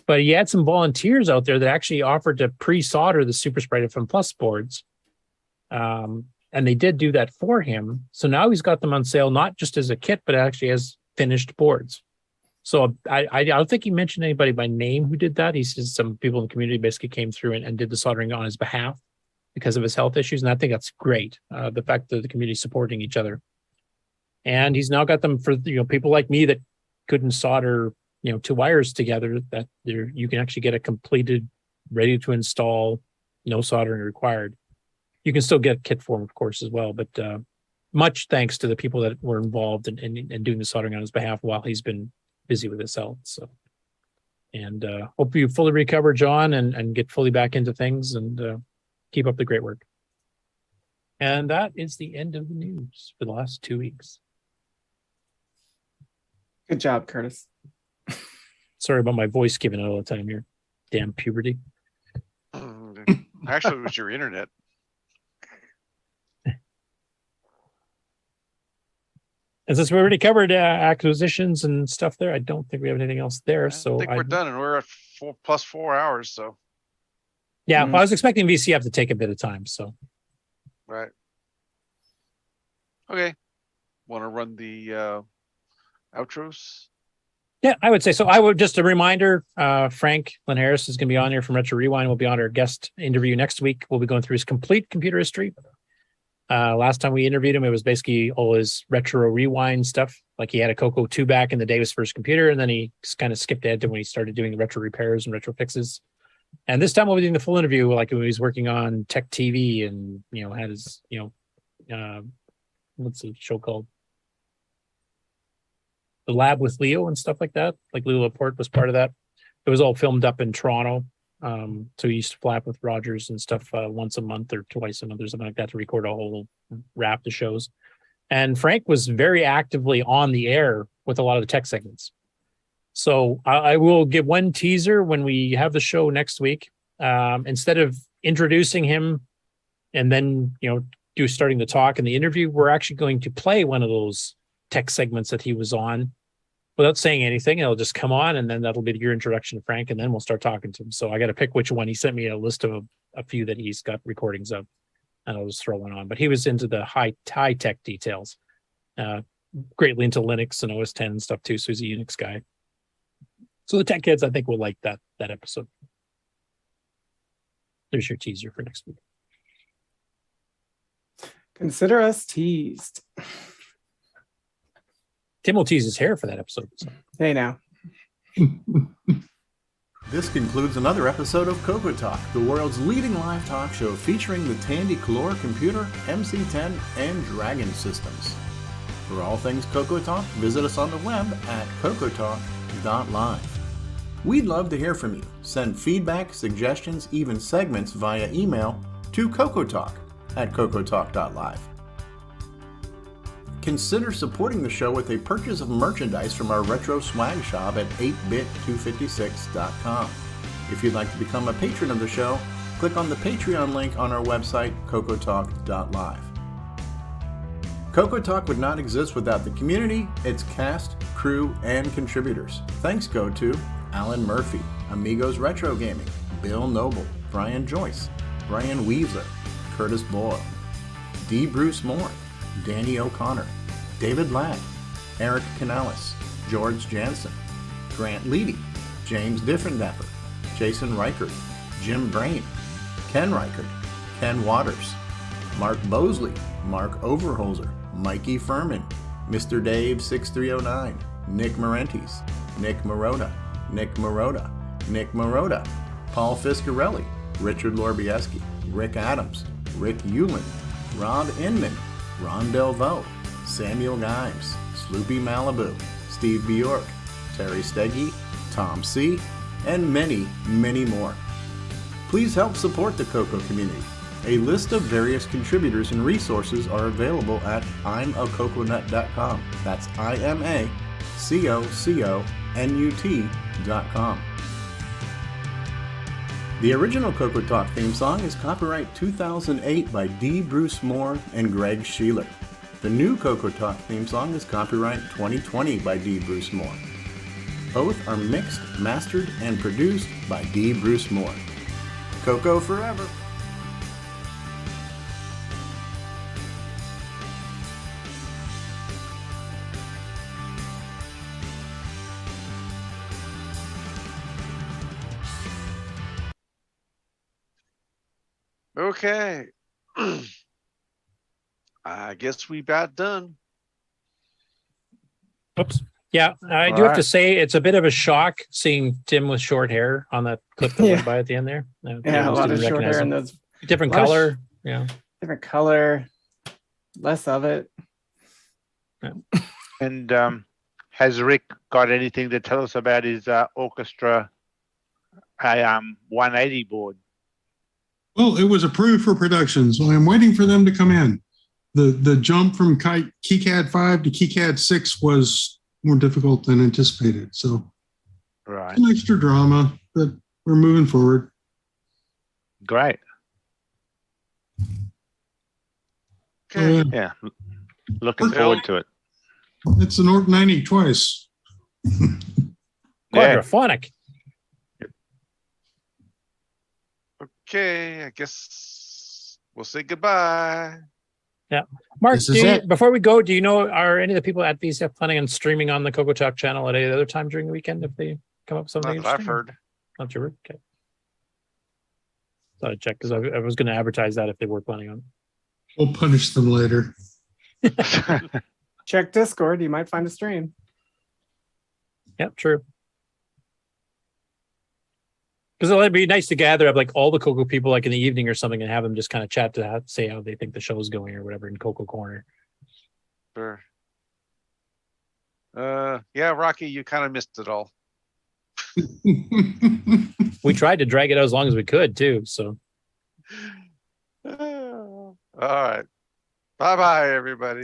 But he had some volunteers out there that actually offered to pre-solder the Super Sprite FM Plus boards. And they did do that for him. So now he's got them on sale, not just as a kit, but actually as finished boards. So I don't think he mentioned anybody by name who did that. He says some people in the community basically came through and did the soldering on his behalf because of his health issues. And I think that's great. The fact that the community is supporting each other. And he's now got them for people like me that couldn't solder 2 wires together, that you can actually get a completed, ready to install, no soldering required. You can still get kit form, of course, as well. But much thanks to the people that were involved in doing the soldering on his behalf while he's been busy with his health. So, and hope you fully recover, John, and get fully back into things, and keep up the great work. And that is the end of the news for the last 2 weeks. Good job, Curtis. Sorry about my voice giving out all the time here. Damn puberty. Actually, it was your internet. And since we already covered acquisitions and stuff there, I don't think we have anything else there. So I think we're done, and we're at 4 hours. So yeah, well, I was expecting VCF to take a bit of time. So right. Okay. Want to run the outros? yeah, I would say so. I would just a reminder, Frank Lynn Harris is going to be on here from Retro Rewind. We'll be on our guest interview next week. We'll be going through his complete computer history. Last time we interviewed him, it was basically all his Retro Rewind stuff. Like he had a CoCo 2 back in the day of his first computer, and then he kind of skipped ahead to when he started doing the retro repairs and retro fixes. And this time we'll be doing the full interview, like when he was working on Tech TV and, had his, what's the show called? The Lab with Leo and stuff like that. Like Leo Laporte was part of that. It was all filmed up in Toronto. So he used to fly up with Rogers and stuff once a month or twice a month or something like that to record a whole raft of shows. And Frank was very actively on the air with a lot of the tech segments. So I will give one teaser when we have the show next week. Instead of introducing him and then, starting the talk and the interview, we're actually going to play one of those tech segments that he was on without saying anything. It'll just come on, and then that'll be your introduction to Frank, and then we'll start talking to him. So I got to pick which one. He sent me a list of a few that he's got recordings of, and I'll just throw one on. But he was into the high tech details, greatly into Linux and OS 10 and stuff too. So he's a Unix guy. So the tech kids, I think, will like that episode. There's your teaser for next week. Consider us teased. Tim will tease his hair for that episode. So. Hey now. This concludes another episode of CoCoTALK, the world's leading live talk show featuring the Tandy Color computer, MC10, and Dragon systems. For all things CoCoTALK, visit us on the web at CoCoTalk.live. We'd love to hear from you. Send feedback, suggestions, even segments via email to CoCoTalk@CoCoTalk.live. Consider supporting the show with a purchase of merchandise from our retro swag shop at 8bit256.com. If you'd like to become a patron of the show, click on the Patreon link on our website, CoCoTalk.live. CoCoTalk would not exist without the community, its cast, crew, and contributors. Thanks go to Alan Murphy, Amigos Retro Gaming, Bill Noble, Brian Joyce, Brian Weaver, Curtis Boyle, D. Bruce Moore, Danny O'Connor, David Ladd, Eric Canales, George Jansen, Grant Leedy, James Differendapper, Jason Reichert, Jim Brain, Ken Reichert, Ken Waters, Mark Bosley, Mark Overholzer, Mikey Furman, Mr. Dave 6309, Nick Marentes, Nick Marotta, Nick Marotta, Nick Marotta, Paul Fiscarelli, Richard Lorbieski, Rick Adams, Rick Hewlin, Rob Inman, Ron Delvaux, Samuel Gimes, Sloopy Malibu, Steve Bjork, Terry Steggy, Tom C., and many, many more. Please help support the CoCo community. A list of various contributors and resources are available at imacoconut.com. That's imacoconut.com. The original CoCoTalk theme song is copyright 2008 by D. Bruce Moore and Greg Sheeler. The new CoCoTalk theme song is copyright 2020 by D. Bruce Moore. Both are mixed, mastered, and produced by D. Bruce Moore. CoCo forever! Okay. I guess we about done. Oops. Yeah, I do have to say it's a bit of a shock seeing Tim with short hair on that clip that went by at the end there. Yeah, a lot of short hair and those different color. Yeah, different color, less of it. Yeah. And has Rick got anything to tell us about his orchestra 180 board? Well, it was approved for production, so I'm waiting for them to come in. The jump from KiCad 5 to KiCad 6 was more difficult than anticipated. So right, some extra drama, but we're moving forward. Great. Okay. Yeah, looking forward to it. It's an Orc 90 twice. Quadraphonic. Okay, I guess we'll say goodbye. Yeah. Mark, This is it. before we go, do you know, are any of the people at VCF planning on streaming on the CoCoTALK channel at any other time during the weekend if they come up with something Not that I've interesting? heard. Not sure. Okay. Thought I'd check because I was going to advertise that if they were planning on. We'll punish them later. Check Discord. You might find a stream. Yep, true. Because it'd be nice to gather up like all the CoCo people like in the evening or something and have them just kind of chat to say how they think the show's going or whatever in CoCo Corner. Sure. Yeah, Rocky, you kind of missed it all. We tried to drag it out as long as we could too. So. All right. Bye-bye, everybody.